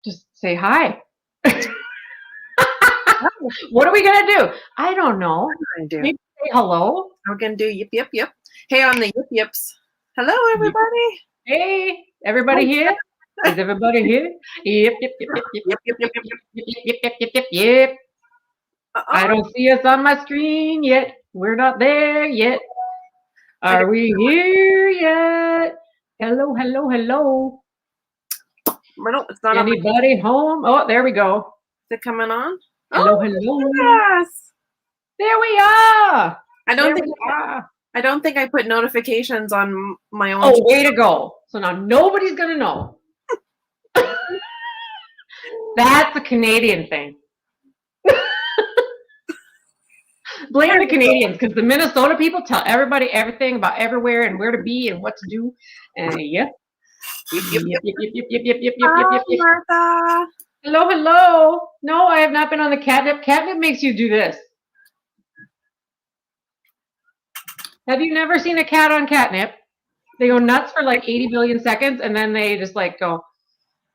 Just say hi. What are we gonna do? I don't know. Maybe say hello. We're gonna do yip yip yip. Hey, on the yip yips. Hello, everybody. Hey, everybody here? Is everybody here? Yep, yep, yep, yep, yep, Yip yip yip yip. yep, yep, yep, yep, yep, yep. I don't see us on my screen yet. We're not there yet. Are we here yet? Hello, hello, hello. It's not Anybody home? Oh, there we go. Is it coming on? Hello, hello. Yes. There we are. I don't think I put notifications on my own. Oh, way to go. So now nobody's going to know. That's a Canadian thing. Blame the Canadians, because the Minnesota people tell everybody everything about everywhere and where to be and what to do. And yep. Hi, Martha. Hello, hello. No, I have not been on the catnip. Catnip makes you do this. Have you never seen a cat on catnip? They go nuts for like 80 billion seconds, and then they just like go,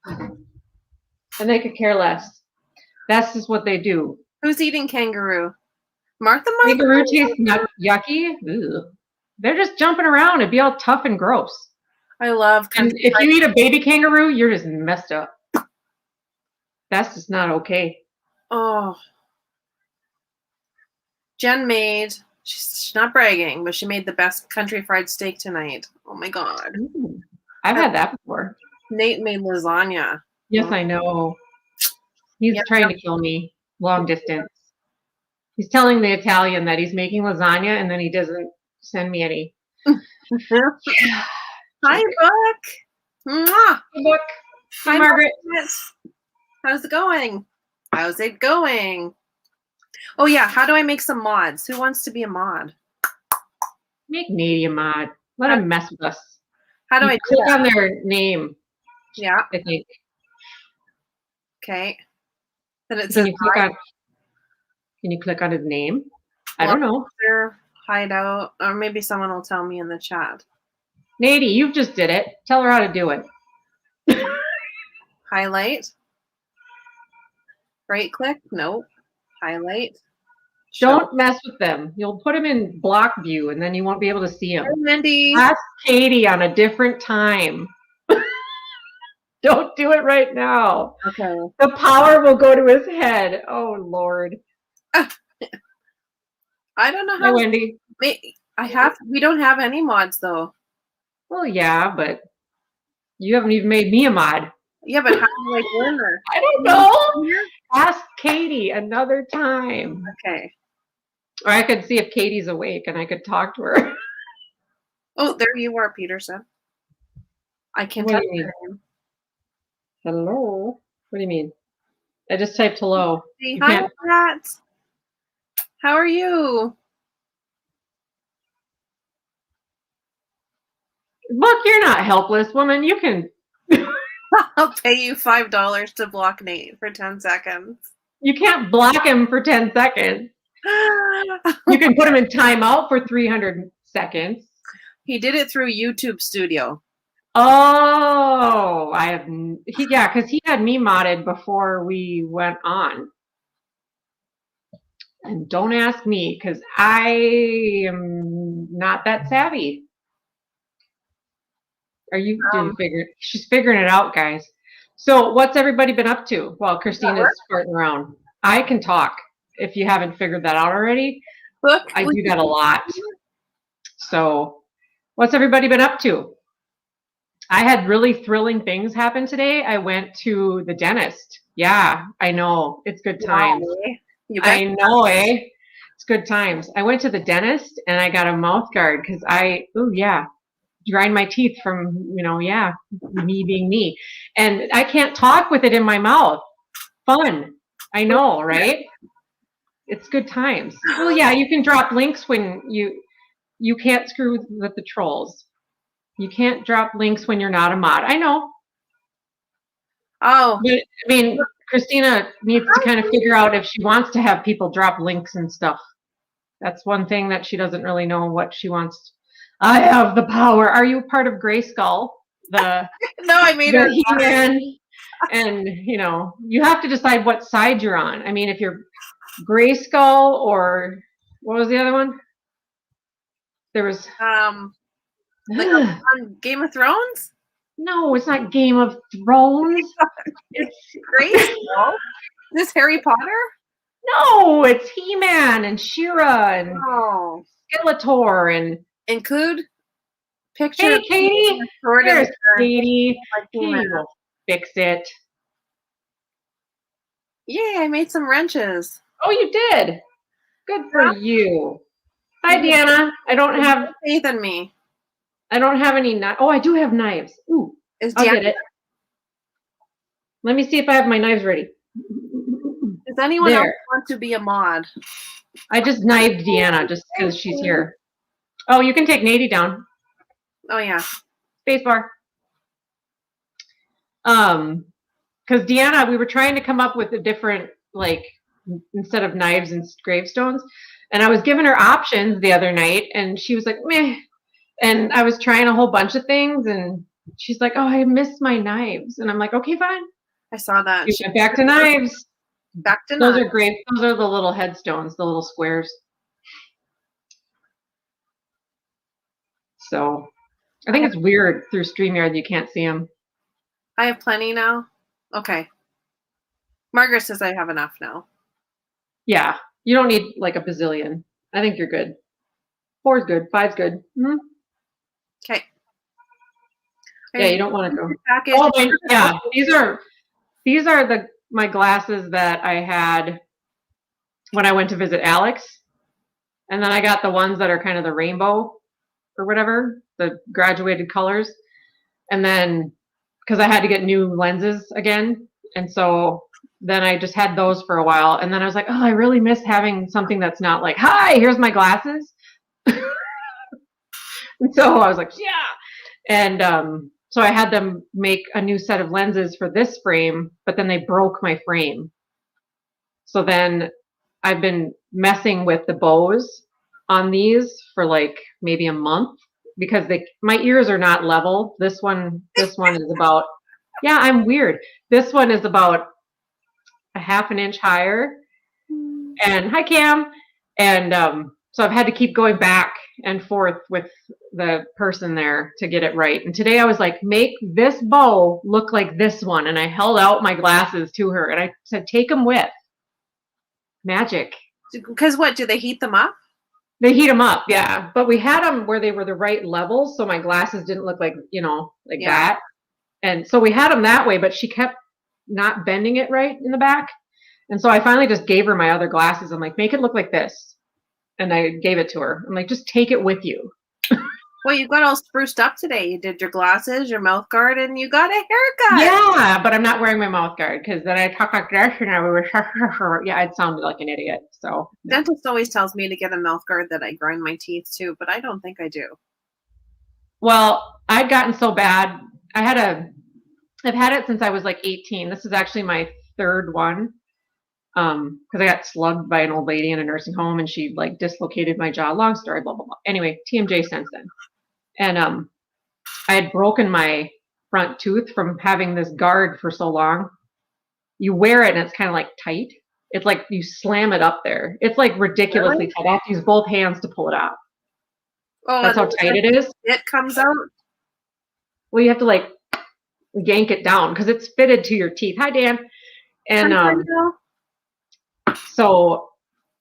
and they could care less. That's just what they do. Who's eating kangaroo? Martha. Kangaroo tastes yucky. Ugh. They're just jumping around. It'd be all tough and gross. I love. And if you eat a baby kangaroo, you're just messed up. That's just not okay. Oh. Jen made. She's not bragging, but she made the best country fried steak tonight. Oh my god. Ooh. I've had that before. Nate made lasagna. Yes, I know. He's trying to kill me long distance. He's telling the Italian that he's making lasagna, and then he doesn't send me any. Hi, Book. Mwah. Hey, Book. Hi, Margaret. How's it going? How's it going? Oh, yeah. How do I make some mods? Who wants to be a mod? Make Nate a mod. Let him mess with us. How do I click on their name? Yeah. I think. Okay. Then it says Can you click on his name? I don't know. Hideout, or maybe someone will tell me in the chat. Nate, you just did it. Tell her how to do it. Highlight. Right click. Nope. Highlight. Don't mess with them. You'll put them in block view, and then you won't be able to see them. Hey, Mindy. Ask Katie on a different time. Don't do it right now. Okay. The power will go to his head. Oh, Lord. I don't know how. Hi, Wendy. We don't have any mods, though. Well, yeah, but you haven't even made me a mod. Yeah, but how do I join her? I don't know. Ask Katie another time. Okay. Or I could see if Katie's awake and I could talk to her. Oh, there you are, Peterson. I can't type your name. Hello? What do you mean? I just typed hello. Hi, Pat. How are you? Look, you're not helpless, woman. You can. I'll pay you $5 to block Nate for 10 seconds. You can't block him for 10 seconds. You can put him in timeout for 300 seconds. He did it through YouTube Studio. Oh, because he had me modded before we went on. And don't ask me, because I am not that savvy. Are you she's figuring it out, guys. So what's everybody been up to while Christina's farting around? I can talk if you haven't figured that out already. I do that a lot. So what's everybody been up to? I had really thrilling things happen today. I went to the dentist. Yeah, I know. It's good times. I know, eh? It's good times. I went to the dentist and I got a mouth guard because grind my teeth from, me being me. And I can't talk with it in my mouth. Fun. I know, right? It's good times. Well, yeah, you can drop links when you can't screw with the trolls. You can't drop links when you're not a mod. I know. Oh. But, I mean, Christina needs to kind of figure out if she wants to have people drop links and stuff. That's one thing that she doesn't really know what she wants. I have the power. Are you part of Gray Skull? No, I made her. He-Man. And, you know, you have to decide what side you're on. I mean, if you're Gray Skull or what was the other one? There was like on Game of Thrones? no, it's not Game of Thrones. It's Gray Skull? This Harry Potter? no, it's He-Man and She-Ra and Skeletor and include picture. Hey, Katie. There's Katie. Katie will fix it. Yay, I made some wrenches. Oh, you did. Good for you. Hi, Deanna. I don't have faith in me. I don't have any knives. Oh, I do have knives. Ooh, I'll get it. Let me see if I have my knives ready. Does anyone else want to be a mod? I just knifed Deanna just because she's here. Oh, you can take Nady down. Oh yeah. Spacebar. Because Deanna, we were trying to come up with a different, like, instead of knives and gravestones, and I was giving her options the other night, and she was like, meh. And I was trying a whole bunch of things, and she's like, oh, I miss my knives. And I'm like, okay, fine. I saw that. She went back to knives. Back to those knives. Are great. Those are the little headstones, the little squares. So I think it's weird through StreamYard you can't see them. I have plenty now. Okay. Margaret says I have enough now. Yeah. You don't need like a bazillion. I think you're good. 4's good. 5's good. Mm-hmm. Okay. Yeah, you don't want to go. Oh, yeah. These are my glasses that I had when I went to visit Alex. And then I got the ones that are kind of the rainbow or whatever, the graduated colors. And then because I had to get new lenses again. And so then I just had those for a while. And then I was like, oh, I really miss having something that's not like, hi, here's my glasses. And so I was like, yeah. And so I had them make a new set of lenses for this frame, but then they broke my frame. So then I've been messing with the bows on these for like maybe a month because my ears are not level. This one is about, yeah, I'm weird. This one is about a half an inch higher. And hi, Cam. And so I've had to keep going back and forth with the person there to get it right. And today I was like, make this bow look like this one. And I held out my glasses to her and I said, take them with. Magic. Because what, do they heat them up? They heat them up, yeah. But we had them where they were the right level, so my glasses didn't look like, like that. And so we had them that way, but she kept not bending it right in the back. And so I finally just gave her my other glasses. I'm like, make it look like this. And I gave it to her. I'm like, just take it with you. Well, you got all spruced up today. You did your glasses, your mouth guard, and you got a haircut. Yeah, but I'm not wearing my mouth guard because then I talk like this and I was, yeah, I'd sound like an idiot. So dentist always tells me to get a mouth guard that I grind my teeth too, but I don't think I do. Well, I'd gotten so bad. I've had it since I was like 18. This is actually my third one. Because I got slugged by an old lady in a nursing home and she like dislocated my jaw. Long story, blah, blah, blah. Anyway, TMJ since then. And I had broken my front tooth from having this guard for so long. You wear it and it's kind of like tight. It's like you slam it up there. It's like ridiculously tight. I have to use both hands to pull it out. Oh, that's how tight it is. It comes out. Well, you have to like yank it down because it's fitted to your teeth. Hi, Dan. And so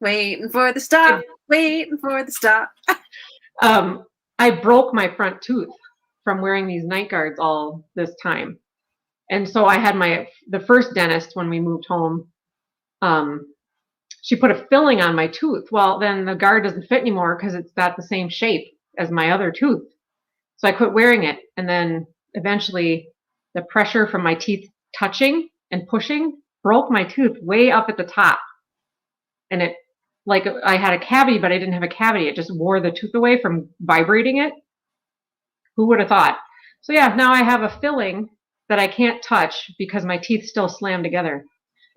waiting for the stop. Waiting for the stop. I broke my front tooth from wearing these night guards all this time. And so I had the first dentist when we moved home, she put a filling on my tooth. Well, then the guard doesn't fit anymore because it's got the same shape as my other tooth. So I quit wearing it. And then eventually the pressure from my teeth touching and pushing broke my tooth way up at the top. And it, like I had a cavity, but I didn't have a cavity. It just wore the tooth away from vibrating it. Who would have thought? So yeah, now I have a filling that I can't touch because my teeth still slam together.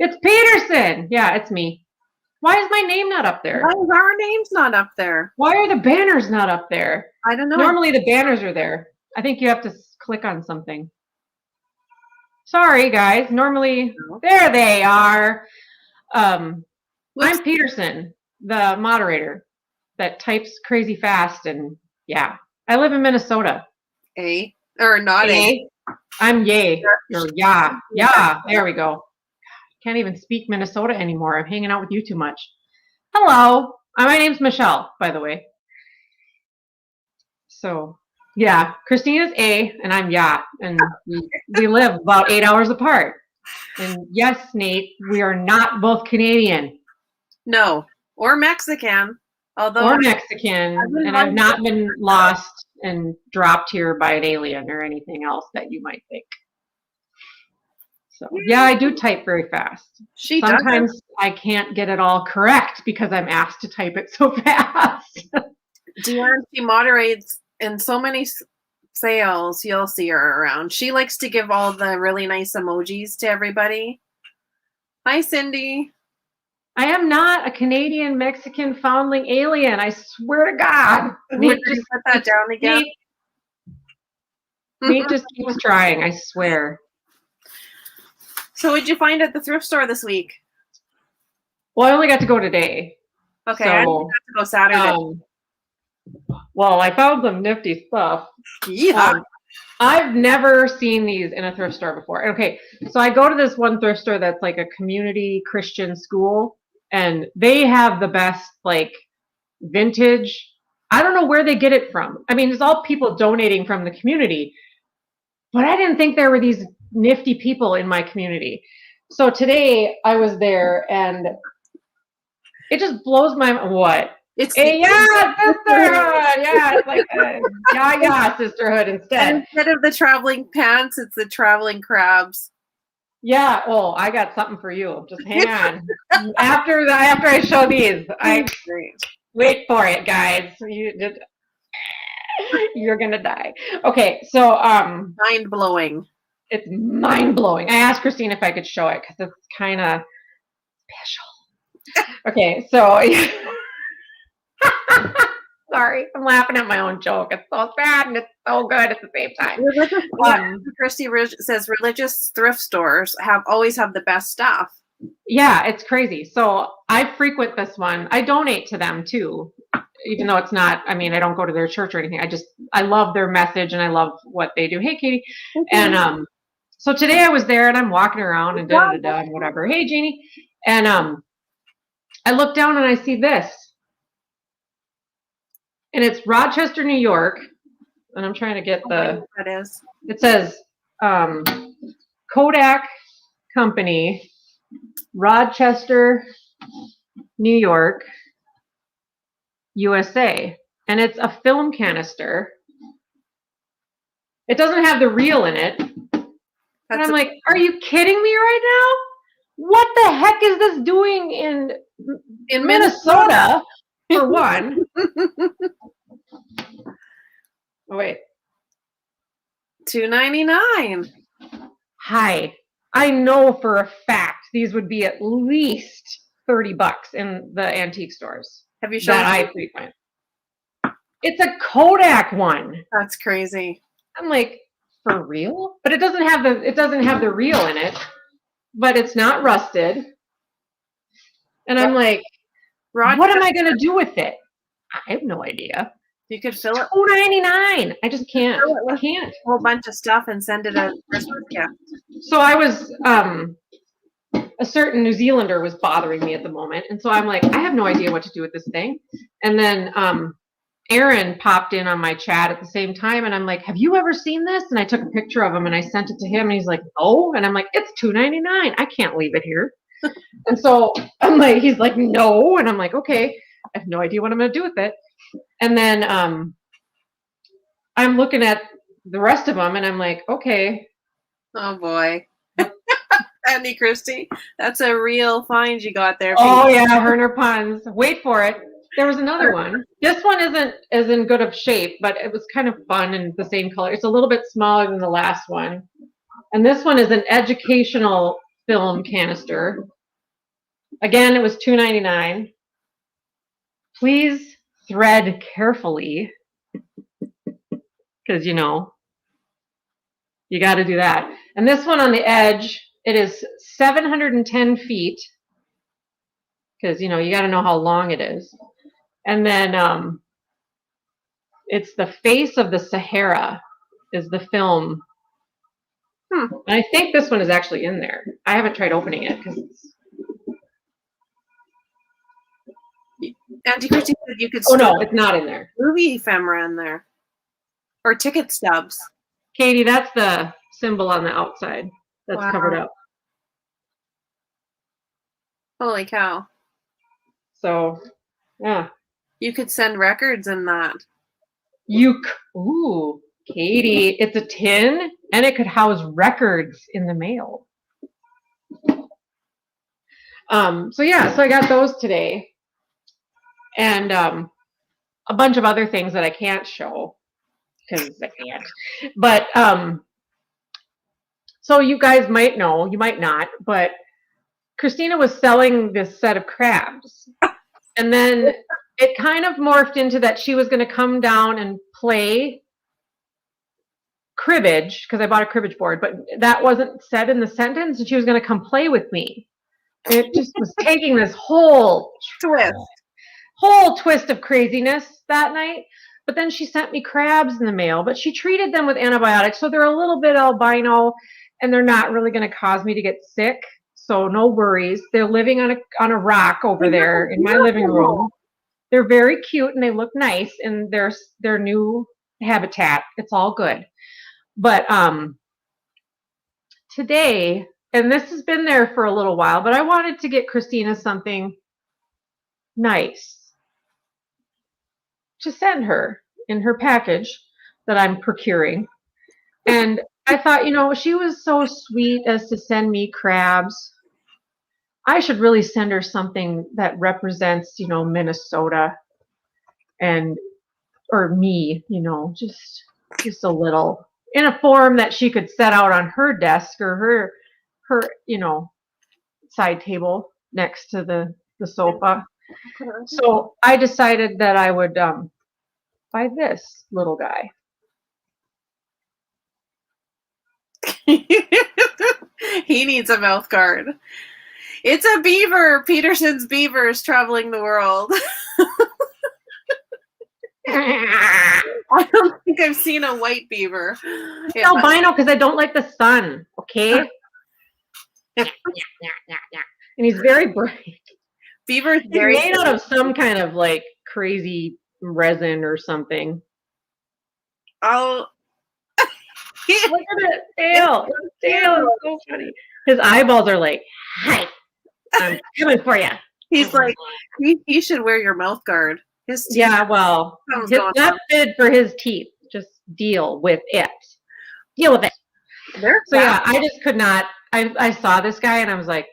It's Peterson. Yeah, it's me. Why is my name not up there? Why is our names not up there? Why are the banners not up there? I don't know. Normally the banners are there. I think you have to click on something. Sorry, guys. Normally, there they are. I'm Peterson, the moderator that types crazy fast, and yeah, I live in Minnesota. A or not A? I'm yay or yeah. There we go. Can't even speak Minnesota anymore. I'm hanging out with you too much. Hello, my name's Michelle, by the way. So yeah, Christina's A and I'm Ya, and we live about 8 hours apart. And yes, Nate, we are not both Canadian. No, or Mexican. Or Mexican, and I've not been lost and dropped here by an alien or anything else that you might think. So yeah, I do type very fast. Sometimes I can't get it all correct because I'm asked to type it so fast. Deanne, she moderates in so many sales. You'll see her around. She likes to give all the really nice emojis to everybody. Hi, Cindy. I am not a Canadian Mexican foundling alien. I swear to God. Nate, just put that down again. Nate just keeps trying. I swear. So, what'd you find at the thrift store this week? Well, I only got to go today. Okay, so, I only got to go Saturday. Well, I found some nifty stuff. Yeah. I've never seen these in a thrift store before. Okay, so I go to this one thrift store that's like a community Christian school, and they have the best like vintage. I don't know where they get it from. I mean, it's all people donating from the community, but I didn't think there were these nifty people in my community. So today I was there, and it just blows my what. It's sisterhood. Yeah, it's like a sisterhood instead. And instead of the traveling pants, it's the traveling crabs. Yeah. Oh, I got something for you. Just hang on. after I show these, wait for it, guys. You're gonna die. Okay, so mind blowing. It's mind blowing. I asked Christine if I could show it because it's kind of special. Okay, so. Sorry, I'm laughing at my own joke. It's so sad and it's so good at the same time. Christy says religious thrift stores always have the best stuff. Yeah, it's crazy. So I frequent this one. I donate to them too, even though it's not. I mean, I don't go to their church or anything. I love their message and I love what they do. Hey, Katie. And so today I was there and I'm walking around and and whatever. Hey, Jeannie. And I look down and I see this. And it's Rochester, New York. And I'm trying to get that is. It says Kodak Company, Rochester, New York, USA. And it's a film canister. It doesn't have the reel in it. And I'm like, are you kidding me right now? What the heck is this doing in Minnesota? For one. Oh, wait. $2.99. Hi. I know for a fact these would be at least $30 in the antique stores. Have you shown that I frequent? It's a Kodak one. That's crazy. I'm like, for real? But it doesn't have the reel in it. But it's not rusted. And I'm like, what am I going to do with it? I have no idea. You could fill it. $2.99. I just can't. I can't. A whole bunch of stuff and send it as a Christmas gift. So I was, a certain New Zealander was bothering me at the moment. And so I'm like, I have no idea what to do with this thing. And then Aaron popped in on my chat at the same time. And I'm like, have you ever seen this? And I took a picture of him and I sent it to him. And he's like, no. And I'm like, it's $2.99. I can't leave it here. And so I'm like, he's like, no. And I'm like, okay. I have no idea what I'm going to do with it. And then I'm looking at the rest of them and I'm like, okay. Oh boy. Andy Christie, that's a real find you got there. Oh yeah, Herner puns. Wait for it. There was another one. This one isn't as in good of shape, but it was kind of fun and the same color. It's a little bit smaller than the last one. And this one is an educational film canister. Again, it was $2.99. Please thread carefully because, you know, you got to do that. And this one on the edge, it is 710 feet. Because, you got to know how long it is. And then it's the face of the Sahara is the film. And I think this one is actually in there. I haven't tried opening it because it's... Auntie Christy said you could Oh, no, it's not in there. Movie ephemera in there. Or ticket stubs. Katie, that's the symbol on the outside that's covered up. Holy cow. So, yeah. You could send records in that. Ooh, Katie, it's a tin and it could house records in the mail. So I got those today. And a bunch of other things that I can't show because I can't. But so you guys might know, you might not, but Christina was selling this set of crabs. And then it kind of morphed into that she was going to come down and play cribbage, because I bought a cribbage board, but that wasn't said in the sentence, and she was going to come play with me. And it just was taking this whole twist of craziness that night. But then she sent me crabs in the mail, but she treated them with antibiotics, so they're a little bit albino, and they're not really going to cause me to get sick. So no worries. They're living on a rock over there in my living room. They're very cute and they look nice in their new habitat. It's all good. But today, and this has been there for a little while, but I wanted to get Christina something nice to send her in her package that I'm procuring. And I thought, she was so sweet as to send me crabs. I should really send her something that represents, Minnesota or me, just a little, in a form that she could set out on her desk or her side table next to the sofa. So I decided that I would buy this little guy. He needs a mouth guard. It's a beaver. Peterson's beavers traveling the world. I don't think I've seen a white beaver. It's albino because I don't like the sun. Okay. And he's very bright. Beaver's He's made out of some kind of like crazy resin or something. Oh. Look at it. Tail. His tail is so funny. His eyeballs are like, hi, I'm coming for you. He's like, he should wear your mouth guard. His teeth. Yeah, well, it's not fitted for his teeth. Just deal with it. Deal with it. So yeah, I just could not. I saw this guy and I was like,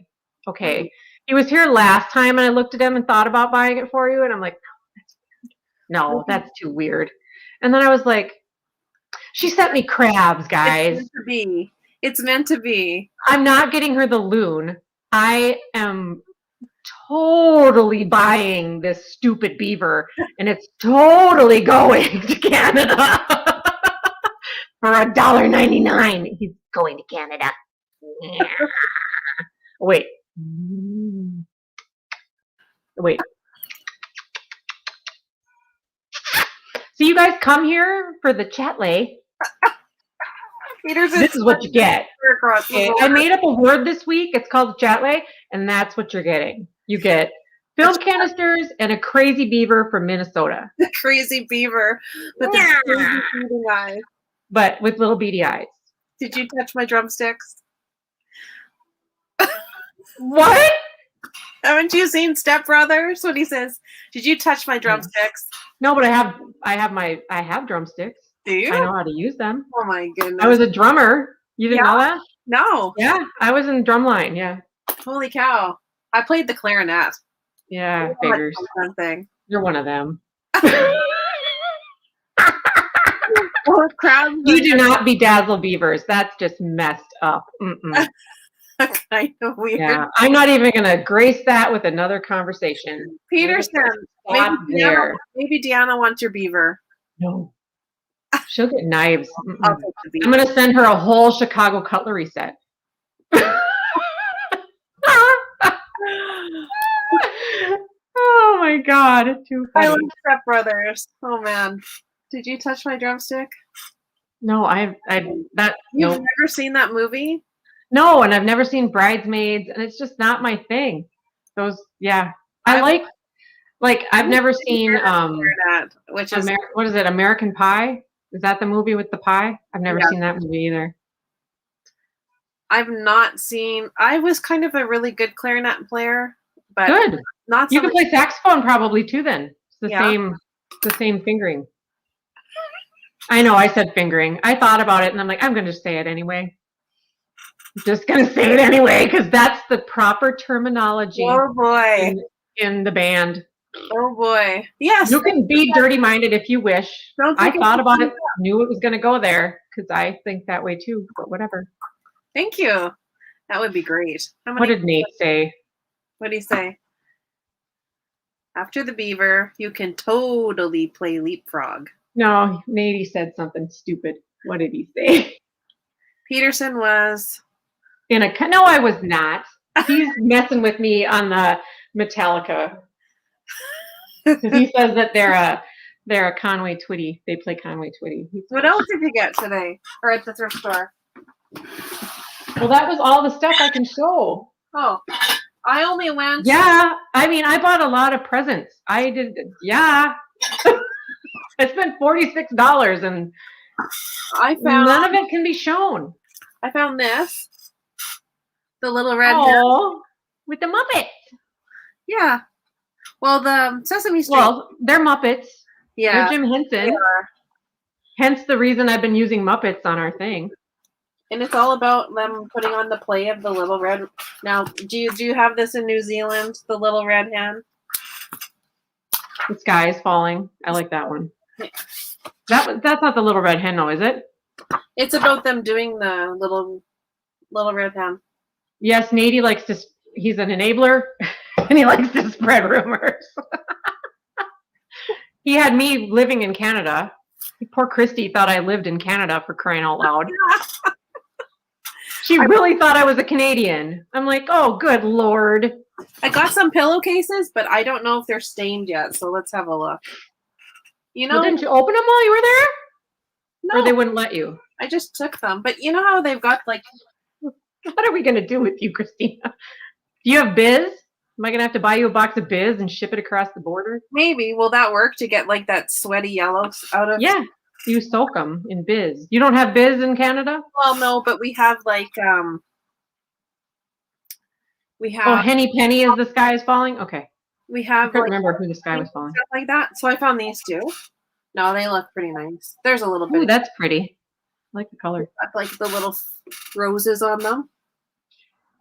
okay. He was here last time and I looked at him and thought about buying it for you. And I'm like, no, that's too weird. And then I was like, she sent me crabs, guys. It's meant to be. It's meant to be. I'm not getting her the loon. I am totally buying this stupid beaver, and it's totally going to Canada for $1.99. He's going to Canada. Yeah. Wait. So you guys come here for the Chatlé. This is what you get. Okay. I made up a word this week. It's called Chatlé, and that's what you're getting. You get film canisters and a crazy beaver from Minnesota. The crazy beaver with the crazy beady eyes. But with little beady eyes. Did you touch my drumsticks? What? Haven't you seen Step Brothers when he says, "Did you touch my drumsticks?" No, but I have drumsticks. Do you? I know how to use them. Oh my goodness. I was a drummer. You didn't know that? No. Yeah, I was in drumline. Yeah. Holy cow! I played the clarinet. Yeah, figures. You're one of them. You do not bedazzle beavers. That's just messed up. Kind of weird. Yeah, I'm not even going to grace that with another conversation. Peterson, maybe Deanna wants your beaver. No. She'll get knives. I'll take the beaver. I'm going to send her a whole Chicago cutlery set. Oh my God, it's too funny. I love Step Brothers. Oh man, did you touch my drumstick? No, You've nope. never seen that movie? No, and I've never seen Bridesmaids, and it's just not my thing. Those, yeah, I like I've never seen which is what is it? American Pie? Is that the movie with the pie? I've never seen that movie either. I've not seen. I was kind of a really good clarinet player, but good. Not you can play saxophone probably too. Then it's the same fingering. I know I said fingering. I thought about it, and I'm like, I'm going to say it anyway. I'm just going to say it anyway because that's the proper terminology. Oh boy! In the band. Oh boy! Yes. You can be dirty-minded if you wish. I thought about it, knew it was going to go there because I think that way too. But whatever. Thank you. That would be great. What did Nate say? What did he say? After the beaver, you can totally play leapfrog. No, Nate said something stupid. What did he say? Peterson was no, I was not. He's messing with me on the Metallica. He says that they're a Conway Twitty. They play Conway Twitty. What else did you get today, or at the thrift store? Well, that was all the stuff I can show. Oh, I only went. Yeah, I mean, I bought a lot of presents. I did. Yeah, I spent $46, and I found none of it can be shown. I found this, the little red. With the Muppets. Yeah. Well, the Sesame Street. Well, they're Muppets. Yeah. They're Jim Henson. Hence the reason I've been using Muppets on our thing. And it's all about them putting on the play of the little red. Now, do you have this in New Zealand? The little red hen. The sky is falling. I like that one. That's not the little red hen, though, is it? It's about them doing the little red hen. Yes, Nady likes to. He's an enabler, and he likes to spread rumors. He had me living in Canada. Poor Christy thought I lived in Canada, for crying out loud. She really thought I was a Canadian. I'm like, oh, good Lord. I got some pillowcases, but I don't know if they're stained yet, so let's have a look. You know, well, didn't you open them while you were there? No. Or they wouldn't let you? I just took them. But you know how they've got like... What are we going to do with you, Christina? Do you have Biz? Am I going to have to buy you a box of Biz and ship it across the border? Maybe. Will that work to get like that sweaty yellow out of... Yeah. You soak them in Biz. You don't have Biz in Canada? Well, no, but we have like... we have... Oh, Henny Penny as the sky is falling? Okay. We have... I couldn't remember who the sky was falling. Stuff like that. So I found these two. No, they look pretty nice. There's a little bit... Ooh, that's pretty. I like the color. Like the little roses on them.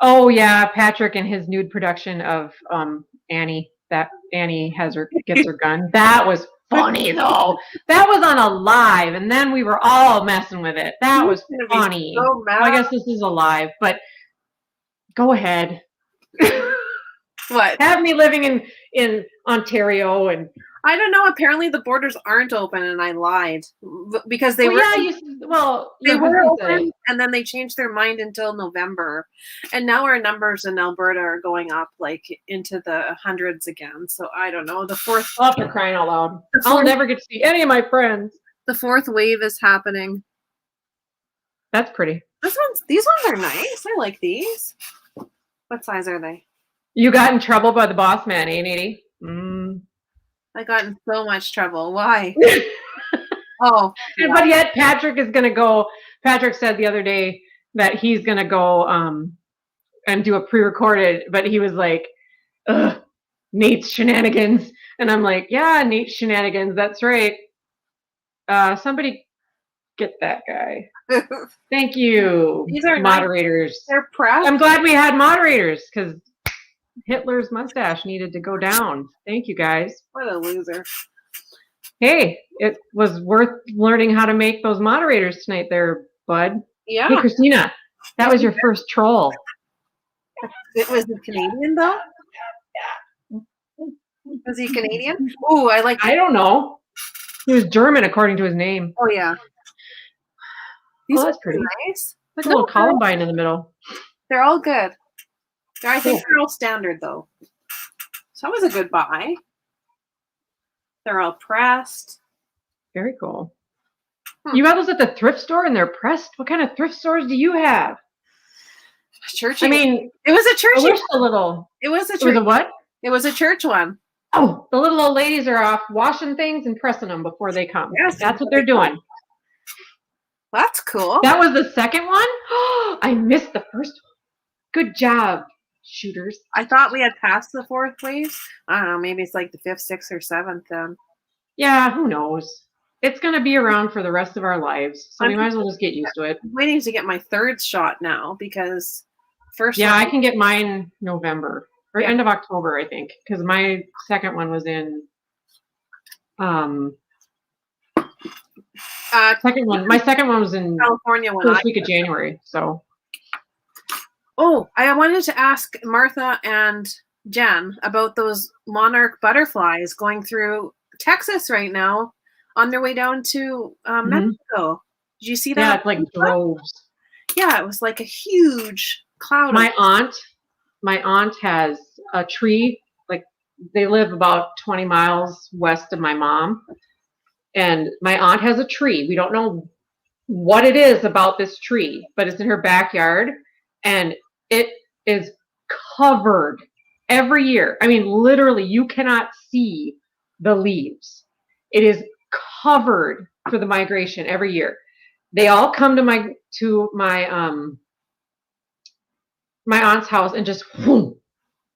Oh yeah, Patrick and his nude production of Annie. That Annie gets her gun. That was funny though. That was on a live, and then we were all messing with it. That was funny. So mad. Well, I guess this is a live, but go ahead. What? Have me living in Ontario and. I don't know. Apparently, the borders aren't open, and I lied because they were. Yeah, they were open, and then they changed their mind until November, and now our numbers in Alberta are going up like into the hundreds again. So I don't know. The fourth. Oh, for crying out loud! I'll never get to see any of my friends. The fourth wave is happening. That's pretty. These ones are nice. I like these. What size are they? You got in trouble by the boss man, ain't it? I got in so much trouble. Why? Oh. But yet Patrick is going to go. Patrick said the other day that he's going to go and do a pre-recorded, but he was like, ugh, Nate's shenanigans. And I'm like, yeah, Nate's shenanigans. That's right. Somebody get that guy. Thank you. These are moderators. Nice. They're proud. I'm glad we had moderators because Hitler's mustache needed to go down. Thank you, guys. What a loser. Hey, it was worth learning how to make those moderators tonight there, bud. Yeah. Hey, Christina, that was your first troll. It was a Canadian, though? Was he Canadian? Ooh, I don't know. He was German, according to his name. Oh yeah. These Oh, that's pretty. nice. Like a little columbine in the middle. They're all good. I think they're all standard though. So that was a good buy. They're all pressed. Very cool. You got those at the thrift store and they're pressed? What kind of thrift stores do you have? Churchy. I mean, it was a churchy. I wish a little. It was a church. It was a what? It was a church one. Oh, the little old ladies are off washing things and pressing them before they come. Yes, that's what they're doing. That's cool. That was the second one? Oh, I missed the first one. Good job, shooters. I thought we had passed the fourth wave. I don't know. Maybe it's like the fifth, sixth, or seventh then. Yeah, who knows? It's going to be around for the rest of our lives. So we might as well just get used to it. I'm waiting to get my third shot now because first Yeah, I can get mine November or end of October, I think, because my second one was in my second one was in California first week of January. So I wanted to ask Martha and Jen about those monarch butterflies going through Texas right now on their way down to Mexico. Did you see that? Yeah, it's like droves. Yeah, it was like a huge cloud. My aunt has a tree. Like they live about 20 miles west of my mom. And my aunt has a tree. We don't know what it is about this tree, but it's in her backyard. And it is covered every year. I mean, literally, you cannot see the leaves. It is covered for the migration every year. They all come to my aunt's house and just whoom.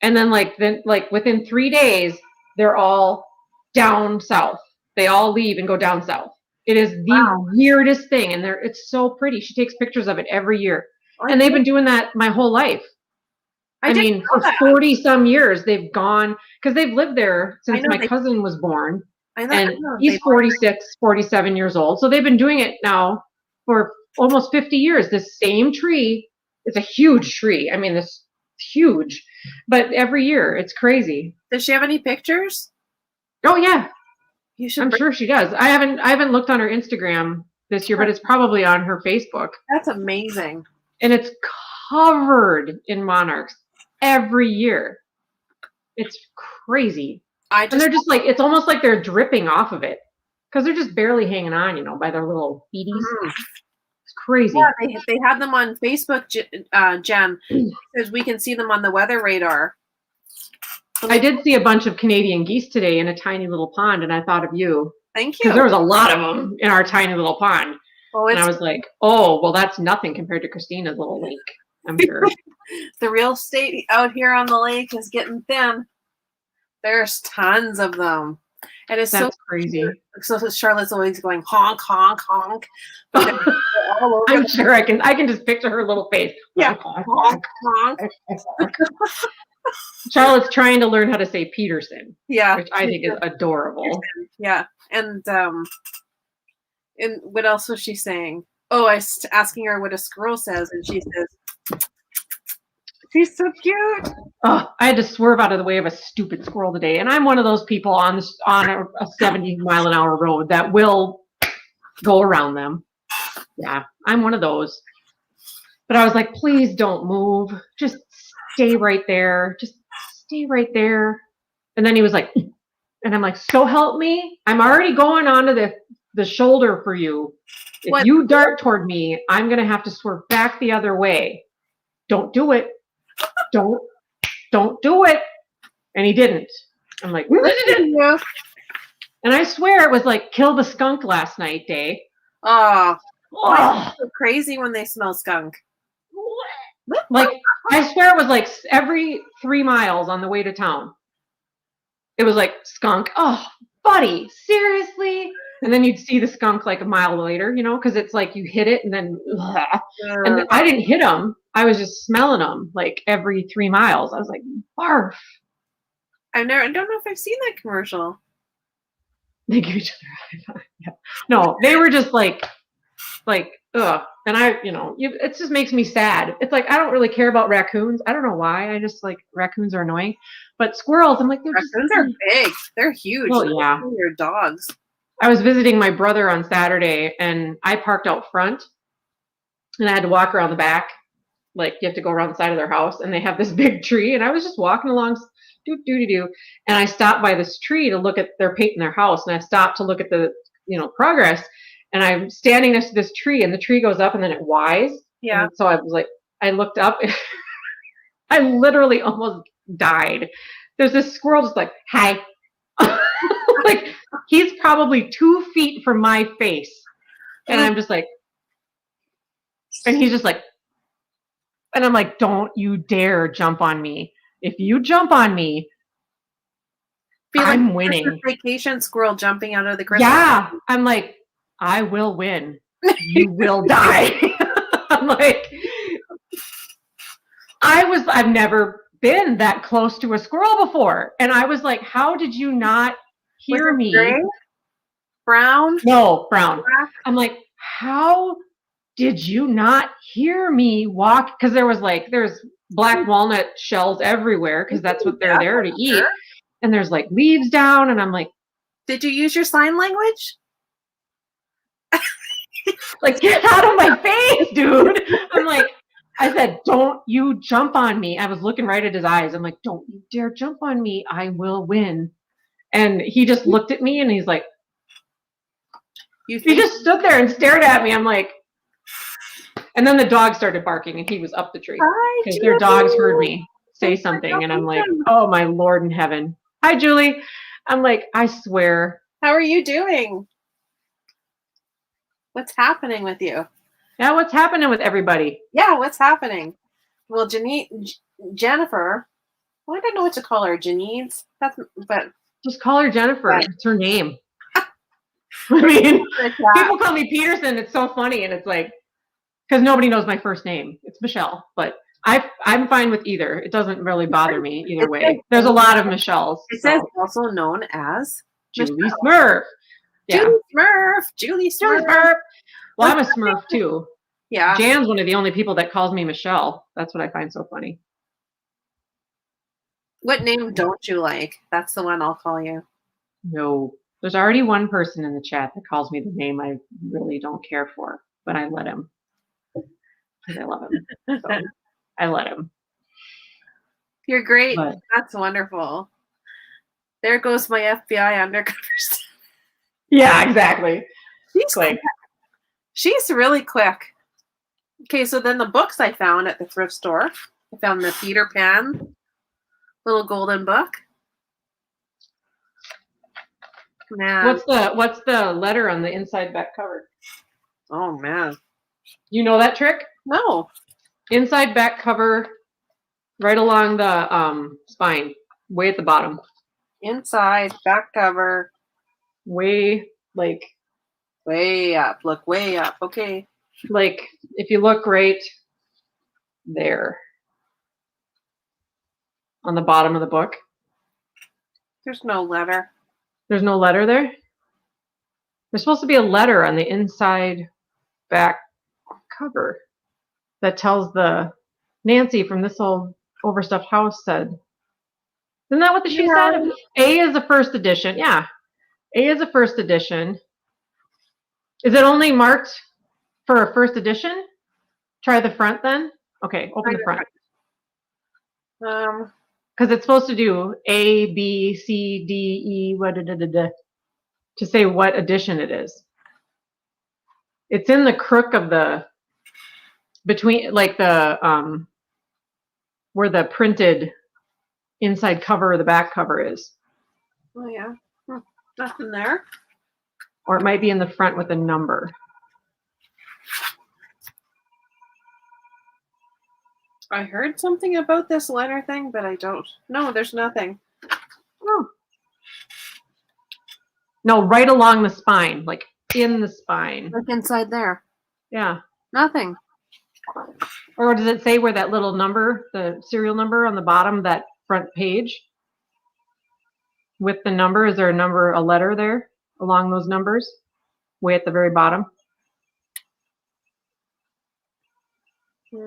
And then within 3 days, they're all down south. They all leave and go down south. It is the weirdest thing, and it's so pretty. She takes pictures of it every year, and they've been doing that my whole life. I mean, for 40-some years, they've gone because they've lived there since my cousin was born, and he's 46, 47 years old. So they've been doing it now for almost 50 years. This same tree, it's a huge tree. I mean, this huge, but every year it's crazy. Does she have any pictures? Oh yeah. I'm sure she does. I haven't looked on her Instagram this year, but it's probably on her Facebook. That's amazing. And it's covered in monarchs every year. It's crazy. And they're just like, it's almost like they're dripping off of it because they're just barely hanging on, by their little beaties. It's crazy. Yeah, they had them on Facebook, Jen, because we can see them on the weather radar. I did see a bunch of Canadian geese today in a tiny little pond, and I thought of you. Thank you. Because there was a lot of them in our tiny little pond. And I was like, oh, well, that's nothing compared to Christina's little lake, I'm sure. The real estate out here on the lake is getting thin. There's tons of them. And it's so crazy. So Charlotte's always going honk, honk, honk. I'm sure I can just picture her little face. Yeah. Honk, honk. Charlotte's trying to learn how to say Peterson. Yeah. Which I think is adorable. Yeah. And what else was she saying? Oh, I was asking her what a squirrel says, and she says, she's so cute. Oh, I had to swerve out of the way of a stupid squirrel today. And I'm one of those people on a 70-mile-an-hour road that will go around them. Yeah, I'm one of those. But I was like, please don't move. Just stay right there. Just stay right there. And then he was like, and I'm like, so help me. I'm already going onto the shoulder for you. If you dart toward me, I'm going to have to swerve back the other way. Don't do it. Don't do it. And he didn't. I'm like, and I swear it was like kill the skunk last night day. Oh, it's so crazy when they smell skunk. Like, I swear it was like every 3 miles on the way to town. It was like skunk. Oh, buddy, seriously? And then you'd see the skunk like a mile later, because it's like you hit it and then, and I didn't hit him. I was just smelling them like every 3 miles. I was like, barf. I don't know if I've seen that commercial. They give each other a high five. Yeah. No, they were just like, ugh. And it just makes me sad. It's like, I don't really care about raccoons. I don't know why. I just like raccoons are annoying, but squirrels, I'm like, raccoons are big. They're huge. Well, yeah. They're dogs. I was visiting my brother on Saturday, and I parked out front, and I had to walk around the back. Like, you have to go around the side of their house, and they have this big tree, and I was just walking along, and I stopped by this tree to look at, they're painting their house, and I stopped to look at the, progress, and I'm standing next to this tree, and the tree goes up, and then it Ys. Yeah. And so I was like, I looked up, and I literally almost died. There's this squirrel just like, hi. Like, he's probably 2 feet from my face. And I'm just like, and he's just like, and I'm like, don't you dare jump on me. If you jump on me, I'm winning. Vacation squirrel jumping out of the Christmas. Yeah. I'm like, I will win. You will die. I'm like, I've never been that close to a squirrel before. And I was like, how did you not hear me? Gray? Brown? No, brown. Black? I'm like, how did you not hear me walk? Because there's black walnut shells everywhere, because that's what they're there to eat. And there's like leaves down, and I'm like, did you use your sign language? Like, get out of my face, dude. I'm like, I said, don't you jump on me. I was looking right at his eyes. I'm like, don't you dare jump on me. I will win. And he just looked at me, and he's like, he just stood there and stared at me. I'm like, and then the dog started barking, and he was up the tree because their dogs heard me say something. And I'm like, oh, my Lord in heaven. Hi, Julie. I'm like, I swear. How are you doing? What's happening with you? Yeah, what's happening with everybody? Yeah, what's happening? Well, Jennifer, well, I don't know what to call her. But just call her Jennifer. Yeah. It's her name. I mean, people call me Peterson. It's so funny, and it's like, because nobody knows my first name. It's Michelle, but I'm fine with either. It doesn't really bother me either way. There's a lot of Michelles. It says also known as Julie Smurf. Yeah. Julie Smurf. Well, I'm a Smurf too. Yeah. Jan's one of the only people that calls me Michelle. That's what I find so funny. What name don't you like? That's the one I'll call you. No. There's already one person in the chat that calls me the name I really don't care for, but I let him. Because I love him. So I let him. You're great. But that's wonderful. There goes my FBI undercover stuff. Yeah, exactly. She's really quick. Okay, so then the books I found at the thrift store. I found the Peter Pan little golden book. Man. What's the letter on the inside back cover? Oh man. You know that trick? No. Inside back cover, right along the spine, way at the bottom. Inside back cover. Way up. Look way up. Okay. Like, if you look right there on the bottom of the book. There's no letter. There's no letter there? There's supposed to be a letter on the inside back cover that tells the Nancy from This Old Overstuffed House said. Isn't that what she said? A is the first edition. Yeah. A is a first edition. Is it only marked for a first edition? Try the front then. Okay, open the front. Because it's supposed to do A, B, C, D, E, to say what edition it is. It's in the crook of the between, like the where the printed inside cover or the back cover is. Oh yeah, nothing there. Or it might be in the front with a number. I heard something about this letter thing, but I don't. No, there's nothing. Oh. No, right along the spine, like in the spine. Like inside there. Yeah. Nothing. Or does it say where that little number, the serial number on the bottom, that front page? With the number, is there a letter there along those numbers? Way at the very bottom?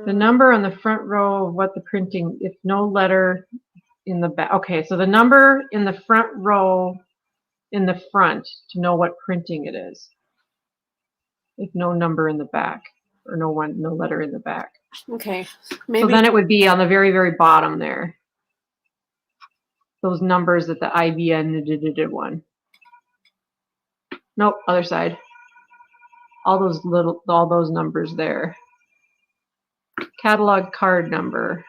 The number on the front row of what the printing, if no letter in the back. Okay, so the number in the front row in the front to know what printing it is. If no number in the back or no letter in the back. Okay. So then it would be on the very, very bottom there. Those numbers at the IBN one. Nope, other side. All those numbers there. Catalog card number.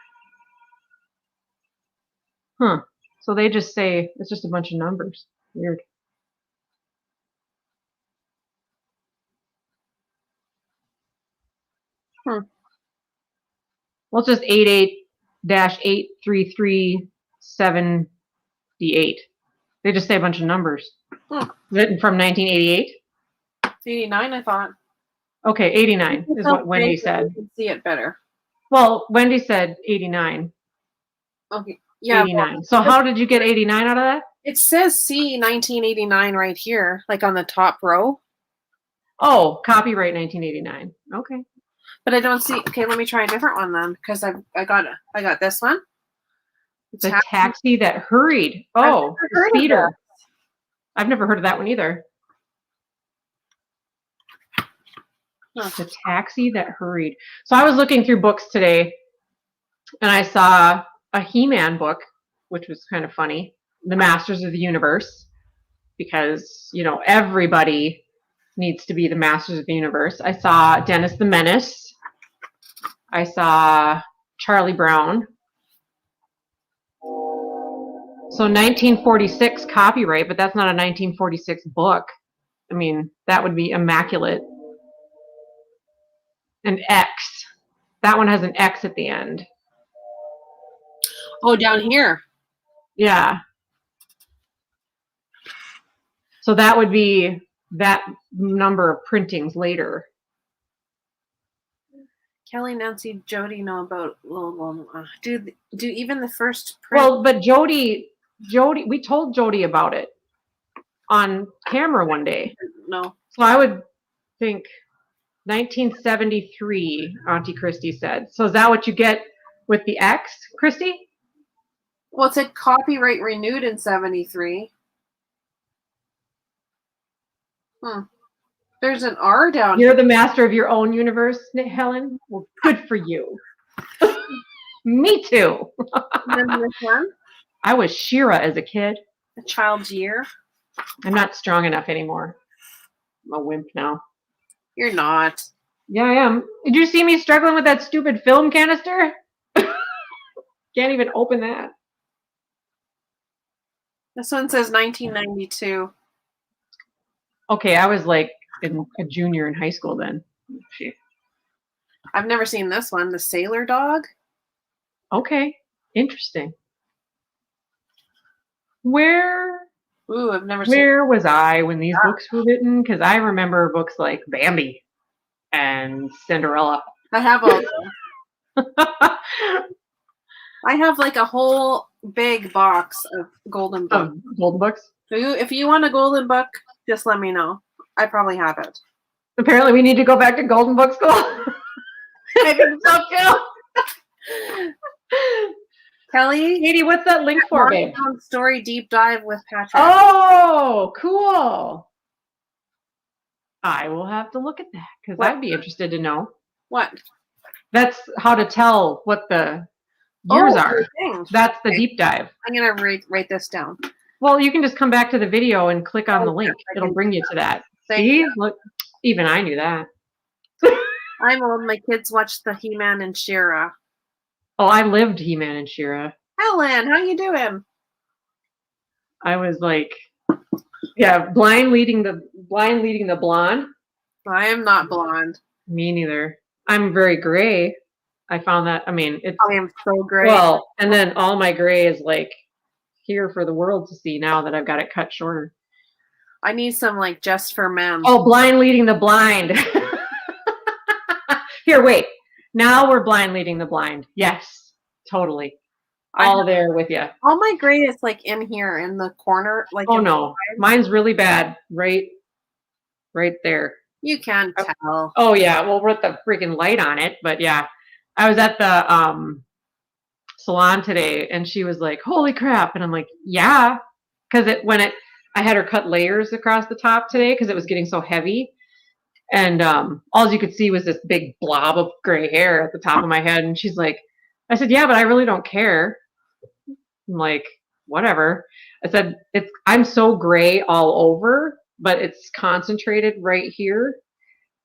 Huh. So they just say it's just a bunch of numbers. Weird. Well, it's just 88-8337D8. They just say a bunch of numbers. Written from 1988? 89, I thought. Okay, 89 is what Wendy said. You can see it better. Well, Wendy said 89. Okay. Yeah. 89. Well, so how did you get 89 out of that? It says C 1989 right here, like on the top row. Oh, copyright 1989. Okay. But I don't see. Okay, let me try a different one then, because I got this one. The taxi that hurried. Oh, the speeder. I've never heard of that one either. The taxi that hurried. So I was looking through books today, and I saw a He-Man book, which was kind of funny. The Masters of the Universe, because everybody needs to be the Masters of the Universe. I saw Dennis the Menace. I saw Charlie Brown. So 1946 copyright, but that's not a 1946 book. I mean, that would be immaculate. An X. That one has an X at the end. Oh, down here. Yeah. So that would be that number of printings later. Kelly, Nancy, Jody know about. Do even the first print? Well, but Jody, we told Jody about it on camera one day. No. So I would think 1973, Auntie Christy said. So is that what you get with the X, Christy? Well, it said copyright renewed in 73. There's an R down here. You're the master of your own universe, Helen? Well, good for you. Me too. And then this one? I was Shira as a kid. A child's year. I'm not strong enough anymore. I'm a wimp now. You're not. Yeah, I am. Did you see me struggling with that stupid film canister? Can't even open that. This one says 1992. Okay, I was like a junior in high school then. I've never seen this one. The Sailor Dog. Okay, interesting. Where I've never seen. Where was I when these books were written? Because I remember books like Bambi and Cinderella. I have all those. I have like a whole big box of golden books. Golden books? So if you want a golden book, just let me know. I probably have it. Apparently we need to go back to golden book school. I think so too. Kelly? Katie, what's that link for, babe? Story deep dive with Patrick. Oh, cool. I will have to look at that because I'd be interested to know. What? That's how to tell what the years are. That's the deep dive. I'm going to write this down. Well, you can just come back to the video and click on the link. It'll bring you to that. See? Look, even I knew that. I'm old. My kids watched the He-Man and She-Ra. Oh, I lived He-Man and She-Ra. Helen, how you doing? I was like, blind leading the blonde. I am not blonde. Me neither. I'm very gray. I found that. I mean, I am so gray. Well, and then all my gray is like here for the world to see now that I've got it cut shorter. I need some like just for men. Oh, blind leading the blind. Here, wait. Now we're blind leading the blind. Yes, totally. All there with you. All my gray is like in here in the corner. Like oh no, mine's really bad. Right there. You can tell. Oh yeah, well we're at the freaking light on it, but yeah. I was at the salon today, and she was like, "Holy crap!" And I'm like, "Yeah," because when it I had her cut layers across the top today because it was getting so heavy. And all you could see was this big blob of gray hair at the top of my head. And she's like, I said, yeah, but I really don't care. I'm like, whatever. I said, I'm so gray all over, but it's concentrated right here.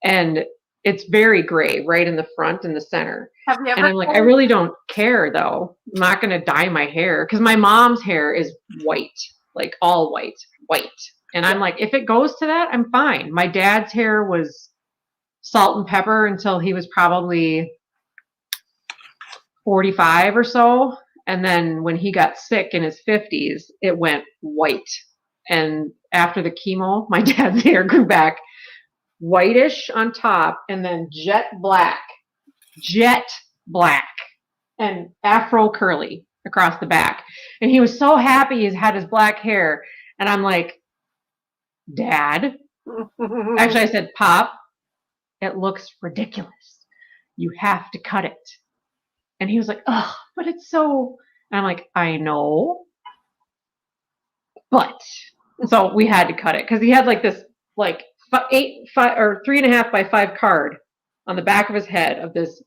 And it's very gray right in the front and the center. Have you ever? And I'm like, I really don't care though. I'm not going to dye my hair because my mom's hair is white, like all white. And I'm like, if it goes to that, I'm fine. My dad's hair was salt and pepper until he was probably 45 or so. And then when he got sick in his 50s, it went white. And after the chemo, my dad's hair grew back whitish on top and then jet black, and afro curly across the back. And he was so happy he had his black hair. And I'm like, Dad, actually I said, Pop, it looks ridiculous. You have to cut it. And he was like, oh, but it's so, and I'm like, I know. But so we had to cut it because he had like this like 3.5 by 5 card on the back of his head of this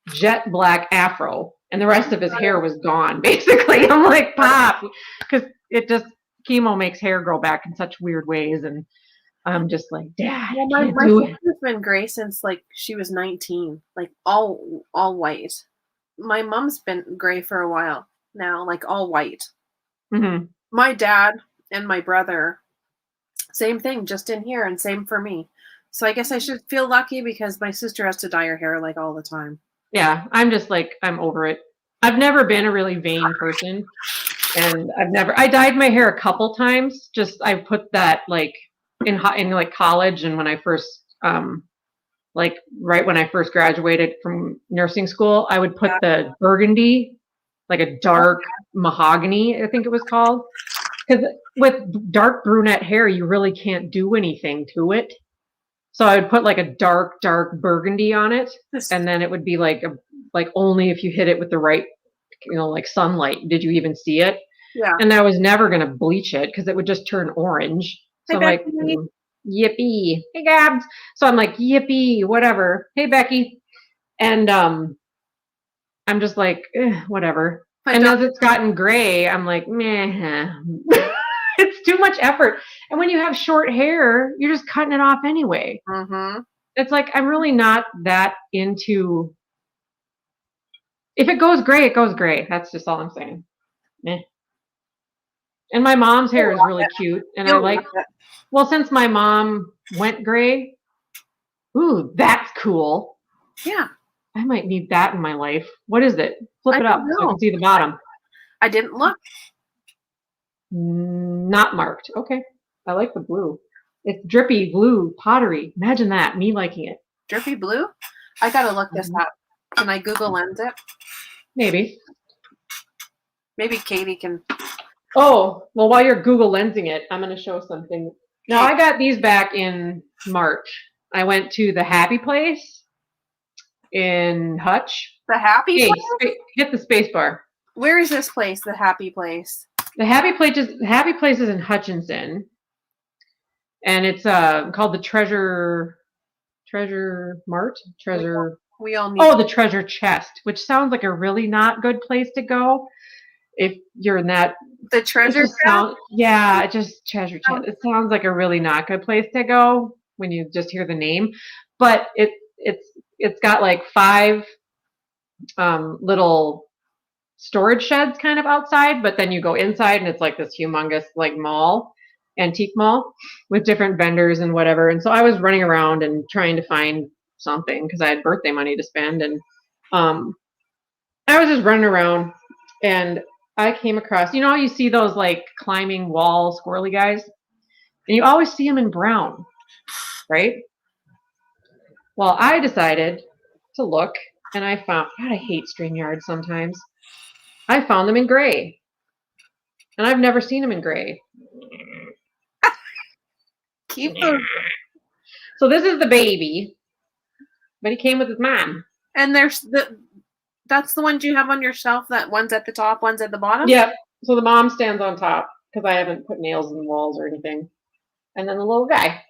jet black afro, and the rest of his hair was gone basically. I'm like, Pop, because it just chemo makes hair grow back in such weird ways, and I'm just like, Dad, my sister's been gray since like she was 19, like all white. My mom's been gray for a while now, like all white. Mm-hmm. My dad and my brother, same thing, just in here, and same for me. So I guess I should feel lucky because my sister has to dye her hair like all the time. Yeah, I'm just like, I'm over it. I've never been a really vain person, and I dyed my hair a couple times. Just I put that like in like college, and when I first like right when I first graduated from nursing school, I would put the burgundy, like a dark mahogany, I think it was called. Because with dark brunette hair, you really can't do anything to it. So I would put like a dark burgundy on it, and then it would be like only if you hit it with the right, like sunlight. Did you even see it? Yeah. And I was never gonna bleach it because it would just turn orange. So I'm like, yippee. Hey Gabs. So I'm like, yippee, whatever. Hey Becky. And I'm just like, whatever. And as it's gotten gray, I'm like, meh. It's too much effort. And when you have short hair, you're just cutting it off anyway. Mm-hmm. It's like, I'm really not that into, if it goes gray, it goes gray. That's just all I'm saying. Meh. And my mom's hair is really cute. And I like, well, since my mom went gray, ooh, that's cool. Yeah. I might need that in my life. What is it? Flip it up so I can see the bottom. I didn't look. Not marked. Okay. I like the blue. It's drippy blue pottery. Imagine that. Me liking it. Drippy blue? I gotta look this up. Can I Google Lens it? Maybe. Maybe Katie can. Oh, well, while you're Google Lensing it, I'm going to show something. Now, I got these back in March. I went to the Happy Place in Hutch. The Happy Place? Hit the space bar. Where is this place, the Happy Place? The Happy Place is in Hutchinson. And it's called the Treasure Mart? We all need the Treasure Chest, which sounds like a really not good place to go if you're in that. The treasure chest? Treasure chest. It sounds like a really not good place to go when you just hear the name. But it's got like 5 little storage sheds kind of outside, but then you go inside and it's like this humongous like mall, antique mall with different vendors and whatever. And so I was running around and trying to find something because I had birthday money to spend, and I was just running around and I came across, you see those like climbing wall squirrely guys, and you always see them in brown, right? Well, I decided to look, and I found, God, I hate StreamYard sometimes. I found them in gray, and I've never seen them in gray. Keep them. So this is the baby, but he came with his mom. And that's the ones you have on your shelf. That one's at the top, one's at the bottom. Yep. So the mom stands on top. because I haven't put nails in the walls or anything. And then the little guy.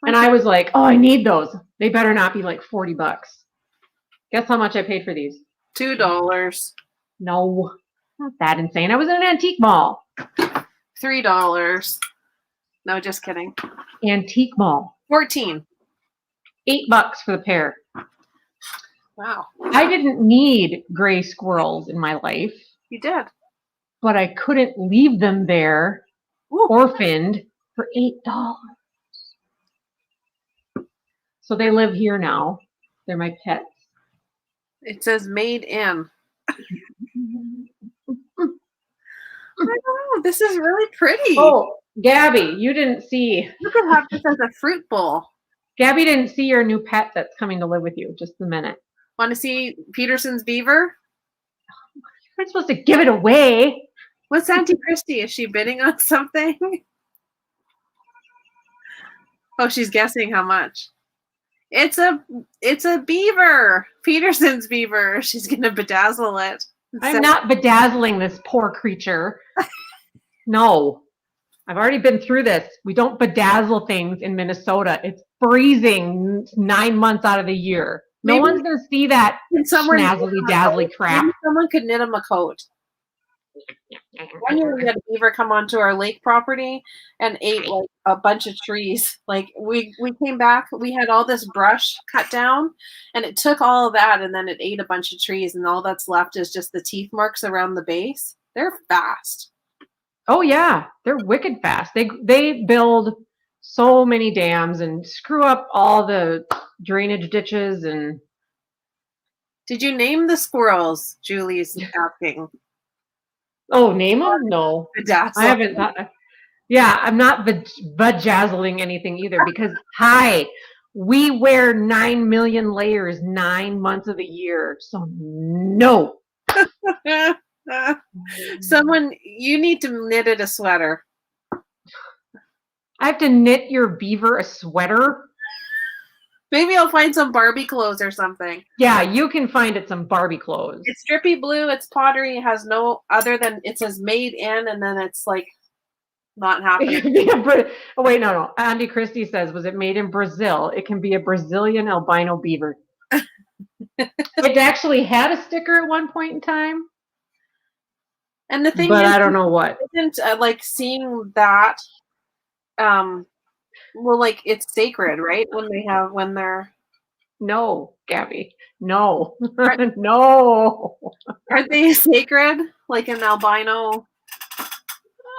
And I was like, oh, I need those. They better not be like $40. Guess how much I paid for these? $2. No, not that insane. I was in an antique mall. $3. No, just kidding. Antique mall. 14. $8 for the pair. Wow. I didn't need gray squirrels in my life. You did. But I couldn't leave them there, orphaned, for $8. So they live here now. They're my pets. It says made in. I don't know. This is really pretty. Oh, Gabby, you didn't see. You could have this as a fruit bowl. Gabby didn't see your new pet that's coming to live with you. Just a minute. Want to see Peterson's beaver? You're not supposed to give it away. What's Auntie Christy? Is she bidding on something? Oh, she's guessing how much. It's a beaver. Peterson's beaver. She's gonna bedazzle it. I'm not bedazzling this poor creature. No. I've already been through this. We don't bedazzle things in Minnesota. It's freezing 9 months out of the year. No one's gonna see that snazzly dazzly crap. Maybe someone could knit him a coat. One year we had a beaver come onto our lake property and ate like a bunch of trees. Like we came back, we had all this brush cut down, and it took all of that, and then it ate a bunch of trees, and all that's left is just the teeth marks around the base. They're fast. Oh yeah, they're wicked fast. They build so many dams and screw up all the drainage ditches. And did you name the squirrels? Julie's asking. Oh, name them? No, Bedazzle. I haven't thought. Yeah, I'm not bedazzling anything either because we wear 9 million layers 9 months of the year. So no. Someone, you need to knit it a sweater. I have to knit your beaver a sweater? Maybe I'll find some Barbie clothes or something. Yeah, you can find it some Barbie clothes. It's drippy blue. It's pottery. It has no other than it says made in, and then it's like not happening. Oh, wait, no. Auntie Christy says, was it made in Brazil? It can be a Brazilian albino beaver. It actually had a sticker at one point in time. And the thing but is, I don't know what. Isn't like seeing that well, like it's sacred, right? When they're no, Gabby, no, no. Are they sacred? Like an albino?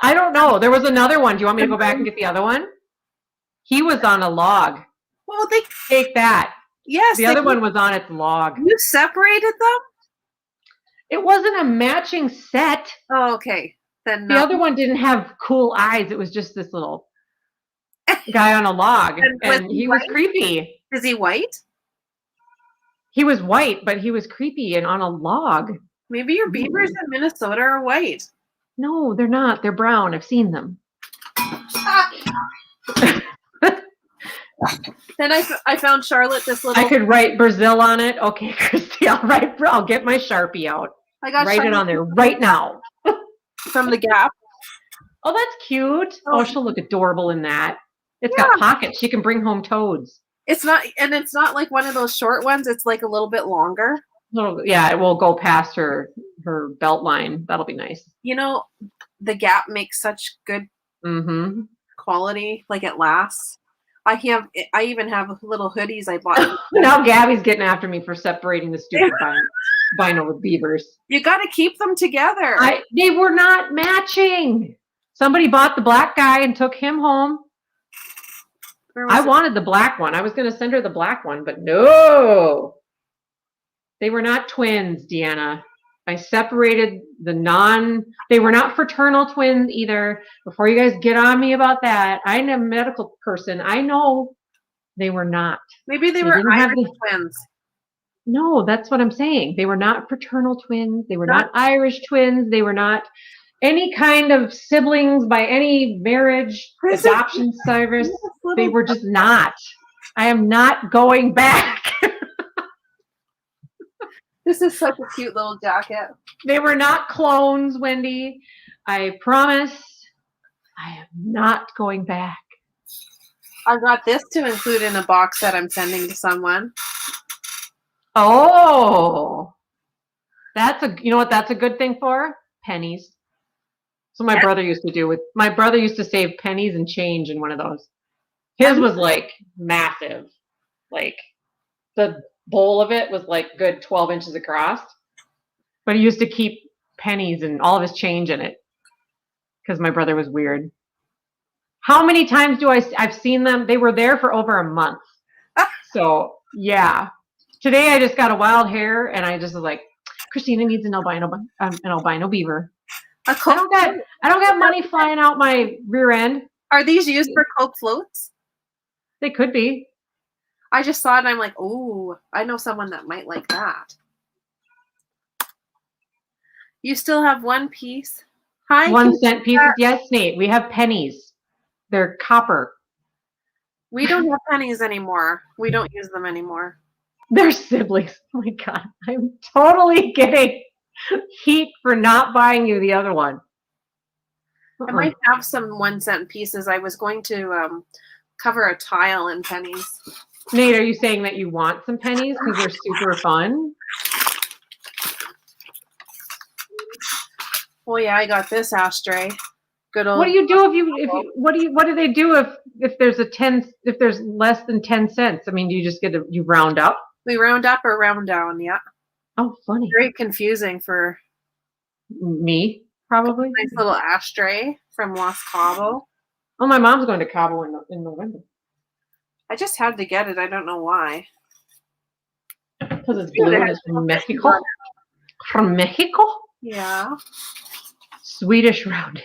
I don't know. There was another one. Do you want me to go back and get the other one? He was on a log. Well, they take that. Yes, the other one was on its log. You separated them? It wasn't a matching set. Oh, okay. Then the other one didn't have cool eyes. It was just this little guy on a log, and he was creepy. Is he white? He was white, but he was creepy and on a log. Maybe your beavers in Minnesota are white. No, they're not. They're brown. I've seen them. Then I found Charlotte this little. I could write Brazil on it. Okay, Christy, I'll get my Sharpie out. I got write Charlotte it on there right now. From the Gap. Oh, that's cute. Oh, she'll look adorable in that. It's got pockets. She can bring home toads. It's not like one of those short ones. It's like a little bit longer. Yeah, it will go past her belt line. That'll be nice. You know, the Gap makes such good quality. Like it lasts. I even have little hoodies I bought. Now Gabby's getting after me for separating the stupid vinyl with beavers. You got to keep them together. They were not matching. Somebody bought the black guy and took him home. I wanted the black one. I was going to send her the black one, but no. They were not twins, Deanna. I separated they were not fraternal twins either. Before you guys get on me about that, I'm a medical person. I know they were not. Maybe they were Irish twins. No, that's what I'm saying. They were not fraternal twins. They were not Irish twins. They were not any kind of siblings by any marriage, adoption service. They were just not. I am not going back. This is such a cute little jacket. They were not clones, Wendy. I promise I am not going back. I got this to include in a box that I'm sending to someone. Oh, you know what that's a good thing for? Pennies. So my brother used to do with my brother used to save pennies and change in one of those. His was like massive. Like the bowl of it was like good 12 inches across. But he used to keep pennies and all of his change in it. Because my brother was weird. How many times I've seen them? They were there for over a month. So yeah. Today I just got a wild hair and I just was like, Christina needs an albino beaver. I don't got money flying out my rear end. Are these used for Coke floats? They could be. I just saw it and I'm like, oh, I know someone that might like that. You still have one piece? Hi. 1 cent pieces? Yes, Nate. We have pennies. They're copper. We don't have pennies anymore. We don't use them anymore. They're siblings. Oh my God. I'm totally getting heat for not buying you the other one. I might have some 1 cent pieces. I was going to cover a tile in pennies. Nate, are you saying that you want some pennies because they're super fun? Oh yeah, I got this ashtray. Good old. What do you do what do they do if there's less than 10 cents? I mean, do you just you round up? We round up or round down, yeah. Oh, funny. Very confusing for me, probably. Nice little ashtray from Los Cabo. Oh, my mom's going to Cabo in November. I just had to get it. I don't know why. Because it's blue and it's from Mexico. From Mexico? Yeah. Swedish rounding.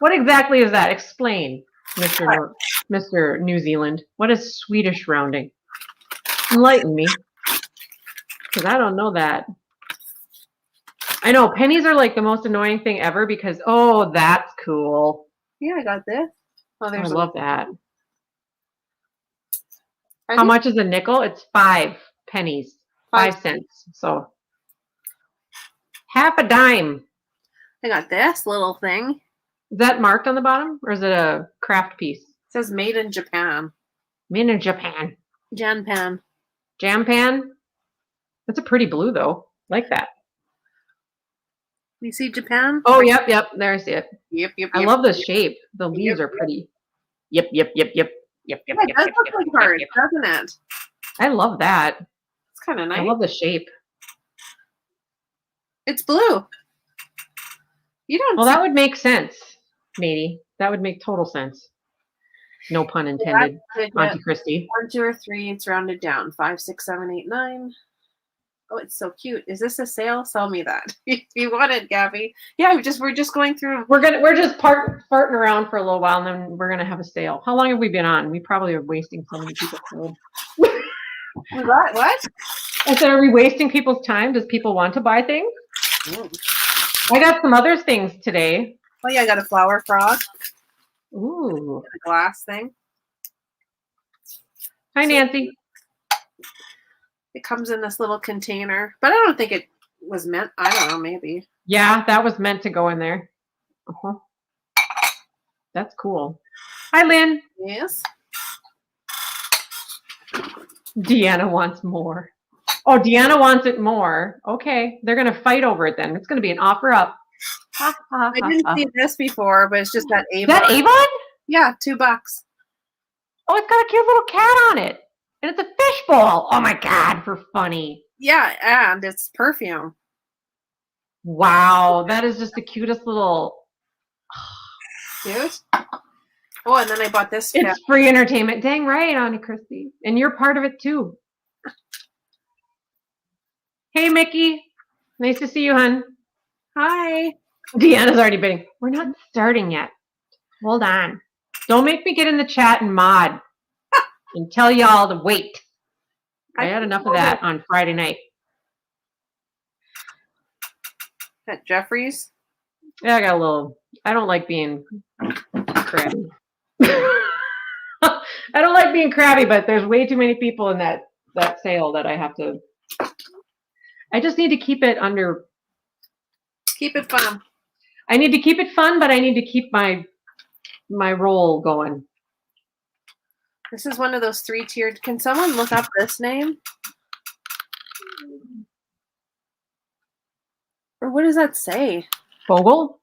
What exactly is that? Explain, Mr. New Zealand. What is Swedish rounding? Enlighten me. Because I don't know that. I know pennies are like the most annoying thing ever because, oh, that's cool. Yeah, I got this. Oh, I love that. How much is a nickel? It's 5 pennies. 5 cents. So half a dime. I got this little thing. Is that marked on the bottom or is it a craft piece? It says made in Japan. Made in Japan. Janpan. Jampan? That's a pretty blue though. Like that. You see Japan? Oh, yep. There I see it. Yep. I love the shape. The leaves are pretty. Yep. Yeah, it does look like hearts, doesn't it? I love that. It's kind of nice. I love the shape. It's blue. You don't. Well, that would make sense, matey. That would make total sense. No pun intended, Auntie Christy. 1, 2, or 3. It's rounded down. 5, 6, 7, 8, 9. Oh, it's so cute. Is this a sale? Sell me that. If you want it, Gabby. Yeah, we're just going through. We're just farting around for a little while, and then we're gonna have a sale. How long have we been on? We probably are wasting so many people's time. What? I said, are we wasting people's time? Does people want to buy things? I got some other things today. Oh yeah, I got a flower frog. Ooh. A glass thing. Hi, Nancy. It comes in this little container, but I don't think it was meant. I don't know, maybe. Yeah, that was meant to go in there. Uh-huh. That's cool. Hi, Lynn. Yes. Deanna wants more. Oh, Deanna wants it more. Okay, they're going to fight over it then. It's going to be an offer up. I didn't see this before, but it's just that Avon. Is that Avon? Yeah, $2. Oh, it's got a cute little cat on it. And it's a fishbowl. Oh, my God, for funny. Yeah, and it's perfume. Wow, that is just the cutest little... Cute. Oh, and then I bought this. It's free entertainment. Dang right, Auntie Christy. And you're part of it, too. Hey, Mickey. Nice to see you, hon. Hi. Deanna's already bidding. We're not starting yet. Hold on. Don't make me get in the chat and mod and tell y'all to wait. I had enough of that on Friday night. At Jeffrey's? Yeah, I got a little... I don't like being crabby. I don't like being crabby, but there's way too many people in that sale that I have to... I just need to keep it under... Keep it fun. I need to keep it fun, but I need to keep my roll going. This is one of those 3-tiered. Can someone look up this name? Or what does that say? Fogel?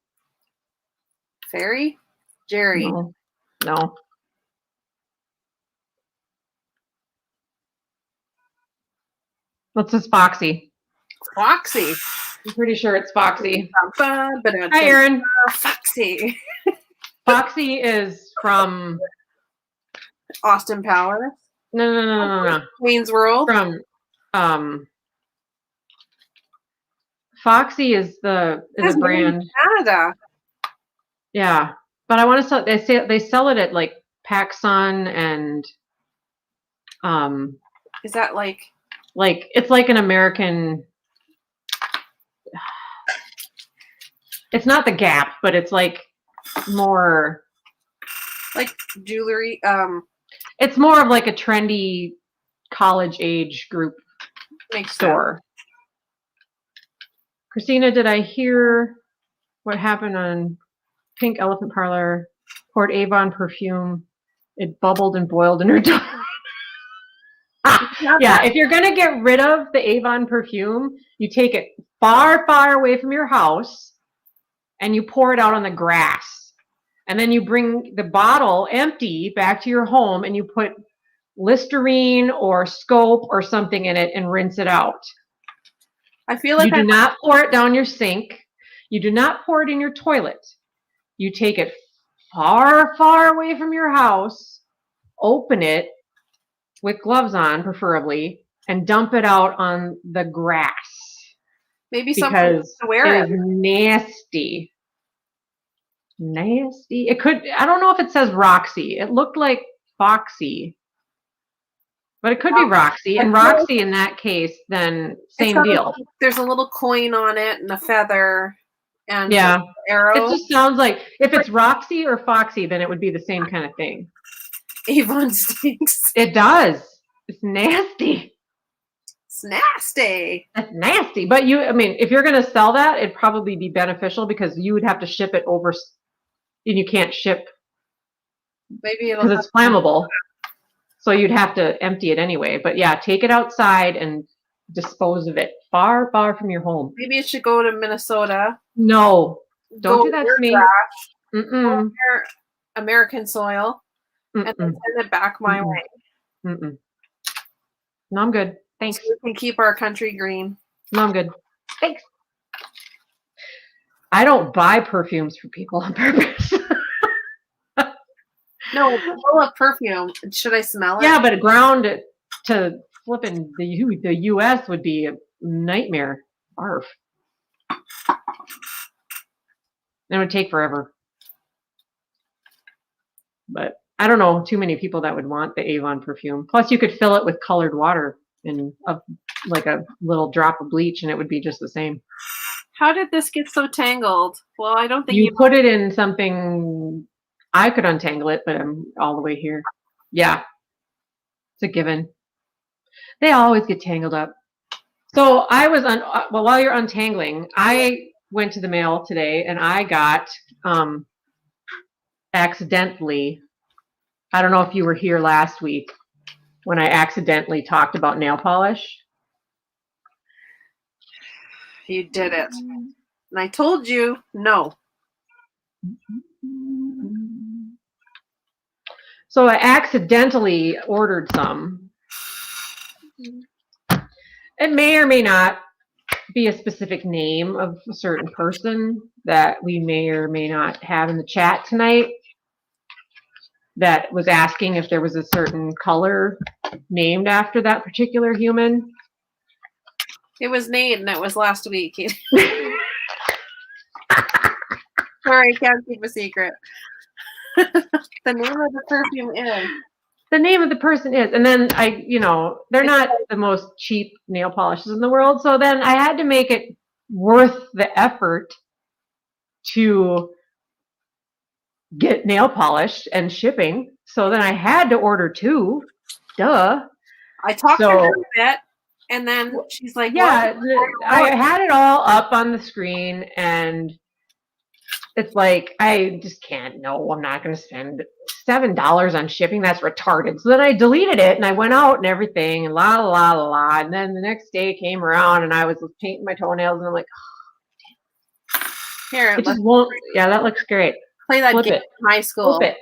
Fairy? Jerry. No. What's this, Foxy? Foxy. I'm pretty sure it's Foxy. Hi, Aaron. Foxy. Foxy is from Austin Powers. No. Queen's World. From Foxy is a brand. Canada. Yeah, but I want to sell. They sell it at like PacSun and Is that like it's like an American. It's not the Gap, but it's like more like jewelry. It's more of like a trendy college age group store. Sense. Christina, did I hear what happened on Pink Elephant Parlor? Poured Avon perfume. It bubbled and boiled in her tongue. Yeah, if you're going to get rid of the Avon perfume, you take it far, far away from your house and you pour it out on the grass. And then you bring the bottle empty back to your home and you put Listerine or Scope or something in it and rinse it out. I feel like you do not pour it down your sink. You do not pour it in your toilet. You take it far, far away from your house, open it with gloves on, preferably, and dump it out on the grass. Maybe someone needs to wear it. It is nasty. Nasty. It could, I don't know if it says Roxy. It looked like Foxy. But it could be Roxy. And Roxy in that case, then same deal. There's a little coin on it and a feather and yeah. an arrow. It just sounds like if it's Roxy or Foxy, then it would be the same kind of thing. Avon stinks. It does. It's nasty. It's nasty. It's nasty. But if you're going to sell that, it'd probably be beneficial because you would have to ship it over, and you can't ship. Maybe it'll because it's flammable. So you'd have to empty it anyway. But yeah, take it outside and dispose of it far, far from your home. Maybe it should go to Minnesota. No, don't do that to me. Mm-mm. American soil. Mm-mm. And then send it back my way. Mm-mm. No, I'm good. Thanks. So we can keep our country green. No, I'm good. Thanks. I don't buy perfumes for people on purpose. No, it's full of perfume. Should I smell it? Yeah, but ground it to flipping the U.S. would be a nightmare. Barf. It would take forever. But I don't know too many people that would want the Avon perfume. Plus, you could fill it with colored water and like a little drop of bleach, and it would be just the same. How did this get so tangled? Well, I don't think you put it in something. I could untangle it, but I'm all the way here. Yeah, it's a given. They always get tangled up. So I was while you're untangling, I went to the mail today and I got accidentally. I don't know if you were here last week when I accidentally talked about nail polish. You did it. And I told you no. So I accidentally ordered some. It may or may not be a specific name of a certain person that we may or may not have in the chat tonight that was asking if there was a certain color named after that particular human. It was Nate, and it was last week. Sorry, I can't keep a secret. The name of the perfume is. The name of the person is. And then they're not the most cheap nail polishes in the world. So then I had to make it worth the effort to get nail polished and shipping. So then I had to order 2. Duh. I talked to her a bit. And then she's like, yeah, I had it all up on the screen and it's like, I just can't. No, I'm not going to spend $7 on shipping. That's retarded. So then I deleted it and I went out and everything and la la la la. And then the next day came around and I was painting my toenails and I'm like, here, it just won't. Yeah, that looks great. Play that Flip game it. in high school. Flip it.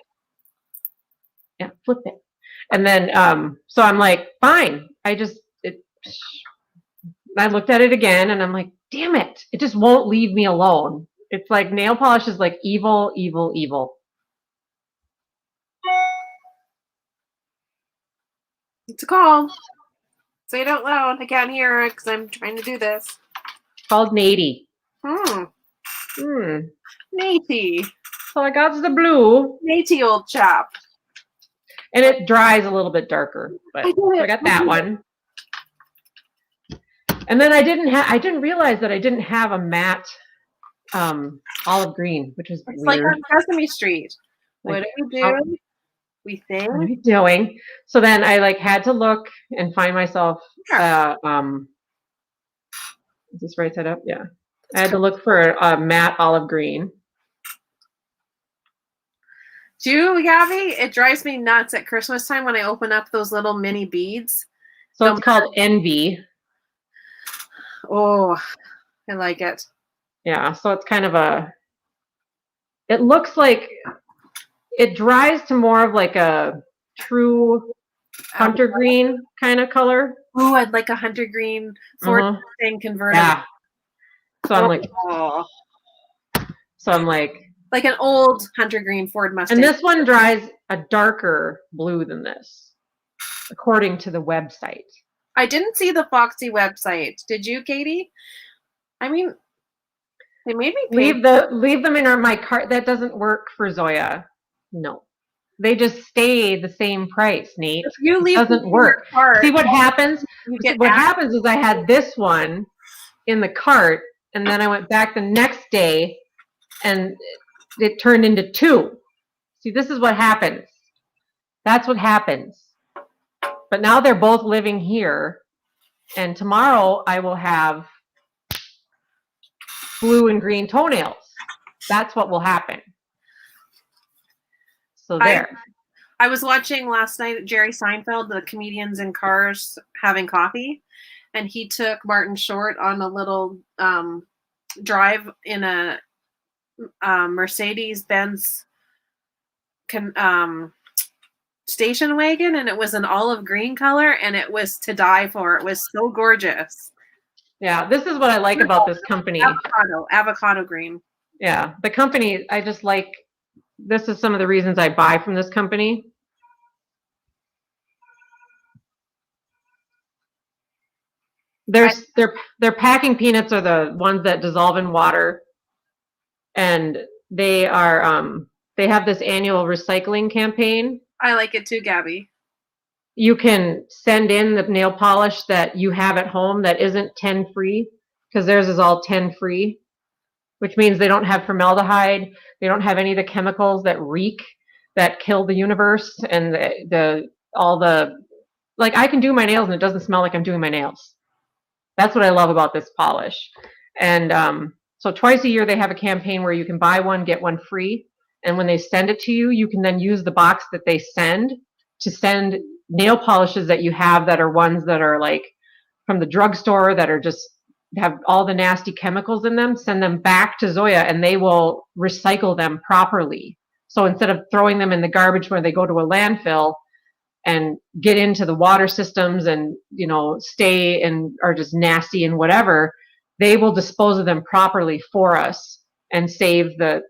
Yeah, flip it. And then, so I'm like, fine. I looked at it again and I'm like, damn it. It just won't leave me alone. It's like nail polish is like evil, evil, evil. It's a call. Say it out loud. I can't hear it because I'm trying to do this. It's called Nady. Natey. So I got the blue. Natey, old chap. And it dries a little bit darker. But so I got that one. And then I didn't realize that I didn't have a matte olive green, which is it's weird. like on Sesame Street. What do we do? We think. What are we doing? So then I like had to look and find myself. Is this right side up? Yeah. I had to look for a matte olive green. Do you, Gabby? It drives me nuts at Christmas time when I open up those little mini beads. So it's called Envy. Oh, I like it. Yeah, so it's kind of it looks like it dries to more of like a true hunter green kind of color. Oh, I'd like a hunter green Ford thing convertible. Yeah. So I'm like an old hunter green Ford Mustang. And this one dries a darker blue than this, according to the website. I didn't see the Foxy website. Did you, Katie? I mean, they made me leave them in my cart. That doesn't work for Zoya. No, they just stay the same price, Nate. If you leave it doesn't work. See what happens? What happens is I had this one in the cart, and then I went back the next day, and it turned into 2. See, this is what happens. That's what happens. But now they're both living here, and tomorrow I will have blue and green toenails. That's what will happen. So there. I was watching last night Jerry Seinfeld, the comedians in cars having coffee, and he took Martin Short on a little drive in a Mercedes-Benz station wagon, and it was an olive green color, and it was to die for. It was so gorgeous. Yeah, this is what I like about this company. Avocado green. Yeah, the company, I just like, this is some of the reasons I buy from this company. Their packing peanuts are the ones that dissolve in water, and they are they have this annual recycling campaign. I like it too, Gabby. You can send in the nail polish that you have at home that isn't 10 free, because theirs is all 10 free, which means they don't have formaldehyde. They don't have any of the chemicals that reek, that kill the universe, and like, I can do my nails and it doesn't smell like I'm doing my nails. That's what I love about this polish. And so twice a year they have a campaign where you can buy one, get one free. And when they send it to you, you can then use the box that they send to send nail polishes that you have that are ones that are like from the drugstore that are just have all the nasty chemicals in them. Send them back to Zoya and they will recycle them properly. So instead of throwing them in the garbage where they go to a landfill and get into the water systems and, you know, stay and are just nasty and whatever, they will dispose of them properly for us and save the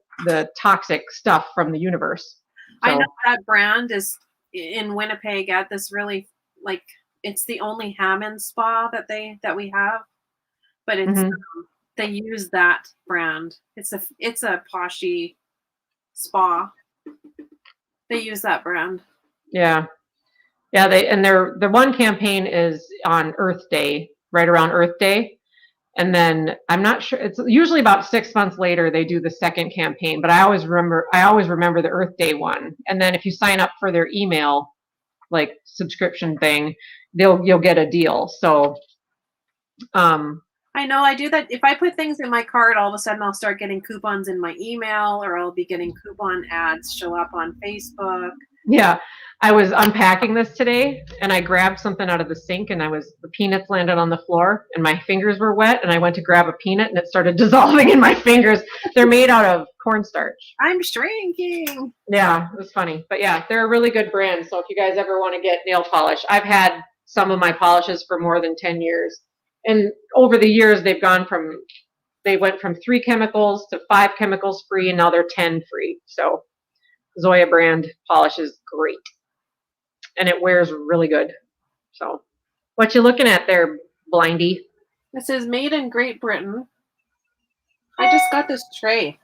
toxic stuff from the universe. So, I know that brand is in Winnipeg at this really, like, it's the only Hammond spa that we have, but it's they use that brand. It's a poshy spa. They use that brand. Yeah. Yeah, the one campaign is on Earth Day, right around Earth Day. And then I'm not sure, it's usually about 6 months later they do the second campaign, but I always remember the Earth Day one. And then if you sign up for their email like subscription thing, you'll get a deal. So I know I do that. If I put things in my cart, all of a sudden I'll start getting coupons in my email, or I'll be getting coupon ads show up on Facebook. Yeah. I was unpacking this today and I grabbed something out of the sink and the peanuts landed on the floor and my fingers were wet and I went to grab a peanut and it started dissolving in my fingers. They're made out of cornstarch. I'm shrinking. Yeah, it was funny. But yeah, they're a really good brand. So if you guys ever want to get nail polish, I've had some of my polishes for more than 10 years. And over the years, they went from 3 chemicals to 5 chemicals free, and now they're 10 free. So Zoya brand polish is great. And it wears really good. So what you looking at there, blindy? This is made in Great Britain. I just got this tray.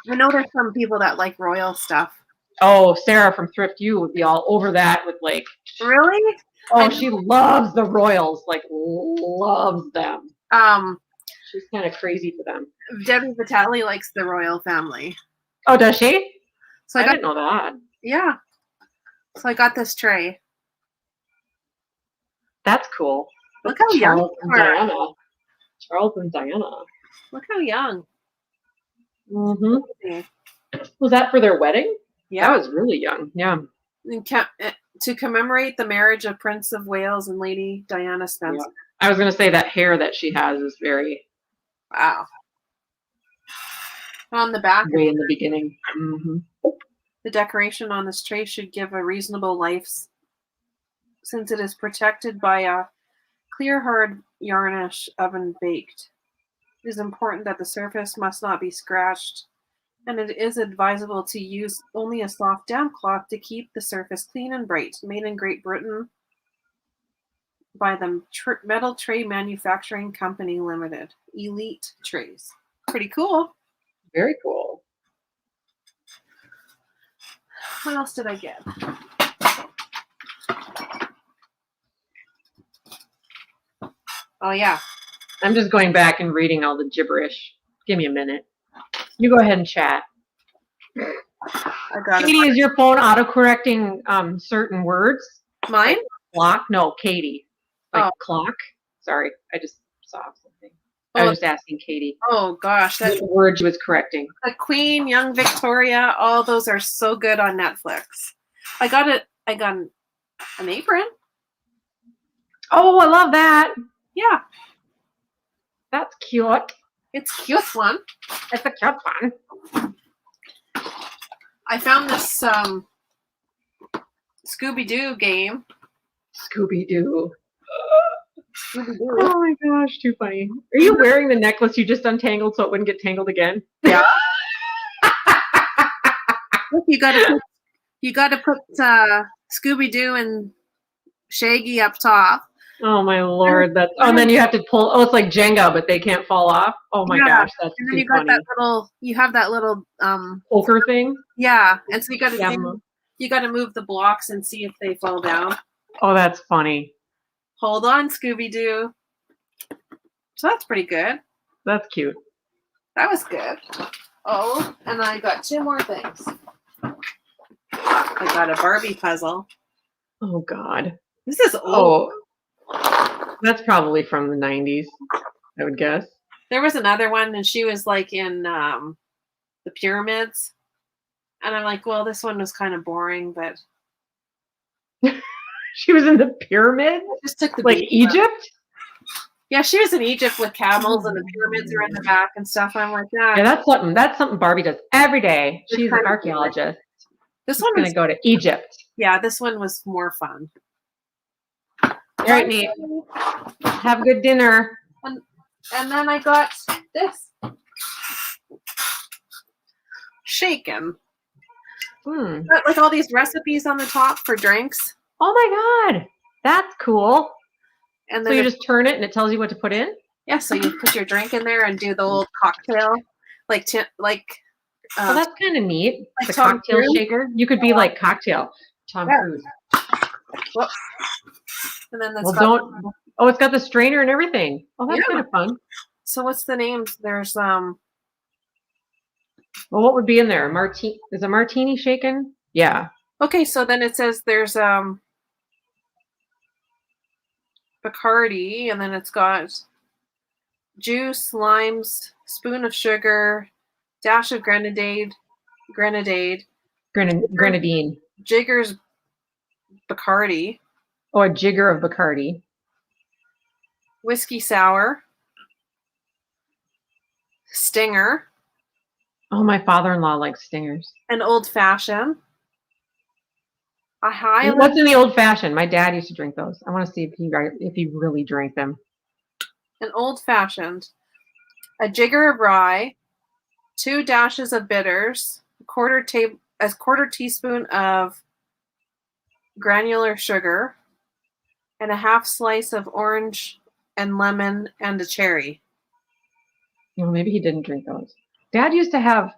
I know there's some people that like royal stuff. Oh, Sarah from Thrift U would be all over that with like. Really? Oh, she loves the royals, like loves them. She's kind of crazy for them. Debbie Vitale likes the royal family. Oh, does she? So I didn't know that. Yeah. So I got this tray. That's cool. Look how young you are. Diana. Charles and Diana. Look how young. Mm-hmm. Was that for their wedding? Yeah. That was really young. Yeah. To commemorate the marriage of Prince of Wales and Lady Diana Spencer. Yeah. I was going to say that hair that she has is very... Wow. On the back. Way in the beginning. Mm-hmm. The decoration on this tray should give a reasonable life since it is protected by a clear hard varnish oven baked. It is important that the surface must not be scratched, and it is advisable to use only a soft damp cloth to keep the surface clean and bright. Made in Great Britain by the Metal Tray Manufacturing Company Limited. Elite Trays. Pretty cool. Very cool. What else did I get? Oh, yeah. I'm just going back and reading all the gibberish. Give me a minute. You go ahead and chat. Katie, is your phone autocorrecting certain words? Mine? Like clock? No, Katie. Like clock? Sorry, I just saw something. I was just asking Katie. Oh, gosh. That's the word she was correcting. The Queen, Young Victoria, all those are so good on Netflix. I got an apron. Oh, I love that. Yeah. That's cute. It's a cute one. It's a cute one. I found this Scooby-Doo game. Scooby-Doo. Oh my gosh, too funny. Are you wearing the necklace you just untangled so it wouldn't get tangled again? Yeah. You gotta put Scooby-Doo and Shaggy up top. Oh my lord, and then you have to pull. Oh, it's like Jenga, but they can't fall off. Oh my gosh, that's and then too funny. You have that little poker thing. Yeah, and so you gotta move the blocks and see if they fall down. Oh, that's funny. Hold on, Scooby-Doo. So that's pretty good. That's cute. That was good. Oh, and I got 2 more things. I got a Barbie puzzle. Oh God. This is old. Oh, that's probably from the 90s, I would guess. There was another one, and she was like in the pyramids. And I'm like, well, this one was kind of boring, but... She was in the pyramids? Just took the like Egypt? Yeah, she was in Egypt with camels, and the pyramids are in the back and stuff. I'm like, yeah, that's something Barbie does every day. She's an archaeologist. This one going to go to Egypt. Yeah, this one was more fun. All right, Nate. Have a good dinner. And then I got this. Shaken. Got like all these recipes on the top for drinks. Oh my God. That's cool. And then so you just turn it and it tells you what to put in? Yeah, so you put your drink in there and do the old cocktail. Oh, that's kind of neat. Like the cocktail shaker. You could be like cocktail. Tom Cruise. Whoops. And then it's got the strainer and everything. Oh, that's kind of fun. So what's the names? There's Well, what would be in there? Is a martini shaken? Yeah. Okay, so then it says there's Bacardi, and then it's got juice, limes, spoon of sugar, dash of grenadine, Grenadine. Jigger's Bacardi. Oh, a jigger of Bacardi. Whiskey sour. Stinger. Oh, my father-in-law likes stingers. An old fashioned. A Highland. What's in the old fashioned? My dad used to drink those. I want to see if he really drank them. An old fashioned. A jigger of rye. 2 dashes of bitters. A quarter teaspoon of granular sugar. And a half slice of orange and lemon and a cherry. Well, maybe he didn't drink those. Dad used to have,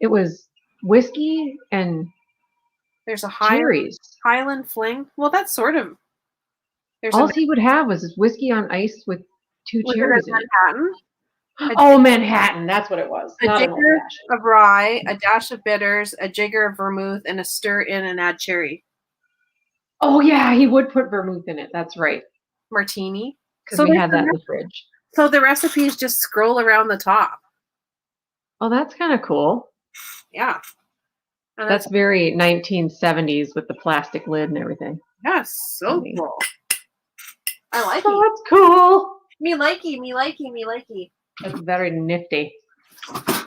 it was whiskey and there's a cherries. Highland Fling. Well, that's sort of. All he would have was whiskey on ice with 2 cherries in it. Manhattan? Oh, Manhattan. That's what it was. A jigger of rye, a dash of bitters, a jigger of vermouth, and a stir in and add cherry. Oh, yeah. He would put vermouth in it. That's right. Martini. Because we had that in the fridge. So the recipes just scroll around the top. Oh, that's kind of cool. Yeah. And that's very 1970s with the plastic lid and everything. Yes, so cool. I like it. That's cool. Me likey. That's very nifty.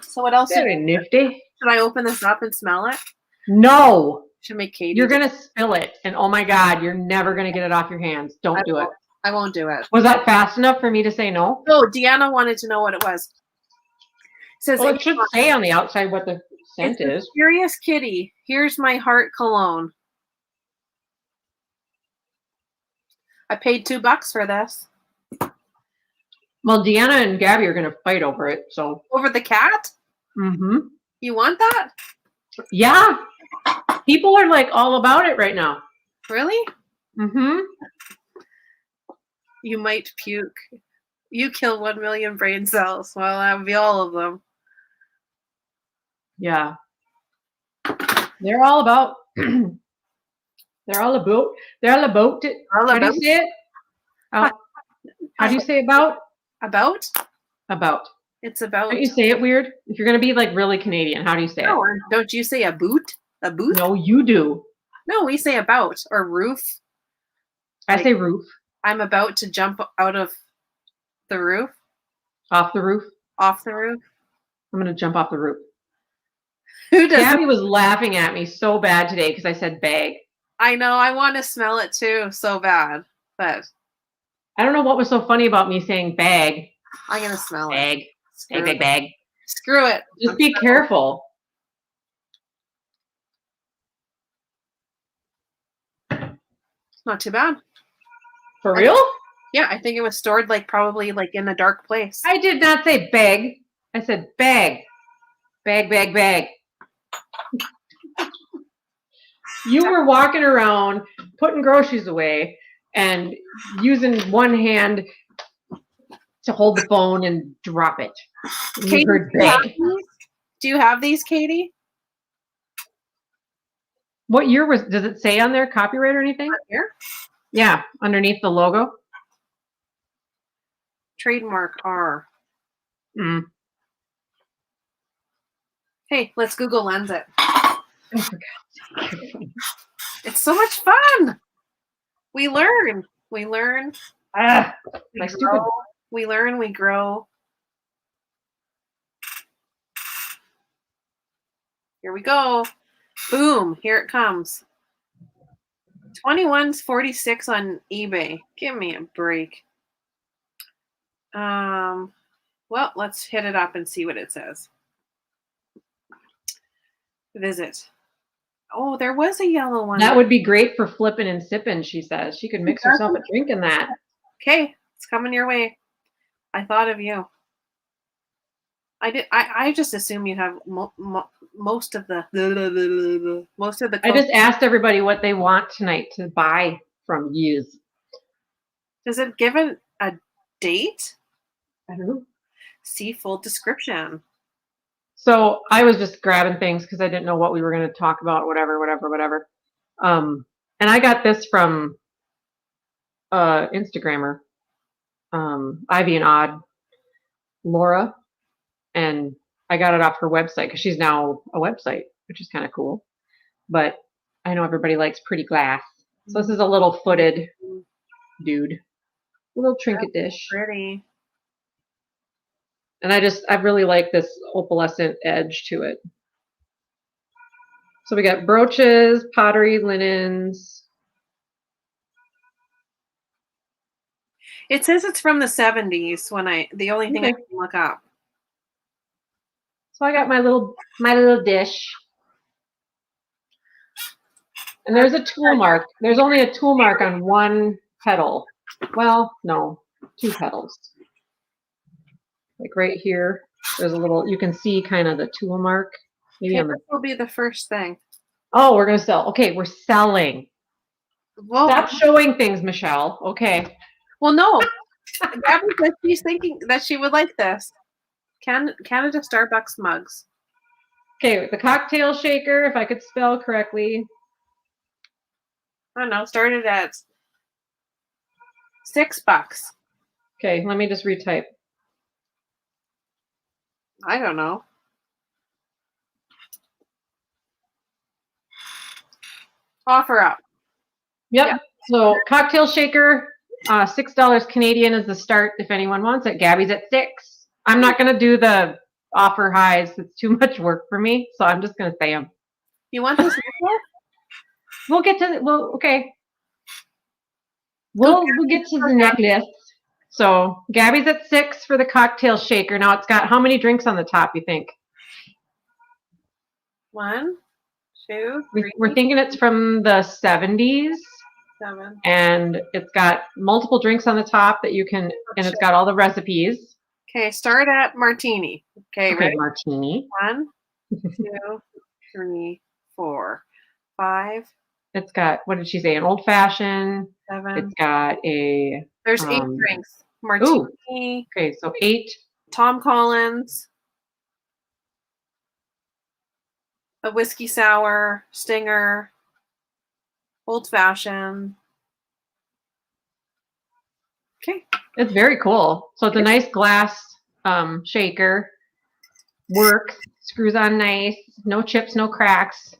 So what else? Very nifty. Should I open this up and smell it? No. Should make Katie. You're going to spill it. And oh my God, you're never going to get it off your hands. Don't do it. I won't do it. Was that fast enough for me to say no? No, Deanna wanted to know what it was. It says it should say on the outside what the scent is. Curious Kitty. Here's my heart cologne. I paid $2 for this. Well, Deanna and Gabby are going to fight over it. So over the cat? Mm-hmm. You want that? Yeah. People are like all about it right now. Really? Mm-hmm. You might puke. You kill 1 million brain cells. Well, that would be all of them. Yeah. They're all about they're all about it. How do you say it? How do you say about? About? About. It's about. Don't you say it weird? If you're going to be like really Canadian, how do you say it? Don't you say a boot? A boot? No, you do. No, we say about or roof. I say roof. I'm about to jump out of the roof. Off the roof? Off the roof. I'm going to jump off the roof. Who does? Gabby was laughing at me so bad today because I said bag. I know. I want to smell it too so bad. But I don't know what was so funny about me saying bag. I'm going to smell it. Bag. Bag. Screw it. Just be careful. Not too bad. For real? Yeah, I think it was stored probably in a dark place. I did not say bag. I said bag. Bag. You were walking around putting groceries away and using one hand to hold the phone and drop it. Katie, you heard bag. Do you have these, Katie? What year does it say on there, copyright or anything? Here? Yeah, underneath the logo. Trademark R. Mm. Hey, let's Google Lens it. Oh, for God's sake. It's so much fun. We learn. We learn. Stupid. We learn, we grow. Here we go. Boom, here it comes. 21.46 on eBay. Give me a break. Well, let's hit it up and see what it says. Visit. Oh, there was a yellow one. That would be great for flipping and sipping, she says. She could mix herself a drink in that. Okay, it's coming your way. I thought of you. I just assume you have most of the. I just asked everybody what they want tonight to buy from you. Does it give a date? I don't know. See full description. So I was just grabbing things because I didn't know what we were going to talk about. Whatever. And I got this from Instagrammer, Ivy and Odd. Laura, and I got it off her website because she's now a website, which is kind of cool. But I know everybody likes pretty glass. So this is a little footed dude, a little trinket dish. Pretty. And I really like this opalescent edge to it. So we got brooches, pottery, linens. It says it's from the 70s the only thing I can look up. So I got my little dish. And there's a tool mark. There's only a tool mark on one petal. Well, no, 2 petals. Like right here, there's a little, you can see kind of the tool mark. Maybe Okay, on the, this will be the first thing. oh, we're going to sell. Okay, we're selling. Well, Stop showing things, Michelle. Okay. Well, no. Gabby said she's thinking that she would like this. Canada Starbucks mugs. Okay, the cocktail shaker, if I could spell correctly. I don't know. Started at $6. Okay, let me just retype. I don't know. Offer up. Yep. So cocktail shaker, $6 Canadian is the start if anyone wants it. Gabby's at $6. I'm not going to do the offer highs. It's too much work for me, so I'm just going to say them. You want this? We'll get to okay. We'll get to the necklace. So Gabby's at $6 for the cocktail shaker. Now it's got how many drinks on the top, you think? 1, 2, 3. We're thinking it's from the 70s. 7. And it's got multiple drinks on the top that you can, and it's got all the recipes. Okay, start at martini. Okay, ready? Martini. 1, 2, 3, 4, 5. It's got, what did she say? An old fashioned. 7. It's got a. There's 8 drinks. Martini. Ooh, okay, so 8. Tom Collins. A whiskey sour, stinger, old fashioned. Okay. It's very cool. So it's a nice glass shaker. Works, screws on nice, no chips, no cracks.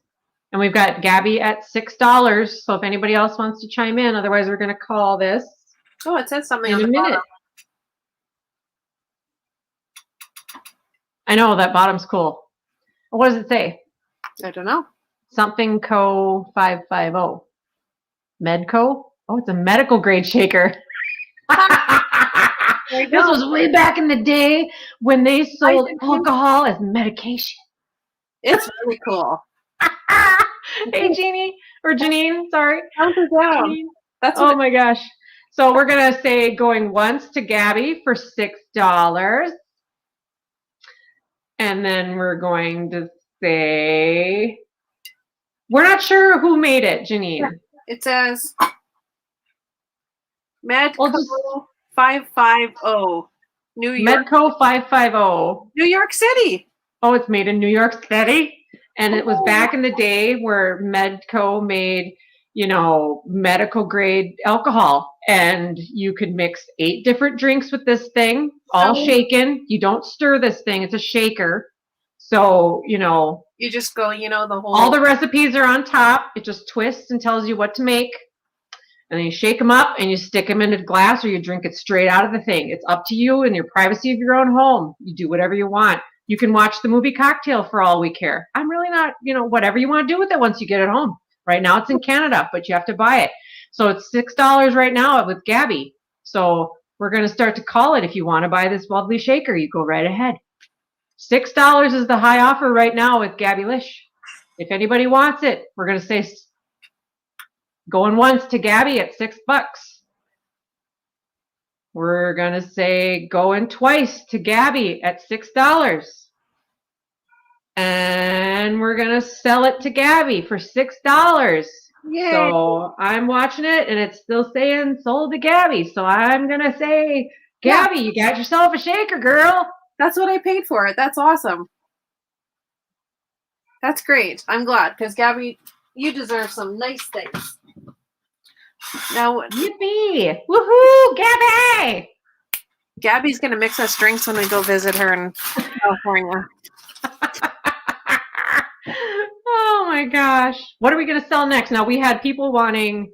And we've got Gabby at $6. So if anybody else wants to chime in, otherwise we're going to call this. Oh, it says something in on a the minute. bottom. I know that bottom's cool. What does it say? I don't know. Something Co 550. Medco? Oh, it's a medical grade shaker. This was way back in the day when they sold alcohol as medication. It's really cool. Hey, Jeannie, or Janine, sorry. Count it down. That's oh my gosh. So we're going to say going once to Gabby for $6. And then we're going to say, we're not sure who made it, Janine. Yeah. It says Medco 550, New York. Medco 550. New York City. Oh, it's made in New York City? And it was back in the day where Medco made, you know, medical grade alcohol. And you could mix 8 different drinks with this thing, all shaken. You don't stir this thing. It's a shaker. So, you know. You just go, you know, the whole. All the recipes are on top. It just twists and tells you what to make. And then you shake them up and you stick them in a glass or you drink it straight out of the thing. It's up to you in your privacy of your own home. You do whatever you want. You can watch the movie Cocktail for all we care. I'm really not, you know, whatever you want to do with it once you get it home. Right now it's in Canada, but you have to buy it. So it's $6 right now with Gabby. So we're going to start to call it. If you want to buy this lovely shaker, you go right ahead. $6 is the high offer right now with Gabby Lish. If anybody wants it, we're going to say going once to Gabby at $6. We're going to say going twice to Gabby at $6. And we're going to sell it to Gabby for $6. Yay. So I'm watching it and it's still saying sold to Gabby. So I'm going to say, Gabby, you got yourself a shaker, girl. That's what I paid for it. That's awesome. That's great. I'm glad because Gabby, you deserve some nice things. Now, yippee! Woohoo, Gabby! Gabby's gonna mix us drinks when we go visit her in California. Oh my gosh. What are we gonna sell next? Now we had people wanting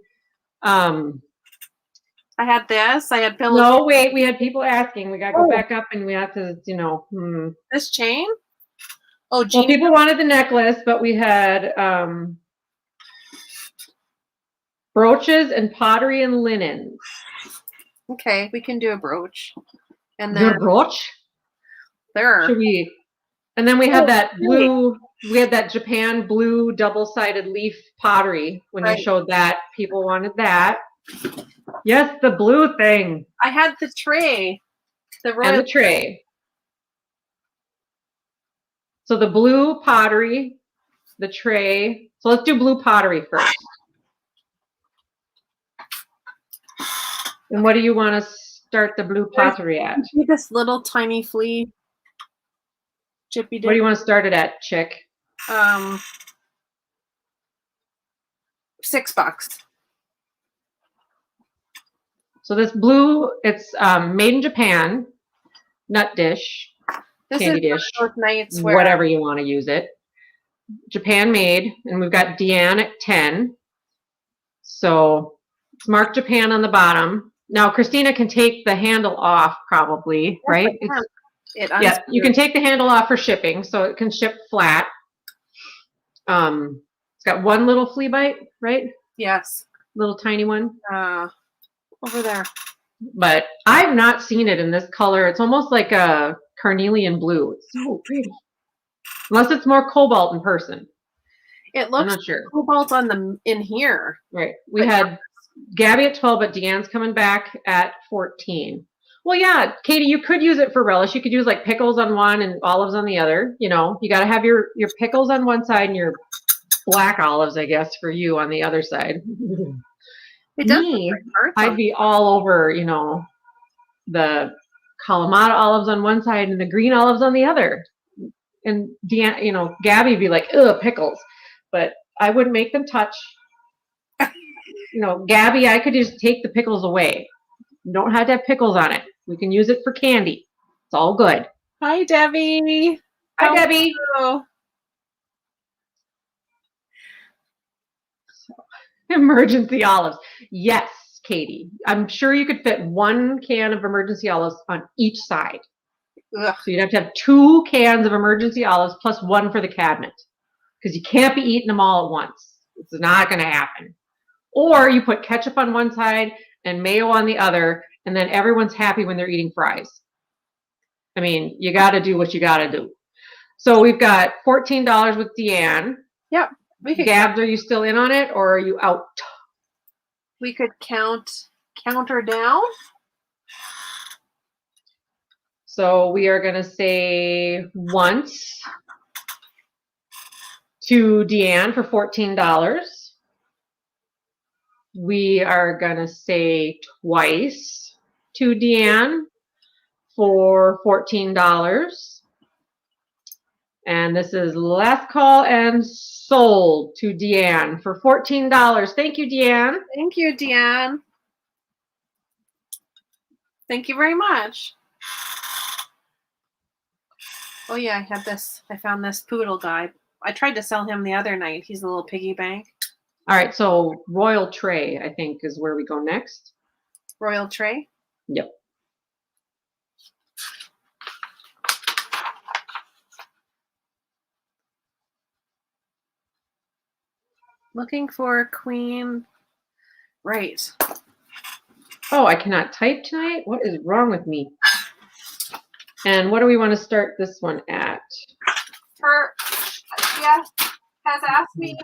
I had this. I had pillows. No, wait, we had people asking. We gotta go back up and we have to, This chain? Oh, Well, Jeannie. people wanted the necklace, but we had brooches and pottery and linens. Okay, we can do a brooch. And Your then brooch? there. Should we? And then we had that blue. We had that Japan blue double-sided leaf pottery. When you showed that, people wanted that. Yes, the blue thing. I had the tray. And the tray. So the blue pottery, the tray. So let's do blue pottery first. And what do you want to start the blue pottery at? This little tiny flea. Chippy dip. What do you want to start it at, chick? $6. So this blue, it's made in Japan, nut dish, candy dish, nights whatever you want to use it. Japan made, and we've got Deanne at 10. So it's marked Japan on the bottom. Now Christina can take the handle off probably, right? Yeah, you can take the handle off for shipping, so it can ship flat. It's got one little flea bite, right? Yes. Little tiny one. Over there. But I've not seen it in this color. It's almost like a carnelian blue. It's so pretty. Unless it's more cobalt in person. It looks I'm not sure. Cobalt in here. Right. We had Gabby at 12, but Deanne's coming back at 14. Well, yeah, Katie, you could use it for relish. You could use like pickles on one and olives on the other. You know, you got to have your pickles on one side and your black olives, I guess, for you on the other side. It does. Me, I'd be all over, the Kalamata olives on one side and the green olives on the other. And Deanne, Gabby'd be like, ugh, pickles. But I wouldn't make them touch. Gabby, I could just take the pickles away. You don't have to have pickles on it. We can use it for candy. It's all good. Hi, Debbie. Hi, Debbie. Emergency olives. Yes, Katie. I'm sure you could fit one can of emergency olives on each side. Ugh. So you'd have to have 2 cans of emergency olives plus one for the cabinet. Because you can't be eating them all at once. It's not going to happen. Or you put ketchup on one side and mayo on the other, and then everyone's happy when they're eating fries. I mean, you got to do what you got to do. So we've got $14 with Deanne. Yep. Gabs, are you still in on it, or are you out? We could counter down. So we are going to say once to Deanne for $14. We are going to say twice to Deanne for $14. And this is last call and sold to Deanne for $14. Thank you, Deanne. Thank you, Deanne. Thank you very much. Oh yeah, I found this poodle guy. I tried to sell him the other night. He's a little piggy bank. All right, so Royal Tray, I think, is where we go next. Royal Tray? Yep. Looking for a queen. Right. Oh, I cannot type tonight? What is wrong with me? And what do we want to start this one at? Has asked me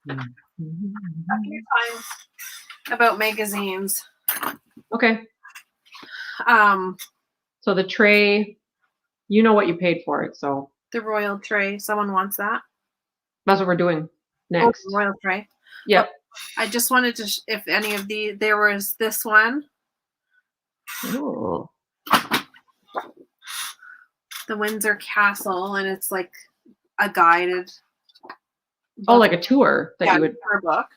a few times about magazines. Okay. So the tray, you know what you paid for it, so. The Royal Tray. Someone wants that? That's what we're doing next. Oh, Royal Tray. Yep. I just wanted to, if any of there was this one. Oh. The Windsor Castle, and it's like a guided. Oh, like a tour that you would. Tour book.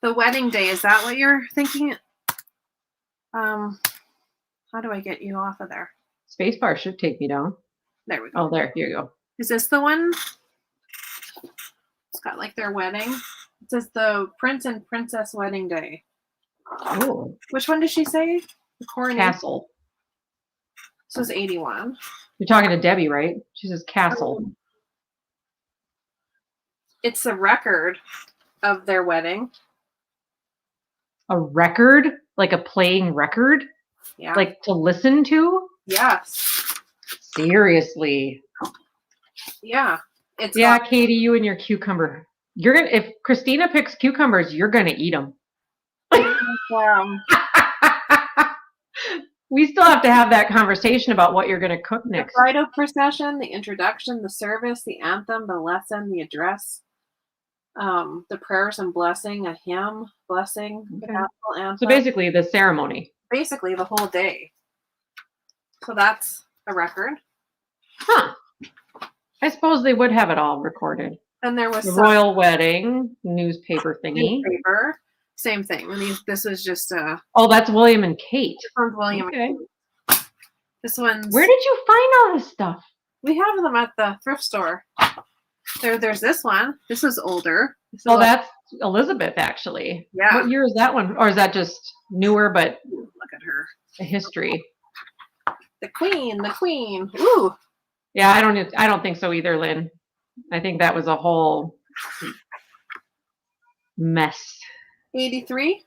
The Wedding Day, is that what you're thinking? How do I get you off of there? Spacebar should take me down. There we go. Oh, there. Here you go. Is this the one? It's got like their wedding. It says the Prince and Princess Wedding Day. Oh. Which one did she say? The coronation. Castle. This was 81. You're talking to Debbie, right? She says castle. It's a record of their wedding. A record? Like a playing record? Yeah. Like to listen to? Yes. Seriously. Yeah. Yeah, Katie, you and your cucumber. You're gonna, if Christina picks cucumbers, you're gonna eat them. We still have to have that conversation about what you're gonna cook next. The bridal procession, the introduction, the service, the anthem, the lesson, the address, the prayers and blessing, a hymn, blessing, the gospel anthem. So basically the ceremony. Basically the whole day. So that's a record. Huh. I suppose they would have it all recorded. And there was the royal wedding newspaper thingy. Newspaper, same thing. This was just oh, that's William and Kate. This one's William and Kate. This one's. Where did you find all this stuff? We have them at the thrift store. There's this one. This is older. Oh, that's Elizabeth, actually. Yeah. What year is that one? Or is that just newer, but look at her. A history. The Queen, the Queen. Ooh. Yeah, I don't think so either, Lynn. I think that was a whole mess. 83.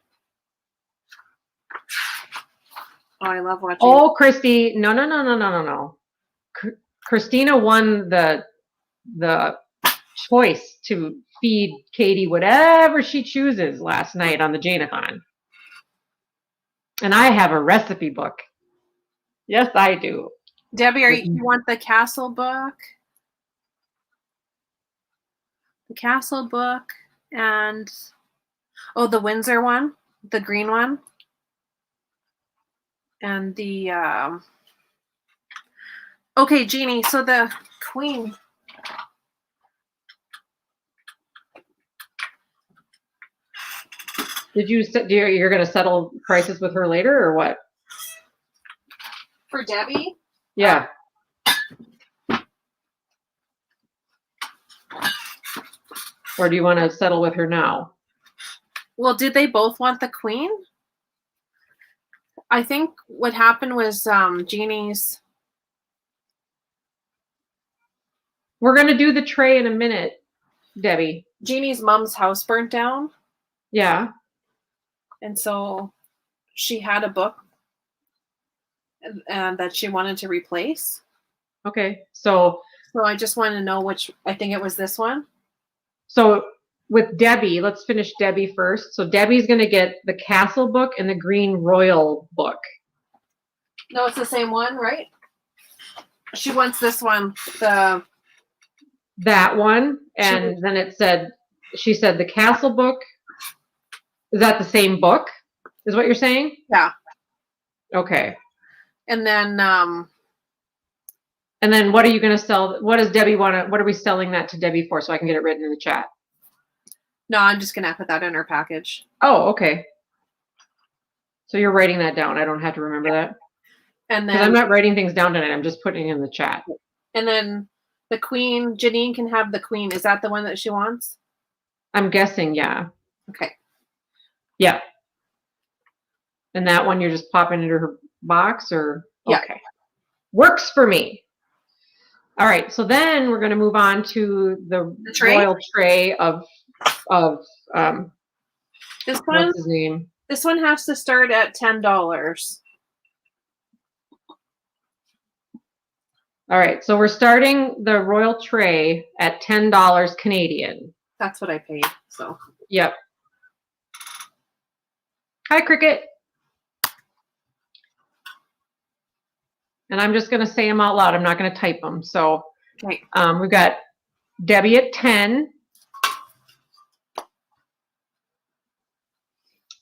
Oh, I love watching. Oh, Christy, no. Christina won the choice to feed Katie whatever she chooses last night on the Jane-a-thon. And I have a recipe book. Yes, I do. Debbie, you want the castle book? The castle book and the Windsor one, the green one. And the okay, Jeannie, so the Queen. You're going to settle prices with her later or what? For Debbie? Yeah. Or do you want to settle with her now? Well, did they both want the Queen? I think what happened was Jeannie's. We're going to do the tray in a minute, Debbie. Jeannie's mom's house burnt down. Yeah. And so she had a book that she wanted to replace. Okay. So I just want to know which, I think it was this one. So with Debbie, let's finish Debbie first. So Debbie's going to get the Castle book and the Green Royal book. No, it's the same one, right? She wants this one. That one. And then she said the Castle book. Is that the same book? Is what you're saying? Yeah. Okay. And then what are you going to sell? What does Debbie want to, what are we selling that to Debbie for so I can get it written in the chat? No, I'm just going to put that in her package. Oh, okay. So you're writing that down. I don't have to remember that. And then I'm not writing things down tonight. I'm just putting it in the chat. And then the Queen, Janine can have the Queen. Is that the one that she wants? I'm guessing, yeah. Okay. Yeah. And that one you're just popping into her box or? Yeah. Okay. Works for me. All right. So then we're going to move on to the tray? royal tray of this one, what's his name? This one has to start at $10. All right. So we're starting the royal tray at $10 Canadian. That's what I paid. So. Yep. Hi, Cricket. And I'm just going to say them out loud. I'm not going to type them. So okay. We've got Debbie at 10.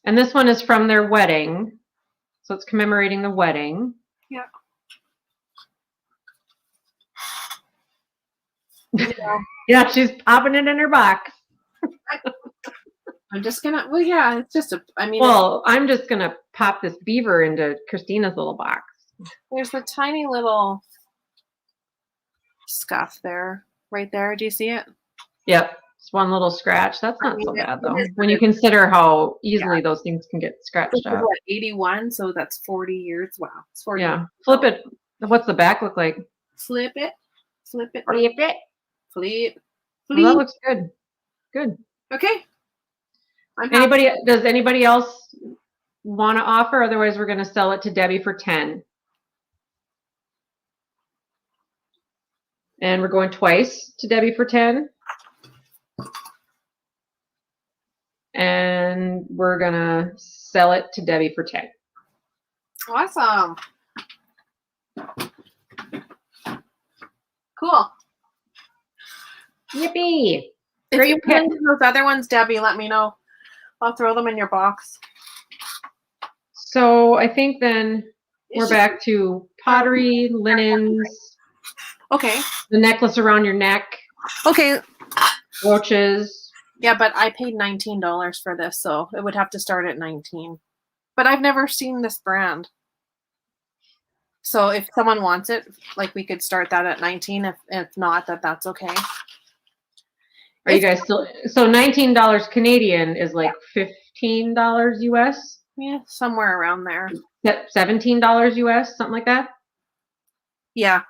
And this one is from their wedding. So it's commemorating the wedding. Yeah. Yeah, she's popping it in her box. I'm just gonna, it's just well, I'm just gonna pop this beaver into Christina's little box. There's a tiny little scuff there, right there. Do you see it? Yep. It's one little scratch. That's I not mean, so bad it though. is When what you it consider how is. Yeah. easily those things can get This scratched is up. what, 81, so that's 40 years. Wow. It's 40 Yeah. years. Flip it. What's the back look like? Flip it. Flip it. Flip it. Flip. Well, that Flip. looks good. Good. Okay. I'm happy. Does anybody else want to offer? Otherwise, we're going to sell it to Debbie for 10. And we're going twice to Debbie for 10. And we're going to sell it to Debbie for 10. Awesome. Cool. Yippee. If you put into those other ones, Debbie, let me know. I'll throw them in your box. So I think then we're back to pottery, linens. Okay. The necklace around your neck. Okay. Brooches. Yeah, but I paid $19 for this, so it would have to start at 19. But I've never seen this brand. So if someone wants it, like we could start that at 19. If not, that's okay. Are you guys still? So $19 Canadian is like $15 US. Yeah, somewhere around there. $17 US, something like that. Yeah.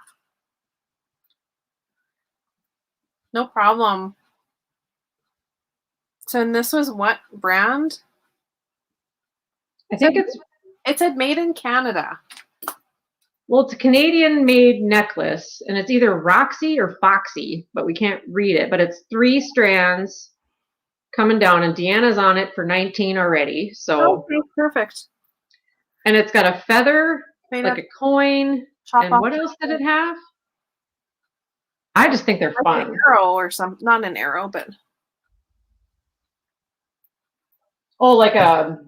No problem. So and this was what brand? I think it said made in Canada. Well, it's a Canadian-made necklace, and it's either Roxy or Foxy, but we can't read it. But it's 3 strands coming down, and Deanna's on it for 19 already. So okay, perfect. And it's got a feather, like a coin, and what else did it have? I just think they're fun. An arrow or something, not an arrow, but like a.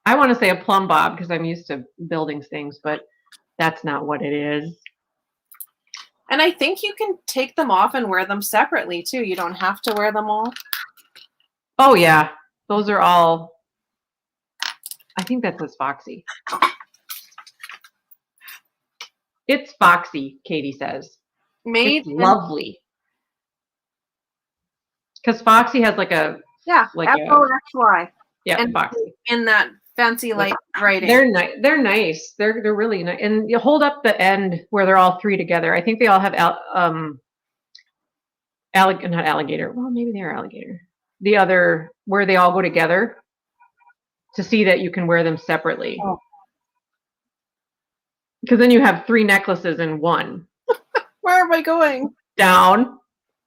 I want to say a plumb bob because I'm used to building things, but that's not what it is. And I think you can take them off and wear them separately too. You don't have to wear them all. Oh yeah, those are all. I think that says Foxy. It's Foxy, Katie says. It's lovely. Because Foxy has like a Foxy. Yeah, and Foxy. In that fancy light writing. They're nice. They're nice. They're really nice. And you hold up the end where they're all 3 together. I think they all have not alligator. Well, maybe they're alligator. The other where they all go together to see that you can wear them separately. Oh. Because then you have 3 necklaces in one. Where am I going? Down.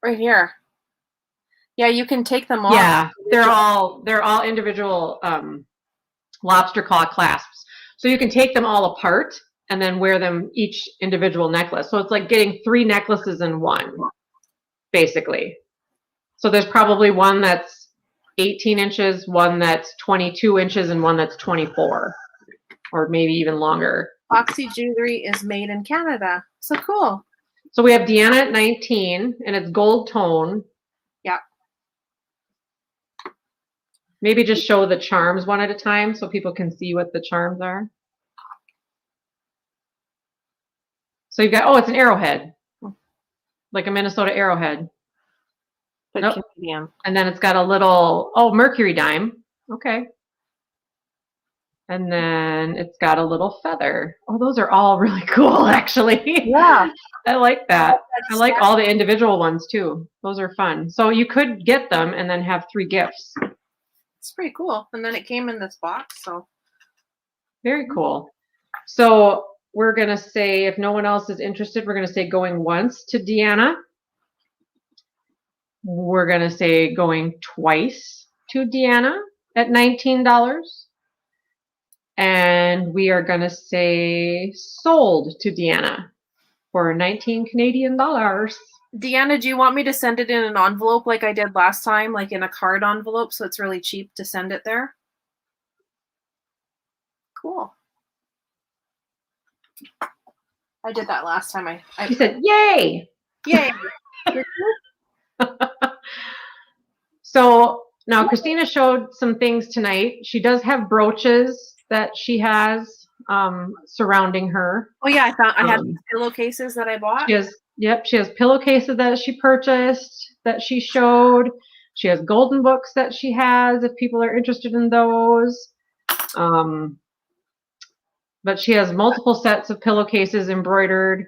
Right here. Yeah, you can take them off. Yeah, they're all individual lobster claw clasps. So you can take them all apart and then wear them each individual necklace. So it's like getting 3 necklaces in one, basically. So there's probably one that's 18 inches, one that's 22 inches, and one that's 24, or maybe even longer. Foxy jewelry is made in Canada. So cool. So we have Deanna at 19, and it's gold tone. Yeah. Maybe just show the charms one at a time so people can see what the charms are. So you've got, it's an arrowhead. Like a Minnesota arrowhead. Nope. Canadian. And then it's got a little, mercury dime. Okay. And then it's got a little feather. Oh, those are all really cool, actually. Yeah. I like that. I like all the individual ones, too. Those are fun. So you could get them and then have 3 gifts. It's pretty cool. And then it came in this box, so. Very cool. So we're going to say, if no one else is interested, we're going to say going once to Deanna. We're going to say going twice to Deanna at $19. And we are going to say sold to Deanna for 19 Canadian dollars. Deanna, do you want me to send it in an envelope like I did last time, like in a card envelope, so it's really cheap to send it there? Cool. I did that last time. She said, yay! Yay! So now Christina showed some things tonight. She does have brooches that she has. surrounding her. Oh yeah, I had these pillowcases that I bought. She has pillowcases that she purchased that she showed. She has golden books that she has if people are interested in those. But she has multiple sets of pillowcases embroidered.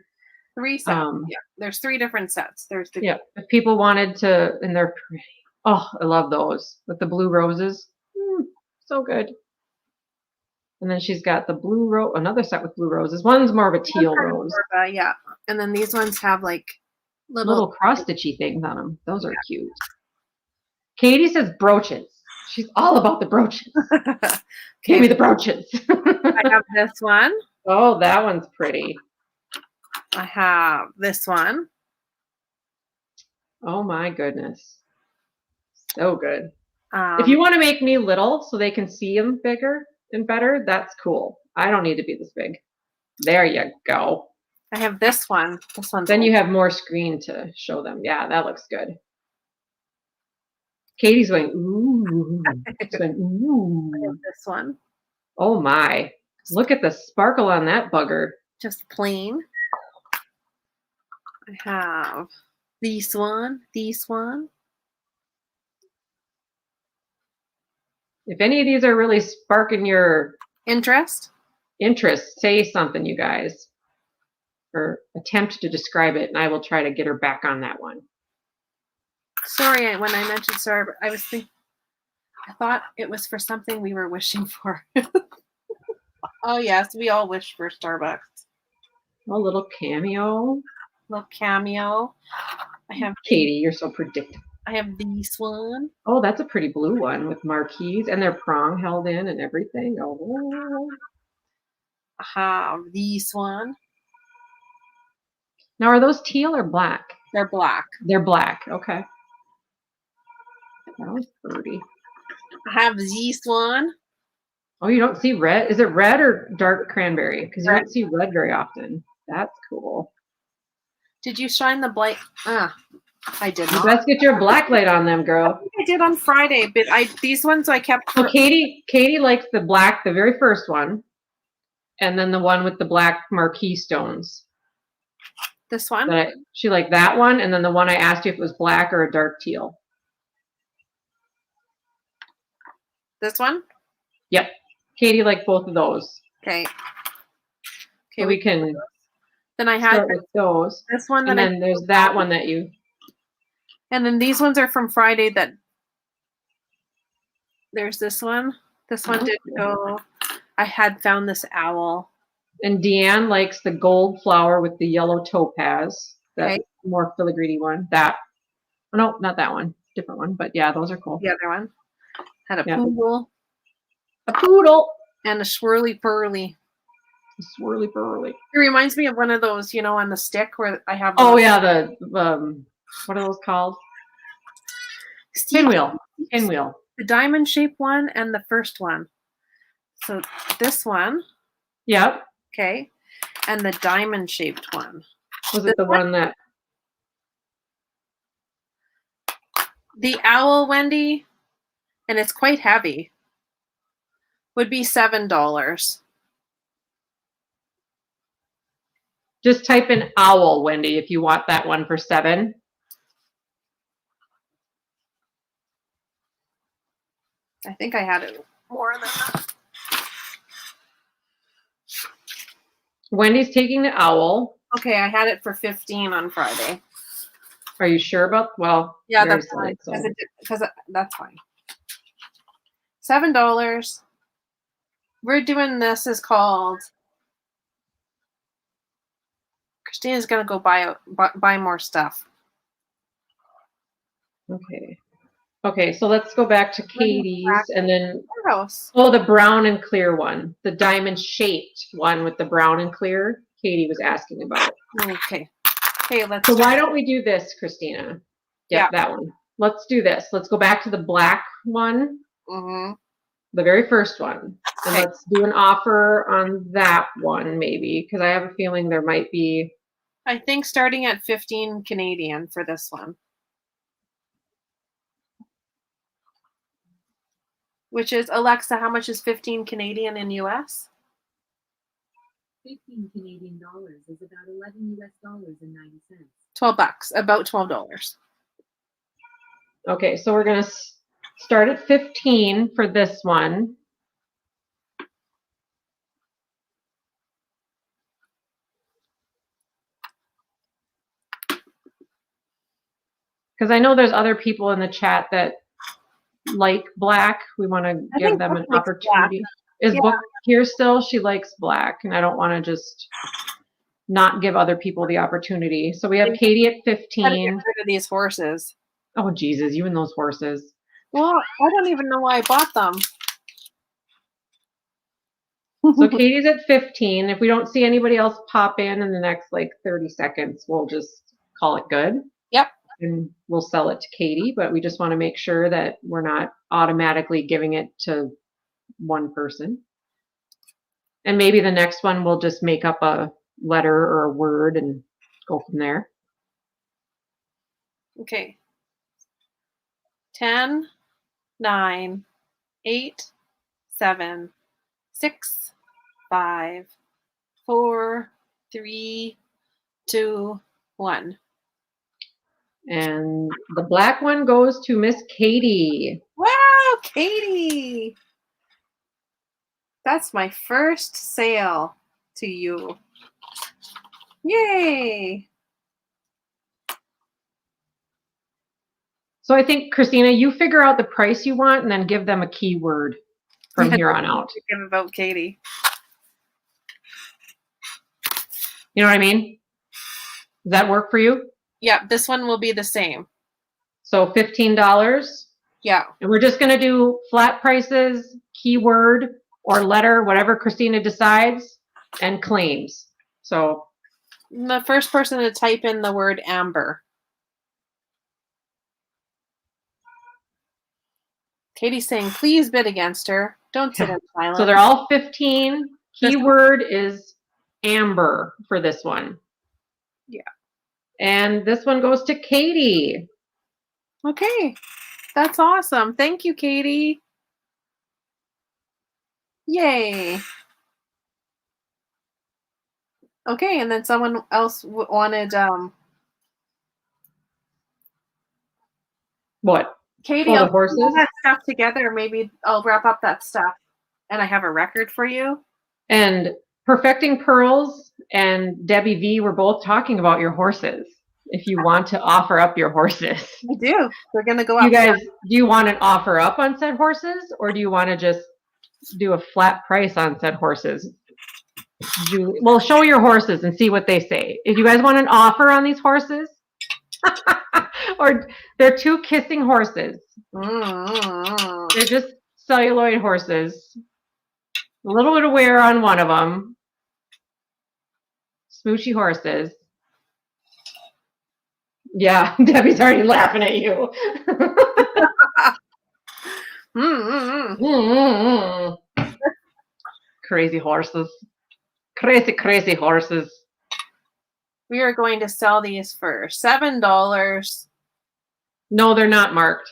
3 sets. Yeah, there's 3 different sets. There's the if people wanted to, and they're pretty. Oh, I love those with the blue roses. So good. And then she's got the blue rose, another set with blue roses. One's more of a teal rose. Yeah, and then these ones have like little cross-stitchy things on them. Those are cute. Katie says brooches. She's all about the brooches. Give me the brooches. I have this one. Oh, that one's pretty. I have this one. Oh my goodness. So good. If you want to make me little so they can see them bigger and better, that's cool. I don't need to be this big. There you go. I have this one. This one's then you have more screen to show them. Yeah, that looks good. Katie's going, ooh. She's going, ooh. I have this one. Oh my. Look at the sparkle on that bugger. Just plain. I have this one. If any of these are really sparking your interest, say something, you guys. Or attempt to describe it, and I will try to get her back on that one. Sorry, when I mentioned Starbucks, I was thinking, I thought it was for something we were wishing for. Oh yes, we all wish for Starbucks. A little cameo. I have Katie, you're so predictable. I have this one. Oh, that's a pretty blue one with marquees and their prong held in and everything. Oh. I have this one. Now, are those teal or black? They're black. They're black. Okay. That was pretty. I have this one. Oh, you don't see red? Is it red or dark cranberry? Because you don't see red very often. That's cool. Did you shine the black? I did not. Let's get your black light on them, girl. I think I did on Friday, but these ones I kept. So Katie likes the black, the very first one, and then the one with the black marquee stones. This one? She liked that one, and then the one I asked you if it was black or a dark teal. This one? Yep. Katie liked both of those. Okay. So we can. Then I had with those. This one, and then there's that one that you. And then these ones are from Friday. That there's this one. This one did go. I had found this owl. And Deanne likes the gold flower with the yellow topaz. That more filigree one. That. Oh, no, not that one. Different one. But yeah, those are cool. The other one had a poodle. A poodle. And a swirly pearly. Swirly pearly. It reminds me of one of those, on the stick where I have. Oh yeah, the what are those called? Pinwheel. The diamond shaped one and the first one. So this one. Yep. Okay. And the diamond shaped one. Was it the one that? The owl, Wendy, and it's quite heavy. Would be $7. Just type in owl, Wendy, if you want that one for $7. I think I had it more than that. Wendy's taking the owl. Okay, I had it for $15 on Friday. Are you sure about? Well, yeah, that's fine. Because that's fine. $7. We're doing this is called. Christina's gonna go buy more stuff. Okay, so let's go back to Katie's and then house. Oh, the brown and clear one, the diamond shaped one with the brown and clear. Katie was asking about. Okay, let's. So why don't we do this, Christina? Yep, that one. Let's do this. Let's go back to the black one. Mm-hmm. The very first one. And let's do an offer on that one, maybe, because I have a feeling there might be. I think starting at 15 Canadian for this one. Which is, Alexa, how much is 15 Canadian in US? 15 Canadian dollars is about 11 US dollars and 90 cents. $12, about $12. Okay, so we're going to start at 15 for this one. Because I know there's other people in the chat that like black. We want to give them an opportunity. Is Book here still? She likes black, and I don't want to just not give other people the opportunity. So we have Katie at 15. Gotta get rid of these horses. Oh, Jesus, you and those horses. Well, I don't even know why I bought them. So Katie's at 15. If we don't see anybody else pop in the next like 30 seconds, we'll just call it good. Yep. And we'll sell it to Katie, but we just want to make sure that we're not automatically giving it to one person. And maybe the next one we'll just make up a letter or a word and go from there. Okay. 10, 9, 8, 7, 6, 5, 4, 3, 2, 1. And the black one goes to Miss Katie. Wow, Katie! That's my first sale to you. Yay! So I think, Christina, you figure out the price you want and then give them a keyword from here on out. Give about Katie. You know what I mean? Does that work for you? Yeah, this one will be the same. So $15. Yeah. And we're just going to do flat prices, keyword, or letter, whatever Christina decides, and claims. So the first person to type in the word Amber. Katie's saying, please bid against her. Don't sit in silence. So they're all 15. Keyword is Amber for this one. Yeah. And this one goes to Katie. Okay. That's awesome. Thank you, Katie. Yay. Okay, and then someone else wanted what? Katie, the I'll horses? put all that stuff together. Maybe I'll wrap up that stuff. And I have a record for you. And Perfecting Pearls and Debbie V were both talking about your horses. If you want to offer up your horses. I do. They're going to go out. You guys, do you want an offer up on said horses? Or do you want to just do a flat price on said horses? Well, show your horses and see what they say. If you guys want an offer on these horses, or they're two kissing horses. They're just celluloid horses. A little bit of wear on one of them. Smoochy horses. Yeah, Debbie's already laughing at you. Crazy horses. Crazy horses. We are going to sell these for $7. No, they're not marked.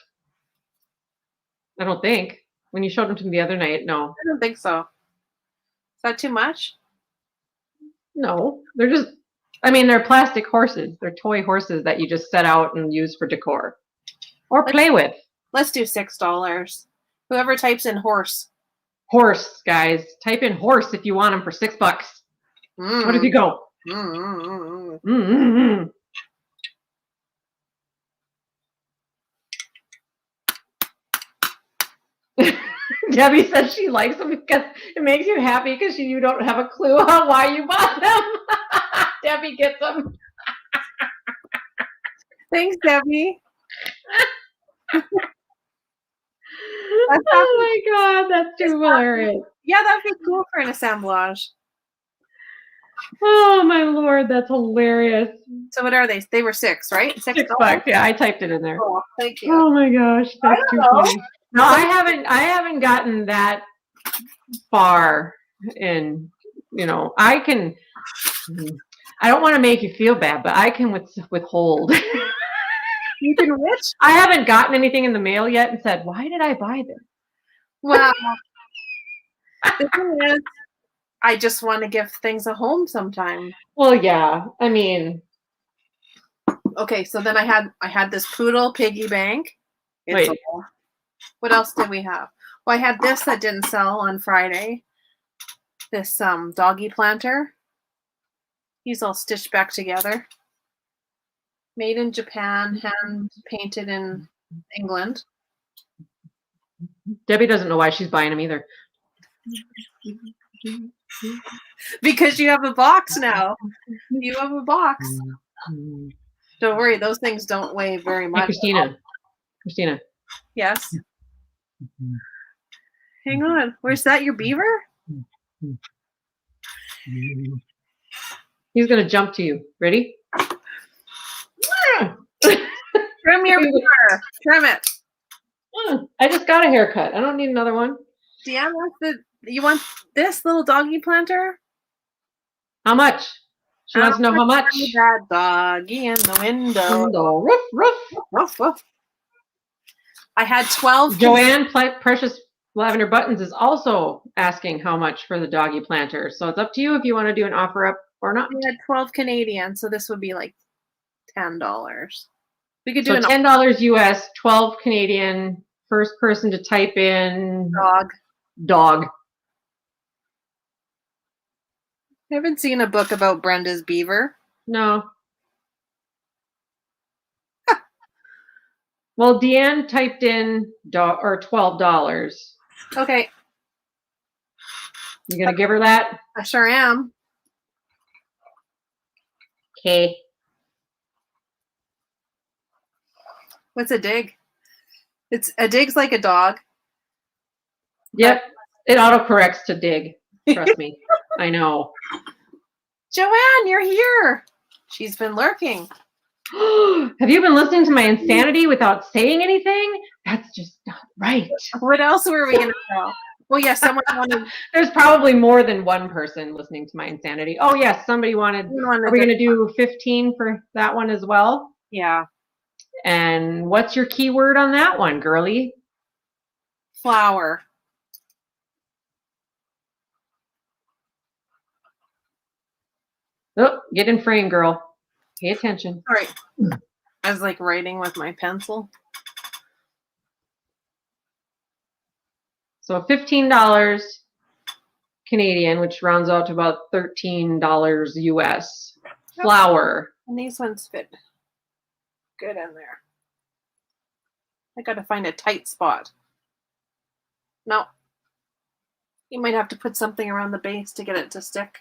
I don't think. When you showed them to me the other night, no. I don't think so. Is that too much? No, they're just, I mean, they're plastic horses. They're toy horses that you just set out and use for decor or play with. Let's do $6. Whoever types in horse. Horse, guys. Type in horse if you want them for $6. What if you go? Debbie said she likes them because it makes you happy because you don't have a clue on why you bought them. Debbie gets them. Thanks, Debbie. Oh my God, that's too hilarious. Yeah, that'd be cool for an assemblage. Oh my Lord, that's hilarious. So what are they? They were $6, right? $6. Yeah, I typed it in there. Oh, thank you. Oh my gosh, that's too funny. No, I haven't gotten that far in, I don't want to make you feel bad, but I can withhold. You can which? I haven't gotten anything in the mail yet and said, why did I buy this? Wow. The thing is, I just want to give things a home sometime. Well, yeah. I mean, Okay, so then I had this poodle piggy bank. It's wait. what else did we have? Well, I had this that didn't sell on Friday. This doggy planter. He's all stitched back together. Made in Japan, hand painted in England. Debbie doesn't know why she's buying them either. Because you have a box now. You have a box. Don't worry, those things don't weigh very Hey, much. Christina. Yes. Hang on. Where's that? Your beaver? He's gonna jump to you. Ready? Trim your beaver. Trim it. I just got a haircut. I don't need another one. Deanne wants you want this little doggy planter? How much? She wants to know how much. That doggy in the window. Roof, roof. Woof, woof. I had 12. Joanne Precious Lavender Buttons is also asking how much for the doggy planter. So it's up to you if you want to do an offer up or not. We had 12 Canadian, so this would be like $10. We could do So $10 US, 12 Canadian. First person to type in dog. I haven't seen a book about Brenda's beaver. No. Well, Deanne typed in $12. Okay. You gonna give her that? I sure am. Okay. What's a dig? It's a dig's like a dog. Yep. It autocorrects to dig. Trust me. I know. Joanne, you're here. She's been lurking. Have you been listening to my insanity without saying anything? That's just not right. What else were we gonna know? Well, yes, someone wanted. There's probably more than one person listening to my insanity. Oh yes, somebody wanted. Are we gonna do 15 for that one as well? Yeah. And what's your keyword on that one, girly? Flower. Oh, get in frame, girl. Pay attention. All right. I was like writing with my pencil. So $15 Canadian, which rounds out to about $13 US. Flower. And these ones fit good in there. I gotta find a tight spot. No. You might have to put something around the base to get it to stick.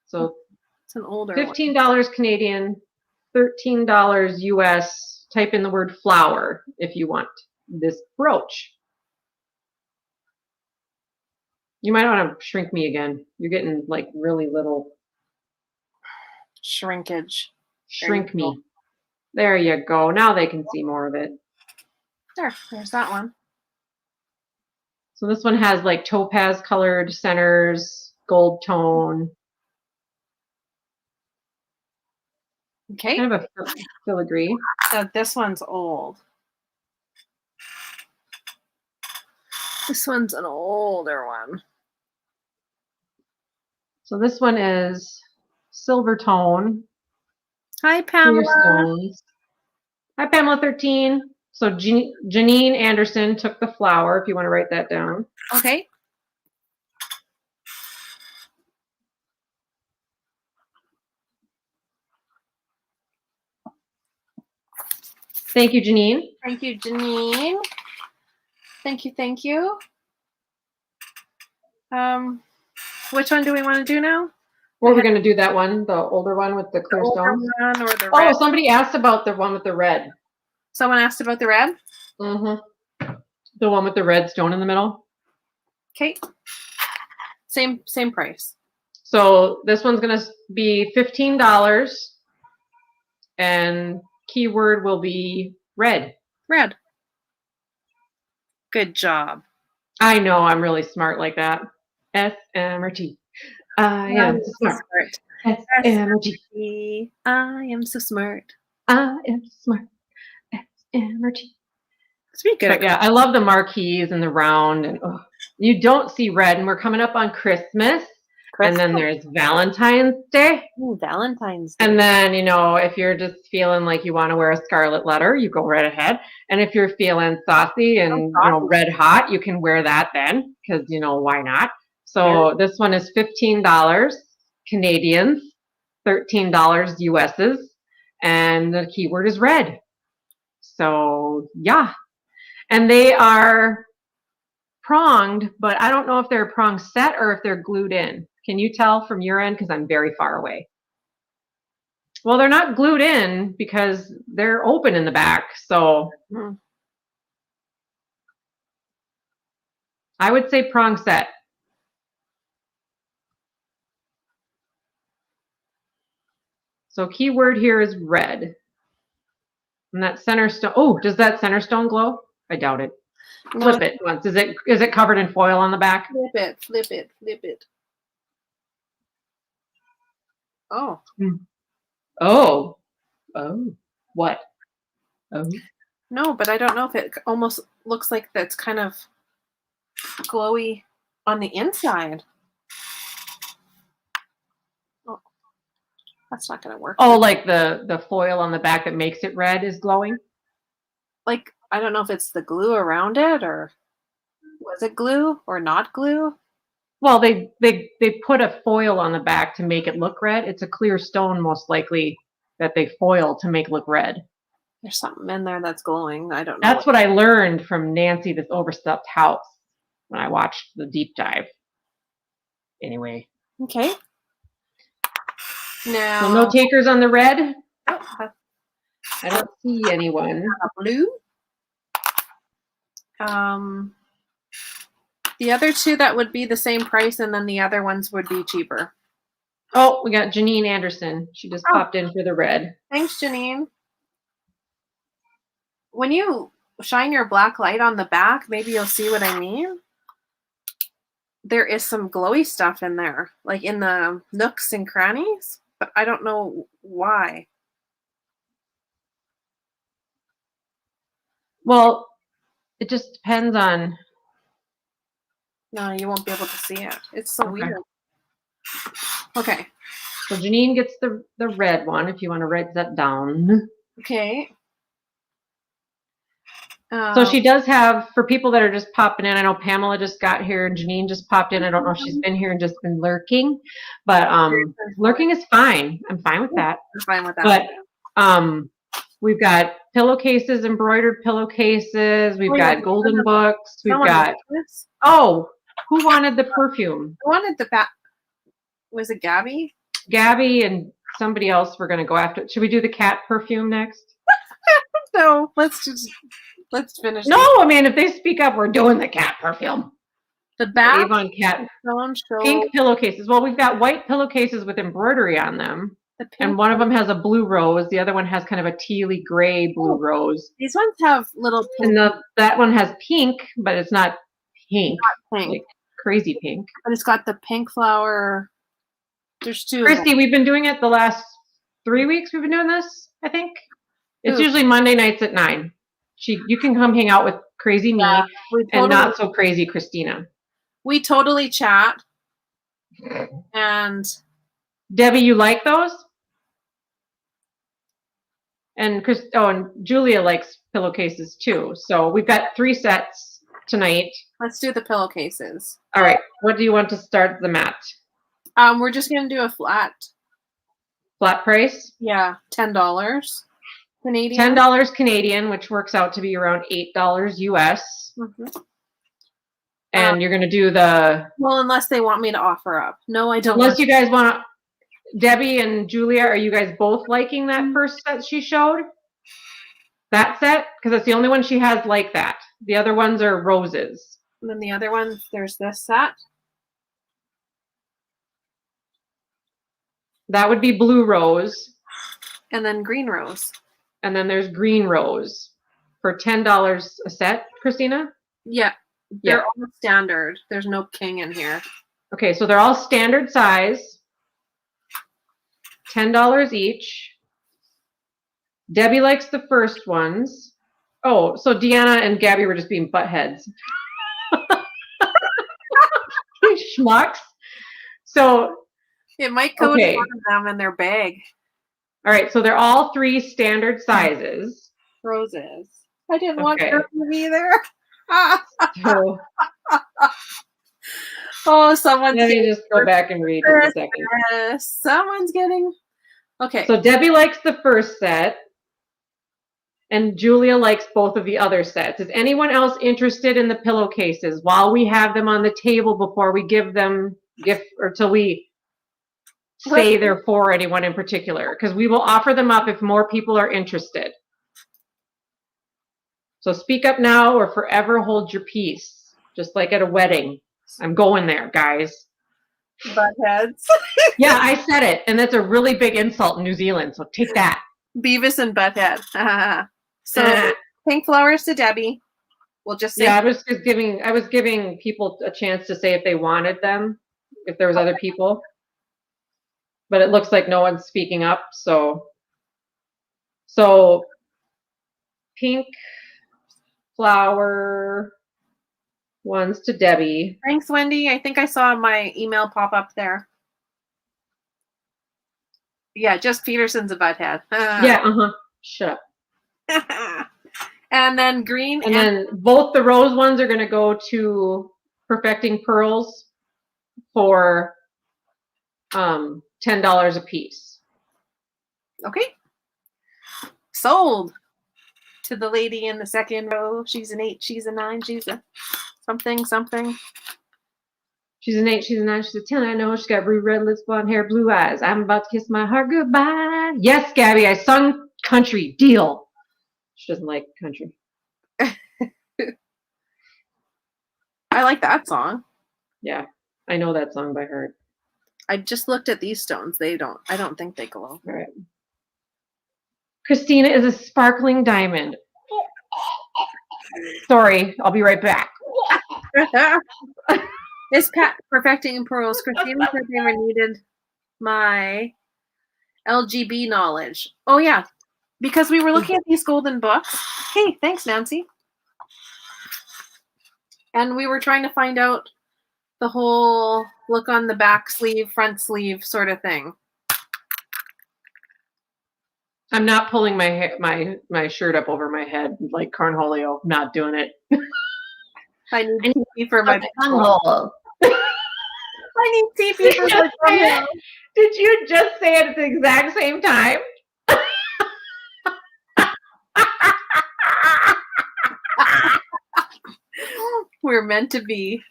So it's an older $15 Canadian, $13 US. Type in the word flower if you want this brooch. You might want to shrink me again. You're getting like really little. Shrinkage. Shrink me. There you go. Now they can see more of it. There's that one. So this one has like topaz colored centers, gold tone. Okay. Kind of a filigree. So this one's old. This one's an older one. So this one is silver tone. Hi, Pamela. Stones. Hi, Pamela 13. So Janine Anderson took the flower, if you want to write that down. Okay. Thank you, Janine. Thank you, Janine. Thank you, thank you. Which one do we want to do now? Or we're going to do that one, the older one with the clear stones. One or the red? Oh, somebody asked about the one with the red. Someone asked about the red? Mm-hmm. The one with the red stone in the middle. Okay. Same price. So this one's going to be $15. And keyword will be red. Red. Good job. I know I'm really smart like that. S-M-R-T. I am so smart. S-M-R-T. I am so smart. I am smart. S-M-R-T. Speaking But yeah, I love the marquees and the round, and you don't see red. And we're coming up on Christmas, and then there's Valentine's Day. Ooh, Valentine's Day. And then, you know, if you're just feeling like you want to wear a scarlet letter, you go right ahead. And if you're feeling saucy and you know red hot, you can wear that then, because you know why not? So this one is $15 Canadians, $13 US's, and the keyword is red. So yeah, and they are pronged, but I don't know if they're a prong set or if they're glued in. Can you tell from your end? Because I'm very far away. Well, they're not glued in because they're open in the back. So I would say prong set. So keyword here is red. And that center stone, oh, does that center stone glow? I doubt it. Flip it once. Is it covered in foil on the back? Flip it, flip it, flip it. Oh. Oh. Oh. What? Oh. No, but I don't know if it almost looks like that's kind of glowy on the inside. Oh, that's not going to work. Oh, like the foil on the back that makes it red is glowing? Like, I don't know if it's the glue around it, or was it glue or not glue? Well, they put a foil on the back to make it look red. It's a clear stone, most likely, that they foil to make it look red. There's something in there that's glowing. I don't know. That's what I learned from Nancy, this overstuffed house, when I watched the deep dive. Anyway. Okay. Now, so no takers on the red? Oh, I don't see anyone. Blue. The other two that would be the same price, and then the other ones would be cheaper. Oh, we got Janine Anderson. She just popped in for the red. Thanks, Janine. When you shine your black light on the back, maybe you'll see what I mean. There is some glowy stuff in there, like in the nooks and crannies, but I don't know why. Well, it just depends on... No, you won't be able to see it. It's so weird. Okay. So Janine gets the red one, if you want to write that down. Okay. So she does have, for people that are just popping in, I know Pamela just got here and Janine just popped in. I don't know if she's been here and just been lurking, but lurking is fine. I'm fine with that. I'm fine with that. But we've got pillowcases, embroidered pillowcases. We've got golden books. We've got, oh, who wanted the perfume? I wanted the bat. Was it Gabby? Gabby and somebody else we're going to go after. Should we do the cat perfume next? No, let's finish. No, I mean, if they speak up, we're doing the cat perfume. The back Avon cat pink pillowcases. Well, we've got white pillowcases with embroidery on them. And one of them has a blue rose. The other one has kind of a tealy gray blue rose. These ones have little pink. And that one has pink, but it's not pink. Not pink. Like crazy pink. But it's got the pink flower. There's two. Christy, we've been doing it the last 3 weeks. We've been doing this, I think. It's usually Monday nights at 9. You can come hang out with crazy me and not so crazy Christina. We totally chat. And Debbie, you like those? And and Julia likes pillowcases too. So we've got 3 sets tonight. Let's do the pillowcases. All right. What do you want to start them at? We're just gonna do a flat price. Yeah, $10 Canadian. $10 Canadian, which works out to be around $8 US. And you're gonna do the. Well, unless they want me to offer up. No, I don't. Unless you guys want to. Debbie and Julia, are you guys both liking that first set she showed? That set? Because it's the only one she has like that. The other ones are roses. And then the other ones, there's this set. That would be blue rose. And then green rose. And then there's green rose for $10 a set, Christina? Yeah. They're all standard. There's no king in here. Okay, so they're all standard size. $10 each. Debbie likes the first ones. Oh, so Deanna and Gabby were just being butt heads. Schmucks. So It might go okay. to one of them in their bag. All right, so they're all 3 standard sizes. Roses. I didn't want Okay. roses either. So Oh, someone's let me getting just go back and read just a second. Someone's getting okay. So Debbie likes the first set, and Julia likes both of the other sets. Is anyone else interested in the pillowcases while we have them on the table before we give them gift or till we say they're for anyone in particular? Because we will offer them up if more people are interested. So speak up now or forever hold your peace, just like at a wedding. I'm going there, guys. Butt heads. Yeah, I said it, and that's a really big insult in New Zealand, so take that. Beavis and Butthead. So pink flowers to Debbie. We'll just say yeah, I was giving people a chance to say if they wanted them, if there was other people. But it looks like no one's speaking up, so pink flower ones to Debbie. Thanks, Wendy. I think I saw my email pop up there. Yeah, just Peterson's a butthead. Yeah, shut up. And then green. And then both the rose ones are going to go to Perfecting Pearls for $10 a piece. Okay. Sold to the lady in the second row. She's an 8, she's a 9, she's a something. She's an 8, she's a 9, she's a 10. I know she's got blue, red lips, blonde hair, blue eyes. I'm about to kiss my heart goodbye. Yes, Gabby, I sung country. Deal. She doesn't like country. I like that song. Yeah, I know that song by heart. I just looked at these stones. I don't think they glow. All right. Christina is a sparkling diamond. Sorry, I'll be right back. Is Pat Perfecting Pearls? Christina said they were needed my LGB knowledge. Oh yeah, because we were looking at these golden books. Hey, thanks, Nancy. And we were trying to find out the whole look on the back sleeve, front sleeve sort of thing. I'm not pulling my shirt up over my head like Cornholio. Not doing it. I need TP for my hole. I need TP for my thumbnail. Did you just say it at the exact same time? We're meant to be.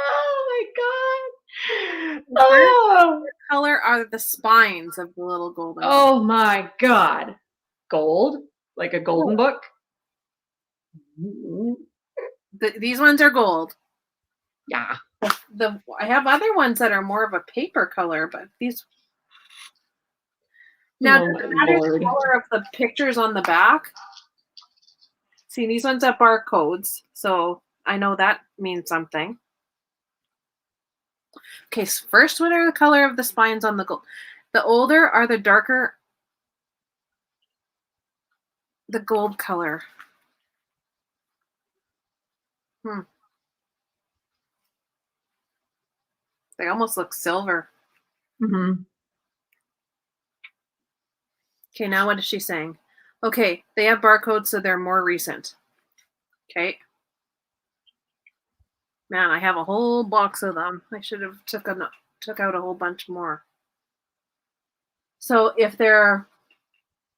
Oh my god. Oh. What color are the spines of the little golden book? Oh my god. Gold? Like a golden book? These ones are gold. Yeah. I have other ones that are more of a paper color, but these. Now, does it matter the color of the pictures on the back? See, these ones have barcodes, so I know that means something. Okay, so first, what are the color of the spines on the gold? The older are the darker, the gold color. They almost look silver. Mm-hmm. Okay, now what is she saying? Okay, they have barcodes, so they're more recent. Okay. Man, I have a whole box of them. I should have took out a whole bunch more. So if they're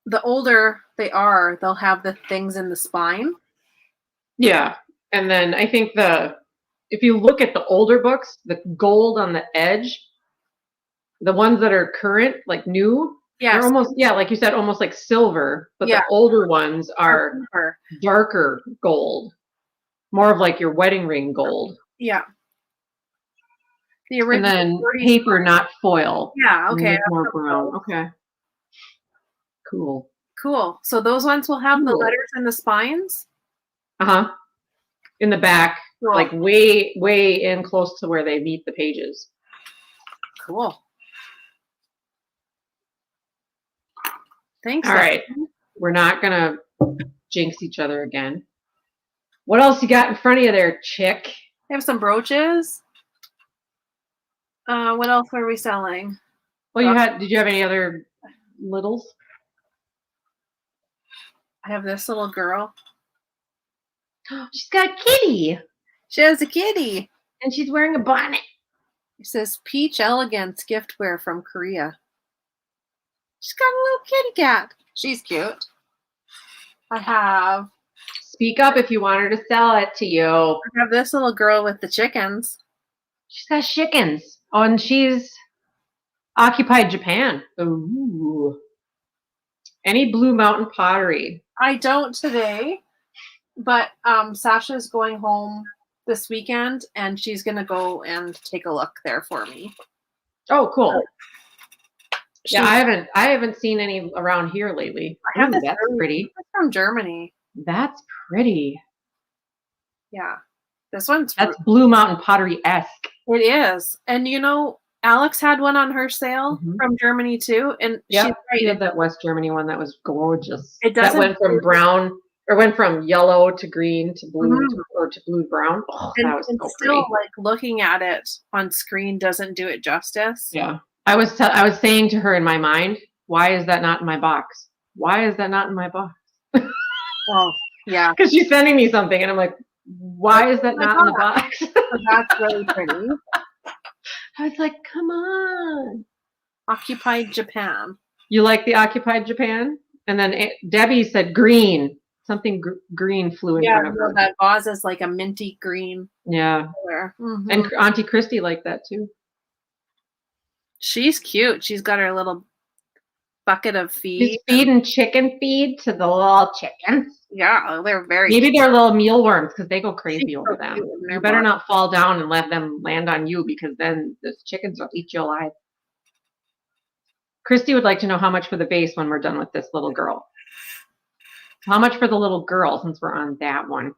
the older they are, they'll have the things in the spine. Yeah, and then I think if you look at the older books, the gold on the edge, the ones that are current, like new, they're almost, like you said, almost like silver, but the older ones are darker gold, more of like your wedding ring gold. Yeah. The original. And then paper, not foil. Yeah, okay. More brown. Okay. Cool. Cool. So those ones will have the letters and the spines? Uh-huh. In the back, like way in close to where they meet the pages. Cool. Thanks. All right. We're not going to jinx each other again. What else you got in front of you there, chick? I have some brooches. What else were we selling? Well, did you have any other littles? I have this little girl. She's got a kitty. She has a kitty. And she's wearing a bonnet. It says Peach Elegance giftware from Korea. She's got a little kitty cat. She's cute. I have. Speak up if you want her to sell it to you. I have this little girl with the chickens. She's got chickens. Oh, and she's occupied Japan. Ooh. Any Blue Mountain pottery? I don't today, but Sasha's going home this weekend, and she's gonna go and take a look there for me. Oh, cool. Yeah, I haven't seen any around here lately. I have this that's pretty. from Germany. That's pretty. Yeah, this one's that's Blue Mountain pottery-esque. It is, and you know, Alex had one on her sale from Germany too, and yeah, she's right. She had that West Germany one that was gorgeous. It that went from brown, or went from yellow to green to blue to blue brown. Oh, that was so still pretty. Like looking at it on screen doesn't do it justice. Yeah, I was saying to her in my mind, why is that not in my box? Why is that not in my box? Well, yeah, because she's sending me something, and I'm like, why is that not in the box? That's really pretty. I was like, come on. Occupied Japan. You like the Occupied Japan? And then Debbie said green. Something green flew in front of her. That vase is like a minty green. Yeah. And Auntie Christy liked that too. She's cute. She's got her little bucket of feed. She's feeding chicken feed to the little chickens. Yeah, they're very Maybe they're little mealworms because they go crazy over them. You better not fall down and let them land on you because then the chickens will eat you alive. Christy would like to know how much for the vase when we're done with this little girl. How much for the little girl since we're on that one?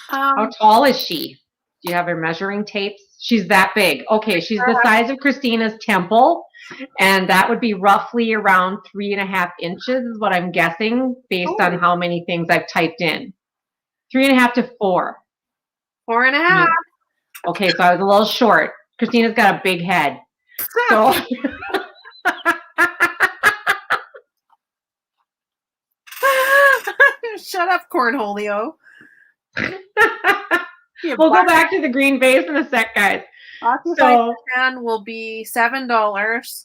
How tall is she? Do you have her measuring tapes? She's that big. Okay, she's the size of Christina's temple. And that would be roughly around 3.5 inches is what I'm guessing based on how many things I've typed in. 3.5 to 4. 4.5. Yeah. Okay, so I was a little short. Christina's got a big head. So shut up, Cornholio. We'll go back to the green vase in a sec, guys. So Japan will be $7.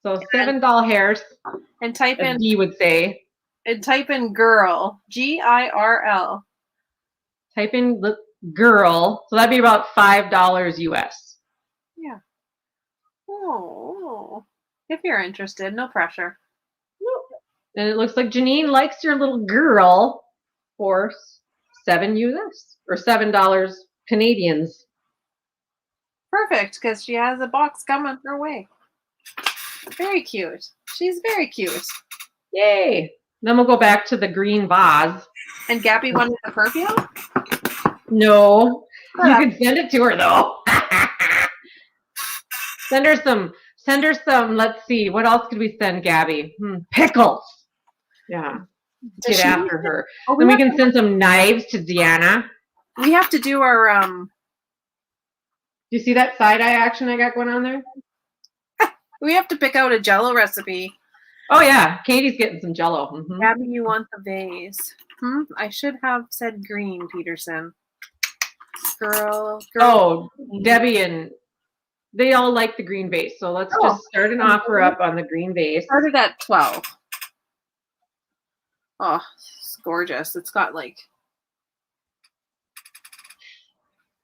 So $7 hairs. And type in D would say. And type in girl. GIRL. Type in girl. So that'd be about $5 US. Yeah. Oh. If you're interested, no pressure. And it looks like Janine likes your little girl for $7 US or $7 Canadians. Perfect, because she has a box coming her way. Very cute. She's very cute. Yay. Then we'll go back to the green vase. And Gabby wanted the perfume? No. You can send it to her though. Send her some, let's see, what else could we send Gabby? Pickles. Yeah. Get after her. Then we can send some knives to Deanna. We have to do our Do you see that side-eye action I got going on there? We have to pick out a Jello recipe. Oh yeah, Katie's getting some Jello. Gabby, you want the vase? I should have said green, Peterson. Girl. Oh, Debbie and they all like the green vase, so let's just start an offer up on the green vase. Started at 12. Oh, it's gorgeous. It's got like.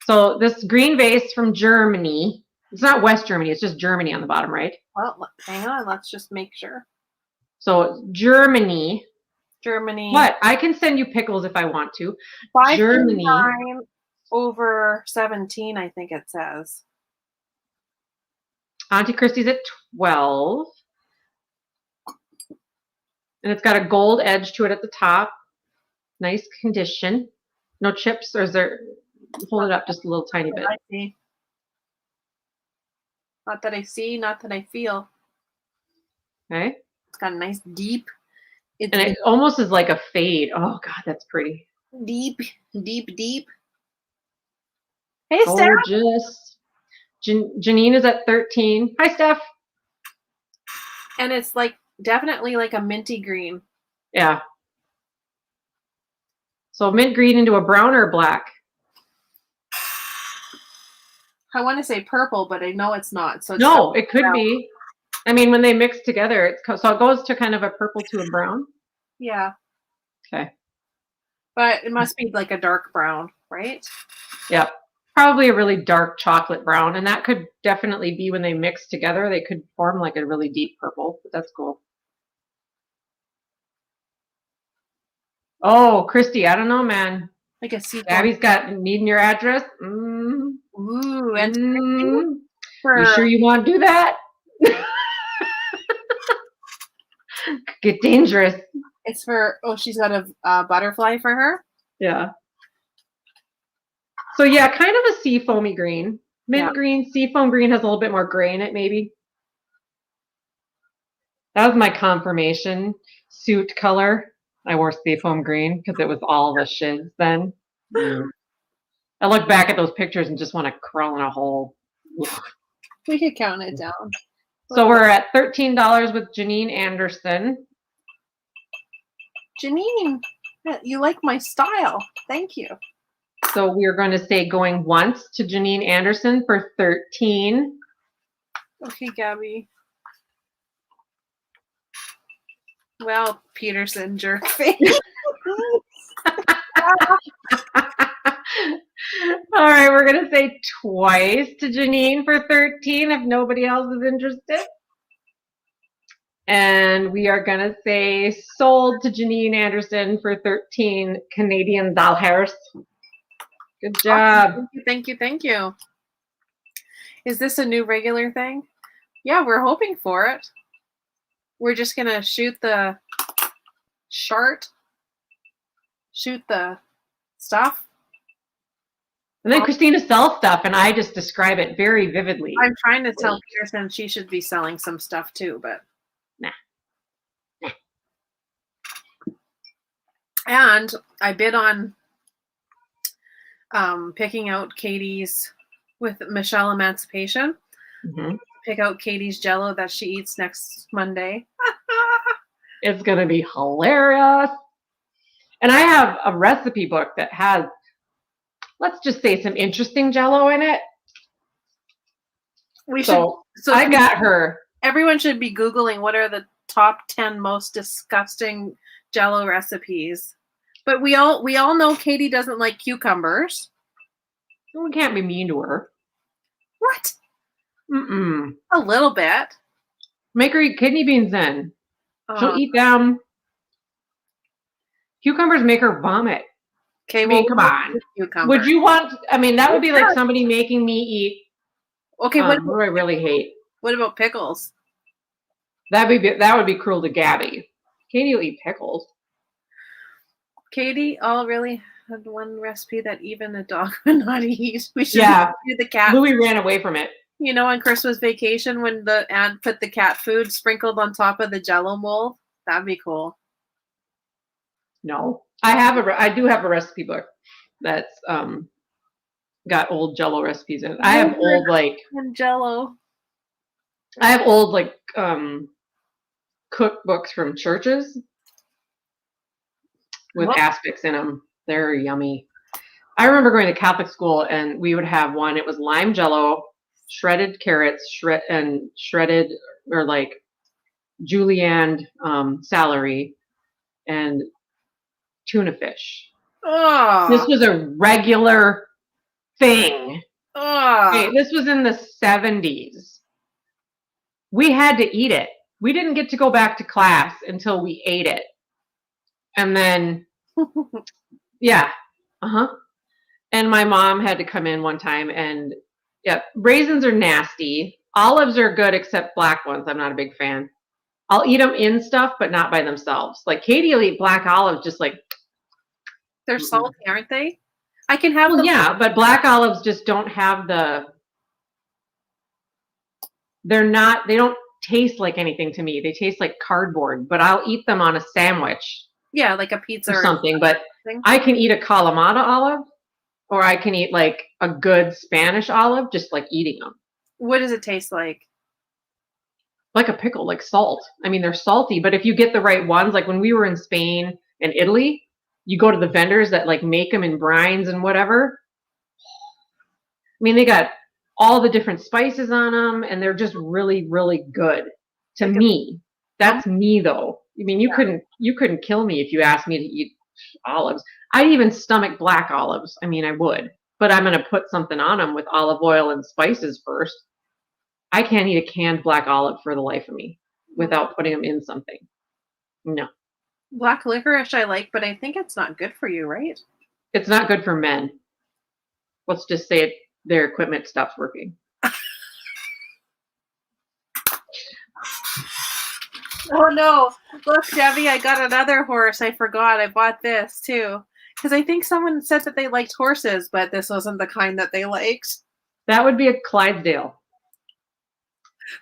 So this green vase from Germany. It's not West Germany. It's just Germany on the bottom, right? Well, hang on. Let's just make sure. So Germany. What? I can send you pickles if I want to. Germany. Over 17, I think it says. Auntie Christie's at 12. And it's got a gold edge to it at the top. Nice condition. No chips, or is there? Hold it up just a little tiny bit. I see. Not that I see, not that I feel. Okay. It's got a nice deep. It's And it almost is like a fade. Oh God, that's pretty. deep. Hey, Steph. Gorgeous. Janine is at 13. Hi, Steph. And it's like definitely like a minty green. Yeah. So mint green into a brown or black? I want to say purple, but I know it's not. So it's no, it could brown. be. I mean, when they mix together, so it goes to kind of a purple to a brown. Yeah. Okay. But it must be like a dark brown, right? Yep. Probably a really dark chocolate brown. And that could definitely be when they mix together, they could form like a really deep purple, but that's cool. Oh, Christy, I don't know, man. Like a seafoam. Abby's got needing your address. Ooh, and you sure you want to do that? Get dangerous. It's for, she's got a butterfly for her? Yeah. So yeah, kind of a sea foamy green. Mint green, sea foam green has a little bit more gray in it, maybe. That was my confirmation suit color. I wore sea foam green because it was all the shiz then. I look back at those pictures and just want to crawl in a hole. We could count it down. So we're at $13 with Janine Anderson. Janine, you like my style. Thank you. So we're going to say going once to Janine Anderson for 13. Okay, Gabby. Well, Peterson, jerk face. All right, we're going to say twice to Janine for 13 if nobody else is interested. And we are going to say sold to Janine Anderson for 13 Canadian dollars. Good job. Awesome. Thank you. Is this a new regular thing? Yeah, we're hoping for it. We're just going to shoot the stuff. And then Christina sells stuff, and I just describe it very vividly. I'm trying to tell Peterson she should be selling some stuff too, but nah. And I bid on picking out Katie's with Michelle Emancipation. Mm-hmm. Pick out Katie's Jello that she eats next Monday. It's going to be hilarious. And I have a recipe book that has, let's just say, some interesting Jello in it. So I got her. Everyone should be Googling what are the top 10 most disgusting Jello recipes. But we all know Katie doesn't like cucumbers. We can't be mean to her. What? Mm-mm. A little bit. Make her eat kidney beans then. She'll eat them. Cucumbers make her vomit. Okay, come on. Would you want, that would be like somebody making me eat. Okay, what do I really hate? What about pickles? That would be cruel to Gabby. Katie will eat pickles. Katie, really had one recipe that even a dog would not eat. We should do the cat. Louis ran away from it. You know, on Christmas Vacation when the aunt put the cat food sprinkled on top of the Jello mold? That'd be cool. No. I do have a recipe book that's got old Jello recipes in it. I have old Jello. I have old cookbooks from churches with aspics in them. They're yummy. I remember going to Catholic school and we would have one. It was lime Jello, shredded carrots, shredded or like julienne celery, and tuna fish. Oh. This was a regular thing. Oh. Okay, this was in the 70s. We had to eat it. We didn't get to go back to class until we ate it. And then, yeah. And my mom had to come in one time and, raisins are nasty. Olives are good except black ones. I'm not a big fan. I'll eat them in stuff, but not by themselves. Like Katie will eat black olives just like. They're salty, aren't they? I can have them. Yeah, but black olives just don't have they don't taste like anything to me. They taste like cardboard, but I'll eat them on a sandwich. Yeah, like a pizza or something. But something. I can eat a Kalamata olive, or I can eat like a good Spanish olive, just like eating them. What does it taste like? Like a pickle, like salt. I mean, they're salty, but if you get the right ones, like when we were in Spain and Italy, you go to the vendors that like make them in brines and whatever. I mean, they got all the different spices on them, and they're just really, really good to me. That's me, though. I mean, you couldn't kill me if you asked me to eat olives. I'd even stomach black olives. I mean, I would, but I'm gonna put something on them with olive oil and spices first. I can't eat a canned black olive for the life of me without putting them in something. No. Black licorice I like, but I think it's not good for you, right? It's not good for men. Let's just say their equipment stops working. Oh no! Look, Debbie, I got another horse. I forgot. I bought this too. Because I think someone said that they liked horses, but this wasn't the kind that they liked. That would be a Clydesdale.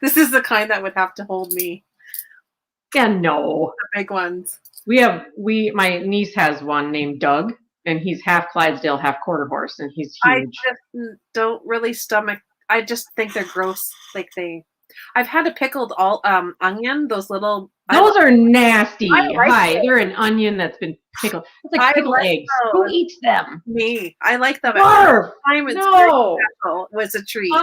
This is the kind that would have to hold me. Yeah, no. The big ones. My niece has one named Doug, and he's half Clydesdale, half quarter horse, and he's huge. I just don't really stomach. I just think they're gross. I've had a pickled onion. Those little. Those are nasty. Like they're an onion that's been pickled. It's like pickled eggs. Those. Who eats them? Me. I like them. Barf! Time no. It was a treat.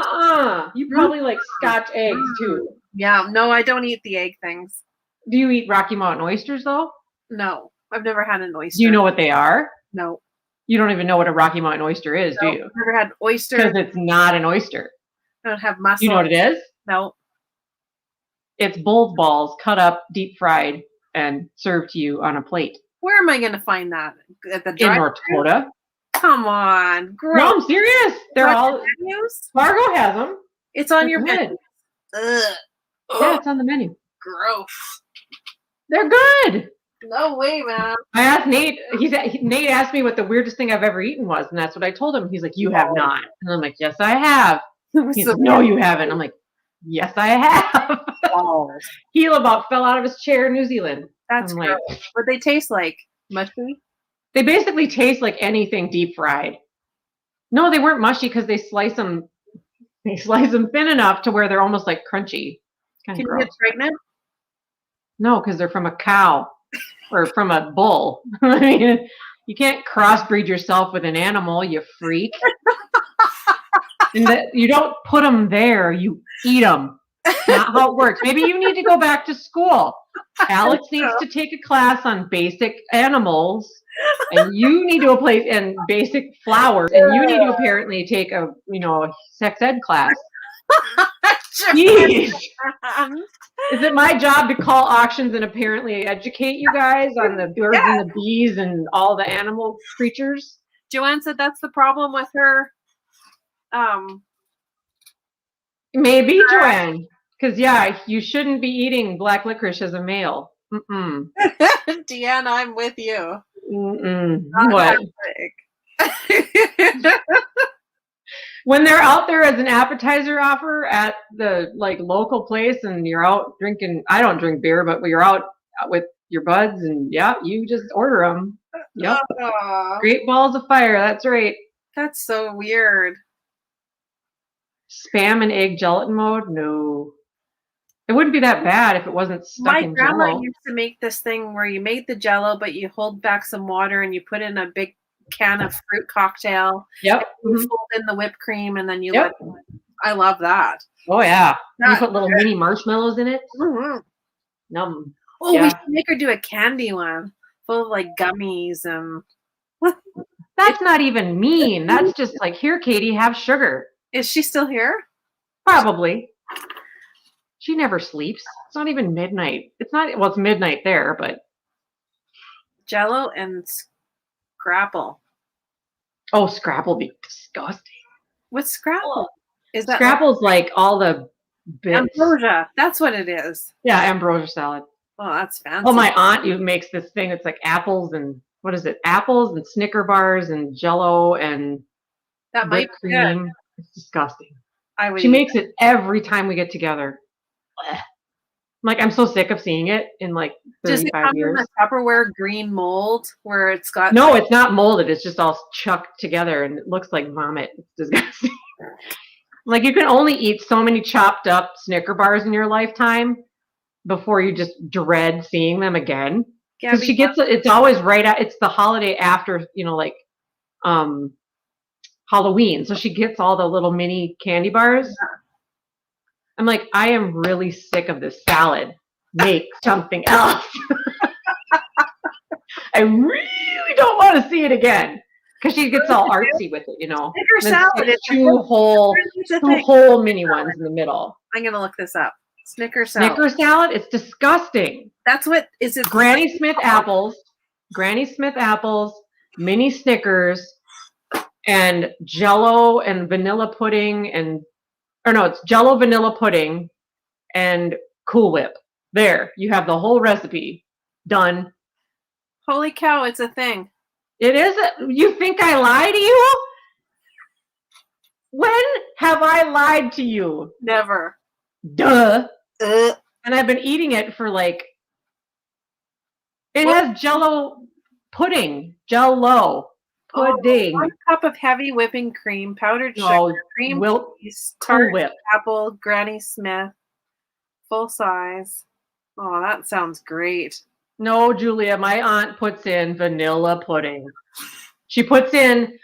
You probably like Scotch eggs too. Yeah. No, I don't eat the egg things. Do you eat Rocky Mountain oysters though? No, I've never had an oyster. Do you know what they are? No. You don't even know what a Rocky Mountain oyster is, do you? I've never had oyster. Because it's not an oyster. I don't have muscle. You know what it is? No. It's bull balls cut up, deep fried, and served to you on a plate. Where am I going to find that? At the in North Dakota. Come on. Gross. No, I'm serious. They're all. Menus? Fargo has them. It's on your menu. Ugh. Yeah, it's on the menu. Gross. They're good. No way, man. I asked Nate. Nate asked me what the weirdest thing I've ever eaten was, and that's what I told him. He's like, "You have not," and I'm like, "Yes, I have." He's like, "No, you haven't." I'm like, "Yes, I have." Oh. He about fell out of his chair in New Zealand. That's like, what they taste like? Mushy? They basically taste like anything deep fried. No, they weren't mushy because they slice them. They slice them thin enough to where they're almost like crunchy. Can you get pregnant? No, because they're from a cow or from a bull. I mean, you can't crossbreed yourself with an animal, you freak. And you don't put them there, you eat them. Not how it works. Maybe you need to go back to school. Alex needs to take a class on basic animals, and you need to apply and basic flowers, and you need to apparently take a sex ed class. Jeez. Is it my job to call auctions and apparently educate you guys on the birds and the bees and all the animal creatures? Joanne said that's the problem with her. Maybe, Joanne. Because, you shouldn't be eating black licorice as a male. Mm-mm. Deanna, I'm with you. Mm-mm. What? When they're out there as an appetizer offer at the local place and you're out drinking, I don't drink beer, but you're out with your buds and you just order them. Yep. Great balls of fire. That's right. That's so weird. Spam and egg gelatin mode? No. It wouldn't be that bad if it wasn't stuck in Jello. My grandma used to make this thing where you made the Jello, but you hold back some water and you put in a big can of fruit cocktail. Yep. You fold in the whipped cream and then you let it. I love that. Oh, yeah. You put little mini marshmallows in it. Mm-hmm. Yum. Oh, we should make her do a candy one full of gummies and. That's not even mean. That's just like, here, Katie, have sugar. Is she still here? Probably. She never sleeps. It's not even midnight. It's midnight there, but. Jello and Scrapple. Oh, Scrapple be disgusting. What's Scrapple? Is that Scrapple's like all the bits. Ambrosia. That's what it is. Yeah, ambrosia salad. Oh, that's fancy. Oh, my aunt makes this thing. It's like apples and what is it? Apples and Snicker bars and Jello and that might be cream. Good. It's disgusting. She makes it every time we get together. Like, I'm so sick of seeing it in like Does it 35 come in years. the Tupperware green mold where it's got? No, it's not molded. It's just all chucked together and it looks like vomit. It's disgusting. Like, you can only eat so many chopped up Snicker bars in your lifetime before you just dread seeing them again. Because Gabby, she gets it's always right at it's the holiday after, you know, like Halloween. So she gets all the little mini candy bars. Yeah. I'm like, I am really sick of this salad. Make something else. I really don't want to see it again. Because she gets all artsy with it, you know. Snicker salad. It's two whole mini ones in the middle. I'm gonna look this up. Snicker salad. Snicker salad? It's disgusting. That's what is it? Granny Smith apples, mini Snickers, and Jello and vanilla pudding it's Jello vanilla pudding and Cool Whip. There, you have the whole recipe done. Holy cow, it's a thing. It is. You think I lie to you? When have I lied to you? Never. Duh. And I've been eating it for like. It has Jello pudding. Jello pudding. 1 cup of heavy whipping cream, powdered sugar, cream cheese, tart Whip. apple, Granny Smith, full size. Oh, that sounds great. No, Julia, my aunt puts in vanilla pudding. She puts in,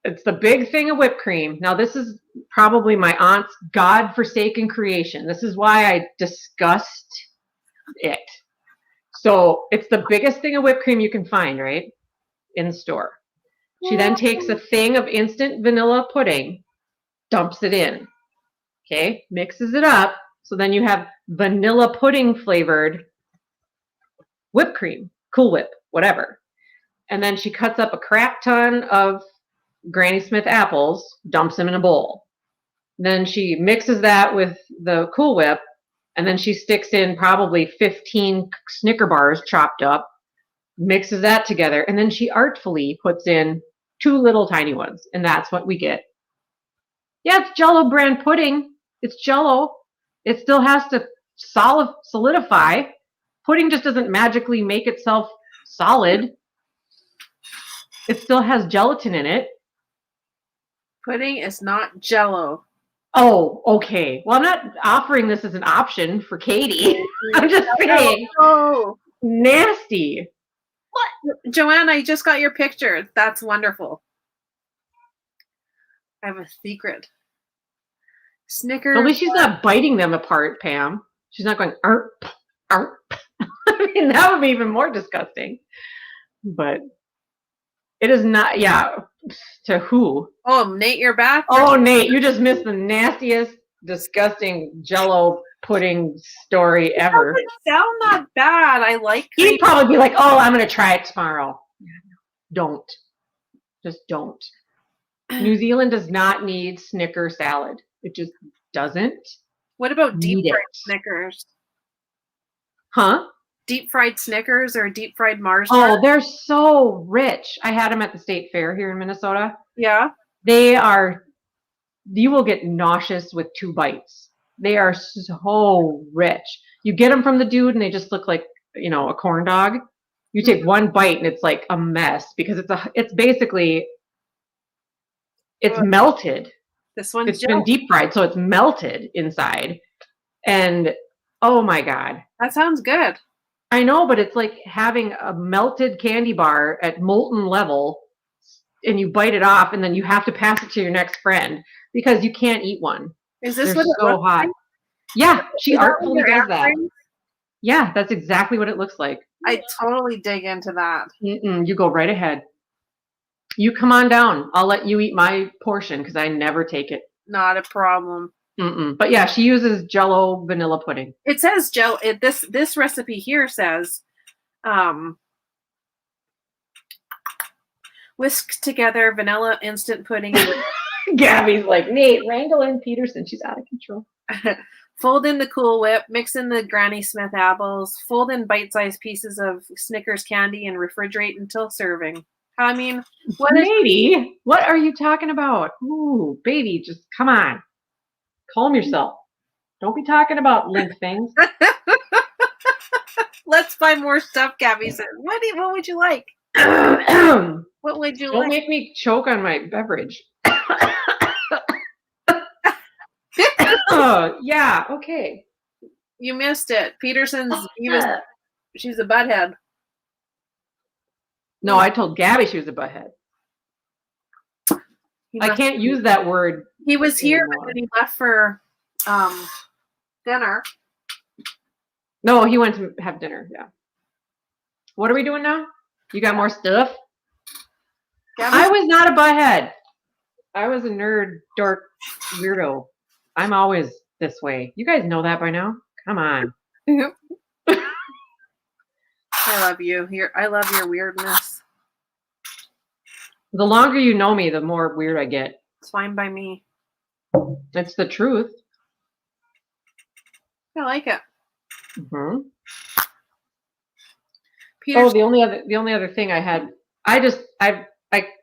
it's the big thing of whipped cream. Now, this is probably my aunt's God-forsaken creation. This is why I disgust it. So it's the biggest thing of whipped cream you can find, right, in the store. She then takes a thing of instant vanilla pudding, dumps it in, okay, mixes it up. So then you have vanilla pudding flavored whipped cream, Cool Whip, whatever. And then she cuts up a crap ton of Granny Smith apples, dumps them in a bowl. Then she mixes that with the Cool Whip, and then she sticks in probably 15 Snicker bars chopped up, mixes that together, and then she artfully puts in 2 little tiny ones, and that's what we get. Yeah, it's Jello brand pudding. It's Jello. It still has to solidify. Pudding just doesn't magically make itself solid. It still has gelatin in it. Pudding is not Jello. Oh, okay. Well, I'm not offering this as an option for Katie. I'm just saying. Oh, Nasty. what? Joanne, I just got your picture. That's wonderful. I have a secret. Snickers. At least she's not biting them apart, Pam. She's not going, arp, arp. I mean, that would be even more disgusting. But it is not, yeah. To who? Oh, Nate, you're back? Oh, Nate, you just missed the nastiest, disgusting Jello pudding story ever. It doesn't sound that bad. I like cream. He'd probably be like, oh, I'm going to try it tomorrow. Don't. Just don't. New Zealand does not need Snicker salad. It just doesn't. What about deep Need fried it. Snickers? Huh? Deep fried Snickers or deep fried Mars? Oh, they're so rich. I had them at the state fair here in Minnesota. Yeah. They are, you will get nauseous with 2 bites. They are so rich. You get them from the dude and they just look like, you know, a corn dog. You take 1 bite and it's like a mess because it's basically, it's melted. This one's It's been deep fried, so it's melted inside. And oh my God. That sounds good. I know, but it's like having a melted candy bar at molten level and you bite it off and then you have to pass it to your next friend because you can't eat one. Is this They're what it so looks hot? like? Yeah, she artfully does that. Airplanes? Yeah, that's exactly what it looks like. I totally dig into that. You go right ahead. You come on down. I'll let you eat my portion because I never take it. Not a problem. But yeah, she uses Jello vanilla pudding. It says Jello. This recipe here says, whisk together vanilla instant pudding. Gabby's like, Nate, wrangle in Peterson. She's out of control. Fold in the Cool Whip, mix in the Granny Smith apples, fold in bite-sized pieces of Snickers candy, and refrigerate until serving. I mean, Baby, what are you talking about? Ooh, baby, just come on. Calm yourself. Don't be talking about link things. Let's buy more stuff, Gabby said. What would you like? Don't What would you like? make me choke on my beverage. Oh, yeah, okay. You missed it. Peterson's she's a butthead. No, I told Gabby she was a butthead. I can't use that word. He was here, anymore. but then he left for dinner. No, he went to have dinner. Yeah. What are we doing now? You got more stuff? I was not a butthead. I was a nerd, dork, weirdo. I'm always this way. You guys know that by now? Come on. I love you. I love your weirdness. The longer you know me, the more weird I get. It's fine by me. It's the truth. I like it. Mm-hmm. Peterson, Oh, the only other thing I had, I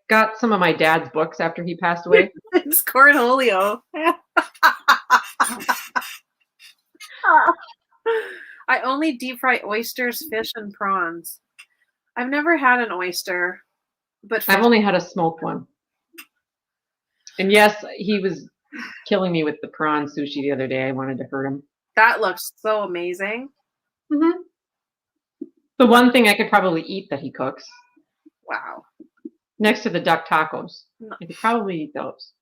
got some of my dad's books after he passed away. it's Cornholio. I only deep fry oysters, fish, and prawns. I've never had an oyster, but I've only had a smoked one. And yes, he was killing me with the prawn sushi the other day. I wanted to hurt him. That looks so amazing. Mm-hmm. The one thing I could probably eat that he cooks. Wow. Next to the duck tacos. No. I could probably eat those.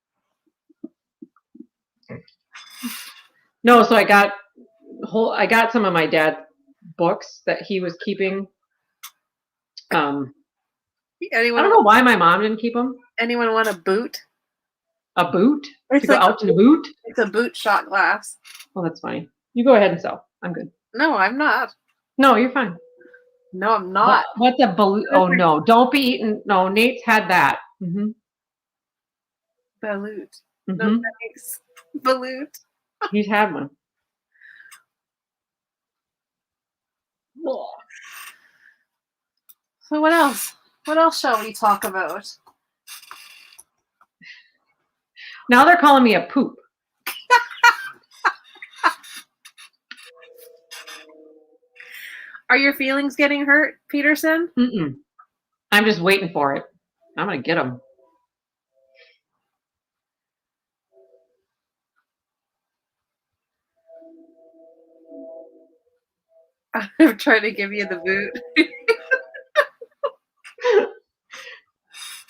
No, so I got some of my dad's books that he was keeping. I don't know why my mom didn't keep them. Anyone want a boot? A boot? It's to go out to the boot? It's a boot shot glass. Well, that's funny. You go ahead and sell. I'm good. No, I'm not. No, you're fine. No, I'm not. What's a balut? Oh, no. Don't be eating. No, Nate's had that. Mm-hmm. Balut. Mm-hmm. No thanks. Balut. He's had one. So what else? What else shall we talk about? Now they're calling me a poop. Are your feelings getting hurt, Peterson? Mm-mm. I'm just waiting for it. I'm going to get them. I'm trying to give you the boot.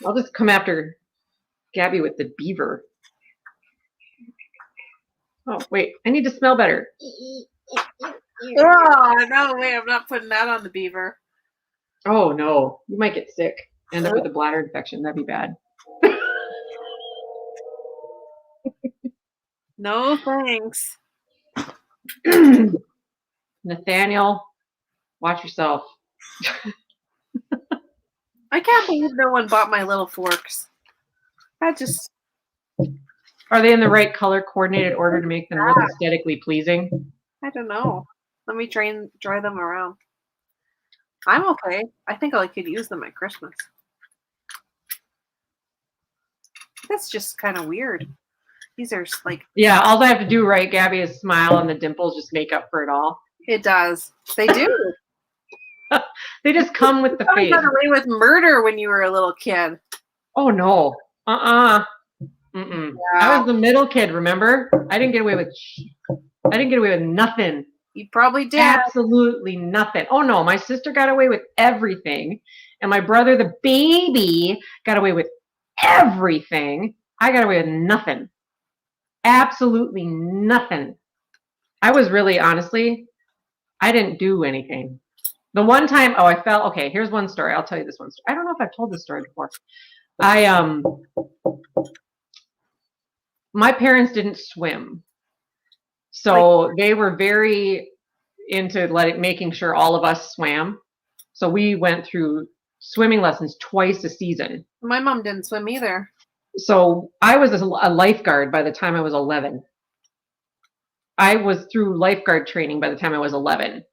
I'll just come after Gabby with the beaver. Oh, wait. I need to smell better. Oh, no way. I'm not putting that on the beaver. Oh, no. You might get sick. End up with a bladder infection. That'd be bad. No thanks. Nathaniel, watch yourself. I can't believe no one bought my little forks. Are they in the right color coordinated order to make them look aesthetically pleasing? I don't know. Let me dry them around. I'm okay. I think I could use them at Christmas. That's just kind of weird. These are like... Yeah, all I have to do, right, Gabby, is smile and the dimples just make up for it all. It does. They do. They just come with the face. You got away with murder when you were a little kid. Oh, no. Mm-mm. Yeah. I was the middle kid, remember? I didn't get away with nothing. You probably did. Absolutely nothing. Oh, no. My sister got away with everything. And my brother, the baby, got away with everything. I got away with nothing. Absolutely nothing. I was really, honestly, I didn't do anything. The one time, I fell. Okay, here's one story. I'll tell you this one story. I don't know if I've told this story before. My parents didn't swim. So they were very into making sure all of us swam. So we went through swimming lessons twice a season. My mom didn't swim either. So I was a lifeguard by the time I was 11. I was through lifeguard training by the time I was 11.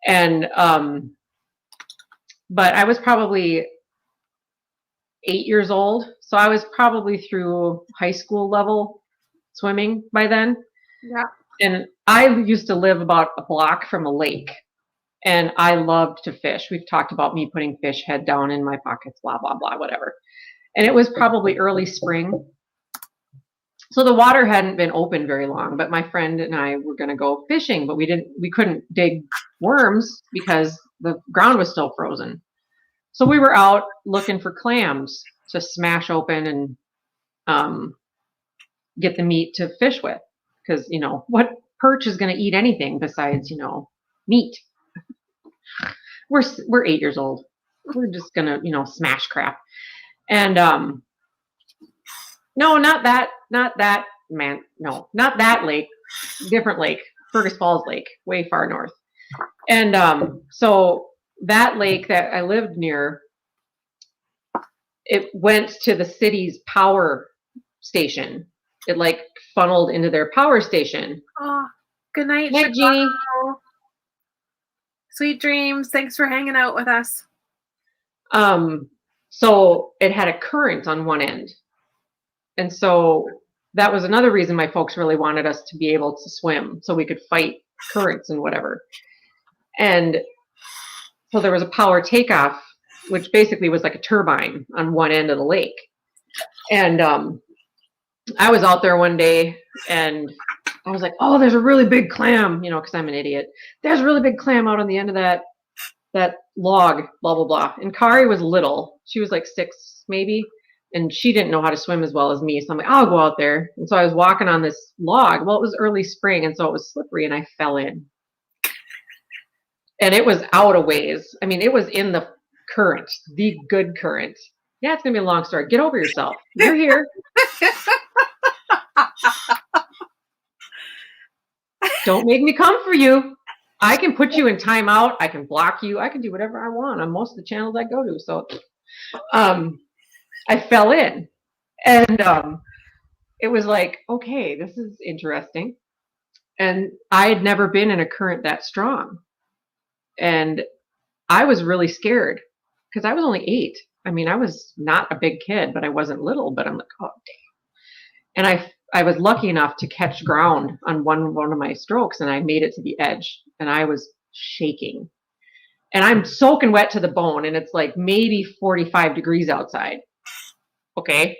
And, but I was probably 8 years old. So I was probably through high school level swimming by then. Yeah. And I used to live about a block from a lake. And I loved to fish. We've talked about me putting fish head down in my pockets, blah, blah, blah, whatever. And it was probably early spring. So the water hadn't been open very long, but my friend and I were going to go fishing, but we couldn't dig worms because the ground was still frozen. So we were out looking for clams to smash open and get the meat to fish with. Because, what perch is going to eat anything besides, meat? We're 8 years old. We're just going to, smash crap. And no, not that lake, different lake, Fergus Falls Lake, way far north. And so that lake that I lived near, it went to the city's power station. It like funneled into their power station. Oh, good night, Night, Jeannie. Sweet dreams. Thanks for hanging out with us. So it had a current on one end. And so that was another reason my folks really wanted us to be able to swim so we could fight currents and whatever. And so there was a power takeoff, which basically was like a turbine on one end of the lake. And I was out there one day and I was like, oh, there's a really big clam, because I'm an idiot. There's a really big clam out on the end of that log, blah, blah, blah. And Kari was little. She was like 6 maybe. And she didn't know how to swim as well as me. So I'm like, I'll go out there. And so I was walking on this log. Well, it was early spring. And so it was slippery and I fell in. And it was out a ways. I mean, it was in the current, the good current. Yeah, it's going to be a long story. Get over yourself. You're here. Don't make me come for you. I can put you in timeout. I can block you. I can do whatever I want on most of the channels I go to. So I fell in. And it was like, okay, this is interesting. And I had never been in a current that strong. And I was really scared because I was only 8. I mean, I was not a big kid, but I wasn't little. But I'm like, oh, dang. And I was lucky enough to catch ground on one of my strokes, and I made it to the edge, and I was shaking. And I'm soaking wet to the bone, and it's like maybe 45 degrees outside. Okay?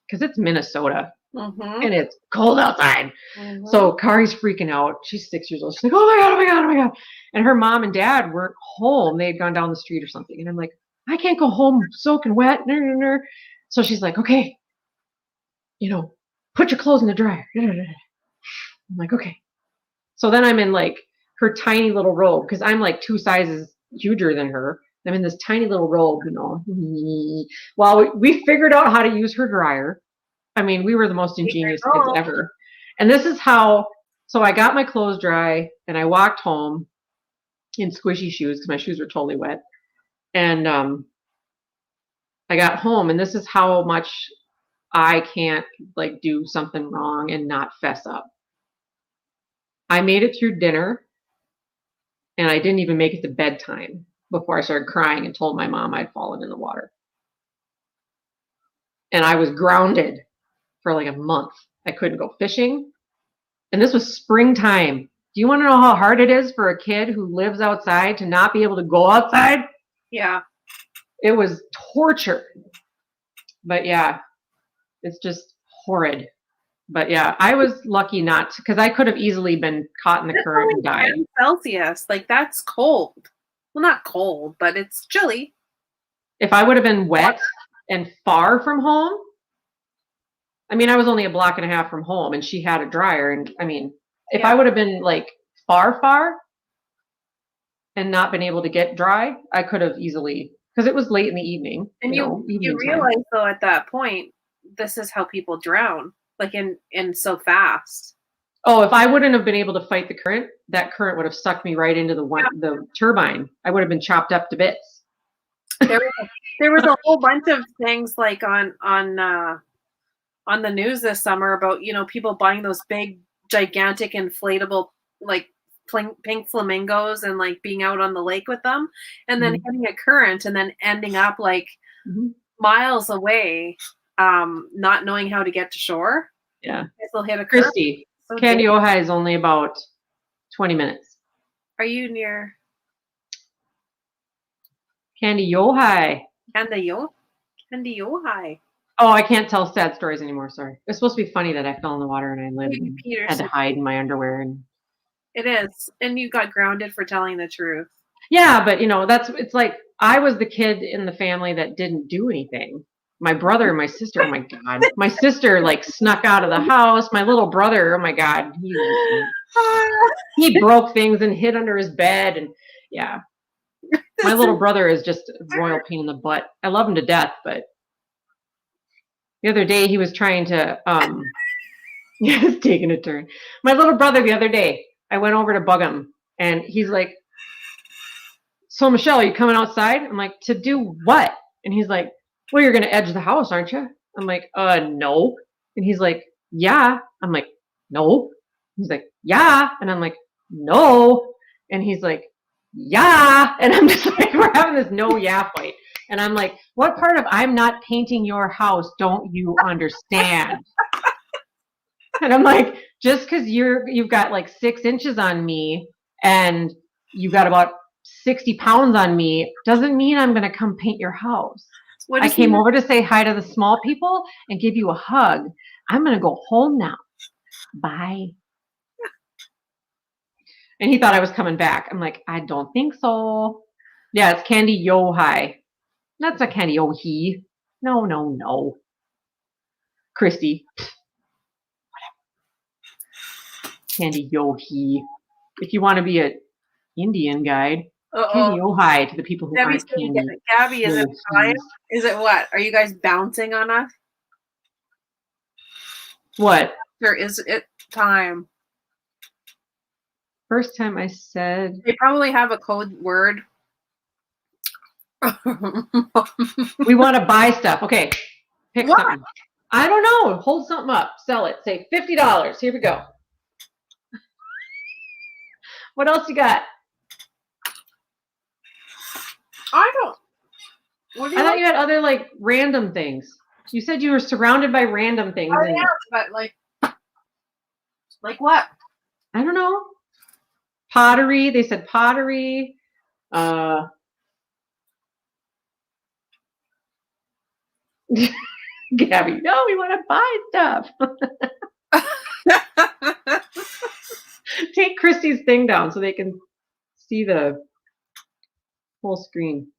Because it's Minnesota. Mm-hmm. And it's cold outside. Mm-hmm. So Kari's freaking out. She's 6 years old. She's like, oh my God, oh my God, oh my God. And her mom and dad weren't home. They had gone down the street or something. And I'm like, I can't go home soaking wet. So she's like, okay, put your clothes in the dryer. I'm like, okay. So then I'm in like her tiny little robe because I'm like 2 sizes huger than her. I'm in this tiny little robe, While we figured out how to use her dryer. I mean, we were the most ingenious kids ever. And this is how, so I got my clothes dry and I walked home in squishy shoes because my shoes were totally wet. And I got home and this is how much I can't like do something wrong and not fess up. I made it through dinner and I didn't even make it to bedtime before I started crying and told my mom I'd fallen in the water. And I was grounded for like a month. I couldn't go fishing. And this was springtime. Do you want to know how hard it is for a kid who lives outside to not be able to go outside? Yeah. It was torture. But yeah, it's just horrid. But yeah, I was lucky not to, because I could have easily been caught in the current and died. Celsius, like that's cold. Well, not cold, but it's chilly. If I would have been wet and far from home, I mean, I was only a block and a half from home and she had a dryer. And I mean, if I would have been like far and not been able to get dry, I could have easily, because it was late in the evening. And you realize though at that point, this is how people drown, like in so fast. Oh, if I wouldn't have been able to fight the current, that current would have sucked me right into the turbine. I would have been chopped up to bits. There was a whole bunch of things like on the news this summer about, people buying those big, gigantic, inflatable, like pink flamingos and like being out on the lake with them and then hitting a current and then ending up like miles away, not knowing how to get to shore. Yeah. They'll hit a current. Christy, Candy Ojai is only about 20 minutes. Are you near? Candy Yohai. Candy Yohai. Oh, I can't tell sad stories anymore. Sorry. It's supposed to be funny that I fell in the water and I lived Baby and Peter. had to hide in my underwear. And It is. And you got grounded for telling the truth. yeah, but it's like I was the kid in the family that didn't do anything. My brother and my sister, oh my God. My sister like snuck out of the house. My little brother, oh my God. He broke things and hid under his bed. And yeah. My little brother is just a royal pain in the butt. I love him to death, but the other day he was trying to he's taking a turn. My little brother the other day, I went over to bug him and he's like, so Michelle, are you coming outside? I'm like, to do what? And he's like, well, you're gonna edge the house, aren't you? I'm like, no. And he's like, yeah. I'm like, no. He's like, yeah. And I'm like, no. And he's like, yeah. And I'm just like, we're having this no yeah fight. And I'm like, what part of I'm not painting your house don't you understand? And I'm like, just because you've got like 6 inches on me and you've got about 60 pounds on me doesn't mean I'm going to come paint your house. I came over to say hi to the small people and give you a hug. I'm going to go home now. Bye. And he thought I was coming back. I'm like, I don't think so. Yeah, it's Candy Yohai. That's a Candy Yohi. No. Christy. Candy Yohi. If you want to be an Indian guide, Candy Yohi to the people who aren't candy. Gabby, is it time? Is it what? Are you guys bouncing on us? What? Or is it time? First time I said. They probably have a code word. We want to buy stuff. Okay. Pick something. I don't know. Hold something up. Sell it. Say $50. Here we go. What else you got? I don't. I thought you had other like random things. You said you were surrounded by random things. Oh, yeah, but like what? I don't know. Pottery. They said pottery. Gabby, no, we want to buy stuff. Take Christy's thing down so they can see the whole screen.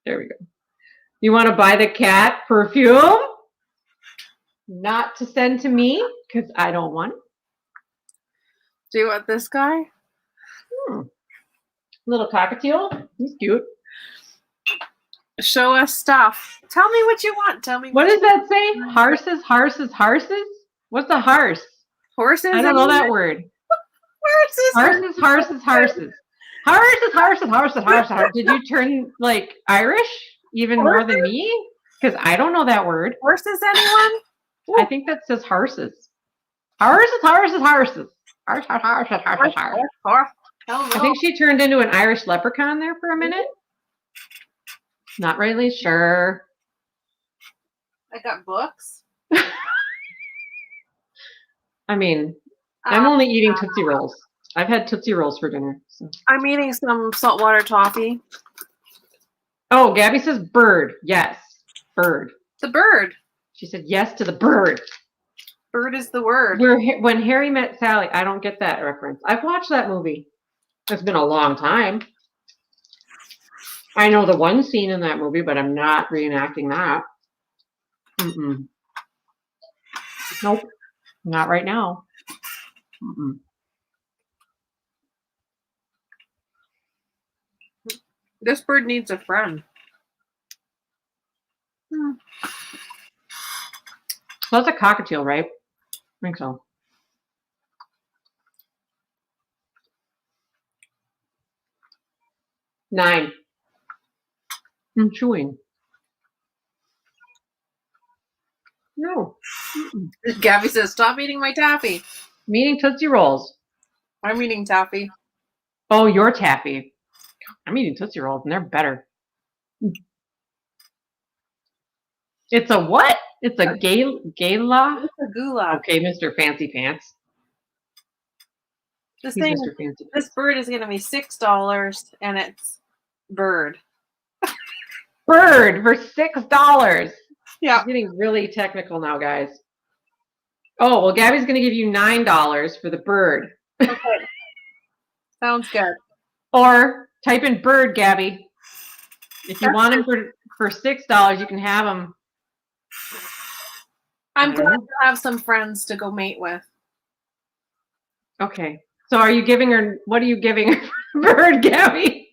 There we go. You want to buy the cat perfume? Not to send to me because I don't want it. Do you want this guy? Little cockatiel. He's cute. Show us stuff. Tell me what you want. Tell me. What does that say? Horses? What's a horse? Horses? I don't know that word. Horses. Did you turn like Irish even more than me? Because I don't know that word. Horses, anyone? I think that says horses. Horses. I think she turned into an Irish leprechaun there for a minute. Not really sure. I got books. I mean, I'm only eating Tootsie Rolls. I've had Tootsie Rolls for dinner. So. I'm eating some saltwater toffee. Oh, Gabby says bird. Yes, bird. The bird. She said yes to the bird. Bird is the word. When Harry Met Sally. I don't get that reference. I've watched that movie. It's been a long time. I know the one scene in that movie, but I'm not reenacting that. Nope. Not right now. This bird needs a friend. Well, that's a cockatiel, right? I think so. Nine. I'm chewing. No. Gabby says, stop eating my taffy. I'm eating Tootsie Rolls. I'm eating taffy. Oh, you're taffy. I'm eating Tootsie Rolls, and they're better. It's a what? It's a gala? It's a gula. Okay, Mr. Fancy Pants. This He's thing, Mr. Fancy. this bird is going to be $6, and it's bird. Bird for $6. Yeah. She's getting really technical now, guys. Oh, well, Gabby's going to give you $9 for the bird. Okay. Sounds good. Or type in bird, Gabby. If you want him for $6, you can have him. I'm glad to have some friends to go mate with. Okay. So are you giving her, what are you giving her for the bird, Gabby?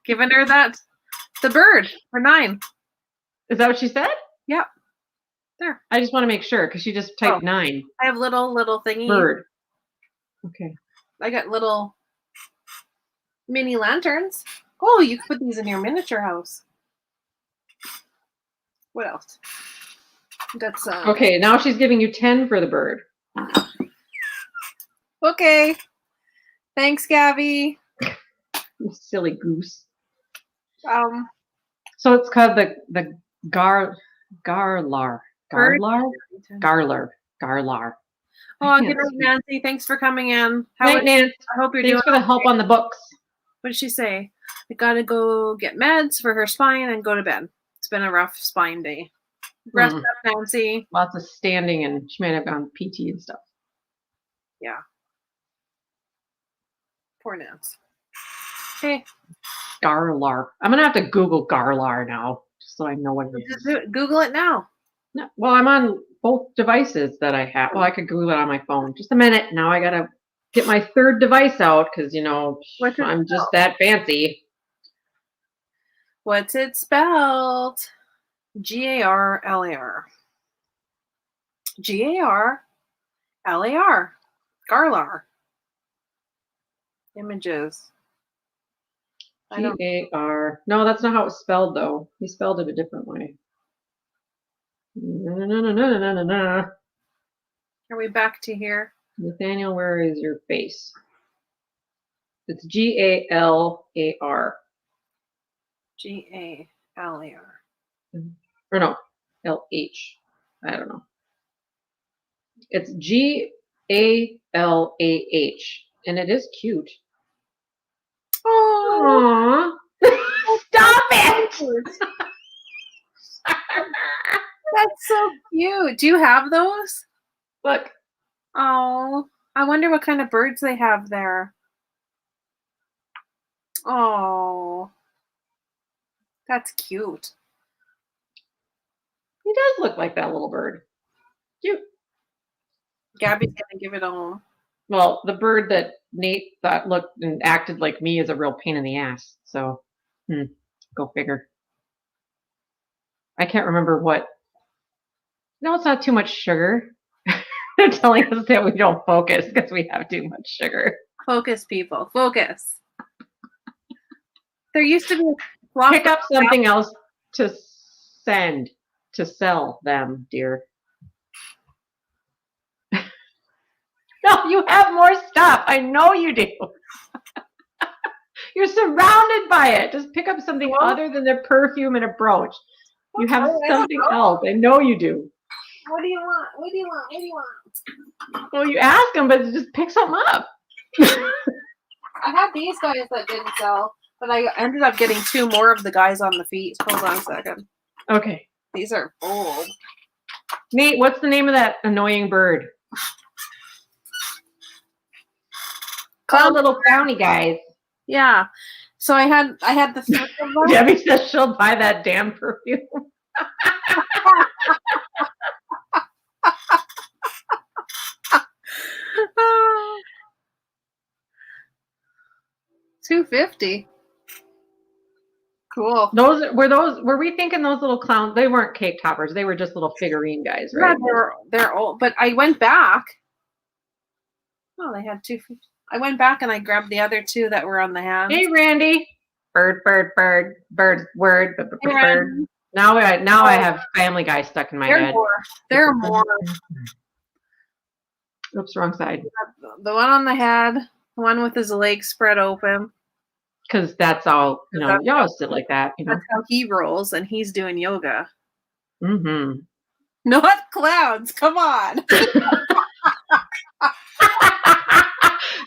Giving her the bird for $9. Is that what she said? Yep. There. I just want to make sure because she just typed 9. I have little thingy. Bird. Okay. I got little mini lanterns. Oh, you can put these in your miniature house. What else? Got some. Okay, now she's giving you 10 for the bird. Okay. Thanks, Gabby. You silly goose. So it's called the garlar. Garlar. Oh, good night, Nancy. Thanks for coming in. Night, Nancy. I hope you're Thanks doing for the help on the books. What did she say? I gotta go get meds for her spine and go to bed. It's been a rough spine day. Rest up, Nancy. Lots of standing, and she might have gone PT and stuff. Yeah. Poor Nance. Hey. Garlar. I'm gonna have to Google Garlar now, just so I know what it is. Google it now. No, well, I'm on both devices that I have. Well, I could Google it on my phone. Just a minute. Now I gotta get my third device out because I'm just that fancy. What's it spelled? Garlar. Garlar. Garlar. Images. Gar. No, that's not how it's spelled though. He spelled it a different way. No. Are we back to here? Nathaniel, where is your face? It's Galar. Galar. Or no, LH. I don't know. It's Gallah, and it is cute. Oh, stop it! That's so cute. Do you have those? Look. Oh, I wonder what kind of birds they have there. Oh, that's cute. He does look like that little bird. Cute. Gabby's gonna give it a home. Well, the bird that Nate thought looked and acted like me is a real pain in the ass. So, go figure. I can't remember what. No, it's not too much sugar. They're telling us that we don't focus because we have too much sugar. Focus, people. Focus. There used to be pick up something else to sell them, dear. No, you have more stuff. I know you do. You're surrounded by it. Just pick up something other than their perfume and a brooch. You have something else. I know you do. What do you want? What do you want? What do you want? Well, you ask them, but just pick something up. I had these guys that didn't sell, but I ended up getting 2 more of the guys on the feet. Hold on a second. Okay. These are old. Nate, what's the name of that annoying bird? Clown little brownie guys. Yeah. So I had the 3 of them. Debbie says she'll buy that damn perfume. $2.50. Cool. Were we thinking those little clowns? They weren't cake toppers. They were just little figurine guys, right? Yeah, they're old. But I went back. Oh, they had $2.50. I went back and I grabbed the other 2 that were on the hand. Hey, Randy. Bird, word. Hey, Now I have Family Guy stuck in my head. There are more. Oops, wrong side. The one on the head, the one with his legs spread open. Because that's all, y'all sit like that. That's how he rolls, and he's doing yoga. Mm-hmm. Not clowns. Come on.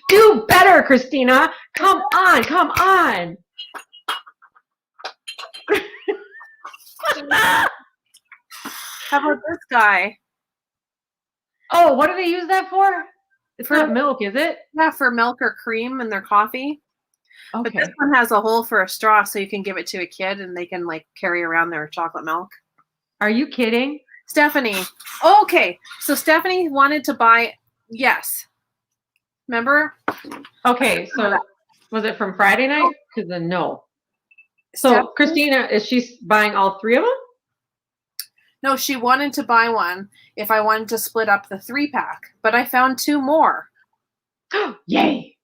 Do better, here, Christina. Come on, come on. How about this guy? Oh, what do they use that for? It's not milk, is it? Yeah, for milk or cream in their coffee. Okay. But this one has a hole for a straw, so you can give it to a kid and they can like carry around their chocolate milk. Are you kidding? Stephanie. Okay, so Stephanie wanted to buy, yes. Remember? Okay, so was it from Friday night? Because then no. So Stephanie? Christina, is she buying all 3 of them? No, she wanted to buy one if I wanted to split up the 3-pack, but I found 2 more. Yay.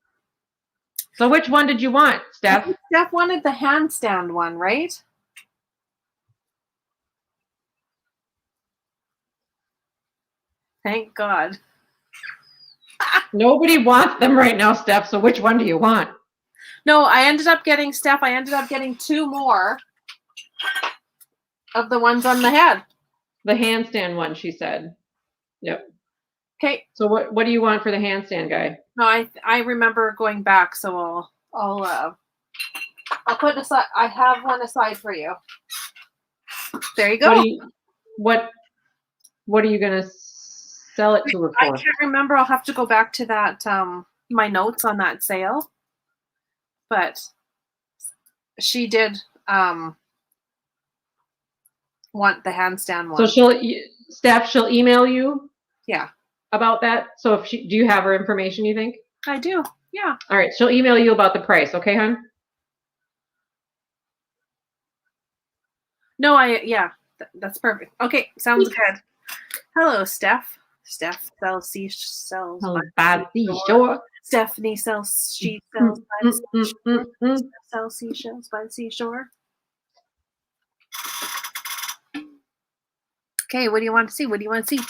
So which one did you want, Steph? Steph wanted the handstand one, right? Thank God. Nobody wants them right now, Steph, so which one do you want? No, I ended up getting 2 more of the ones on the head. The handstand one, she said. Yep. Okay. So what do you want for the handstand guy? No, I remember going back, so I'll put aside. I have one aside for you. There you go. What are you gonna sell it to her for? I can't remember. I'll have to go back to that my notes on that sale. But she did want the handstand one. So she'll email you? Yeah. About that? So do you have her information, you think? I do. Yeah. All right, she'll email you about the price, okay, hon? No, that's perfect. Okay, sounds good. Hello, Steph. Steph sells seashells by the seashore. Stephanie sells seashells by the seashore. Steph sells seashells by the seashore. Okay, what do you want to see? What do you want to see?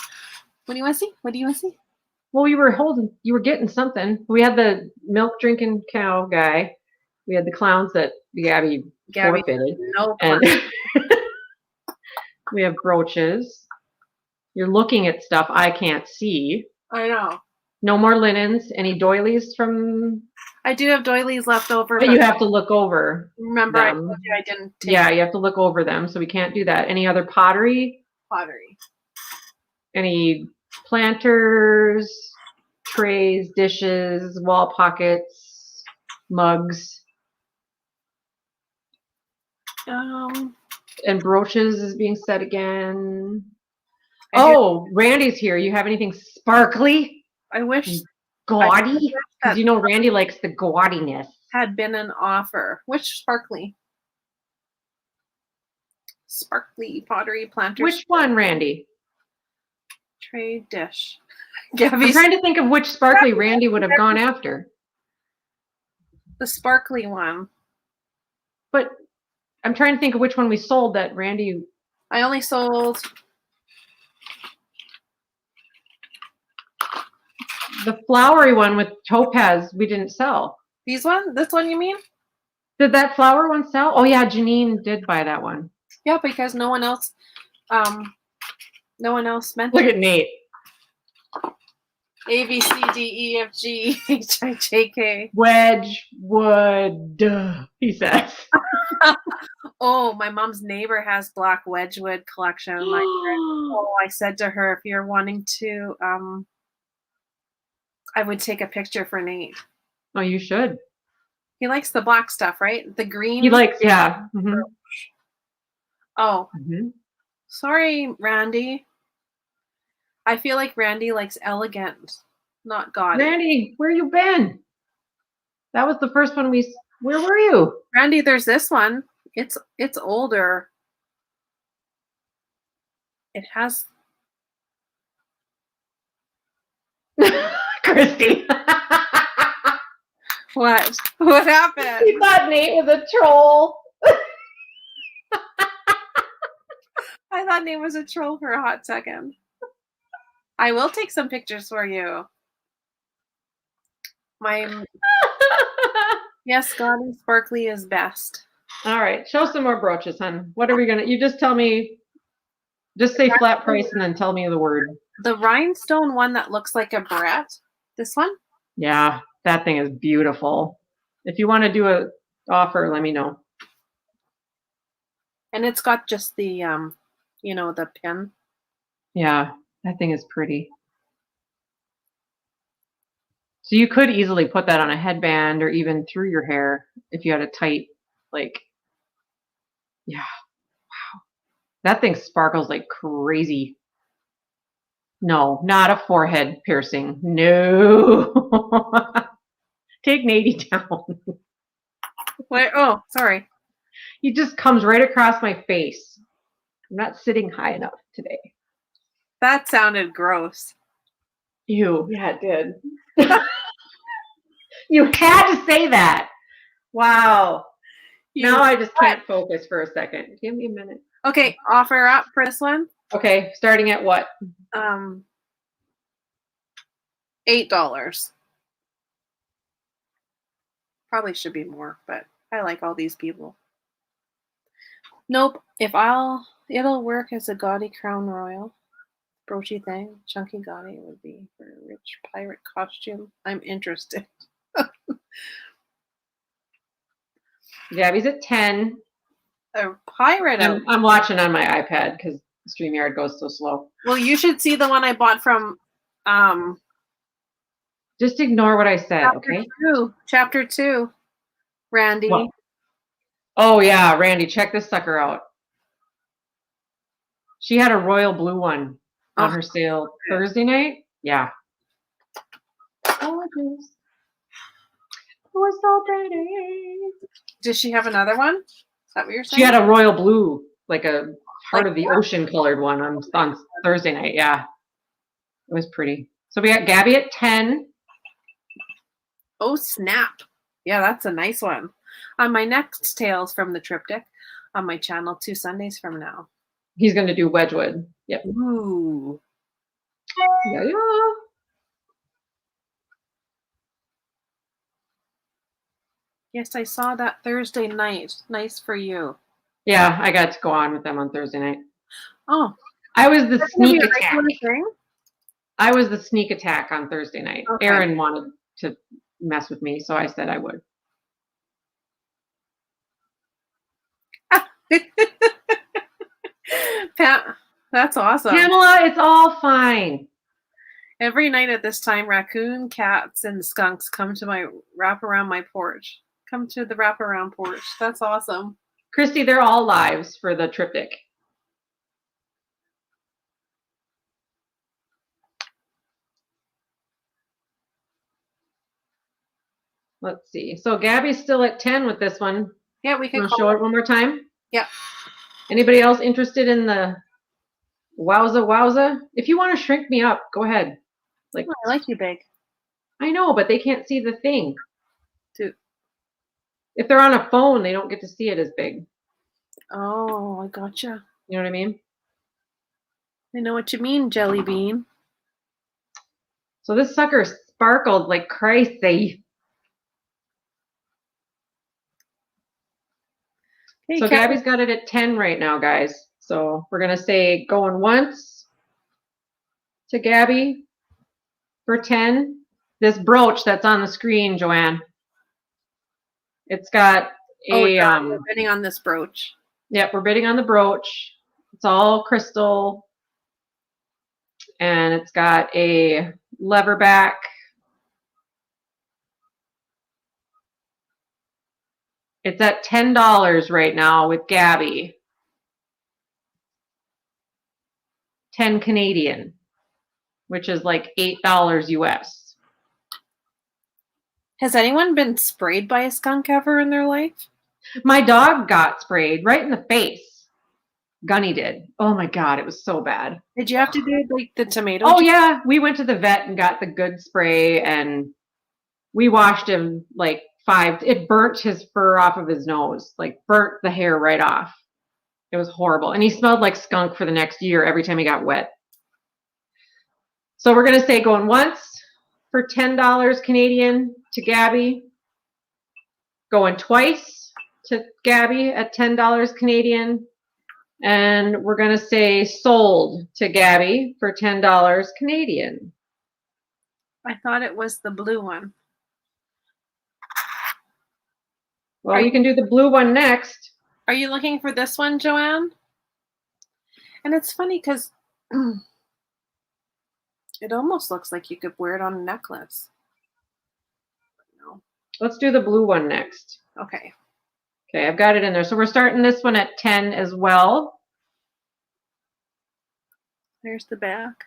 What do you want to see? What do you want to see? Well, you were getting something. We had the milk drinking cow guy. We had the clowns that Gabby forfeited. No and we have brooches. You're looking at stuff I can't see. I know. No more linens. Any doilies from? I do have doilies left over. But you have to look over. Remember, them. I told you I didn't take Yeah, you have to look over them, so we can't do that. Any other pottery? pottery. Any planters, trays, dishes, wall pockets, mugs? And brooches is being said again. Oh, Randy's here. You have anything sparkly? I wish gaudy? Because you know Randy likes the gaudiness. Had been an offer. Which sparkly? Sparkly pottery planters. Which one, Randy? Tray dish. I'm trying to think of which sparkly Randy would have gone after. The sparkly one. But I'm trying to think of which one we sold that Randy. I only sold the flowery one with topaz. We didn't sell. This one you mean? Did that flower one sell? Oh yeah, Janine did buy that one. Yeah, because no one else meant. Look at Nate. A B C D E F G H I J K. Wedgwood, he says. Oh, my mom's neighbor has black Wedgwood collection. I said to her, if you're wanting to, I would take a picture for Nate. Oh, you should. He likes the black stuff, right? The green. He likes, yeah. Mm-hmm. Oh, mm-hmm. Sorry, Randy. I feel like Randy likes elegant, not gaudy. Randy, where you been? That was the first one where were you? Randy, there's this one. It's older. It has. Christy. What? What happened? He thought Nate was a troll. I thought Nate was a troll for a hot second. I will take some pictures for you. Yes, gaudy sparkly is best. All right, show some more brooches, hon. What are we gonna? You just tell me. Just say flat price and then tell me the word. The rhinestone one that looks like a barrette. This one? Yeah. That thing is beautiful. If you want to do a offer, let me know. And it's got just the the pin. Yeah, that thing is pretty. So you could easily put that on a headband or even through your hair if you had a tight, like, yeah. Wow. That thing sparkles like crazy. No, not a forehead piercing. No. Take Nady down. Wait, oh, sorry. He just comes right across my face. I'm not sitting high enough today. That sounded gross. Ew. Yeah, it did. You had to say that. Wow. Now I just can't focus for a second. Give me a minute. Okay, offer up for this one. Okay, starting at what? $8. Probably should be more, but I like all these people. Nope. It'll work as a gaudy crown royal. Broachy thing. Chunky gaudy would be for a rich pirate costume. I'm interested. Gabby's at 10. A pirate. I'm watching on my iPad because StreamYard goes so slow. Well, you should see the one I bought from. Just ignore what I said, okay? Chapter 2. Randy. What? Oh yeah, Randy, check this sucker out. She had a royal blue one on her sale Thursday night. Yeah. Gorgeous. It was so pretty. Does she have another one? Is that what you're saying? She had a royal blue, like a heart of the ocean colored one on Thursday night. Yeah. It was pretty. So we got Gabby at 10. Oh, snap. Yeah, that's a nice one. On my next Tales from the Triptych on my channel 2 Sundays from now. He's going to do Wedgwood. Yep. Ooh. Yeah, yeah. Yes, I saw that Thursday night. Nice for you. Yeah, I got to go on with them on Thursday night. Oh. I was the sneak attack. Thing? I was the sneak attack on Thursday night. Okay. Aaron wanted to mess with me, so I said I would. Pat, that's awesome. Pamela, it's all fine. Every night at this time, raccoon, cats, and skunks come to my wraparound my porch. Come to the wraparound porch. That's awesome. Christy, they're all lives for the triptych. Let's see. So Gabby's still at 10 with this one. Yeah, we can show it one more time. Yeah. Anybody else interested in the wowza? If you want to shrink me up, go ahead. Like, I like you big. I know, but they can't see the thing. Dude. If they're on a phone, they don't get to see it as big. Oh, I gotcha. You know what I mean? I know what you mean, Jelly Bean. So this sucker sparkled like crazy. So Gabby's got it at 10 right now, guys. So we're going to say going once to Gabby for 10. This brooch that's on the screen, Joanne. It's got a... we're bidding on this brooch. Yep, we're bidding on the brooch. It's all crystal. And it's got a lever back. It's at $10 right now with Gabby. 10 Canadian, which is like $8 US. Has anyone been sprayed by a skunk ever in their life? My dog got sprayed right in the face. Gunny did. Oh my God, it was so bad. Did you have to do like the tomato? Oh yeah, we went to the vet and got the good spray, and we washed him like 5. It burnt his fur off of his nose, like burnt the hair right off. It was horrible. And he smelled like skunk for the next year every time he got wet. So we're going to say going once for $10 Canadian to Gabby. Going twice to Gabby at $10 Canadian. And we're going to say sold to Gabby for $10 Canadian. I thought it was the blue one. Well, you can do the blue one next. Are you looking for this one, Joanne? And it's funny because it almost looks like you could wear it on a necklace. No. Let's do the blue one next. Okay. Okay, I've got it in there. So we're starting this one at 10 as well. There's the back.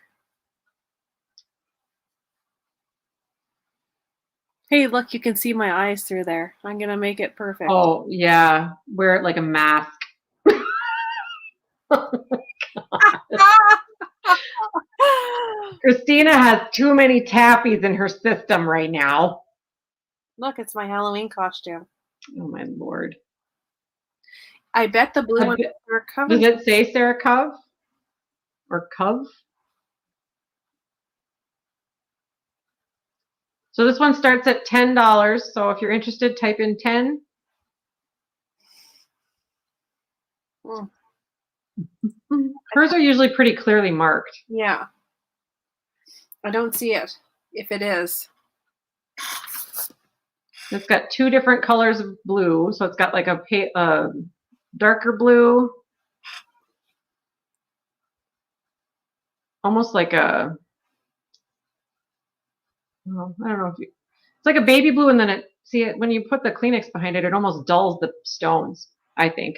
Hey, look, you can see my eyes through there. I'm going to make it perfect. Oh, yeah. Wear it like a mask. Christina has too many tappies in her system right now. Look, it's my Halloween costume. Oh, my Lord. I bet the blue one are covered. Does it say Sarah Cove? Or Cove? So this one starts at $10. So if you're interested, type in 10. Mm. Hers are usually pretty clearly marked. Yeah. I don't see it, if it is. It's got two different colors of blue. So it's got like a darker blue. Almost like a, well, I don't know if you, it's like a baby blue, and then it, when you put the Kleenex behind it, it almost dulls the stones, I think.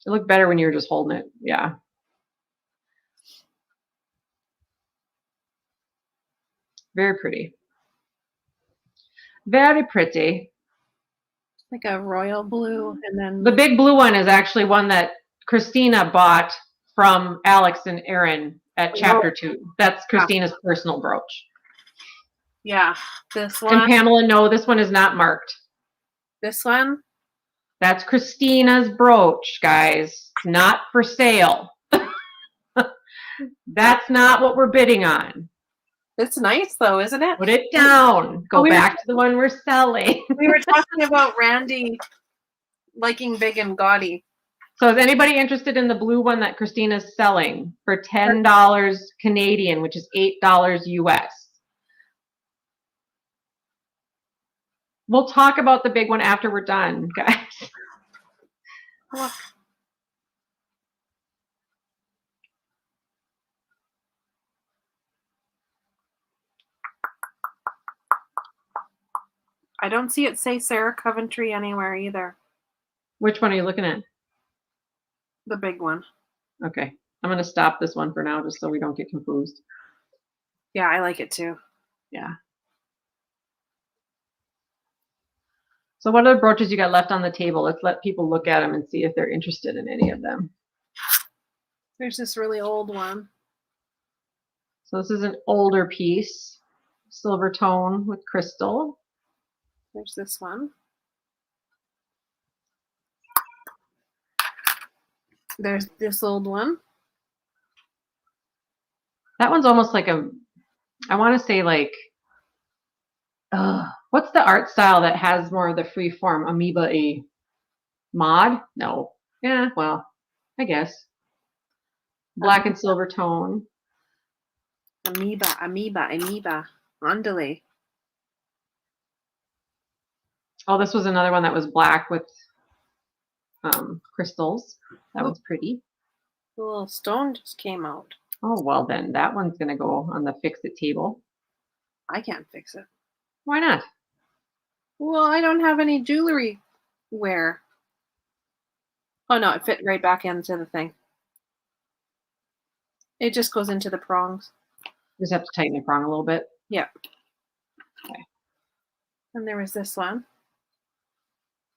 It looked better when you were just holding it. Yeah. Very pretty. Very pretty. Like a royal blue, and then the big blue one is actually one that Christina bought from Alex and Aaron at Chapter 2. That's Christina's personal brooch. Yeah, this one. And Pamela, no, this one is not marked. This one? That's Christina's brooch, guys. Not for sale. That's not what we're bidding on. It's nice though, isn't it? Put it down. Go back to the one we're selling. We were talking about Randy liking big and gaudy. So is anybody interested in the blue one that Christina's selling for $10 Canadian, which is $8 US? We'll talk about the big one after we're done, guys. Oh. I don't see it say Sarah Coventry anywhere either. Which one are you looking at? The big one. Okay. I'm going to stop this one for now just so we don't get confused. Yeah, I like it too. Yeah. So what other brooches you got left on the table? Let's let people look at them and see if they're interested in any of them. There's this really old one. So this is an older piece. Silver tone with crystal. There's this one. There's this old one. That one's almost like I want to say like, what's the art style that has more of the free form? Amoeba-y mod? No. Yeah, well, I guess. Black and silver tone. Amoeba. Andale. Oh, this was another one that was black with crystals. That was pretty. The little stone just came out. Oh, well then, that one's going to go on the fix-it table. I can't fix it. Why not? Well, I don't have any jewelry wear. Oh no, it fit right back into the thing. It just goes into the prongs. Just have to tighten the prong a little bit. Yeah. Okay. And there was this one.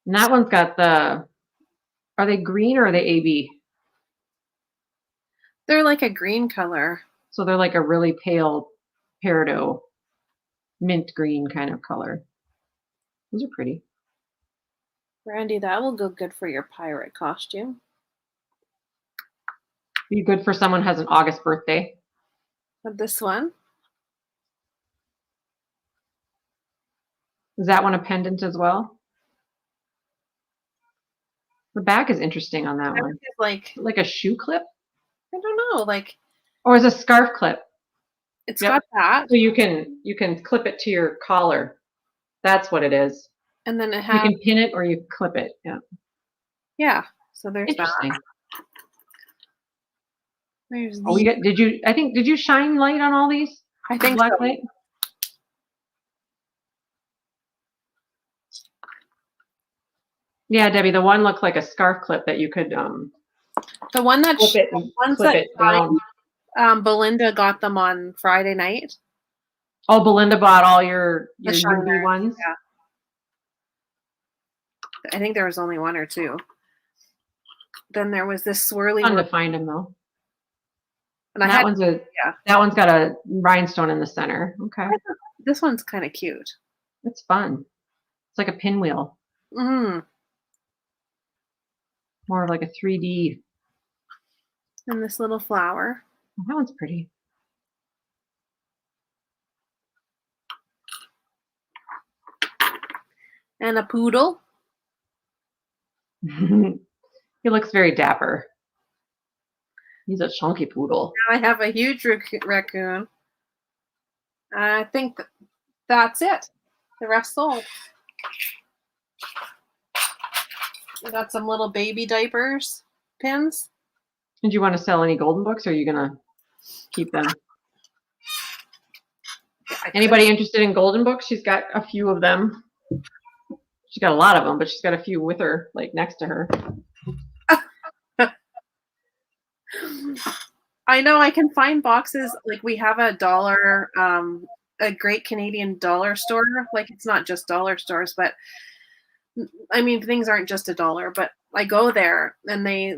And that one's got the, are they green or are they AB? They're like a green color. So they're like a really pale peridot, mint green kind of color. Those are pretty. Randy, that will go good for your pirate costume. Be good for someone who has an August birthday. But this one. Is that one a pendant as well? The back is interesting on that one. Like a shoe clip? I don't know, like. Or is a scarf clip? It's got that. So you can clip it to your collar. That's what it is. And then it You has, can pin it or you clip it. Yeah. yeah. So there's that. Interesting. There's Oh, did you shine light on all these? I think Black so. light? Yeah, Debbie, the one looked like a scarf clip that you could The one that flip it and ones clip that it down. Belinda got them on Friday night. Oh, Belinda bought all your The newbie shiners, ones? yeah. I think there was only one or two. Then there was this swirly Fun one. to find them though. And that one's got a rhinestone in the center. Okay. This one's kind of cute. It's fun. It's like a pinwheel. Mm. More of like a 3D. And this little flower. Oh, that one's pretty. And a poodle. He looks very dapper. He's a chunky poodle. Now I have a huge raccoon. I think that's it. The rest sold. We got some little baby diapers, pins. Did you want to sell any golden books, or are you gonna keep them? Anybody interested in golden books? She's got a few of them. She's got a lot of them, but she's got a few with her, like next to her. I know I can find boxes. Like we have a dollar, a great Canadian dollar store. Like it's not just dollar stores, but I mean things aren't just $1. But I go there and they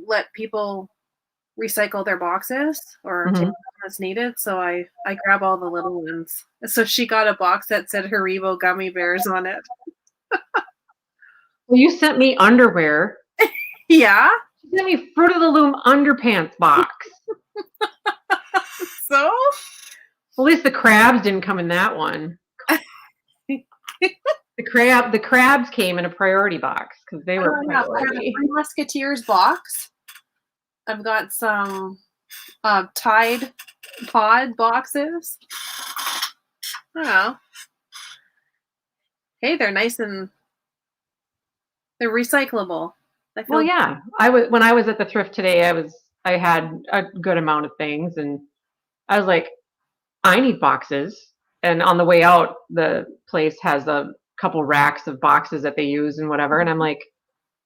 let people recycle their boxes or take them as needed. So I grab all the little ones. So she got a box that said Haribo gummy bears on it. Well, you sent me underwear. Yeah. She sent me Fruit of the Loom underpants box. So? At least the crabs didn't come in that one. The crabs came in a priority box because they were priority. I have a Three Musketeers box. I've got some Tide Pod boxes. I don't know. Hey, they're nice and they're recyclable. Well, yeah. When I was at the thrift today, I had a good amount of things, and I was like, I need boxes. And on the way out, the place has a couple racks of boxes that they use and whatever. And I'm like,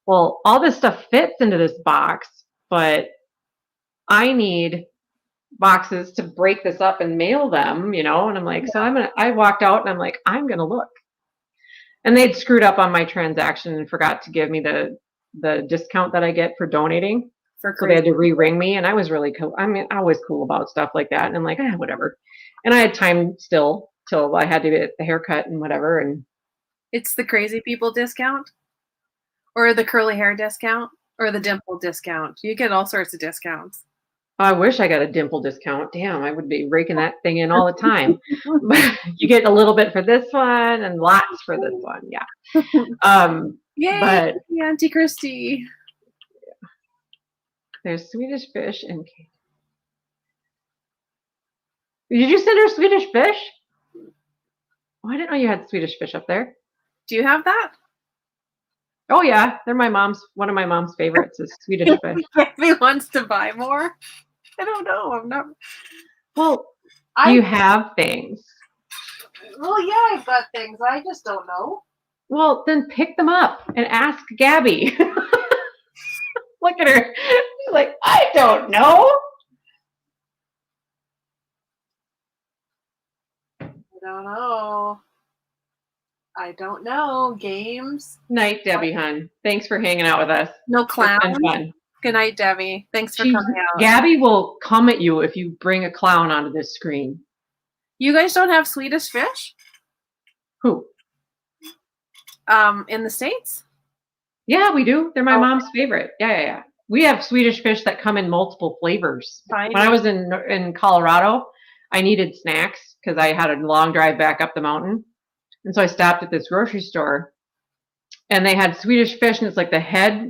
well, all this stuff fits into this box, but I need boxes to break this up and mail them, And I'm like, I walked out and I'm like, I'm going to look. And they'd screwed up on my transaction and forgot to give me the discount that I get for donating. So they had to re-ring me, and I was really cool. I mean, I was cool about stuff like that. And I'm like, whatever. And I had time still till I had to get the haircut and whatever. And it's the crazy people discount, or the curly hair discount, or the dimple discount. You get all sorts of discounts. I wish I got a dimple discount. Damn, I would be raking that thing in all the time. But you get a little bit for this one and lots for this one. Yeah. Yay, but Auntie Christy. Yeah. There's Swedish fish and cake. Did you send her Swedish fish? Oh, I didn't know you had Swedish fish up there. Do you have that? Oh yeah, they're one of my mom's favorites is Swedish fish. He wants to buy more. I don't know. I'm not. Well, you have things. Well, yeah, I've got things. I just don't know. Well, then pick them up and ask Gabby. Look at her. She's like, I don't know. I don't know. Games. Night, Debbie, hun. Thanks for hanging out with us. No clown. It's been fun. Good night, Debbie. Thanks for coming out. Gabby will come at you if you bring a clown onto this screen. You guys don't have Swedish fish? Who? In the States? Yeah, we do. They're my mom's favorite. Yeah. We have Swedish fish that come in multiple flavors. When I was in Colorado, I needed snacks because I had a long drive back up the mountain. And so I stopped at this grocery store and they had Swedish fish, and it's like the head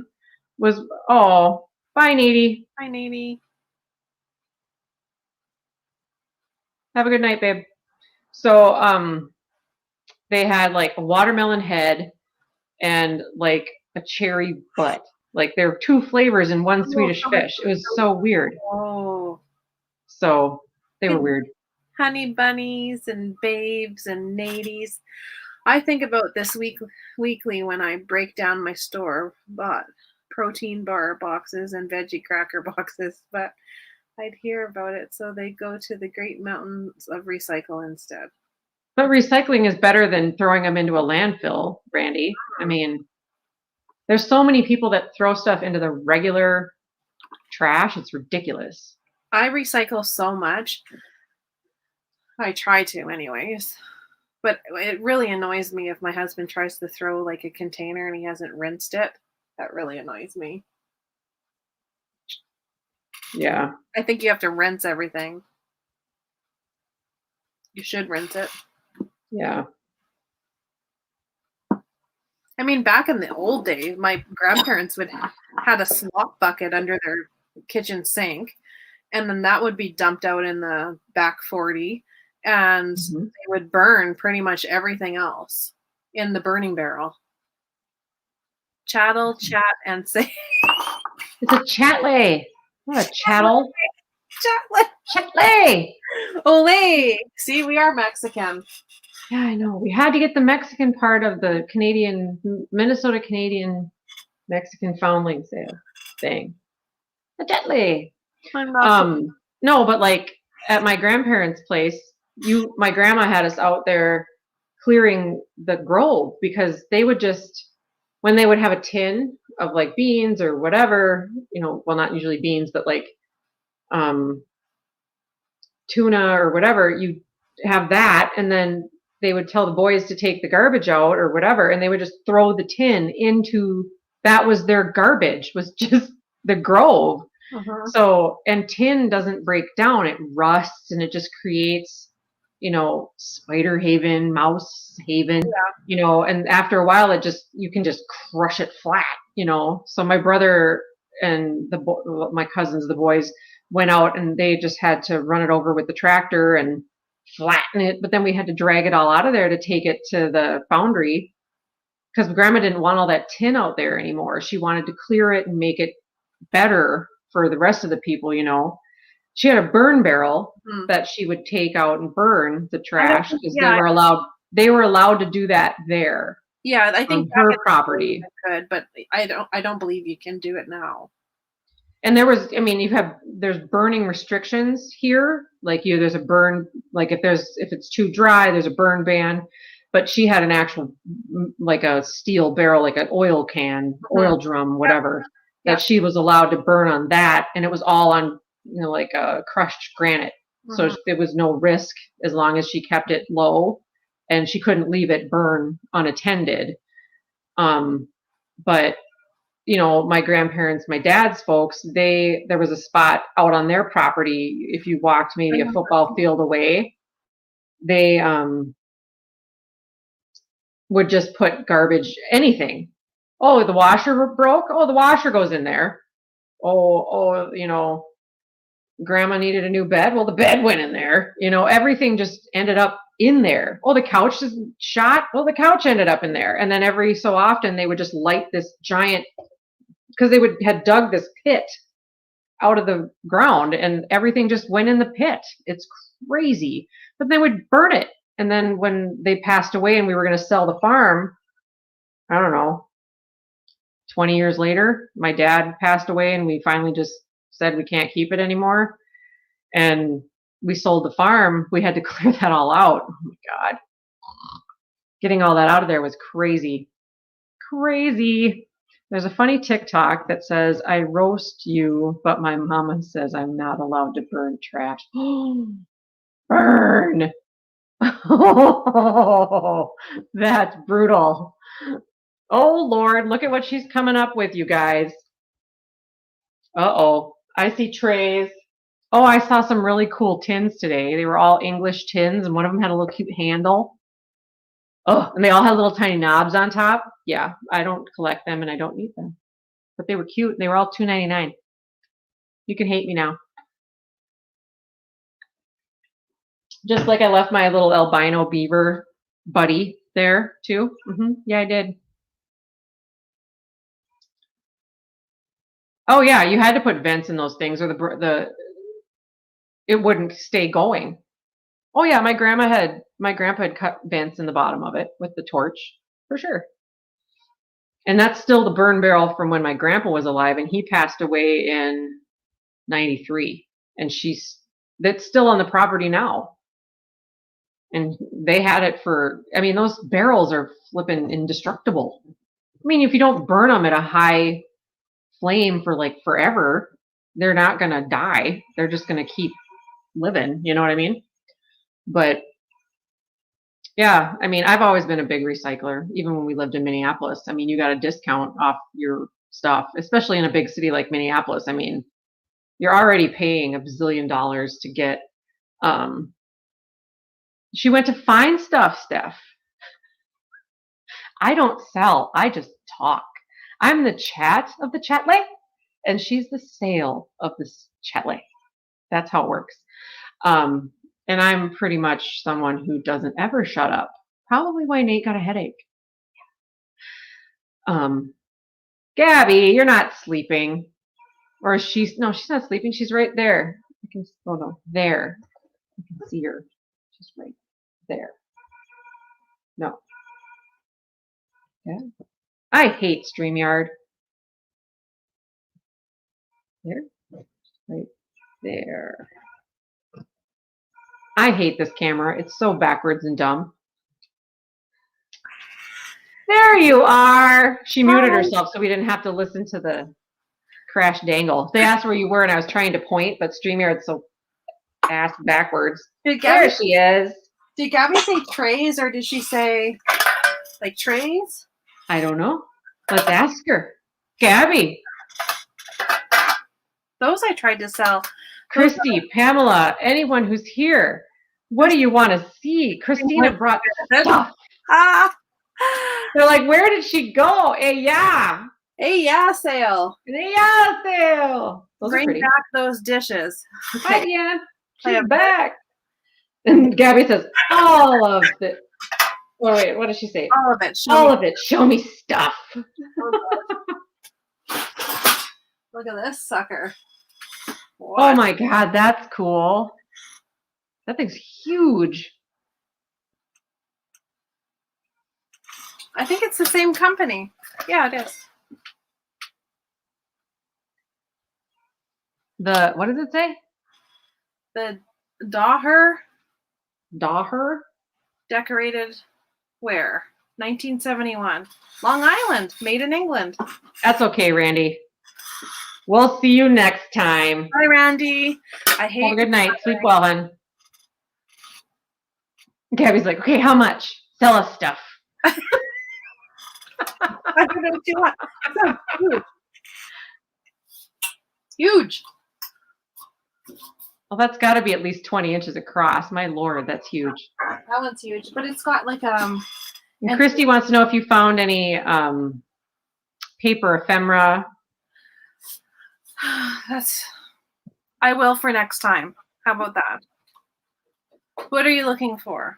was, bye, Nady. Bye, Nady. Have a good night, babe. So they had like a watermelon head and like a cherry butt. Like there were 2 flavors in one Swedish fish. It was so weird. Oh. So they were weird. Honey bunnies and babes and nadies. I think about this weekly when I break down my store bought protein bar boxes and veggie cracker boxes, but I'd hear about it, so they go to the great mountains of recycle instead. But recycling is better than throwing them into a landfill, Randy. I mean, there's so many people that throw stuff into the regular trash. It's ridiculous. I recycle so much. I try to anyways. But it really annoys me if my husband tries to throw like a container and he hasn't rinsed it. That really annoys me. Yeah. I think you have to rinse everything. You should rinse it. Yeah. I mean, back in the old days, my grandparents had a slop bucket under their kitchen sink, and then that would be dumped out in the back 40, and they would burn pretty much everything else in the burning barrel. Chattel, chat, and say. It's a Chatlé. What a chattel. Chatlé. Chatlé. Olé. See, we are Mexican. Yeah, I know. We had to get the Mexican part of the Minnesota Canadian Mexican foundling sale thing. A Chatlé. No, but like at my grandparents' place, my grandma had us out there clearing the grove because they would just, when they would have a tin of like beans or whatever, well, not usually beans, but like tuna or whatever, you have that, and then they would tell the boys to take the garbage out or whatever, and they would just throw the tin into, that was their garbage, was just the grove. So, and tin doesn't break down, it rusts, and it just creates, spider haven, mouse haven, and after a while you can just crush it flat, So my brother and my cousins, the boys, went out and they just had to run it over with the tractor and flatten it, but then we had to drag it all out of there to take it to the foundry because grandma didn't want all that tin out there anymore. She wanted to clear it and make it better for the rest of the people, She had a burn barrel that she would take out and burn the trash because they were allowed to do that there. Yeah, I think her property could, but I don't believe you can do it now. And there's burning restrictions here. Like there's a burn, like if it's too dry, there's a burn ban. But she had an actual, like a steel barrel, like an oil can, oil drum, whatever, that she was allowed to burn on that. And it was all on, like a crushed granite. So there was no risk as long as she kept it low and she couldn't leave it burn unattended. But my grandparents, my dad's folks, there was a spot out on their property. If you walked maybe a football field away, they would just put garbage, anything. Oh, the washer broke. Oh, the washer goes in there. Oh, grandma needed a new bed. Well, the bed went in there. Everything just ended up in there. Oh, the couch is shot. Well, the couch ended up in there. And then every so often they would just light this giant, because they had dug this pit out of the ground and everything just went in the pit. It's crazy. But they would burn it. And then when they passed away and we were going to sell the farm, I don't know, 20 years later, my dad passed away and we finally just said we can't keep it anymore. And we sold the farm. We had to clear that all out. Oh my God. Getting all that out of there was crazy. Crazy. There's a funny TikTok that says, I roast you, but my mama says I'm not allowed to burn trash. Burn. Oh, that's brutal. Oh, Lord, look at what she's coming up with, you guys. Uh-oh. I see trays. Oh, I saw some really cool tins today. They were all English tins, and one of them had a little cute handle. Oh, and they all had little tiny knobs on top. Yeah, I don't collect them, and I don't need them. But they were cute. They were all $2.99. You can hate me now. Just like I left my little albino beaver buddy there too. Yeah, I did. Oh yeah, you had to put vents in those things, or it wouldn't stay going. Oh yeah, my grandpa had cut vents in the bottom of it with the torch for sure. And that's still the burn barrel from when my grandpa was alive, and he passed away in '93. And that's still on the property now. And they had it I mean, those barrels are flipping indestructible. I mean, if you don't burn them at a high flame for like forever, they're not going to die. They're just going to keep living. You know what I mean? But yeah, I mean, I've always been a big recycler, even when we lived in Minneapolis. I mean, you got a discount off your stuff, especially in a big city like Minneapolis. I mean, you're already paying $1 bazillion to get. She went to find stuff, Steph. I don't sell. I just talk. I'm the chat of the Chatlé, and she's the sale of the Chatlé. That's how it works. And I'm pretty much someone who doesn't ever shut up. Probably why Nate got a headache. Gabby, you're not sleeping. Or she's not sleeping. She's right there. There. You can see her. She's right there. No. Yeah. I hate StreamYard. There. Right there. I hate this camera. It's so backwards and dumb. There you are. She muted herself so we didn't have to listen to the crash dangle. They asked where you were, and I was trying to point, but StreamYard's so ass backwards. There she is. Did Gabby say trays, or did she say like trays? I don't know. Let's ask her. Gabby. Those I tried to sell. Christy, Pamela, anyone who's here. What do you want to see? Christina brought stuff. They're like, where did she go? Hey, yeah. Sale. Those Bring back those dishes. Hi, yeah. She's back. And Gabby says, all of it. Oh, wait, what does she say? All of it. All of it. Show me stuff. Look at this sucker. What? Oh my God, that's cool. That thing's huge. I think it's the same company. Yeah, it is. What does it say? The Daher decorated ware. 1971. Long Island, made in England. That's okay, Randy. We'll see you next time. Bye, Randy. Have a good night. Sleep well, hon. Gabby's like, okay, how much? Sell us stuff. I don't know what you want. So huge. Huge. Well, that's got to be at least 20 inches across. My Lord, that's huge. That one's huge, but it's got like And Christy wants to know if you found any paper ephemera. I will for next time. How about that? What are you looking for?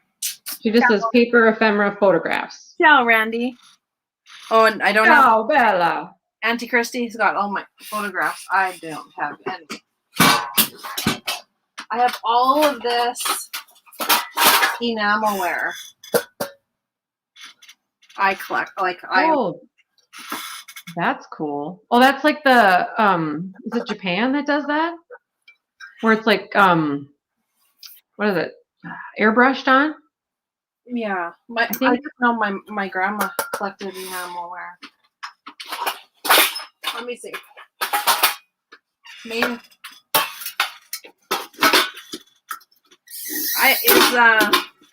She just says paper ephemera photographs. Ciao, Randy. Oh, and I don't Ciao, Bella. Auntie Christy's got all my photographs. I don't have any. I have all of this enamelware. I collect that's cool. Oh, that's like the is it Japan that does that? Where it's like what is it? Airbrushed on? Yeah. I just know my grandma collected enamelware. Let me see. Maybe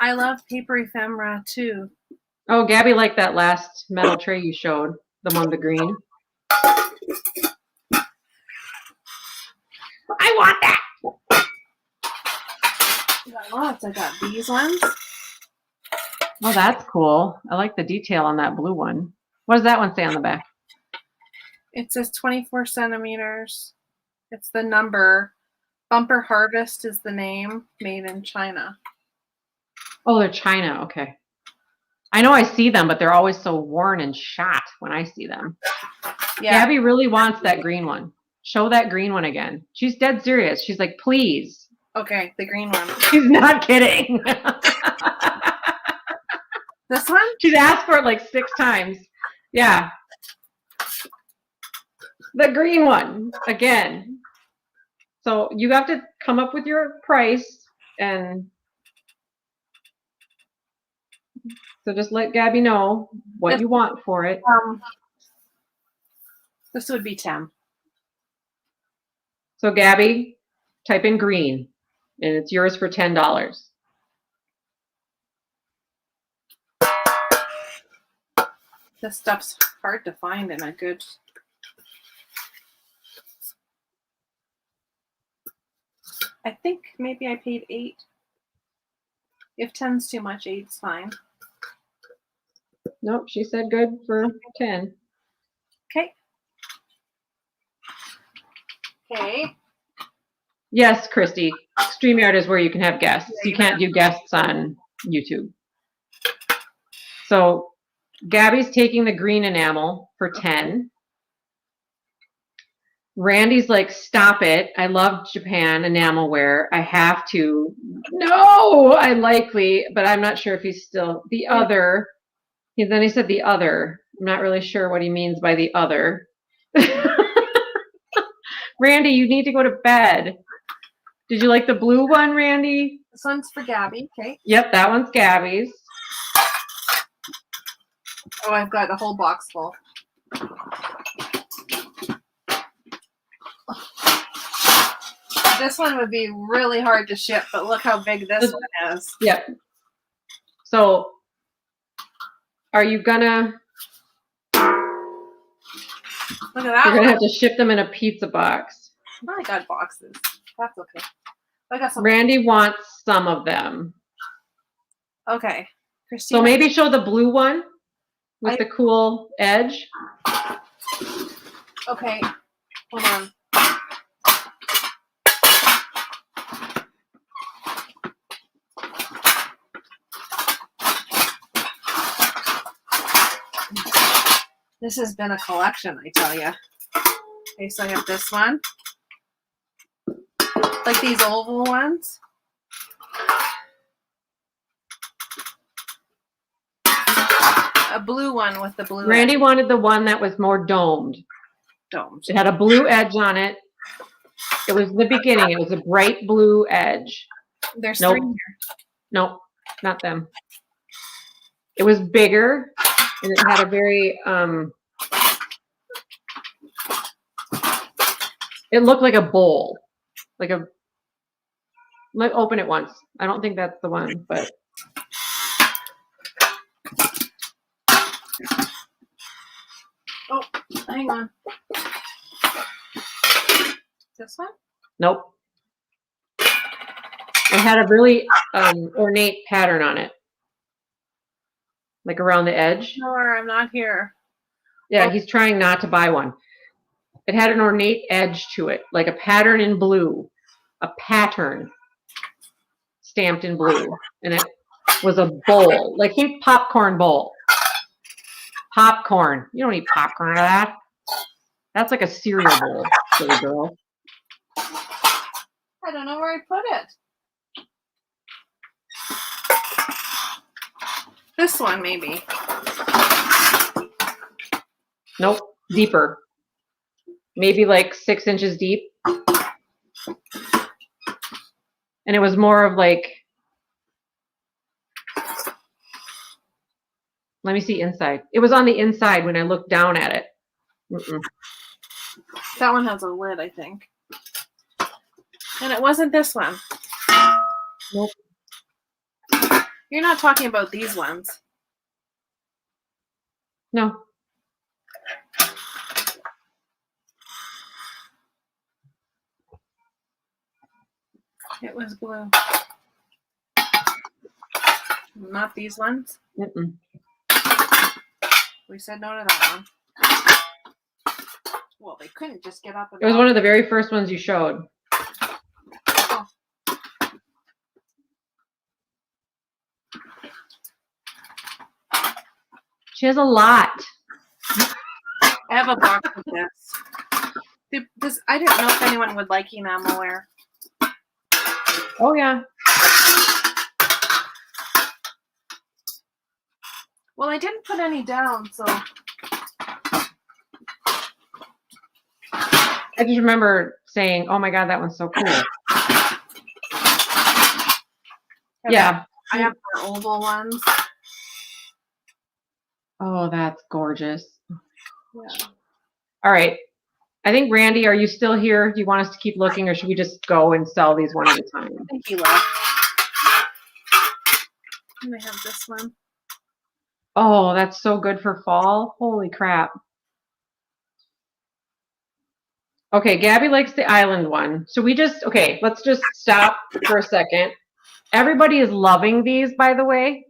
I love paper ephemera too. Oh, Gabby liked that last metal tray you showed, the one, the green. I want that. I got lots. I got these ones. Oh, that's cool. I like the detail on that blue one. What does that one say on the back? It says 24 centimeters. It's the number. Bumper Harvest is the name. Made in China. Oh, they're China. Okay. I know I see them, but they're always so worn and shot when I see them. Yeah. Gabby really wants that green one. Show that green one again. She's dead serious. She's like, please. Okay, the green one. She's not kidding. This one? She's asked for it like 6 times. Yeah. The green one again. So you have to come up with your price, and so just let Gabby know what you want for it. This would be 10. So Gabby, type in green, and it's yours for $10. This stuff's hard to find in a good. I think maybe I paid 8. If 10's too much, 8's fine. Nope, she said good for 10. Okay. Okay. Yes, Christy. StreamYard is where you can have guests. You can't do guests on YouTube. So Gabby's taking the green enamel for 10. Randy's like, stop it. I love Japan enamelware. I have to. No, I likely, but I'm not sure if he's still the other. Then he said the other. I'm not really sure what he means by the other. Randy, you need to go to bed. Did you like the blue one, Randy? This one's for Gabby. Okay. Yep, that one's Gabby's. Oh, I've got a whole box full. This one would be really hard to ship, but look how big this one is. Yep. So, are you gonna? Look at that. You're gonna have to ship them in a pizza box. Oh, I got boxes. That's okay. I got some. Randy wants some of them. Okay. Christina. So maybe show the blue one with the cool edge. Okay. Hold on. This has been a collection, I tell you. Okay, so I have this one. Like these oval ones. A blue one with the blue Randy wanted the one that was more domed. Domed. It had a blue edge on it. It was the beginning. It was a bright blue edge. There's Nope. 3 here. Nope, not them. It was bigger, and it had a very, it looked like a bowl. Let open it once. I don't think that's the one, but. Oh, hang on. This one? Nope. It had a really ornate pattern on it. Like around the edge. No, I'm not here. Yeah, he's trying not to buy one. It had an ornate edge to it, like a pattern in blue. A pattern stamped in blue. And it was a bowl. Like think popcorn bowl. Popcorn. You don't eat popcorn out of that. That's like a cereal bowl, silly girl. I don't know where I put it. This one, maybe. Nope. Deeper. Maybe like 6 inches deep. And it was more of like, let me see inside. It was on the inside when I looked down at it. That one has a lid, I think. And it wasn't this one. Nope. You're not talking about these ones. No. It was blue. Not these ones. Mm-mm. We said no to that one. Well, they couldn't just get up and It was one of the very first ones you showed. Oh. She has a lot. I have a box of this. I didn't know if anyone would like enamelware. Oh, yeah. Well, I didn't put any down, so. I just remember saying, oh my God, that one's so cool. Yeah. I have more oval ones. Oh, that's gorgeous. Yeah. All right. I think, Randy, are you still here? Do you want us to keep looking, or should we just go and sell these one at a time? I think he left. And I have this one. Oh, that's so good for fall. Holy crap. Okay, Gabby likes the island one. So let's just stop for a second. Everybody is loving these, by the way.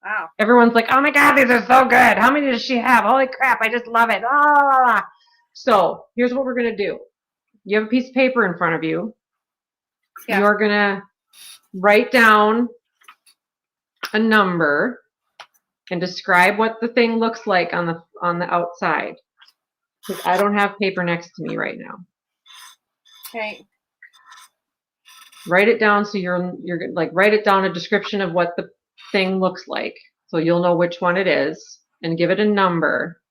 Wow. Everyone's like, oh my God, these are so good. How many does she have? Holy crap, I just love it. Ah. So here's what we're going to do. You have a piece of paper in front of you. Yeah. You're going to write down a number and describe what the thing looks like on the outside. Because I don't have paper next to me right now. Okay. Write it down so you're like, write it down a description of what the thing looks like. So you'll know which one it is and give it a number.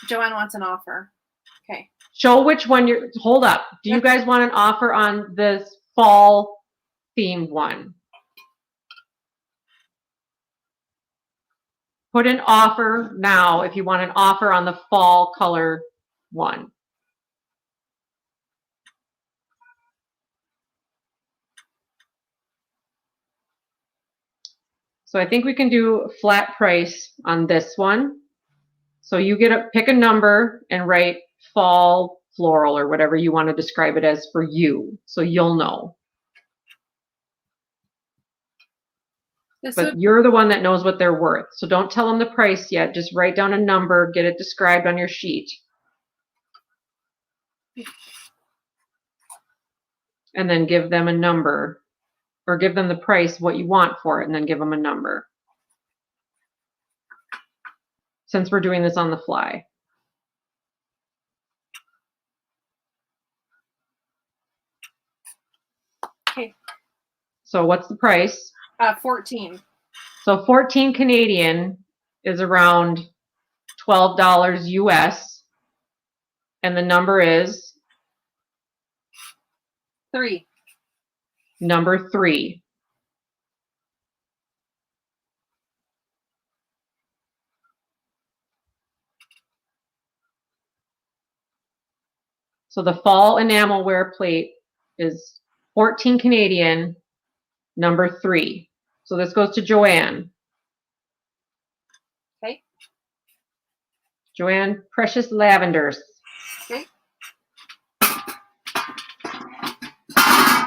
Joanne wants an offer. Okay. Show which one hold up. Do you guys want an offer on this fall themed one? Put an offer now if you want an offer on the fall color one. So I think we can do a flat price on this one. So you pick a number and write fall floral or whatever you want to describe it as for you. So you'll know. But you're the one that knows what they're worth. So don't tell them the price yet. Just write down a number, get it described on your sheet. And then give them a number or give them the price, what you want for it, and then give them a number. Since we're doing this on the fly. Okay. So what's the price? 14. So 14 Canadian is around $12 US. And the number is? 3. Number 3. So the fall enamelware plate is 14 Canadian, number 3. So this goes to Joanne. Okay. Joanne, Precious Lavenders. Okay.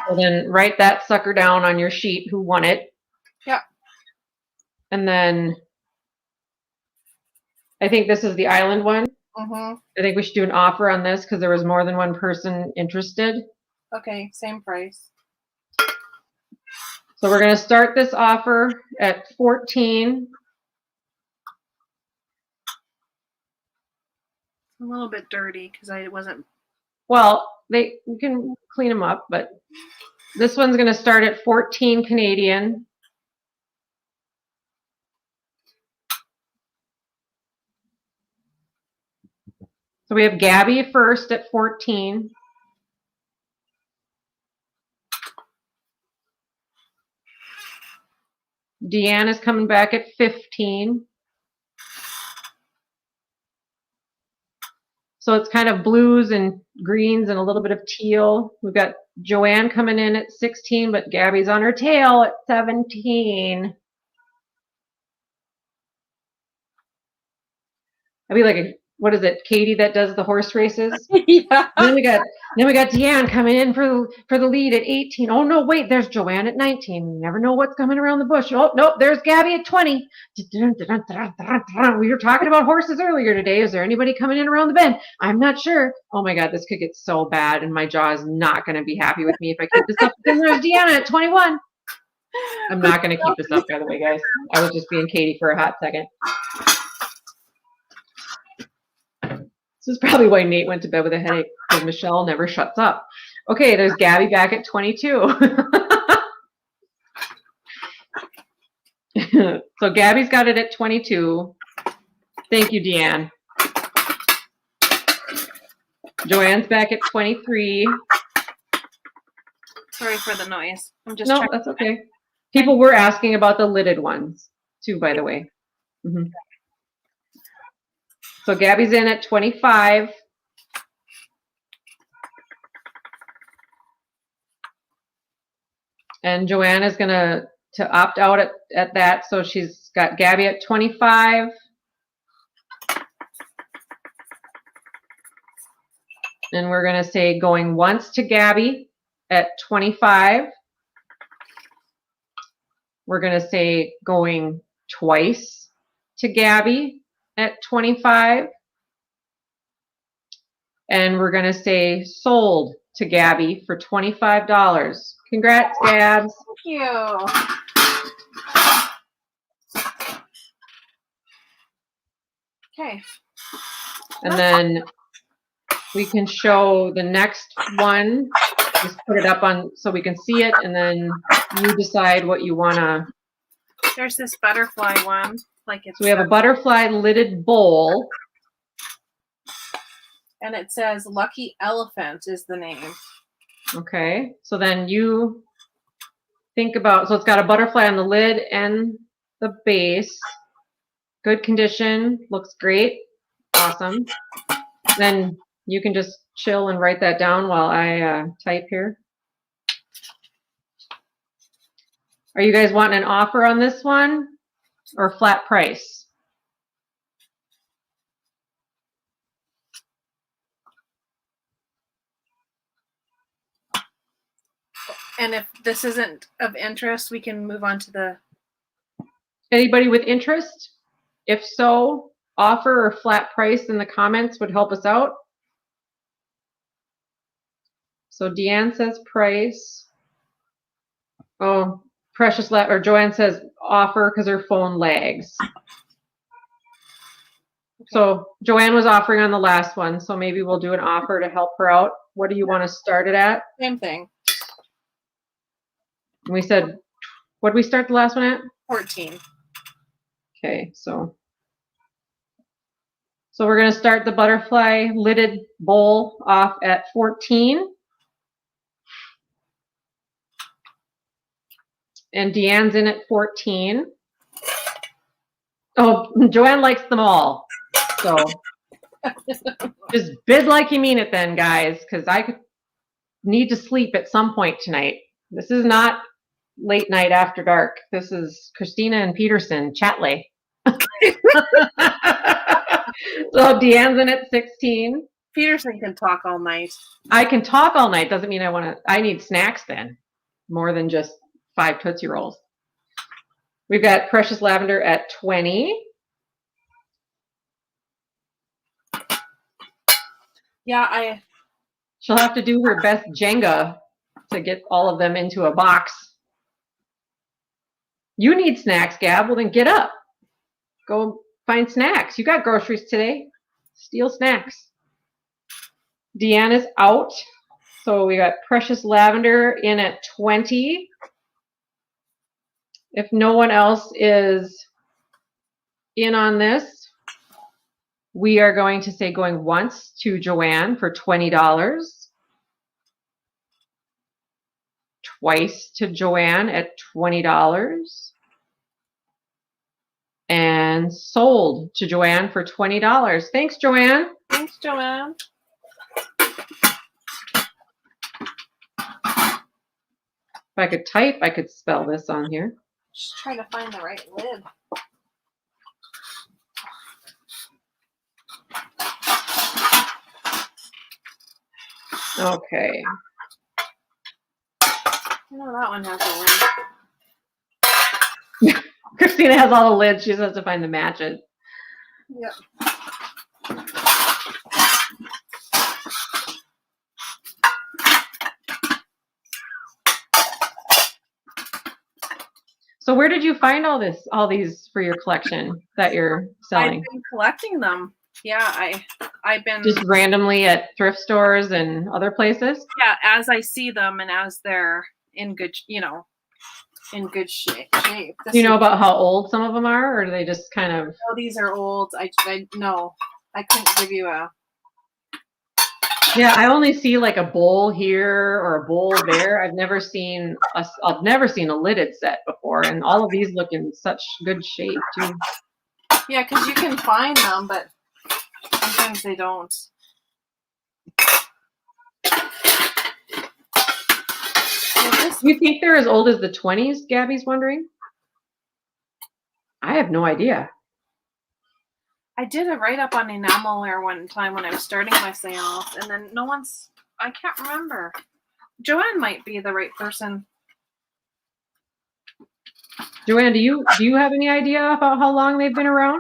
So then write that sucker down on your sheet, who won it. Yep. And then I think this is the island one. Mm-hmm. I think we should do an offer on this because there was more than one person interested. Okay, same price. So we're going to start this offer at 14. A little bit dirty because I wasn't. Well, you can clean them up, but this one's going to start at 14 Canadian. So we have Gabby first at 14. Deanne is coming back at 15. So it's kind of blues and greens and a little bit of teal. We've got Joanne coming in at 16, but Gabby's on her tail at 17. I'd be like, what is it, Katie that does the horse races? Yeah. Then we got Deanne coming in for the lead at 18. Oh no, wait, there's Joanne at 19. You never know what's coming around the bush. Oh no, there's Gabby at 20. We were talking about horses earlier today. Is there anybody coming in around the bend? I'm not sure. Oh my God, this could get so bad, and my jaw is not going to be happy with me if I keep this up. Then there's Deanna at 21. I'm not going to keep this up, by the way, guys. I was just being Katie for a hot second. This is probably why Nate went to bed with a headache, because Michelle never shuts up. Okay, there's Gabby back at 22. So Gabby's got it at 22. Thank you, Deanne. Joanne's back at 23. Sorry for the noise. I'm just No, that's okay. People were asking about the lidded ones too, by the way. Mm-hmm. So Gabby's in at 25. And Joanne is going to opt out at that. So she's got Gabby at 25. And we're going to say going once to Gabby at 25. We're going to say going twice to Gabby at 25. And we're going to say sold to Gabby for $25. Congrats, Gabs. Thank you. Okay. And then we can show the next one. Just put it up on so we can see it, and then you decide what you want to. There's this butterfly one. So we have a butterfly lidded bowl. And it says Lucky Elephant is the name. Okay. So then you think about, so it's got a butterfly on the lid and the base. Good condition. Looks great. Awesome. Then you can just chill and write that down while I type here. Are you guys wanting an offer on this one or flat price? And if this isn't of interest, we can move on to the... Anybody with interest? If so, offer or flat price in the comments would help us out. So Deanne says price. Oh, or Joanne says offer because her phone lags. Okay. So Joanne was offering on the last one, so maybe we'll do an offer to help her out. What do you want to start it at? Same thing. We said, what did we start the last one at? 14. Okay, so we're going to start the butterfly lidded bowl off at 14. And Deanne's in at 14. Oh, Joanne likes them all. So just bid like you mean it then, guys, because I could need to sleep at some point tonight. This is not late night after dark. This is Christina and Peterson, Chatlé. So Deanne's in at 16. Peterson can talk all night. I can talk all night. Doesn't mean I need snacks then. More than just 5 Tootsie Rolls. We've got Precious Lavender at 20. Yeah, She'll have to do her best Jenga to get all of them into a box. You need snacks, Gab. Well, then get up. Go find snacks. You got groceries today. Steal snacks. Deanna's out. So we got Precious Lavender in at 20. If no one else is in on this, we are going to say going once to Joanne for $20. Twice to Joanne at $20. And sold to Joanne for $20. Thanks, Joanne. Thanks, Joanne. If I could type, I could spell this on here. Just trying to find the right lid. Okay. No, that one has a lid. Christina has all the lids. She just has to find the matches. Yep. So where did you find all these for your collection that you're selling? I've been collecting them. Yeah, I've been Just randomly at thrift stores and other places? Yeah, as I see them and as they're in good, in good shape. Do you know about how old some of them are, or do they just kind of? No, these are old. No, I couldn't give you a. Yeah, I only see like a bowl here or a bowl there. I've never seen a lidded set before, and all of these look in such good shape too. Yeah, because you can find them, but sometimes they don't. You think they're as old as the 20s? Gabby's wondering. I have no idea. I did a write up on enamelware one time when I was starting my sales, and then I can't remember. Joanne might be the right person. Joanne, do you have any idea about how long they've been around?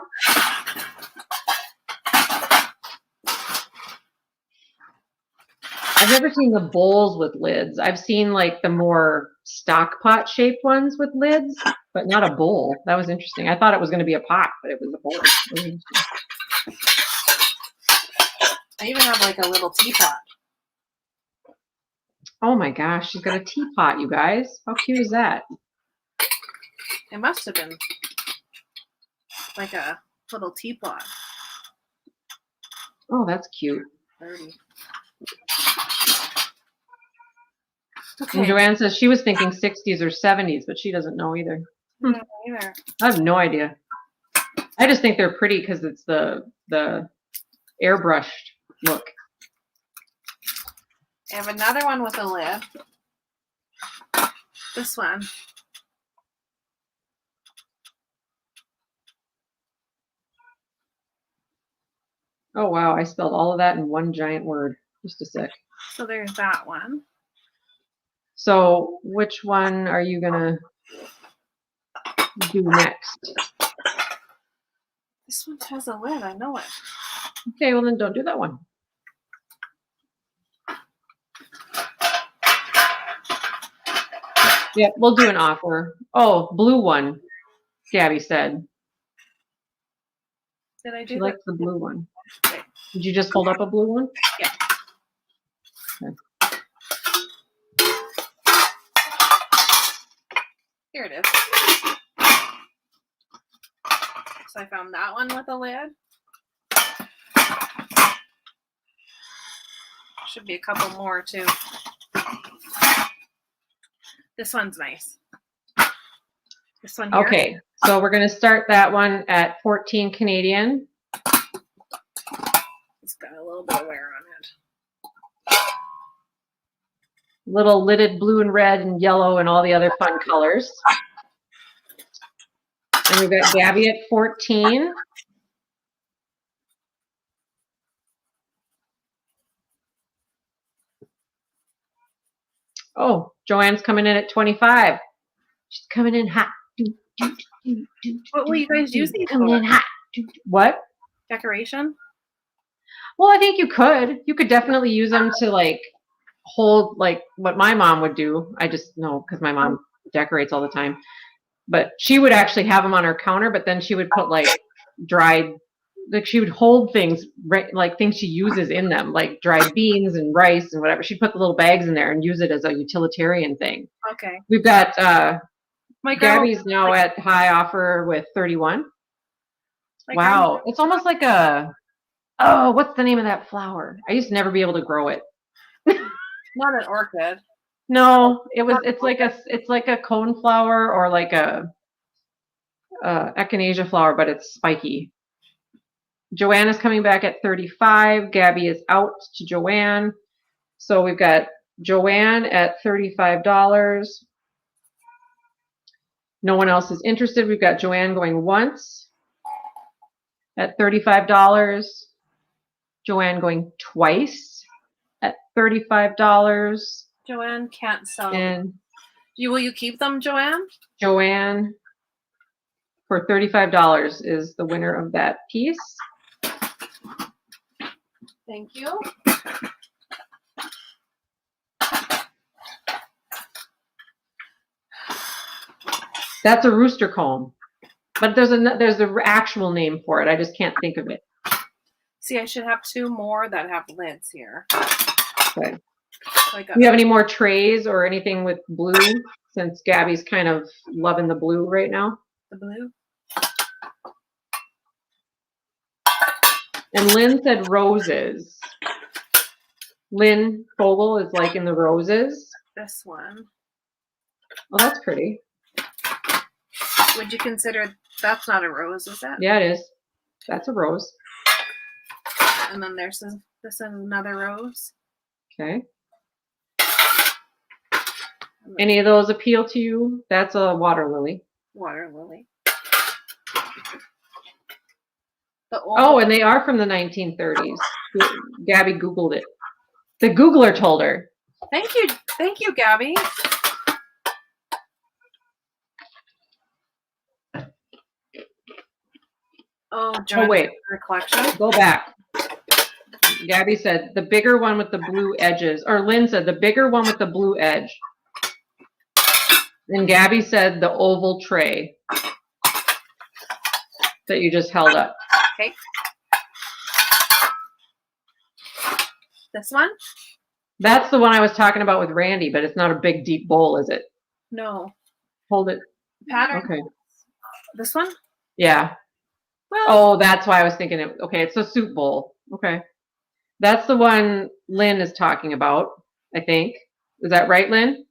I've never seen the bowls with lids. I've seen like the more stock pot shaped ones with lids, but not a bowl. That was interesting. I thought it was going to be a pot, but it was a bowl. I even have like a little teapot. Oh my gosh, she's got a teapot, you guys. How cute is that? It must have been like a little teapot. Oh, that's cute. 30. Okay. And Joanne says she was thinking 60s or 70s, but she doesn't know either. No, either. I have no idea. I just think they're pretty because it's the airbrushed look. I have another one with a lid. This one. Oh wow, I spelled all of that in one giant word. Just a sec. So there's that one. So which one are you gonna do next? This one has a lid, I know it. Okay, well then don't do that one. Yeah, we'll do an offer. Oh, blue one, Gabby said. Did I do She likes the blue one. Okay. Did you just hold up a blue one? Yeah. Okay. Here it is. So I found that one with a lid. Should be a couple more too. This one's nice. This one here. Okay, so we're going to start that one at 14 Canadian. It's got a little bit of wear on it. Little lidded blue and red and yellow and all the other fun colors. And we've got Gabby at 14. Oh, Joanne's coming in at 25. She's coming in hot. What will you guys use these coming for? in hot. What? Decoration? Well, I think you could. You could definitely use them to like hold like what my mom would do. I just know because my mom decorates all the time. But she would actually have them on her counter, but then she would put like dried, like she would hold things, like things she uses in them, like dried beans and rice and whatever. She'd put the little bags in there and use it as a utilitarian thing. Okay. We've got My girl, Gabby's now at high offer with 31. Wow. It's almost like oh, what's the name of that flower? I used to never be able to grow it. not an orchid. No, it's like a cone flower or like a echinacea flower, but it's spiky. Joanne is coming back at 35. Gabby is out to Joanne. So we've got Joanne at $35. No one else is interested. We've got Joanne going once at $35. Joanne going twice at $35. Joanne can't sell. And will you keep them, Joanne? Joanne for $35 is the winner of that piece. Thank you. That's a rooster comb. But there's the actual name for it. I just can't think of it. See, I should have 2 more that have lids here. Okay. So Do you have any more trays or anything with blue? Since Gabby's kind of loving the blue right now. the blue. And Lynn said roses. Lynn Fogel is like in the roses. This one. Well, that's pretty. Would you consider that's not a rose, is it? Yeah, it is. That's a rose. And then this is another rose. Okay. Any of those appeal to you? That's a water lily. Water lily. Oh, and they are from the 1930s. Gabby Googled it. The Googler told her. Thank you, Gabby. Oh, wait. Her collection. Go back. Gabby said the bigger one with the blue edges, or Lynn said the bigger one with the blue edge. And Gabby said the oval tray that you just held up. Okay. This one? That's the one I was talking about with Randy, but it's not a big, deep bowl, is it? No. Hold it. Pattern. Okay. This one? Yeah. Well, Oh, that's why I was thinking it. Okay, it's a soup bowl. Okay. That's the one Lynn is talking about, I think. Is that right, Lynn?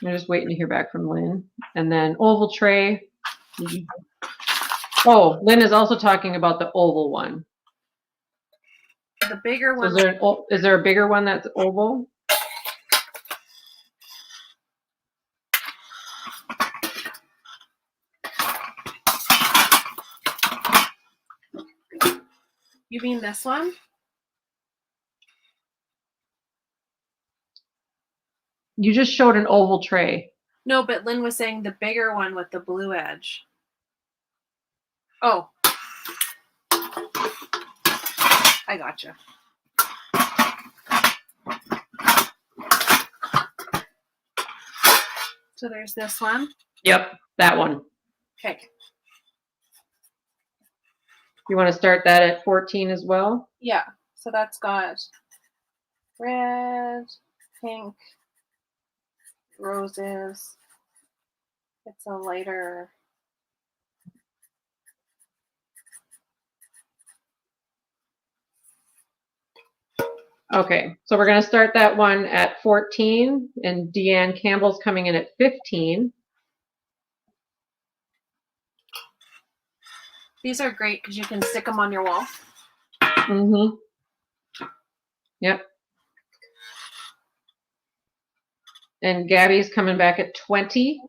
I'm just waiting to hear back from Lynn. And then oval tray. Oh, Lynn is also talking about the oval one. the bigger So one. is there a bigger one that's oval? You mean this one? You just showed an oval tray. No, but Lynn was saying the bigger one with the blue edge. Oh. I gotcha. So there's this one. Yep, that one. Okay. You want to start that at 14 as well? Yeah. So that's got red, pink, roses. It's a lighter. Okay, so we're going to start that one at 14, and Deanne Campbell's coming in at 15. These are great because you can stick them on your wall. Mm-hmm. Yep. And Gabby's coming back at 20.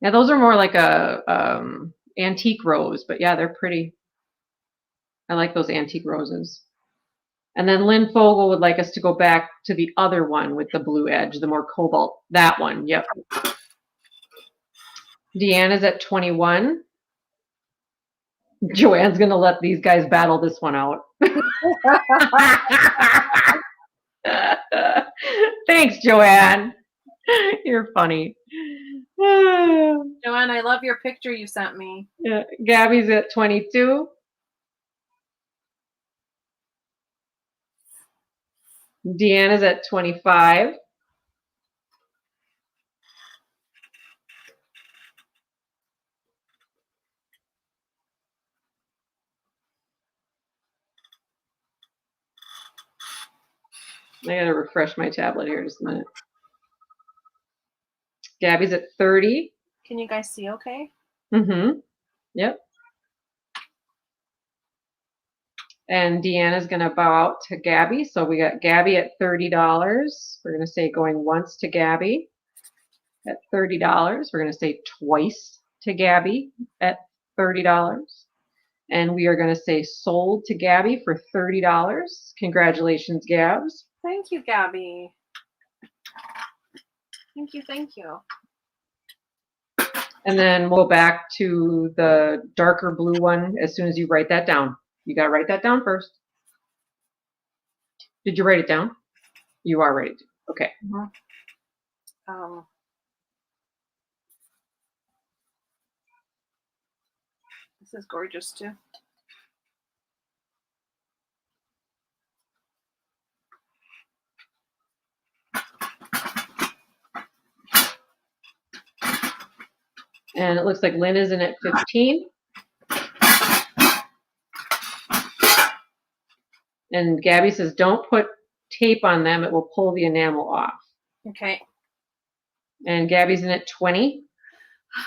Yeah, those are more like a antique rose, but yeah, they're pretty. I like those antique roses. And then Lynn Fogel would like us to go back to the other one with the blue edge, the more cobalt. That one, yep. Deanna's at 21. Joanne's going to let these guys battle this one out. Thanks, Joanne. You're funny. Joanne, I love your picture you sent me. Yeah, Gabby's at 22. Deanna's at 25. I gotta refresh my tablet here just a minute. Gabby's at 30. Can you guys see okay? Mm-hmm. Yep. And Deanna's gonna bow out to Gabby. So we got Gabby at $30. We're gonna say going once to Gabby at $30. We're gonna say twice to Gabby at $30. And we are gonna say sold to Gabby for $30. Congratulations, Gabs. Thank you, Gabby. Thank you, thank you. And then we'll go back to the darker blue one as soon as you write that down. You got to write that down first. Did you write it down? You are ready to. Okay. This is gorgeous too. And it looks like Lynn is in at 15. And Gabby says, don't put tape on them. It will pull the enamel off. Okay. And Gabby's in at 20.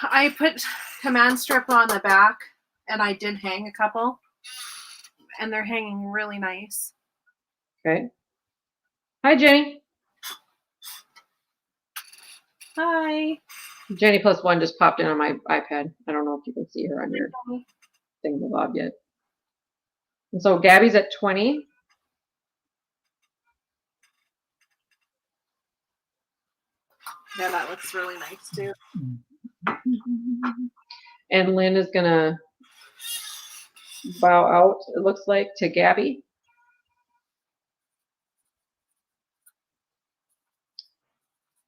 I put command strip on the back, and I did hang a couple. And they're hanging really nice. Okay. Hi, Jenny. Hi. Jenny plus one just popped in on my iPad. I don't know if you can see her on your thingamabob yet. And so Gabby's at 20. Yeah, that looks really nice too. And Lynn is going to bow out, it looks like, to Gabby.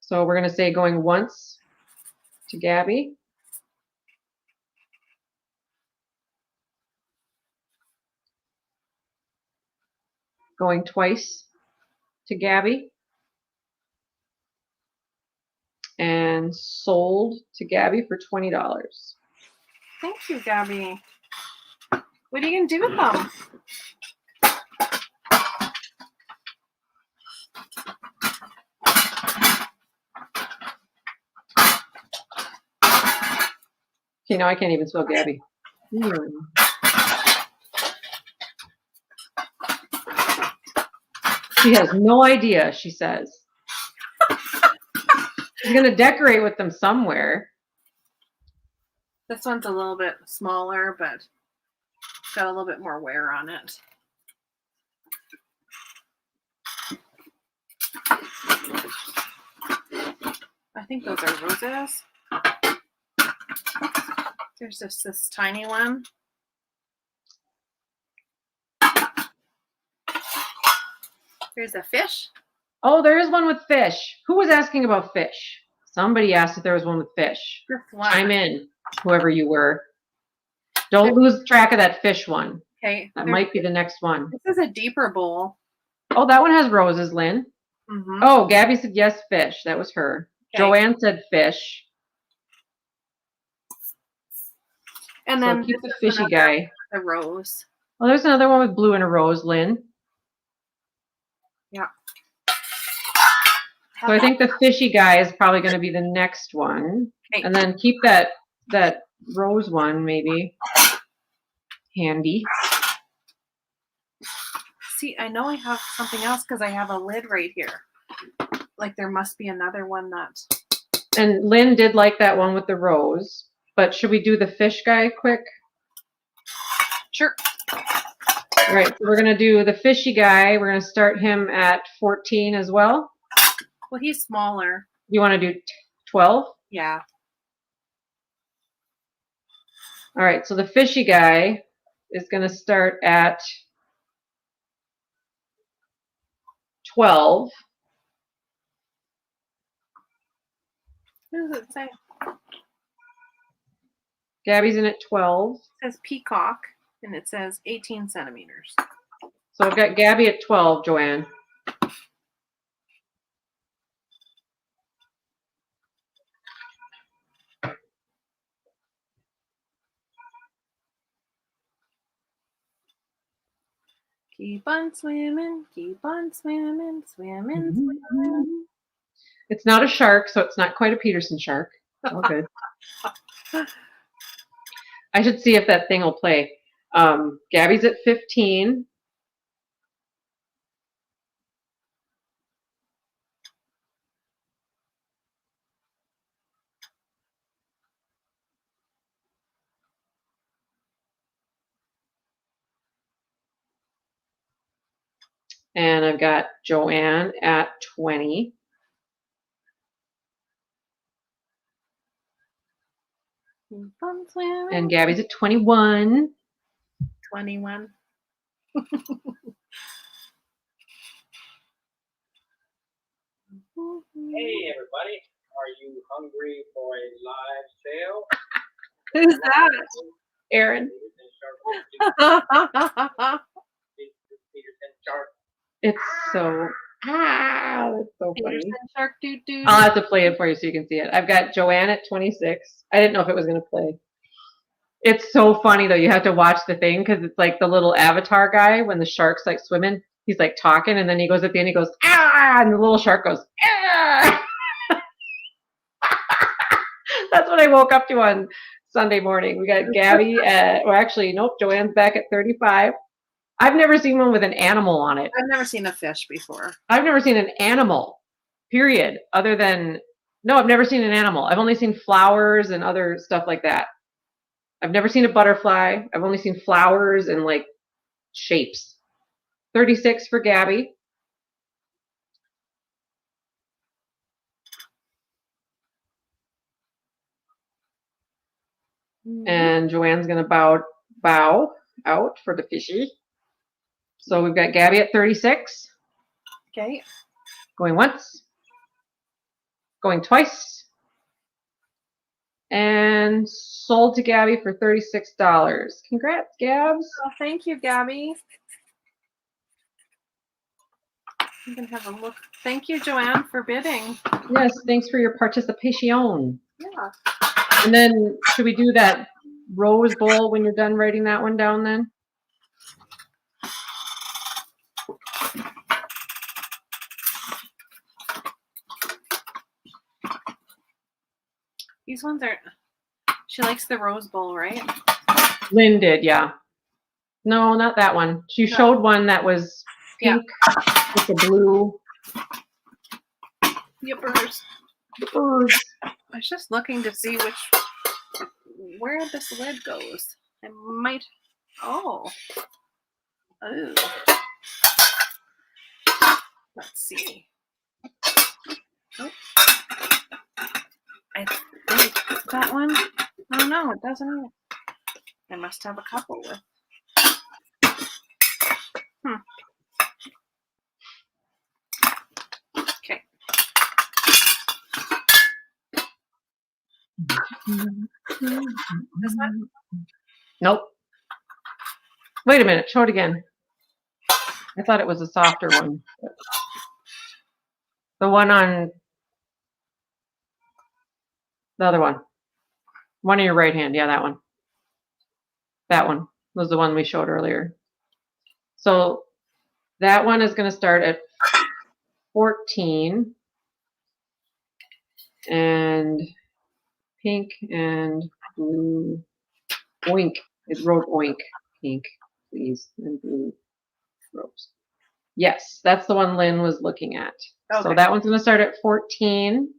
So we're going to say going once to Gabby. Going twice to Gabby. And sold to Gabby for $20. Thank you, Gabby. What are you going to do with them? Okay, now I can't even spell Gabby. She has no idea, she says. She's going to decorate with them somewhere. This one's a little bit smaller, but it's got a little bit more wear on it. I think those are roses. There's just this tiny one. There's a fish. Oh, there is one with fish. Who was asking about fish? Somebody asked if there was one with fish. Chime in, whoever you were. Don't lose track of that fish one. Okay. That might be the next one. This is a deeper bowl. Oh, that one has roses, Lynn. Mm-hmm. Oh, Gabby said yes, fish. That was her. Okay. Joanne said fish. And then so keep the fishy guy. The rose. Oh, there's another one with blue and a rose, Lynn. Yeah. So I think the fishy guy is probably going to be the next one. Okay. And then keep that rose one maybe handy. See, I know I have something else because I have a lid right here. Like there must be another one that. And Lynn did like that one with the rose. But should we do the fish guy quick? Sure. All right, so we're going to do the fishy guy. We're going to start him at 14 as well. Well, he's smaller. You want to do 12? Yeah. All right, so the fishy guy is going to start at 12. What does it say? Gabby's in at 12. It says peacock, and it says 18 centimeters. So I've got Gabby at 12, Joanne. Keep on swimming, swimming, swimming. It's not a shark, so it's not quite a Peterson shark. All good. I should see if that thing will play. Gabby's at 15. And I've got Joanne at 20. And Gabby's at 21. 21. Hey everybody, are you hungry for a live sale? Who's that? Aaron. It's so that's so funny. Peterson Shark Doo Doo. I'll have to play it for you so you can see it. I've got Joanne at 26. I didn't know if it was going to play. It's so funny though. You have to watch the thing because it's like the little avatar guy when the shark's like swimming. He's like talking and then he goes at the end. He goes ah, and the little shark goes ah. That's what I woke up to on Sunday morning. We got Gabby at, well, actually, nope. Joanne's back at 35. I've never seen one with an animal on it. I've never seen a fish before. I've never seen an animal, period. Other than no, I've never seen an animal. I've only seen flowers and other stuff like that. I've never seen a butterfly. I've only seen flowers and like shapes. 36 for Gabby. And Joanne's going to bow out for the fishy. So we've got Gabby at 36. Okay. Going once. Going twice. And sold to Gabby for $36. Congrats, Gabs. Oh, thank you, Gabby. You can have a look. Thank you, Joanne, for bidding. Yes, thanks for your participation. Yeah. And then should we do that rose bowl when you're done writing that one down then? These ones are, she likes the Rose Bowl, right? Lynn did, yeah. No, not that one. She showed one that was pink with the blue. Yippers. Yippers. I was just looking to see where this lid goes. I might, oh. Let's see. Oh. I think that one, oh no, it doesn't either. I must have a couple with. Okay. This one? Nope. Wait a minute. Show it again. I thought it was a softer one. The one on the other one. One in your right hand. Yeah, that one. That one was the one we showed earlier. So that one is going to start at 14. And pink and blue. Oink. It wrote oink. Pink, please. And blue ropes. Yes, that's the one Lynn was looking at. Okay. So that one's going to start at 14.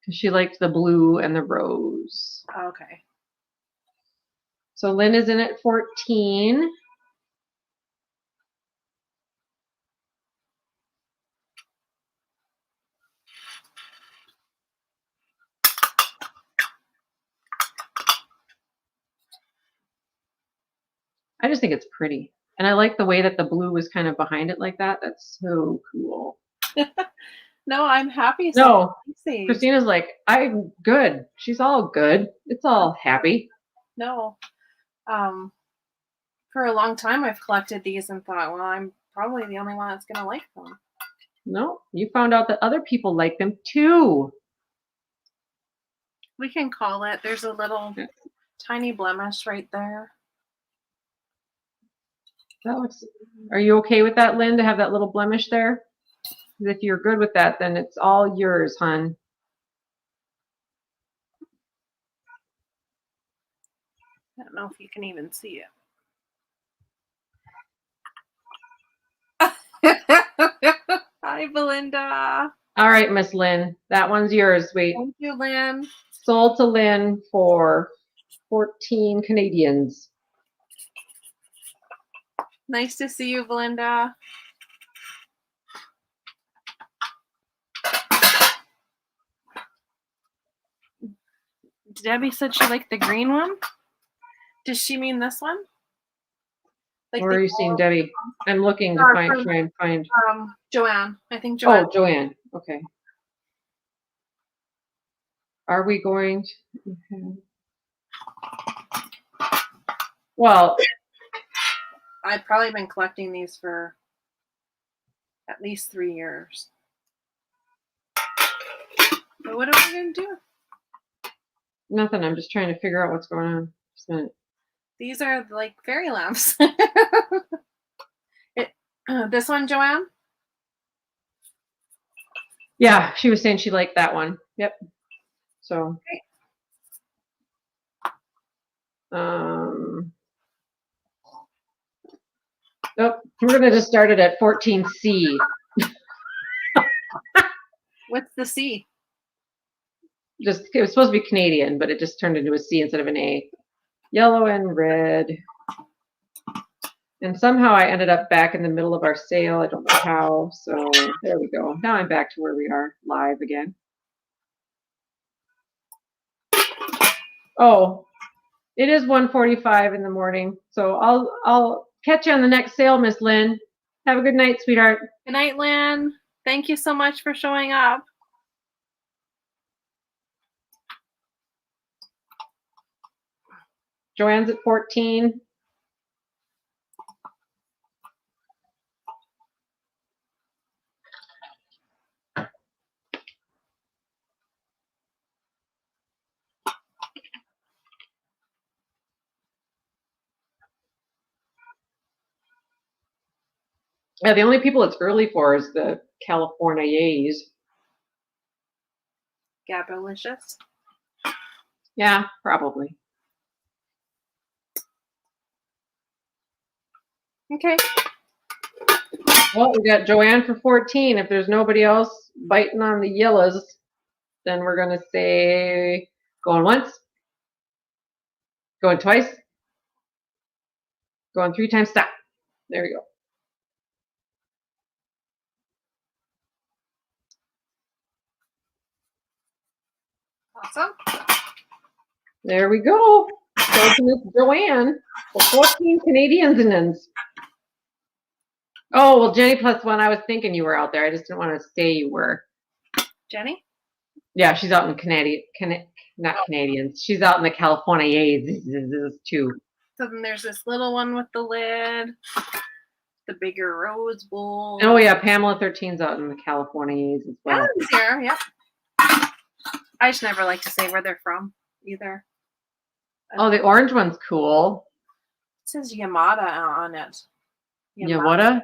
Because she liked the blue and the rose. Okay. So Lynn is in at 14. I just think it's pretty. And I like the way that the blue was kind of behind it like that. That's so cool. No, I'm happy. No, Christina's like, I'm good. She's all good. It's all happy. No. For a long time, I've collected these and thought, well, I'm probably the only one that's going to like them. No, you found out that other people like them too. We can call it. There's a little tiny blemish right there. That looks. Are you okay with that, Lynn, to have that little blemish there? If you're good with that, then it's all yours, hon. I don't know if you can even see it. Hi, Belinda. All right, Miss Lynn. That one's yours, sweet. Thank you, Lynn. Sold to Lynn for 14 Canadians. Nice to see you, Belinda. Debbie said she liked the green one. Does she mean this one? Like Where are you seeing Debbie? I'm looking to try and find. Joanne. I think Joanne. Oh, Joanne. Okay. Are we going to? Okay. Well, I've probably been collecting these for at least 3 years. But what are we going to do? nothing. I'm just trying to figure out what's going on. Just a minute. These are like fairy lamps. This one, Joanne? Yeah, she was saying she liked that one. Yep. So, oh, we're gonna just start it at 14C. What's the C? Just it was supposed to be Canadian, but it just turned into a C instead of an A. Yellow and red. And somehow I ended up back in the middle of our sale. I don't know how. So there we go. Now I'm back to where we are live again. Oh, it is 1:45 in the morning. So I'll catch you on the next sale, Miss Lynn. Have a good night, sweetheart. Good night, Lynn. Thank you so much for showing up. Joanne's at 14. Yeah, the only people it's early for is the California's. Gabalicious. Yeah, probably. Okay. Well, we got Joanne for 14. If there's nobody else biting on the yellows, then we're going to say going once, going twice, going 3 times, stop. There we go. Awesome. There we go. So to Miss Joanne for 14 Canadians. Oh, well, Jenny +1, I was thinking you were out there. I just didn't want to say you were. Jenny? Yeah, she's out in not Canadians. She's out in the California's too. So then there's this little one with the lid, the bigger rose bowl. Oh yeah, Pamela 13's out in the California's as well. Adam's here, yep. I just never like to say where they're from either. Oh, the orange one's cool. It says Yamada on it. Yamada?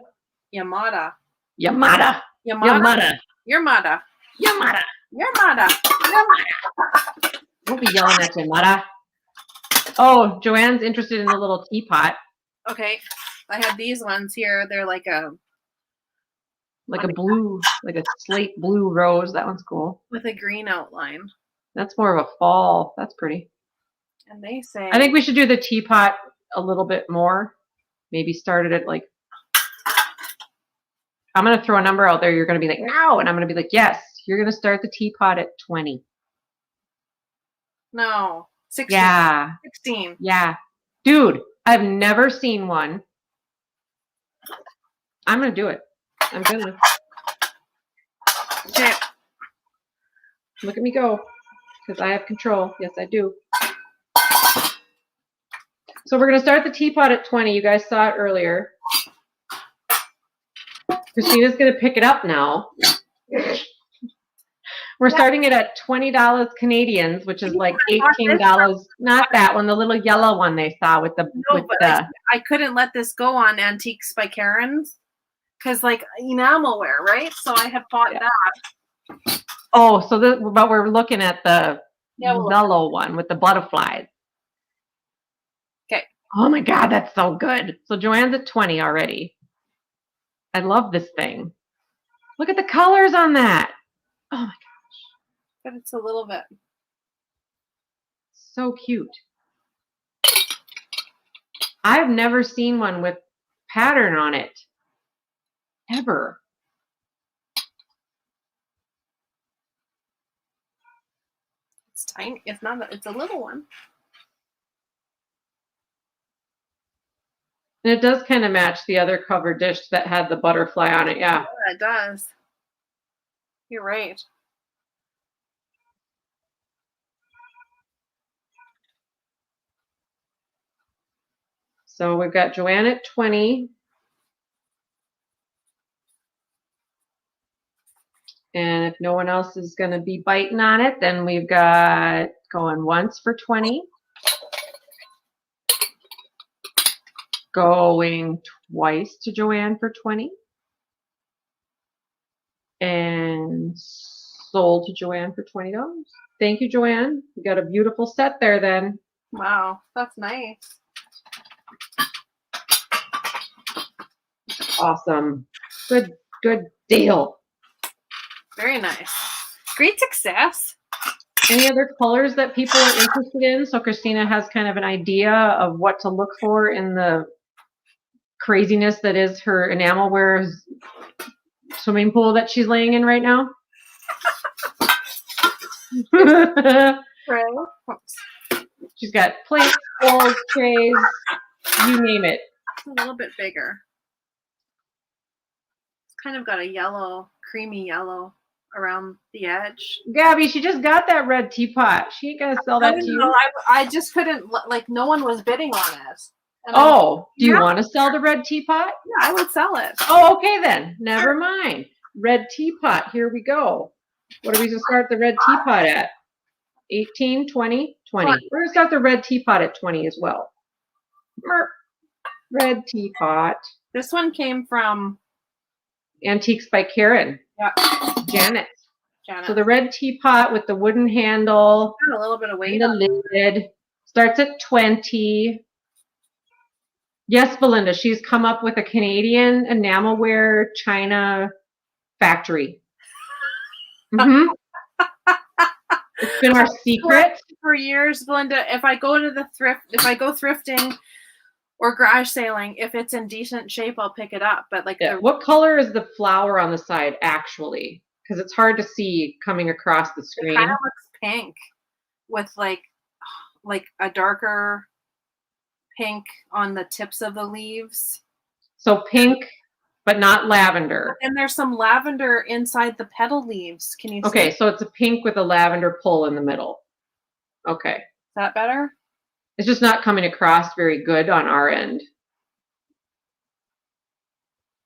Yamada. Yamada. Yamada. Yamada. Yamada. Yamada. Yamada. Don't be yelling at Yamada. Oh, Joanne's interested in the little teapot. Okay. I have these ones here. They're like a blue, like a slate blue rose. That one's cool. with a green outline. That's more of a fall. That's pretty. And they say I think we should do the teapot a little bit more. Maybe start it at like, I'm going to throw a number out there. You're going to be like, no. And I'm going to be like, yes. You're going to start the teapot at 20. No. 16. Yeah. 16. Yeah. Dude, I've never seen one. I'm going to do it. I'm going to. Okay. Look at me go. Because I have control. Yes, I do. So we're going to start the teapot at 20. You guys saw it earlier. Christina's going to pick it up now. We're starting it at $20 Canadians, which is like $18. Not that one, the little yellow one they saw with the. No, but I couldn't let this go on Antiques by Karen's because like enamelware, right? So I had bought that. Oh, so but we're looking at the yellow one with the butterflies. Okay. Oh my God, that's so good. So Joanne's at 20 already. I love this thing. Look at the colors on that. Oh my gosh. But it's a little bit. So cute. I've never seen one with pattern on it. Ever. It's tiny. It's not. It's a little one. And it does kind of match the other cover dish that had the butterfly on it. Yeah. Yeah, it does. You're right. So we've got Joanne at 20. And if no one else is going to be biting on it, then we've got going once for 20. Going twice to Joanne for 20. And sold to Joanne for $20. Thank you, Joanne. You got a beautiful set there then. Wow, that's nice. Awesome. Good deal. Very nice. Great success. Any other colors that people are interested in? So Christina has kind of an idea of what to look for in the craziness that is her enamelware swimming pool that she's laying in right now. Right. She's got plates, bowls, trays, you name it. It's a little bit bigger. It's kind of got a yellow, creamy yellow around the edge. Gabby, she just got that red teapot. She ain't gonna sell that to you. I just couldn't, like, no one was bidding on it. And do you want to sell the red teapot? Yeah, I would sell it. Oh, okay then. Never mind. Red teapot. Here we go. What are we going to start the red teapot at? 18, 20, 20. We're going to start the red teapot at 20 as well. Red teapot. This one came from Antiques by Karen. Yeah. Janet. So the red teapot with the wooden handle. Got a little bit of weight. And the lid starts at 20. Yes, Belinda, she's come up with a Canadian enamelware China factory. Mm-hmm. It's been our secret for years, Belinda. If I go to the thrift, if I go thrifting or garage sailing, if it's in decent shape, I'll pick it up. But like, what color is the flower on the side actually? Because it's hard to see coming across the screen. It kind of looks pink with like a darker pink on the tips of the leaves. So pink, but not lavender. And there's some lavender inside the petal leaves. Can you see? Okay, so it's a pink with a lavender pull in the middle. Okay. Is that better? It's just not coming across very good on our end.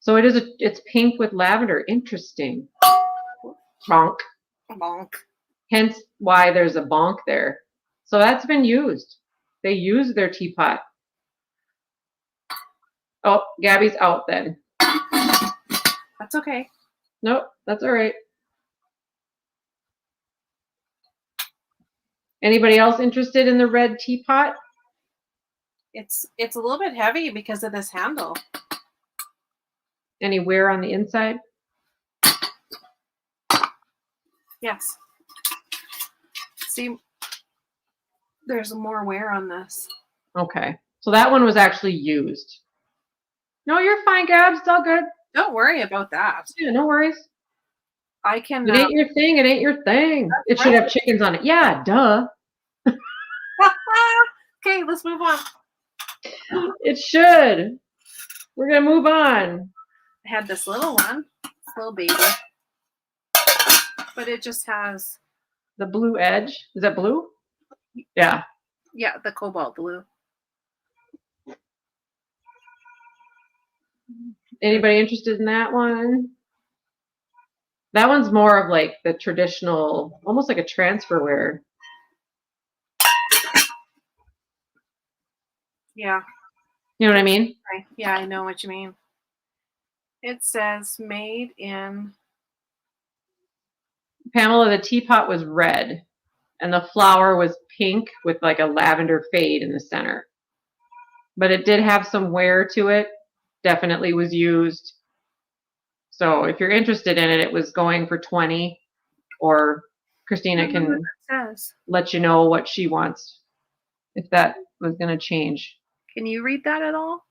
So it's pink with lavender. Interesting. Bonk. Bonk. Hence why there's a bonk there. So that's been used. They use their teapot. Oh, Gabby's out then. That's okay. Nope, that's all right. Anybody else interested in the red teapot? It's a little bit heavy because of this handle. Any wear on the inside? Yes. See, there's more wear on this. Okay. So that one was actually used. No, you're fine, Gabs. It's all good. Don't worry about that. Yeah, no worries. I can. It ain't your thing. It ain't your thing. It should have chickens on it. Yeah, duh. Okay, let's move on. It should. We're going to move on. I had this little one, this little baby. But it just has the blue edge. Is that blue? Yeah. Yeah, the cobalt blue. Anybody interested in that one? That one's more of like the traditional, almost like a transferware. Yeah. You know what I mean? Right. Yeah, I know what you mean. It says made in... Pamela, the teapot was red and the flower was pink with like a lavender fade in the center. But it did have some wear to it. Definitely was used. So if you're interested in it, it was going for 20, or Christina can let you know what she wants if that was going to change. Can you read that at all?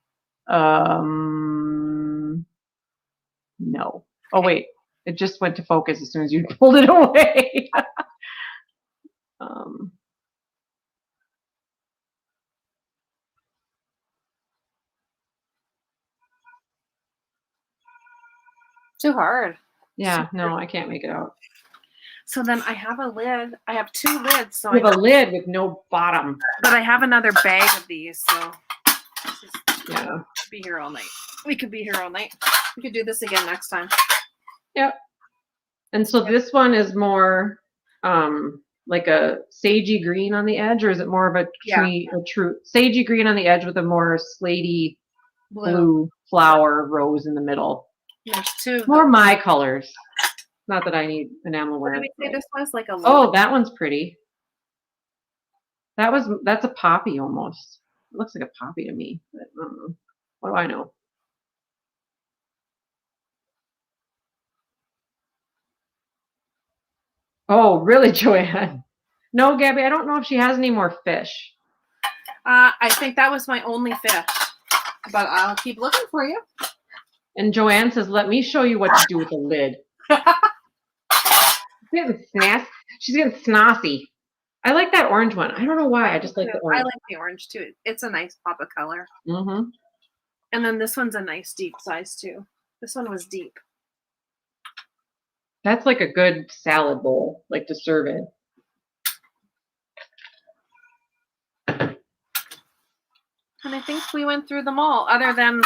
No. Oh, wait. It just went to focus as soon as you pulled it away. Too hard. Yeah, no, I can't make it out. So then I have a lid. I have 2 lids. So We have a lid with no bottom. but I have another bag of these. So Yeah. be here all night. We could be here all night. We could do this again next time. Yep. And so this one is more like a sagey green on the edge, or is it more of a true sagey green on the edge with a more slatey blue flower rose in the middle? There's 2. More my colors. Not that I need enamel What wear. did we say this was? Like a Oh, that one's pretty. That's a poppy almost. It looks like a poppy to me, but I don't know. What do I know? Oh, really, Joanne? No, Gabby, I don't know if she has any more fish. I think that was my only fish, but I'll keep looking for you. And Joanne says, let me show you what to do with the lid. She's getting snotty. I like that orange one. I don't know why. I just like the orange. I like the orange too. It's a nice pop of color. Mm-hmm. And then this one's a nice deep size too. This one was deep. That's like a good salad bowl, like to serve in. And I think we went through them all, other than.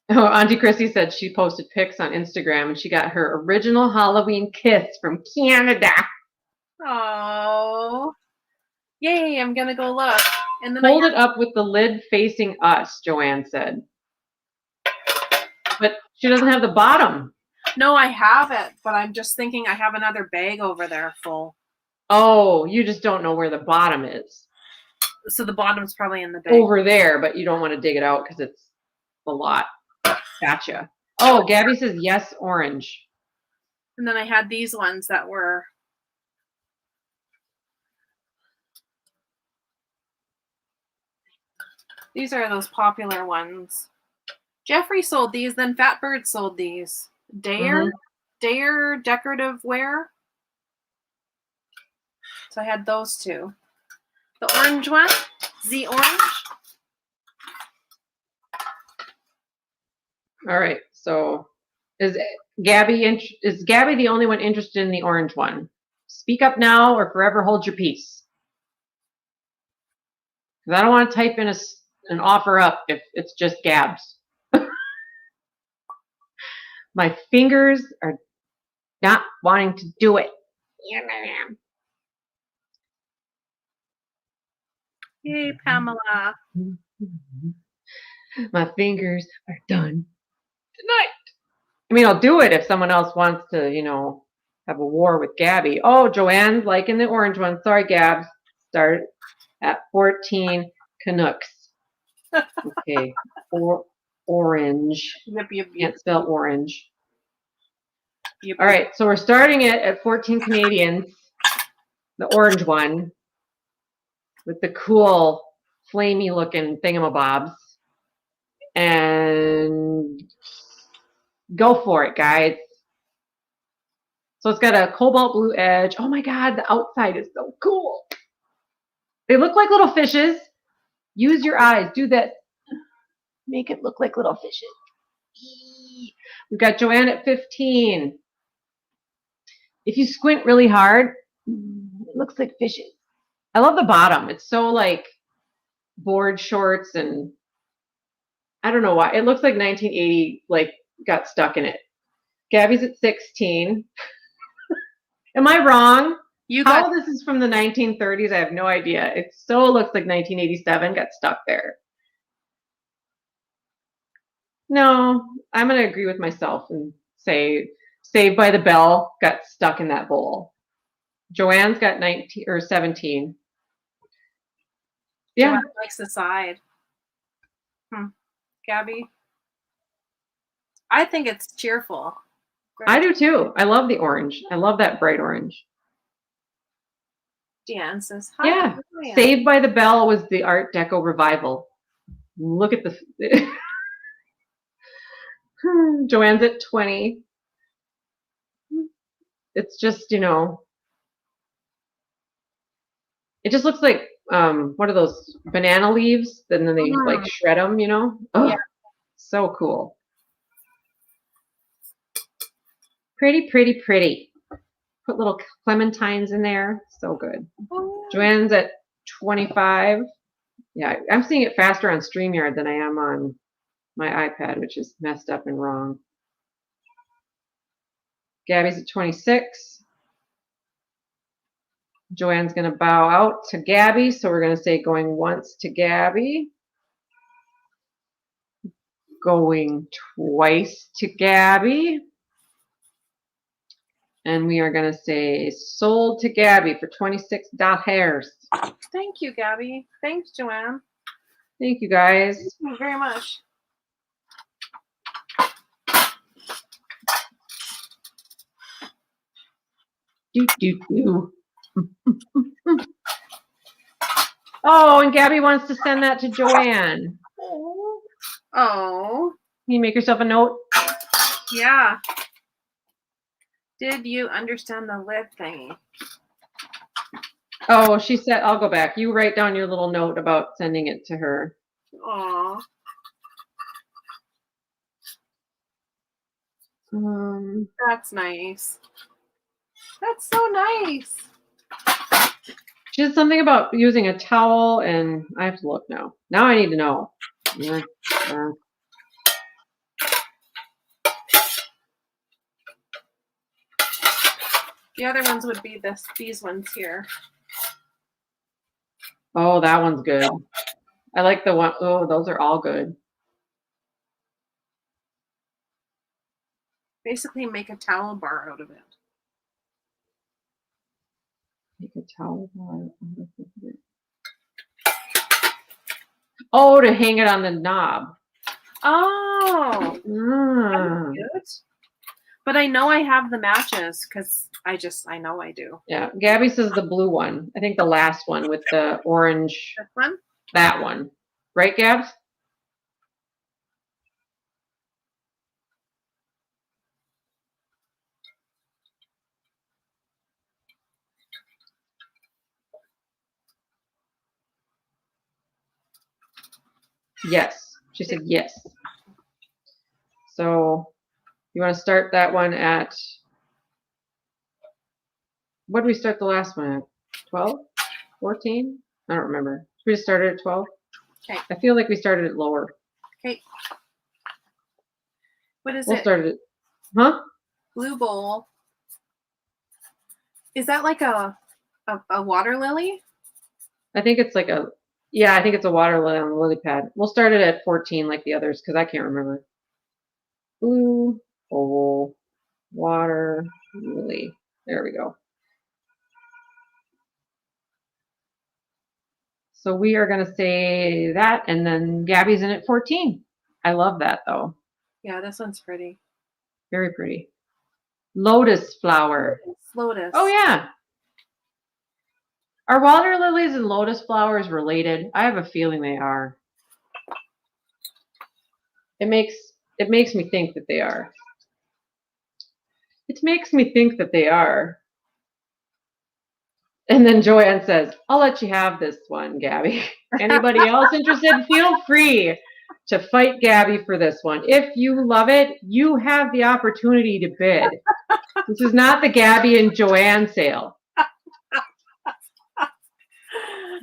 Oh, Auntie Chrissy said she posted pics on Instagram and she got her original Halloween kiss from Canada. Oh, yay! I'm gonna go look. And then Hold it up with the lid facing us, Joanne said. But she doesn't have the bottom. No, I have it, but I'm just thinking I have another bag over there full. Oh, you just don't know where the bottom is. So the bottom's probably in the bag. Over there, but you don't want to dig it out because it's a lot. Gotcha. Oh, Gabby says yes, orange. And then I had these ones that were. These are those popular ones. Jeffrey sold these, then Fatbird sold these. Dare decorative wear. So I had those 2. The orange one, Z orange. All right. So is Gabby the only one interested in the orange one? Speak up now or forever hold your peace. Because I don't want to type in an offer up if it's just Gabs. My fingers are not wanting to do it. Yay, Pamela. My fingers are done tonight. I mean, I'll do it if someone else wants to, have a war with Gabby. Oh, Joanne's liking the orange one. Sorry, Gabs. Start at 14 Canucks. Okay. Orange. Yep. Can't spell orange. Yep. All right. So we're starting it at 14 Canadians. The orange one. With the cool, flamey looking thingamabobs. And go for it, guys. So it's got a cobalt blue edge. Oh my God, the outside is so cool. They look like little fishes. Use your eyes. Do that. Make it look like little fishes. We've got Joanne at 15. If you squint really hard, it looks like fishes. I love the bottom. It's so like board shorts and I don't know why. It looks like 1980 like got stuck in it. Gabby's at 16. Am I wrong? How this is from the 1930s, I have no idea. It so looks like 1987 got stuck there. No, I'm going to agree with myself and say Saved by the Bell got stuck in that bowl. Joanne's got 19 or 17. Yeah. Joanne likes the side. Gabby? I think it's cheerful. Great. I do too. I love the orange. I love that bright orange. Deanne says, hi. Yeah. Saved by the Bell was the Art Deco revival. Look at the... Joanne's at 20. It's just, it just looks like, what are those, banana leaves? And then they like shred them, Oh, yeah. So cool. Pretty, pretty, pretty. Put little clementines in there. So good. Oh, Joanne's at 25. Yeah, I'm seeing it faster on StreamYard than I am on my iPad, which is messed up and wrong. Gabby's at 26. Joanne's going to bow out to Gabby, so we're going to say going once to Gabby. Going twice to Gabby. And we are going to say sold to Gabby for $26. thank you, Gabby. Thanks, Joanne. Thank you, guys. Thank you very much. Do, do, do. Oh, and Gabby wants to send that to Joanne. Oh, Can you make yourself a note? yeah. Did you understand the lid thingy? Oh, she said, I'll go back. You write down your little note about sending it to her. Aw. That's nice. That's so nice. She did something about using a towel, and I have to look now. Now I need to know. The other ones would be these ones here. Oh, that one's good. I like the one. Oh, those are all good. Basically make a towel bar out of it. Make a towel bar. Oh, to hang it on the knob. Oh, Mm. cute. But I know I have the matches because I know I do. Yeah, Gabby says the blue one. I think the last one with the orange. This one? That one. Right, Gabs? Yes. She said yes. So you want to start that one at, what did we start the last one at? 12? 14? I don't remember. Should we just start at 12? Okay. I feel like we started it lower. Okay. What is We'll it? start it. Huh? Blue bowl. Is that like a water lily? I think it's like a, yeah, I think it's a water lily on the lily pad. We'll start it at 14 like the others because I can't remember. Blue bowl, water lily. There we go. So we are going to say that, and then Gabby's in at 14. I love that, though. Yeah, this one's pretty. Very pretty. Lotus flower. Lotus. Oh, yeah. Are water lilies and lotus flowers related? I have a feeling they are. It makes me think that they are. It makes me think that they are. And then Joanne says, I'll let you have this one, Gabby. Anybody else interested? Feel free to fight Gabby for this one. If you love it, you have the opportunity to bid. This is not the Gabby and Joanne sale.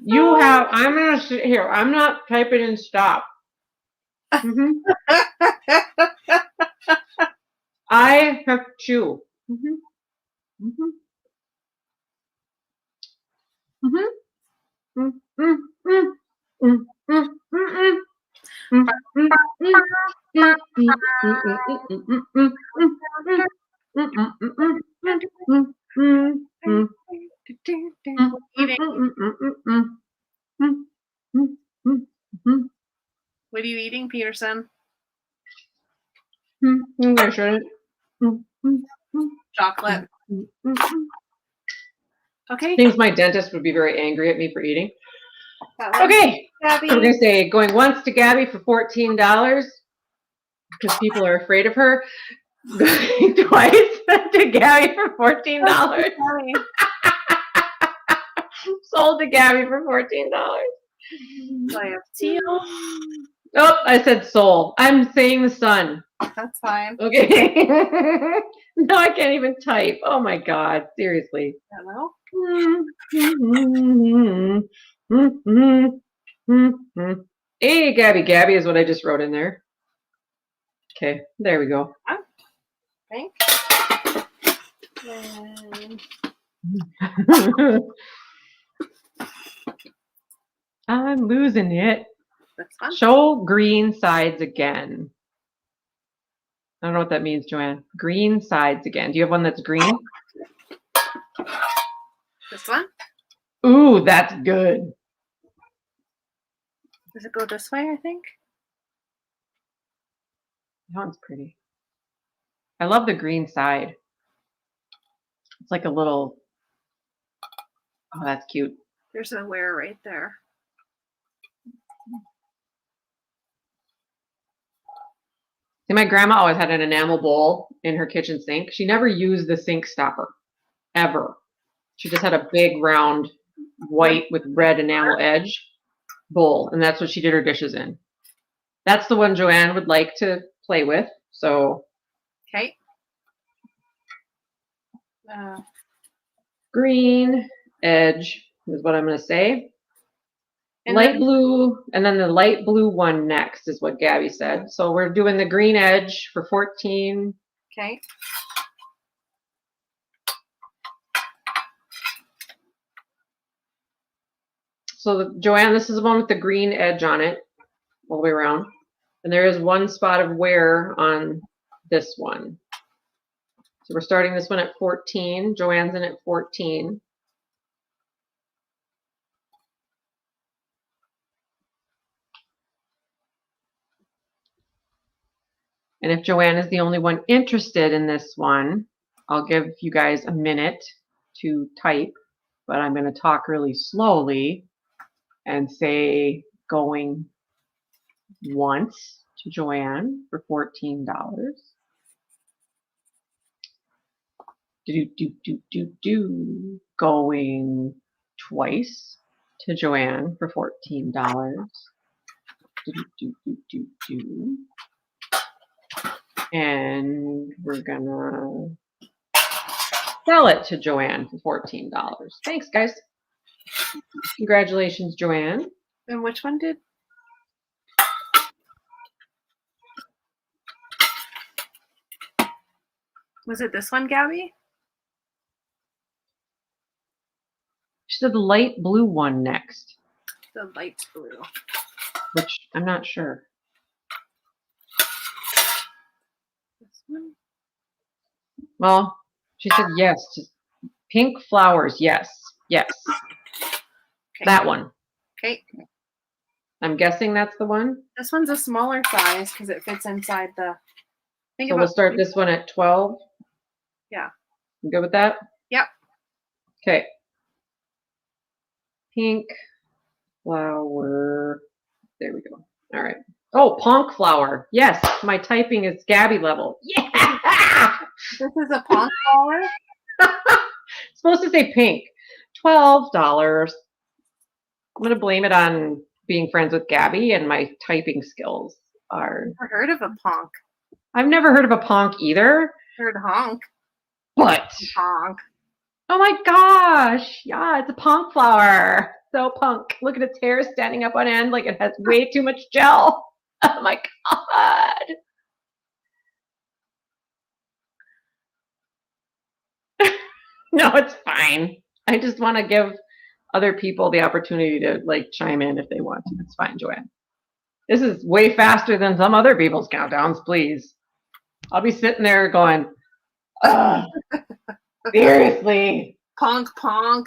You have, I'm going to sit here. I'm not typing in stop. Mm-hmm. I have chew. Mm-hmm. Mm-hmm. Mm-hmm. Mm-hmm. Mm-hmm. Mm-hmm. What are you eating, Peterson? Chocolate. Okay. Thinks my dentist would be very angry at me for eating. Okay. So we're going to say going once to Gabby for $14 because people are afraid of her. Going twice to Gabby for $14. Sold to Gabby for $14. So I have teal. Oh, I said soul. I'm saying the sun. That's fine. Okay. No, I can't even type. Oh my God. Seriously. Hello? Hey, Gabby. Gabby is what I just wrote in there. Okay. There we go. Pink. And I'm losing it. that's fun. Show green sides again. I don't know what that means, Joanne. Green sides again. Do you have one that's green? This one? Ooh, that's good. Does it go this way, I think? That one's pretty. I love the green side. It's like a little. Oh, that's cute. There's a wear right there. See, my grandma always had an enamel bowl in her kitchen sink. She never used the sink stopper, ever. She just had a big round white with red enamel edge bowl, and that's what she did her dishes in. That's the one Joanne would like to play with. So, Okay. green edge is what I'm going to say. And Light then, blue, and then the light blue one next is what Gabby said. So we're doing the green edge for 14. okay. So Joanne, this is the one with the green edge on it all the way around. And there is one spot of wear on this one. So we're starting this one at 14. Joanne's in at 14. And if Joanne is the only one interested in this one, I'll give you guys a minute to type, but I'm going to talk really slowly and say going once to Joanne for $14. Going twice to Joanne for $14. And we're gonna sell it to Joanne for $14. Thanks, guys. Congratulations, Joanne. And which one did? Was it this one, Gabby? She said the light blue one next, The light blue. which I'm not sure. This one? Well, she said yes. Pink flowers, yes. Yes. Okay. That one. Okay. I'm guessing that's the one. This one's a smaller size because it fits inside the. So we'll start this one at 12. Yeah. You good with that? Yep. Okay. Pink flower. There we go. All right. Oh, punk flower. Yes, my typing is Gabby level. Yeah. This is a pond flower. It's supposed to say pink. $12. I'm gonna blame it on being friends with Gabby and my typing skills are. Never heard of a ponk. I've never heard of a ponk either. Heard honk. But Honk. oh my gosh, yeah, it's a punk flower. So punk. Look at its hair standing up on end like it has way too much gel. Oh my God. No, it's fine. I just want to give other people the opportunity to like chime in if they want to. It's fine, Joanne. This is way faster than some other people's countdowns, please. I'll be sitting there going, ugh, seriously. Ponk, ponk.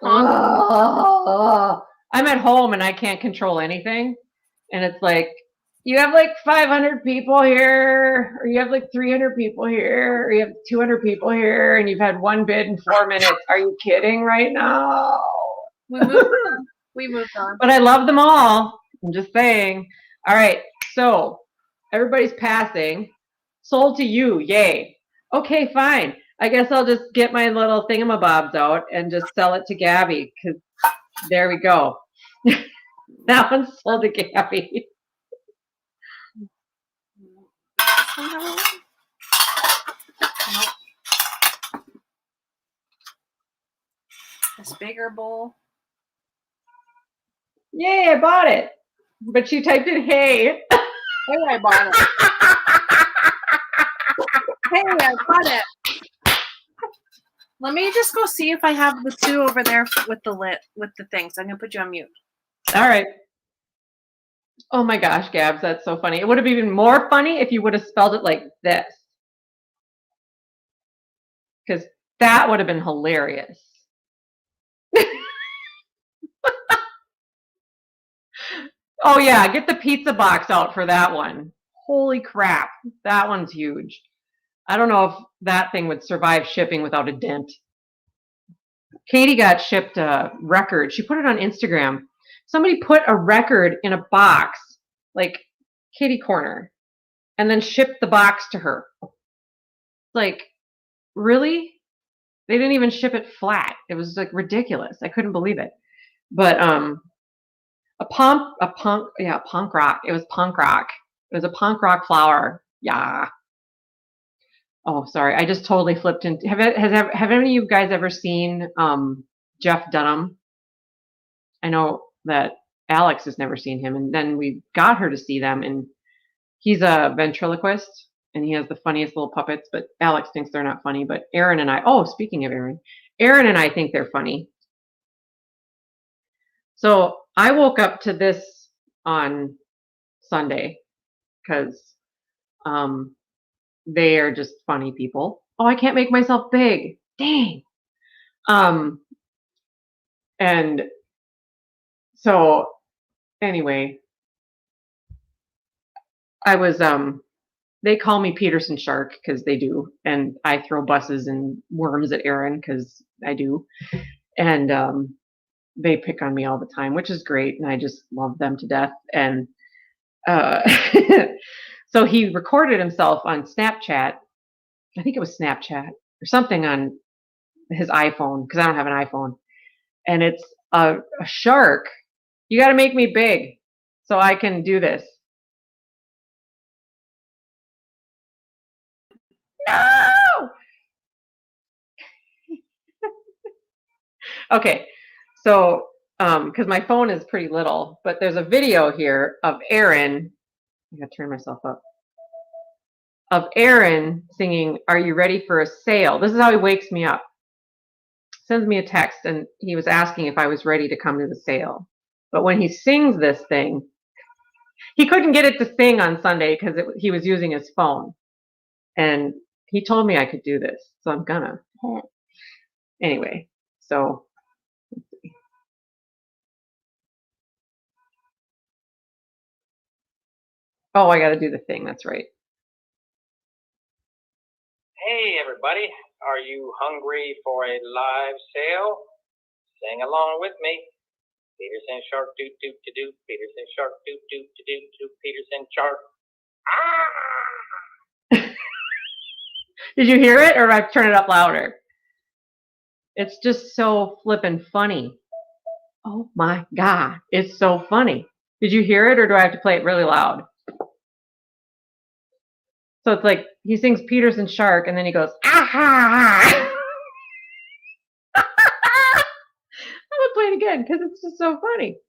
Ugh. I'm at home and I can't control anything. And it's like, you have like 500 people here, or you have like 300 people here, or you have 200 people here, and you've had one bid in 4 minutes. Are you kidding right now? We moved on. We moved on. But I love them all. I'm just saying. All right, so everybody's passing. Sold to you, yay. Okay, fine. I guess I'll just get my little thingamabobs out and just sell it to Gabby, because there we go. That one's sold to Gabby. Nope. This bigger bowl. Yay, I bought it. But she typed in hey. Hey, I bought it. Hey, I bought it. Let me just go see if I have the two over there with the things. I'm gonna put you on mute. All right. Oh my gosh, Gabs, that's so funny. It would have been even more funny if you would have spelled it like this. Because that would have been hilarious. Oh yeah, get the pizza box out for that one. Holy crap, that one's huge. I don't know if that thing would survive shipping without a dent. Katie got shipped a record. She put it on Instagram. Somebody put a record in a box, like kitty corner, and then shipped the box to her. Like, really? They didn't even ship it flat. It was like ridiculous. I couldn't believe it. But punk rock. It was punk rock. It was a punk rock flower. Yeah. Oh, sorry. I just totally flipped into. Have any of you guys ever seen Jeff Dunham? I know that Alex has never seen him, and then we got her to see them, and he's a ventriloquist, and he has the funniest little puppets, but Alex thinks they're not funny. But Aaron and I, speaking of Aaron and I think they're funny. So I woke up to this on Sunday because they are just funny people. Oh, I can't make myself big. Dang. And so anyway, I was they call me Peterson Shark because they do, and I throw buses and worms at Aaron because I do, and they pick on me all the time, which is great, and I just love them to death. And so he recorded himself on Snapchat. I think it was Snapchat or something on his iPhone because I don't have an iPhone, and it's a shark. You got to make me big so I can do this. No! Okay, so because my phone is pretty little, but there's a video here of Aaron. I gotta turn myself up. Of Aaron singing, "Are you ready for a sale?" This is how he wakes me up. Sends me a text, and he was asking if I was ready to come to the sale. But when he sings this thing, he couldn't get it to sing on Sunday because he was using his phone. And he told me I could do this, so I'm gonna. Anyway, so let's see. Oh, I got to do the thing. That's right. Hey everybody, are you hungry for a live sale? Sing along with me. Peterson Shark doo doo to do. Peterson Shark doo doo to do to Peterson Shark. Ah! Did you hear it, or I turn it up louder? It's just so flippin' funny. Oh my God, it's so funny. Did you hear it, or do I have to play it really loud? So it's like he sings Peterson Shark, and then he goes, ah! I'm gonna play it again because it's just so funny.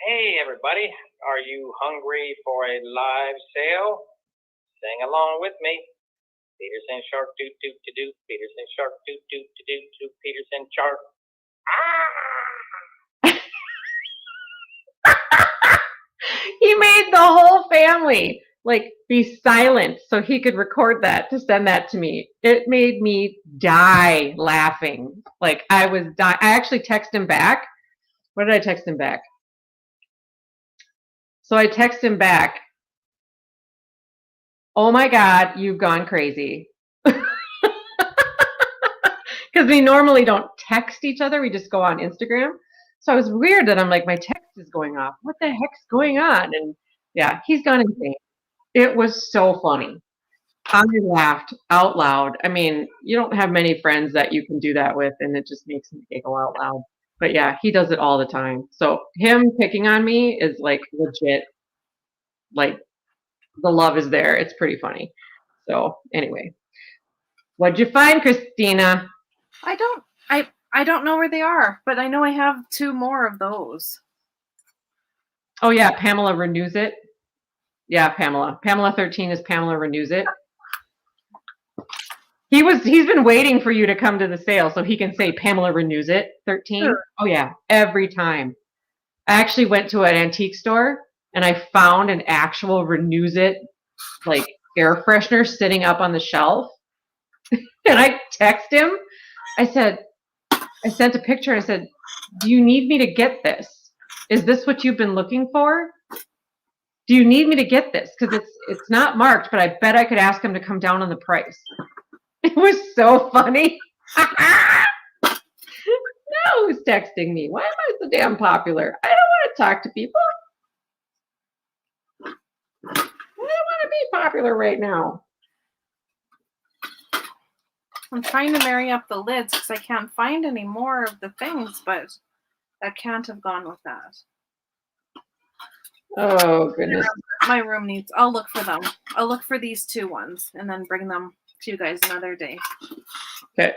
Hey everybody, are you hungry for a live sale? Sing along with me. Peterson Shark doo doo to do. Peterson Shark doo doo to do to Peterson Shark. Ah! He made the whole family like be silent so he could record that to send that to me. It made me die laughing. Like I was dying. I actually texted him back. What did I text him back? So I text him back, "Oh my God, you've gone crazy." Because we normally don't text each other. We just go on Instagram. So it was weird that I'm like, my text is going off. What the heck's going on? And yeah, he's gone insane. It was so funny. I laughed out loud. I mean, you don't have many friends that you can do that with, and it just makes me giggle out loud. But yeah, he does it all the time. So him picking on me is like legit, like the love is there. It's pretty funny. So anyway, what'd you find, Christina? I don't know where they are, but I know I have 2 more of those. Oh yeah, Pamela renews it. Yeah, Pamela. Pamela 13 is Pamela renews it. He's been waiting for you to come to the sale so he can say Pamela renews it 13. Sure. Oh yeah, every time. I actually went to an antique store and I found an actual renews it like air freshener sitting up on the shelf. And I text him. I sent a picture. I said, "Do you need me to get this? Is this what you've been looking for? Do you need me to get this? Because it's not marked, but I bet I could ask him to come down on the price." It was so funny. Now who's texting me? Why am I so damn popular? I don't want to talk to people. I don't want to be popular right now. I'm trying to marry up the lids because I can't find any more of the things, but that can't have gone with that. Oh, goodness. My room needs, I'll look for them. I'll look for these 2 ones and then bring them to you guys another day. Okay.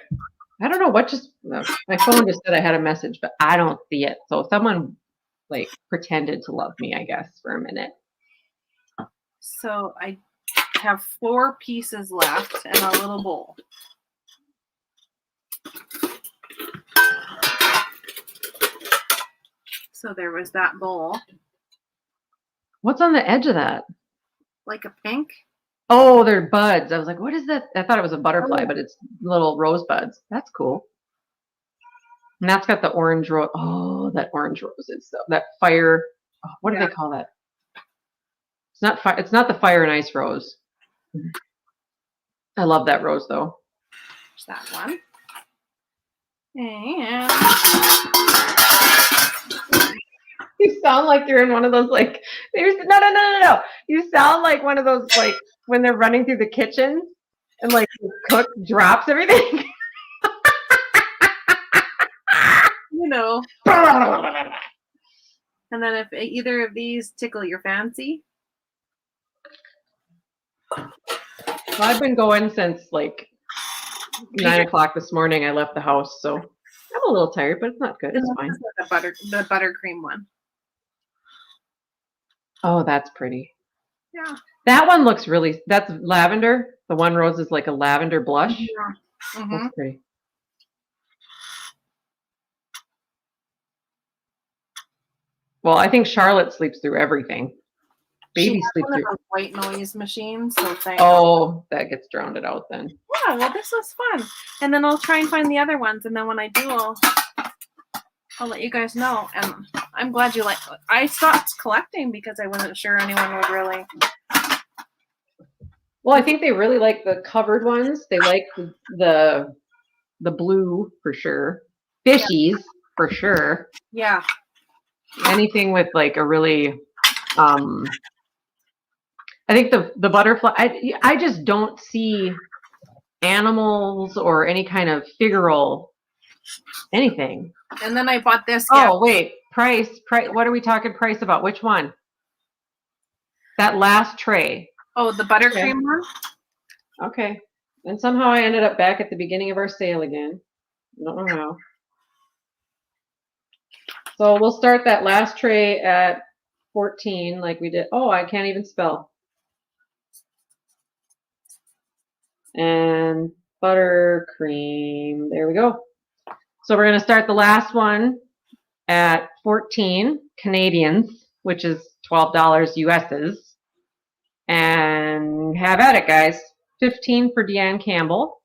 I don't know what just, my phone just said I had a message, but I don't see it. So someone like pretended to love me, I guess, for a minute. So I have 4 pieces left and a little bowl. So there was that bowl. What's on the edge of that? Like a pink. Oh, they're buds. I was like, what is that? I thought it was a butterfly, but it's little rosebuds. That's cool. And that's got the orange rose. Oh, that orange rose is that fire. Oh, what do they call that? It's not fire. It's not the fire and ice rose. I love that rose though. There's that one. And you sound like you're in one of those like. There's no. You sound like one of those like when they're running through the kitchen and like the cook drops everything. you know. And then if either of these tickle your fancy. Well, I've been going since like 9 o'clock this morning. I left the house, so I'm a little tired, but it's not good. It's fine. The buttercream one. Oh, that's pretty. Yeah. That one looks really. That's lavender. The one rose is like a lavender blush. Yeah. Mm-hmm. That's pretty. Well, I think Charlotte sleeps through everything. Baby sleeps through. White noise machines. So that gets drowned out then. Yeah, well, this was fun. And then I'll try and find the other ones, and then when I do, I'll let you guys know. And I'm glad you like. I stopped collecting because I wasn't sure anyone would really. Well, I think they really like the covered ones. They like the blue for sure. Fishies for sure. Yeah. Anything with like a really, I think the butterfly. I just don't see animals or any kind of figural anything. And then I bought this. Oh wait, price. What are we talking price about? Which one? That last tray. Oh, the buttercream one? Okay. And somehow I ended up back at the beginning of our sale again. I don't know how. So we'll start that last tray at 14 like we did. Oh, I can't even spell. And buttercream. There we go. So we're going to start the last one at 14 Canadians, which is $12 US's. And have at it, guys. 15 for Deanne Campbell.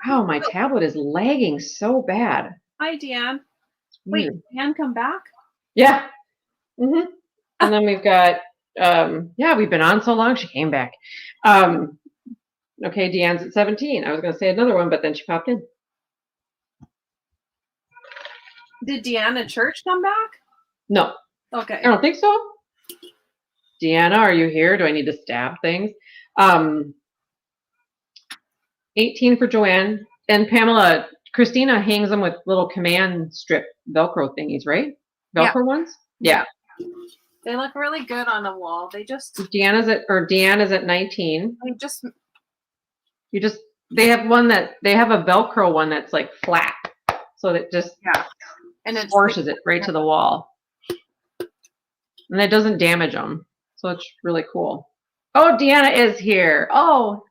Wow, my tablet is lagging so bad. Hi, Deanne. Wait, Deanne come back? Yeah. Mm-hmm. And then we've got, we've been on so long, she came back. Okay, Deanne's at 17. I was going to say another one, but then she popped in. Did Deanna Church come back? No. Okay. I don't think so. Deanna, are you here? Do I need to stab things? 18 for Joanne. And Pamela, Christina hangs them with little command strip Velcro thingies, right? Velcro ones? Yeah. They look really good on the wall. Deanna's at 19. They They have a Velcro one that's like flat. So that just and it forces it right to the wall. And it doesn't damage them. So it's really cool. Oh, Deanna is here. Oh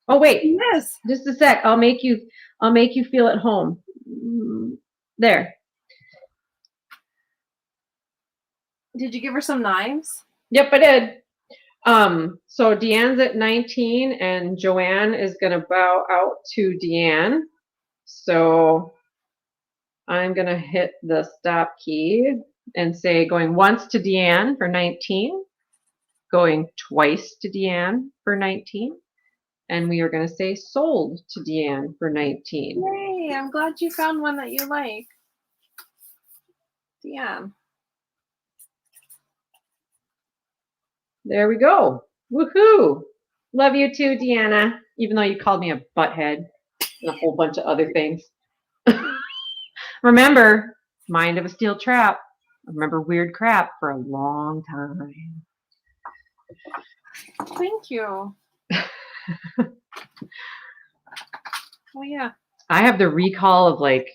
wait. Yes. Just a sec. I'll make you feel at home. There. Did you give her some knives? Yep, I did. So Deanne's at 19 and Joanne is gonna bow out to Deanne. So I'm gonna hit the stop key and say going once to Deanne for 19, going twice to Deanne for 19, and we are gonna say sold to Deanne for 19. Yay, I'm glad you found one that you like. Deanne. There we go. Woohoo! Love you too, Deanna, even though you called me a butthead and a whole bunch of other things. Remember, mind of a steel trap. Remember weird crap for a long time. Thank you. Oh, yeah. I have the recall of like,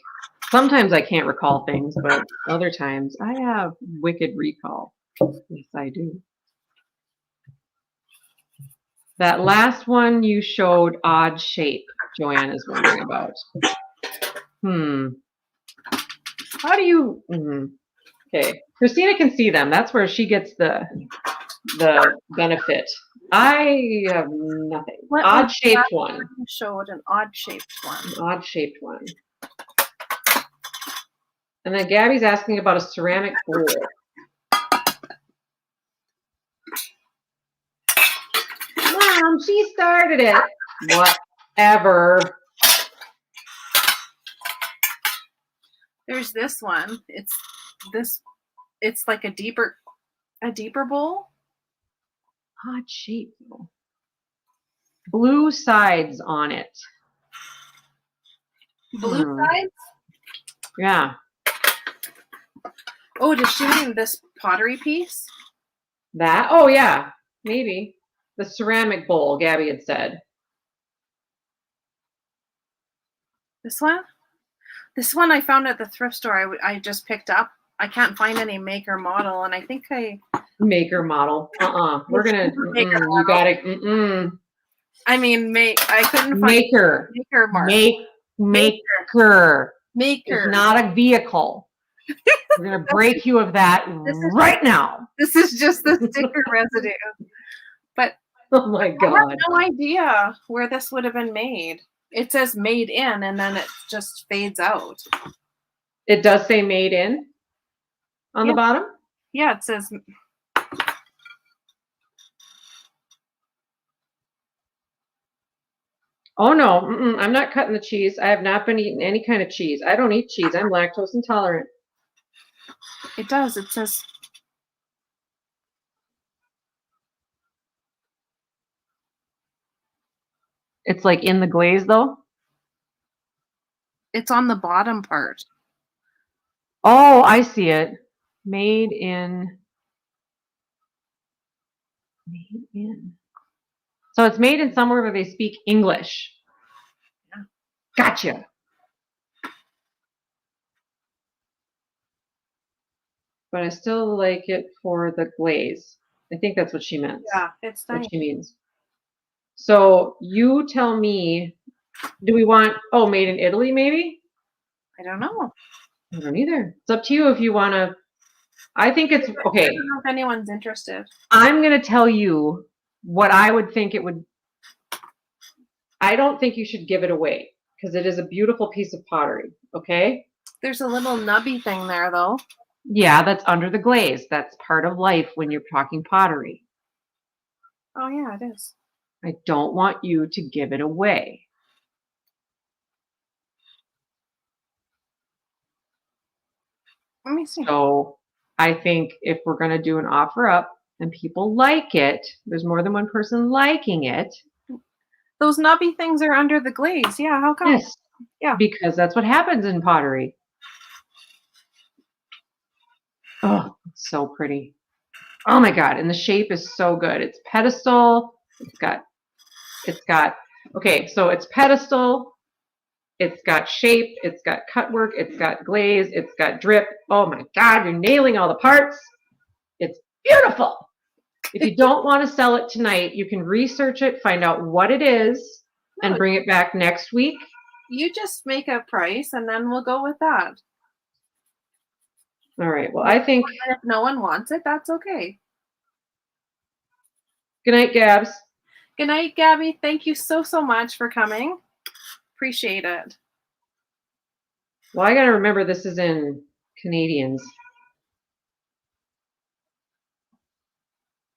sometimes I can't recall things, but other times I have wicked recall. Yes, I do. That last one you showed odd shape, Joanne is wondering about. How do you, okay. Christina can see them. That's where she gets the benefit. I have nothing. Odd shaped one. You showed an odd shaped one. An odd shaped one. And then Gabby's asking about a ceramic bowl. Mom, she started it. Whatever. There's this one. It's like a deeper bowl. Odd shape though. Blue sides on it. Blue sides? Yeah. Oh, does she mean this pottery piece? That? Oh yeah, maybe. The ceramic bowl, Gabby had said. This one? This one I found at the thrift store. I just picked up. I can't find any make or model, and I think Maker model. We're gonna. You gotta. I mean, I couldn't find maker. Maker mark. Maker. Maker. It's not a vehicle. We're gonna break you of that right now. This is just the sticker residue. But oh my god, I have no idea where this would have been made. It says made in, and then it just fades out. It does say made in on the bottom? Yeah, it says. Oh no, I'm not cutting the cheese. I have not been eating any kind of cheese. I don't eat cheese. I'm lactose intolerant. It does. It says. It's like in the glaze though? It's on the bottom part. Oh, I see it. Made in. So it's made in somewhere where they speak English. Yeah. Gotcha. But I still like it for the glaze. I think that's what she meant. Yeah, it's nice. What she means. So you tell me, do we want, made in Italy maybe? I don't know. I don't either. It's up to you if you want to. I think it's okay. I don't know if anyone's interested. I'm going to tell you what I would think it would. I don't think you should give it away because it is a beautiful piece of pottery. Okay. There's a little nubby thing there though. Yeah, that's under the glaze. That's part of life when you're talking pottery. Oh yeah, it is. I don't want you to give it away. Let me see. So I think if we're going to do an offer up and people like it, there's more than one person liking it. Those nubby things are under the glaze. Yeah, how come? Yes. Yeah. Because that's what happens in pottery. Oh, it's so pretty. Oh my God. And the shape is so good. It's pedestal. It's got, okay, so it's pedestal. It's got shape. It's got cut work. It's got glaze. It's got drip. Oh my God, you're nailing all the parts. It's beautiful. If you don't want to sell it tonight, you can research it, find out what it is, and bring it back next week. You just make a price and then we'll go with that. All right. Well, I think. If no one wants it, that's okay. Good night, Gabs. Good night, Gabby. Thank you so much for coming. Appreciate it. Well, I got to remember this is in Canadians.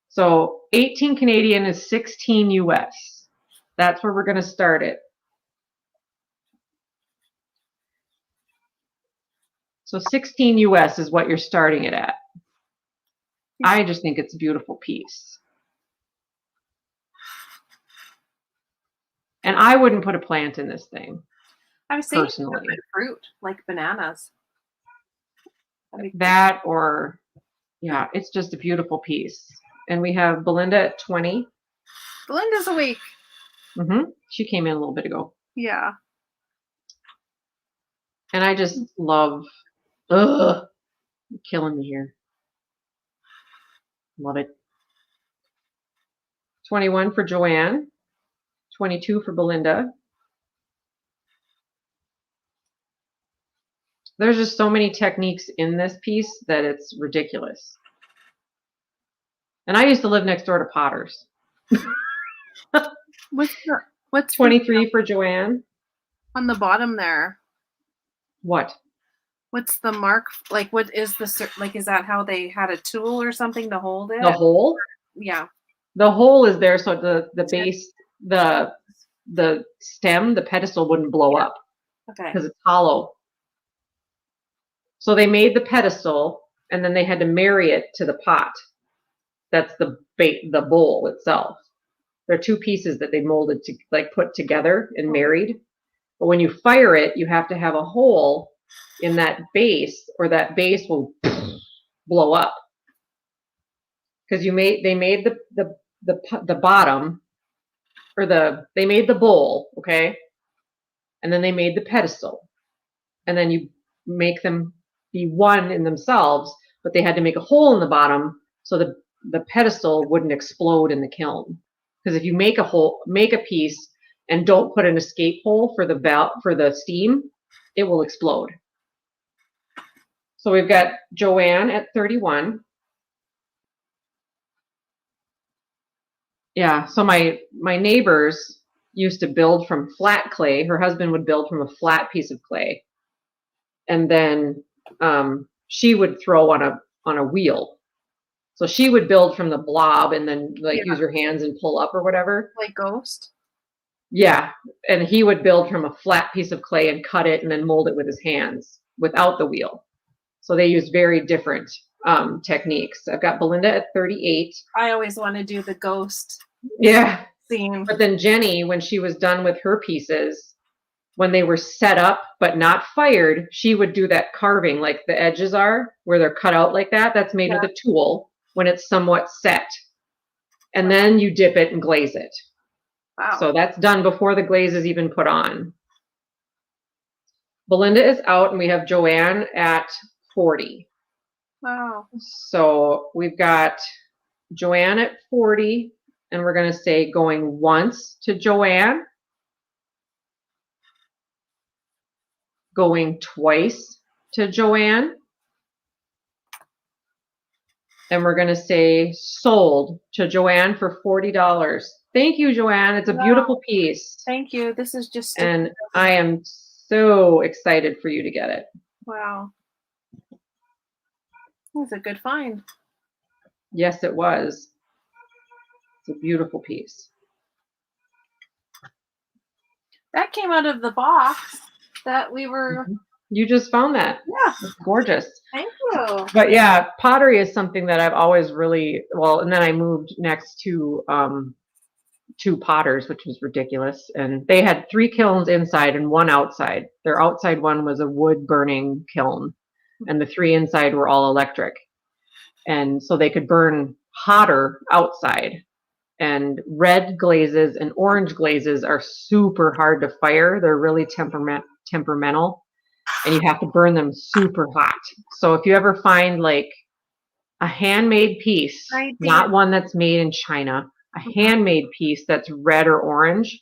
So 18 Canadian is 16 US. That's where we're going to start it. So 16 US is what you're starting it at. I just think it's a beautiful piece. And I wouldn't put a plant in this thing. I was saying personally, fruit like bananas. That or, yeah, it's just a beautiful piece. And we have Belinda at 20. Belinda's awake. She came in a little bit ago. Yeah. And I just love, you're killing me here. Love it. 21 for Joanne. 22 for Belinda. There's just so many techniques in this piece that it's ridiculous. And I used to live next door to Potter's. What's 23 for Joanne? On the bottom there. What? What's the mark? Like, what is the, like, is that how they had a tool or something to hold it? The hole? Yeah. The hole is there so the base, the stem, the pedestal wouldn't blow up. Okay. Because it's hollow. So they made the pedestal and then they had to marry it to the pot. That's the bowl itself. There are two pieces that they molded to, like, put together and married. But when you fire it, you have to have a hole in that base, or that base will blow up. Because they made the bottom, or they made the bowl, okay, and then they made the pedestal, and then you make them be one in themselves, but they had to make a hole in the bottom so the pedestal wouldn't explode in the kiln. Because if you make a piece and don't put an escape hole for the steam, it will explode. So we've got Joanne at 31. Yeah, so my neighbors used to build from flat clay. Her husband would build from a flat piece of clay, and then she would throw on a wheel. So she would build from the blob and then use her hands and pull up or whatever. Like Ghost? Yeah, and he would build from a flat piece of clay and cut it and then mold it with his hands without the wheel. So they use very different techniques. I've got Belinda at 38. I always want to do the Ghost. Yeah. Scene. But then Jenny, when she was done with her pieces, when they were set up but not fired, she would do that carving like the edges are, where they're cut out like that. That's made with a tool when it's somewhat set. And then you dip it and glaze it. Wow. So that's done before the glaze is even put on. Belinda is out, and we have Joanne at 40. Wow. So we've got Joanne at 40, and we're going to say going once to Joanne, going twice to Joanne, and we're going to say sold to Joanne for $40. Thank you, Joanne. It's a beautiful piece. Thank you. This is just... And I am so excited for you to get it. Wow. It was a good find. Yes, it was. It's a beautiful piece. That came out of the box that we were... You just found that. Yeah. It's gorgeous. Thank you. But yeah, pottery is something that I've always really, and then I moved next to two potters, which was ridiculous. And they had 3 kilns inside and 1 outside. Their outside one was a wood burning kiln, and the 3 inside were all electric. and so they could burn hotter outside. And red glazes and orange glazes are super hard to fire. They're really temperamental, and you have to burn them super hot. So if you ever find like a handmade piece, not one that's made in China, a handmade piece that's red or orange,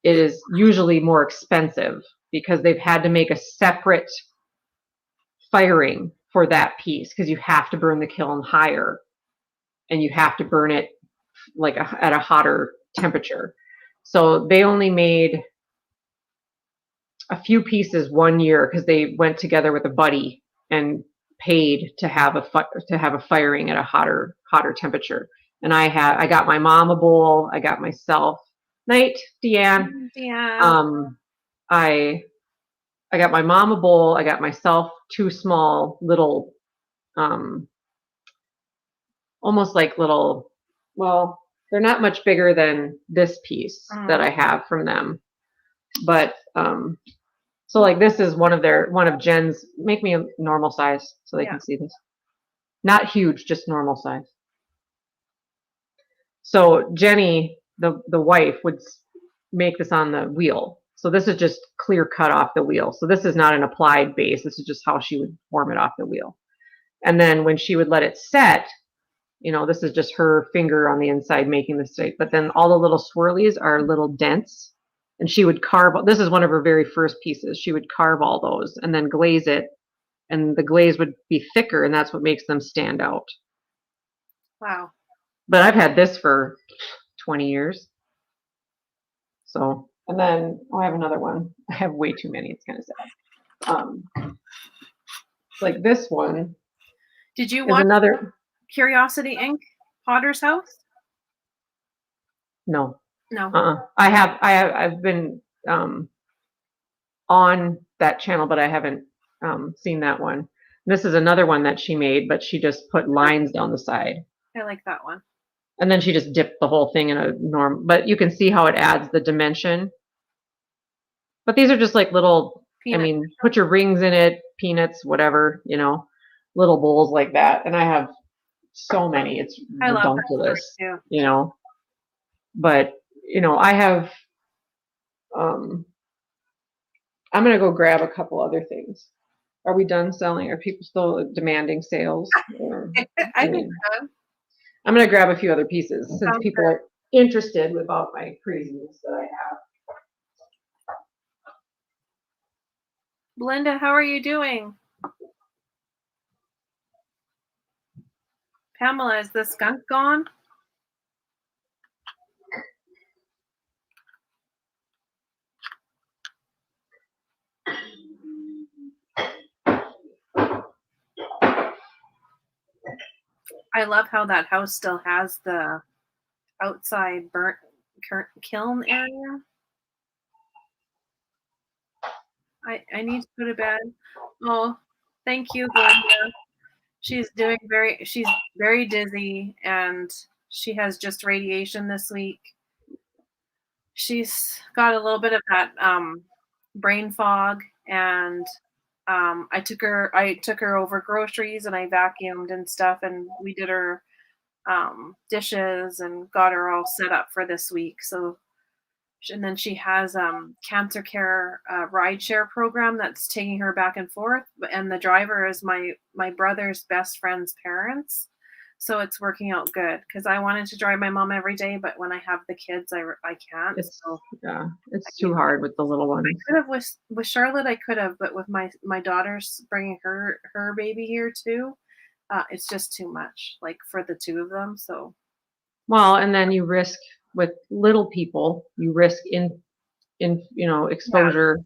it is usually more expensive because they've had to make a separate firing for that piece, because you have to burn the kiln higher and you have to burn it like at a hotter temperature. So they only made a few pieces one year because they went together with a buddy and paid to have a firing at a hotter temperature. And I got my mom a bowl. I got myself, night, Deanne. I got my mom a bowl. I got myself 2 small little, almost like little, well, they're not much bigger than this piece that I have from them. But, so like this is one of Jen's, make me a normal size so they can see this. Not huge, just normal size. So Jenny, the wife, would make this on the wheel. So this is just clear cut off the wheel. So this is not an applied base. This is just how she would form it off the wheel. And then when she would let it set, this is just her finger on the inside making the shape. But then all the little swirlies are little dents. And she would carve, this is one of her very first pieces. She would carve all those and then glaze it. And the glaze would be thicker, and that's what makes them stand out. Wow. But I've had this for 20 years. So, and then I have another one. I have way too many. It's kind of sad. Like this one. Did you want another Curiosity Inc. Potter's House? No. No. I've been on that channel, but I haven't seen that one. This is another one that she made, but she just put lines down the side. I like that one. And then she just dipped the whole thing in a norm, but you can see how it adds the dimension. But these are just like little, peanuts. Put your rings in it, peanuts, whatever, little bowls like that. And I have so many, it's ridiculous, But, I have, I'm going to go grab a couple other things. Are we done selling? Are people still demanding sales? I think so. I'm going to grab a few other pieces since people are interested about my craziness that I have. Belinda, how are you doing? Pamela, is the skunk gone? I love how that house still has the outside burnt kiln area. I need to go to bed. Oh, thank you, Belinda. She's very dizzy, and she has just radiation this week. She's got a little bit of that brain fog, and I took her over groceries, and I vacuumed and stuff, and we did her dishes and got her all set up for this week. So, and then she has cancer care rideshare program that's taking her back and forth, and the driver is my brother's best friend's parents. So it's working out good because I wanted to drive my mom every day, but when I have the kids, I can't. It's too hard with the little ones. I could have with Charlotte, I could have, but with my daughter's bringing her baby here too, it's just too much, like for the two of them. So, well, and then you risk with little people, you risk in exposure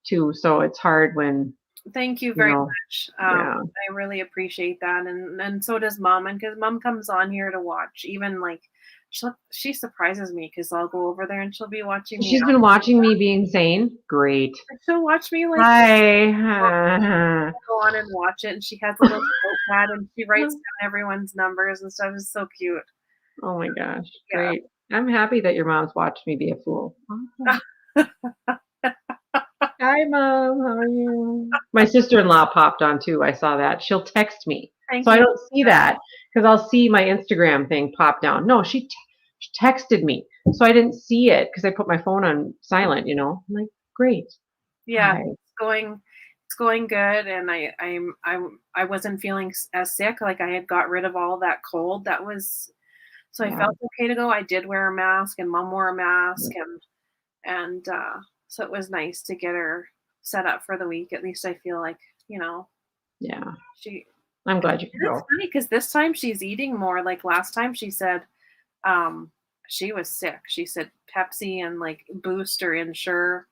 too. So it's hard when. Thank you very much. I really appreciate that, and so does Mom. And because Mom comes on here to watch, even like she surprises me because I'll go over there and she'll be watching me. She's been watching me be insane. Great. She'll watch me like. Hi. Go on and watch it, and she has a little notepad and she writes down everyone's numbers and stuff. It's so cute. Oh my gosh, great! I'm happy that your mom's watched me be a fool. Hi, Mom. How are you? My sister-in-law popped on too. I saw that. She'll text me. Thank So I you. don't see that because I'll see my Instagram thing pop down. No, she texted me. So I didn't see it because I put my phone on silent, you know. I'm like, great. Yeah, Hi. it's going good, and I wasn't feeling as sick. Like I had got rid of all that cold that was, so I Yeah. felt okay to go. I did wear a mask, and Mom wore a mask, and so it was nice to get her set up for the week. At least I feel like, you know, Yeah. she. I'm glad you can It's go. funny because this time she's eating more. Like last time, she said um, she was sick. She said Pepsi and like Boost or Ensure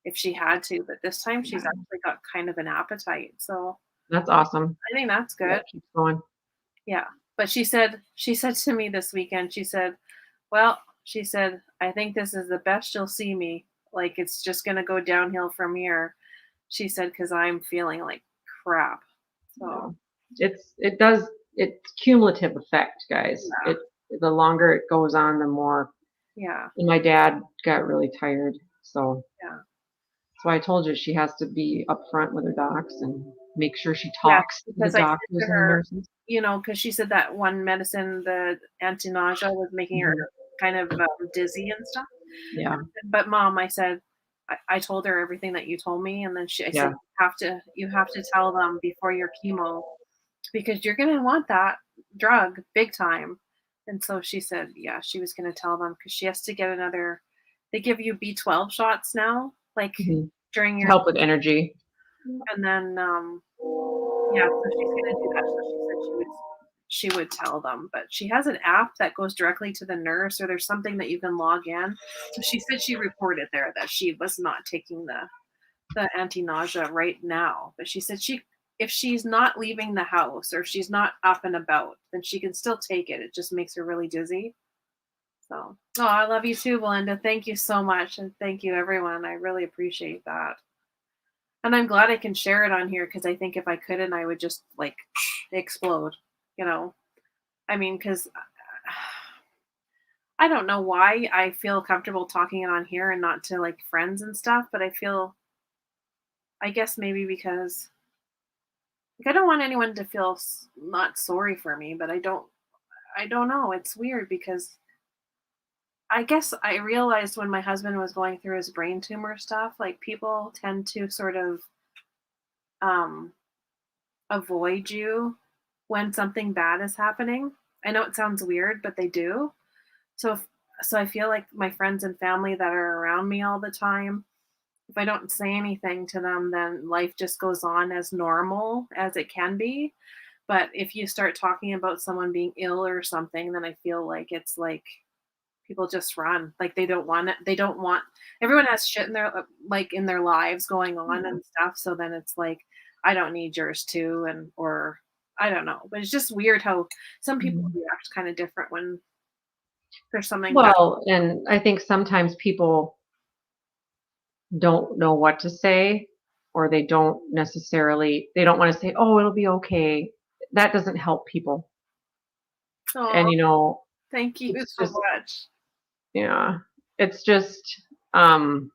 if she had to, but this time she's Yeah. actually got kind of an appetite. So That's awesome. I think that's Yeah, good. keep going. Yeah. But she said to me this weekend, she said, well, she said, I think this is the best you'll see me. Like it's just gonna go downhill from here. She said, because I'm feeling like crap. So Yeah. It's cumulative effect, guys. yeah. The longer it goes on, the more. Yeah. And my dad got really tired, so Yeah. that's why I told you she has to be upfront with her docs and make sure she Yeah. talks to the Because I said doctors to and the her, nurses. because she said that one medicine, the anti-nausea, was making her Mhm. kind of dizzy and stuff. Yeah, But Mom, I said, I told her everything that you told me, and then I said, yeah, you have to tell them before your chemo because you're gonna want that drug big time. And so she said, yeah, she was gonna tell them because she has to get another. They give you B12 shots now, like mhm. during To your, help with energy. and then yeah, so she's gonna do that. So she said she would tell them, but she has an app that goes directly to the nurse, or there's something that you can log in. So she said she reported there that she was not taking the anti-nausea right now, but she said if she's not leaving the house or if she's not up and about, then she can still take it. It just makes her really dizzy. So, oh, I love you too, Belinda. Thank you so much, and thank you everyone. I really appreciate that. And I'm glad I can share it on here because I think if I couldn't, I would just like explode, you know. I mean, because I don't know why I feel comfortable talking it on here and not to like friends and stuff, but I guess maybe because like, I don't want anyone to feel not sorry for me, but I don't know. It's weird because I guess I realized when my husband was going through his brain tumor stuff, like people tend to sort of um, avoid you when something bad is happening. I know it sounds weird, but they do. So so I feel like my friends and family that are around me all the time, if I don't say anything to them, then life just goes on as normal as it can be. But if you start talking about someone being ill or something, then I feel like it's like people just run. Like they don't want it. They don't want everyone has shit in their like in their lives going on Yeah. and stuff. So then it's like I don't need yours too, and or I don't know. But it's just weird how some people Mhm. react kind of different when there's something bad. Well, and I think sometimes people don't know what to say, or they don't want to say, "Oh, it'll be okay." That doesn't help people. Oh, And thank you it's so just, much. yeah, it's just, um,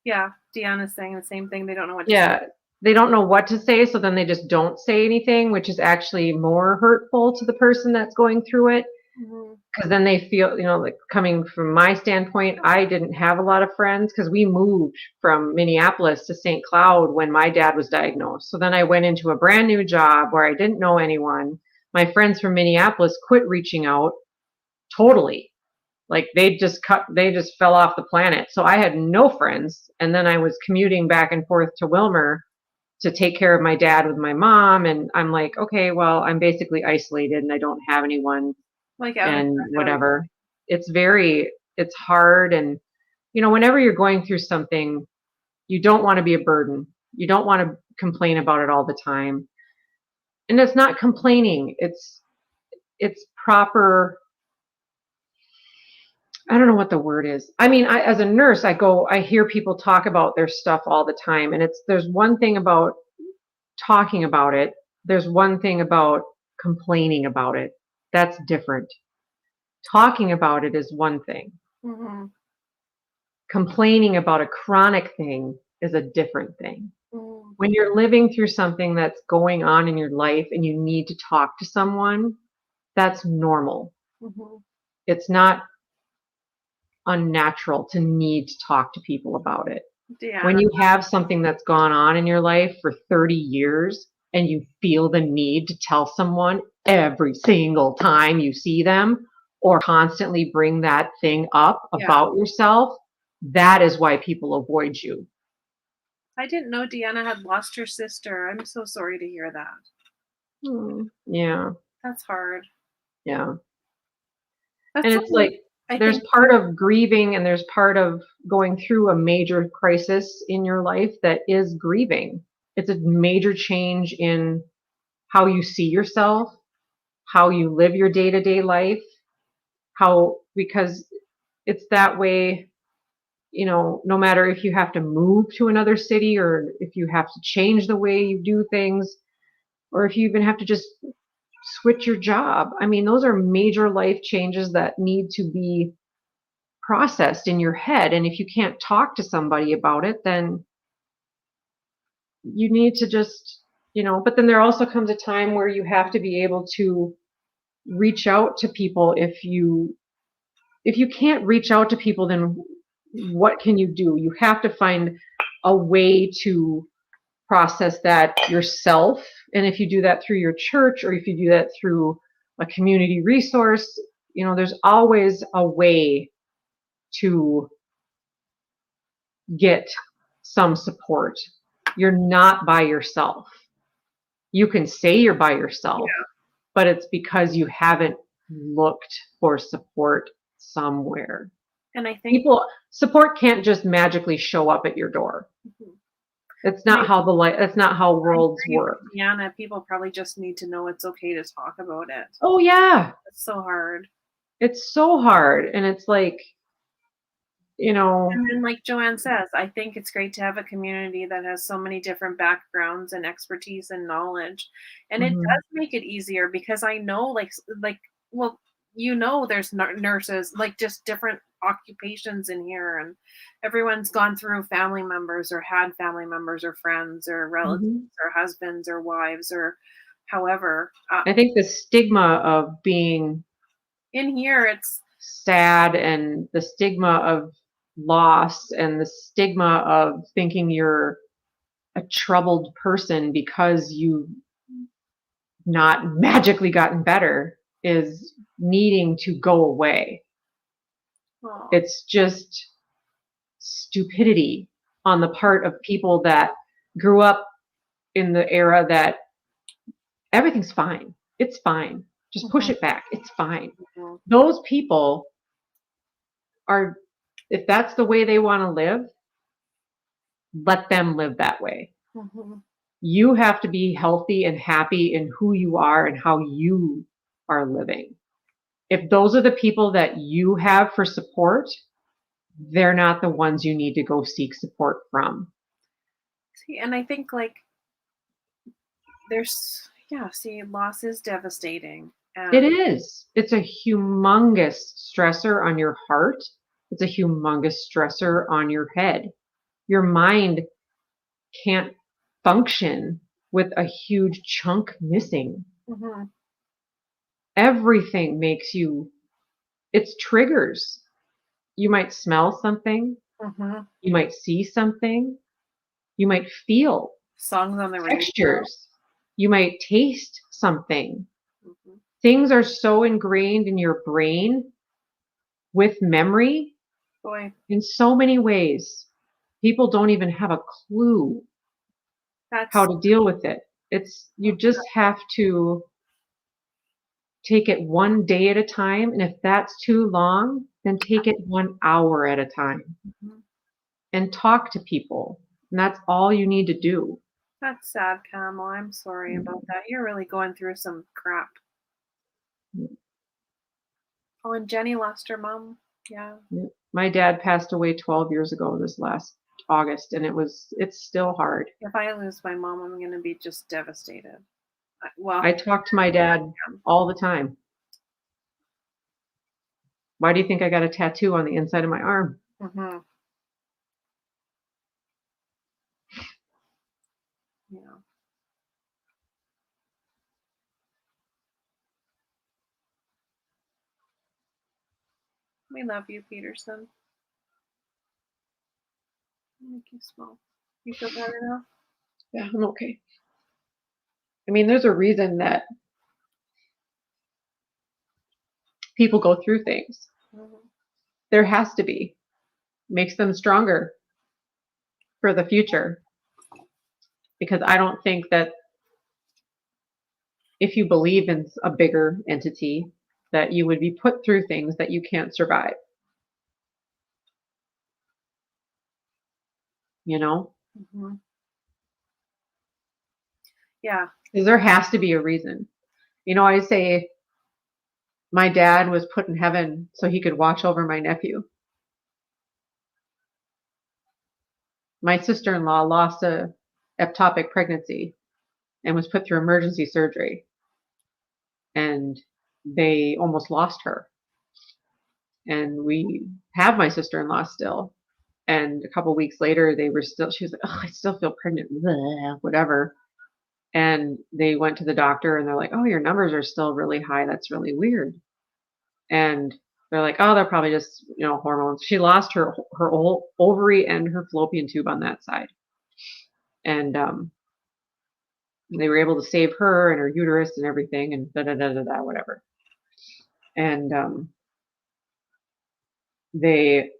Yeah, Deanna's saying the same thing. They don't know what to say. yeah, they don't know what to say, so then they just don't say anything, which is actually more hurtful to the person that's going through it. Mhm. Because then they feel, like coming from my standpoint, I didn't have a lot of friends because we moved from Minneapolis to St. Cloud when my dad was diagnosed. So then I went into a brand new job where I didn't know anyone. My friends from Minneapolis quit reaching out totally. Like they just fell off the planet. So I had no friends. And then I was commuting back and forth to Wilmer to take care of my dad with my mom. And I'm like, okay, well, I'm basically isolated and I don't have anyone Like out of and out. whatever. It's hard. And, whenever you're going through something, you don't want to be a burden. You don't want to complain about it all the time. And it's not complaining. It's proper. I don't know what the word is. I mean, as a nurse, I hear people talk about their stuff all the time. And there's one thing about talking about it. There's one thing about complaining about it. That's different. Talking about it is one thing. Mhm. Complaining about a chronic thing is a different thing. Mhm. When you're living through something that's going on in your life and you need to talk to someone, that's normal. Mhm. It's not unnatural to need to talk to people about it. Yeah. When you have something that's gone on in your life for 30 years and you feel the need to tell someone every single time you see them or constantly bring that thing up Yeah. about yourself, that is why people avoid you. I didn't know Deanna had lost her sister. I'm so sorry to hear that. Yeah, That's hard. yeah. That's And it's something like I there's think. part of grieving and there's part of going through a major crisis in your life that is grieving. It's a major change in how you see yourself, how you live your day-to-day life, because it's that way, no matter if you have to move to another city or if you have to change the way you do things, or if you even have to just switch your job. I mean, those are major life changes that need to be processed in your head. And if you can't talk to somebody about it, then you need to just, but then there also comes a time where you have to be able to reach out to people. If you can't reach out to people, then what can you do? You have to find a way to process that yourself. And if you do that through your church or if you do that through a community resource, there's always a way to get some support. You're not by yourself. You can say you're by yourself, but it's because you haven't looked for support somewhere. And I think Support can't just magically show up at your door. It's not that's not how worlds work. Deanna, people probably just need to know it's okay to talk about it. Oh yeah. It's so hard. It's so hard. And it's like, And then, like Joanne says, I think it's great to have a community that has so many different backgrounds and expertise and knowledge. And it does make it easier because I know, well, there's nurses, like just different occupations in here, and everyone's gone through family members or had family members or friends or relatives or husbands or wives or however. I think the stigma of being In here, it's sad and the stigma of loss and the stigma of thinking you're a troubled person because you've not magically gotten better is needing to go away. It's just stupidity on the part of people that grew up in the era that everything's fine. It's fine. Just push it back. It's fine. Those people are, if that's the way they want to live, let them live that way. You have to be healthy and happy in who you are and how you are living. If those are the people that you have for support, they're not the ones you need to go seek support from. See, and I think loss is devastating. It is. It's a humongous stressor on your heart. It's a humongous stressor on your head. Your mind can't function with a huge chunk missing. Everything makes it's triggers. You might smell something. You might see something. You might feel songs on the radio. Textures. You might taste something. Things are so ingrained in your brain with memory in so many ways. People don't even have a clue how to deal with it. You just have to take it one day at a time. And if that's too long, then take it 1 hour at a time and talk to people. And that's all you need to do. That's sad, Pamela. I'm sorry about that. You're really going through some crap. Oh, and Jenny lost her mom. Yeah. My dad passed away 12 years ago this last August, and it's still hard. If I lose my mom, I'm going to be just devastated. I talk to my dad all the time. Why do you think I got a tattoo on the inside of my arm? We love you, Peterson. Make you small. You feel better now? Yeah, I'm okay. I mean, there's a reason that people go through things. There has to be. Makes them stronger for the future. Because I don't think that if you believe in a bigger entity, that you would be put through things that you can't survive. You know? Mm-hmm. Yeah. Because there has to be a reason. You know, I say my dad was put in heaven so he could watch over my nephew. My sister-in-law lost a ectopic pregnancy and was put through emergency surgery. And they almost lost her. And we have my sister-in-law still. And a couple weeks later, she was like, oh, I still feel pregnant, blah, whatever. And they went to the doctor and they're like, oh, your numbers are still really high. That's really weird. And they're like, oh, they're probably just, hormones. She lost her whole ovary and her fallopian tube on that side. And they were able to save her and her uterus and everything and whatever. And they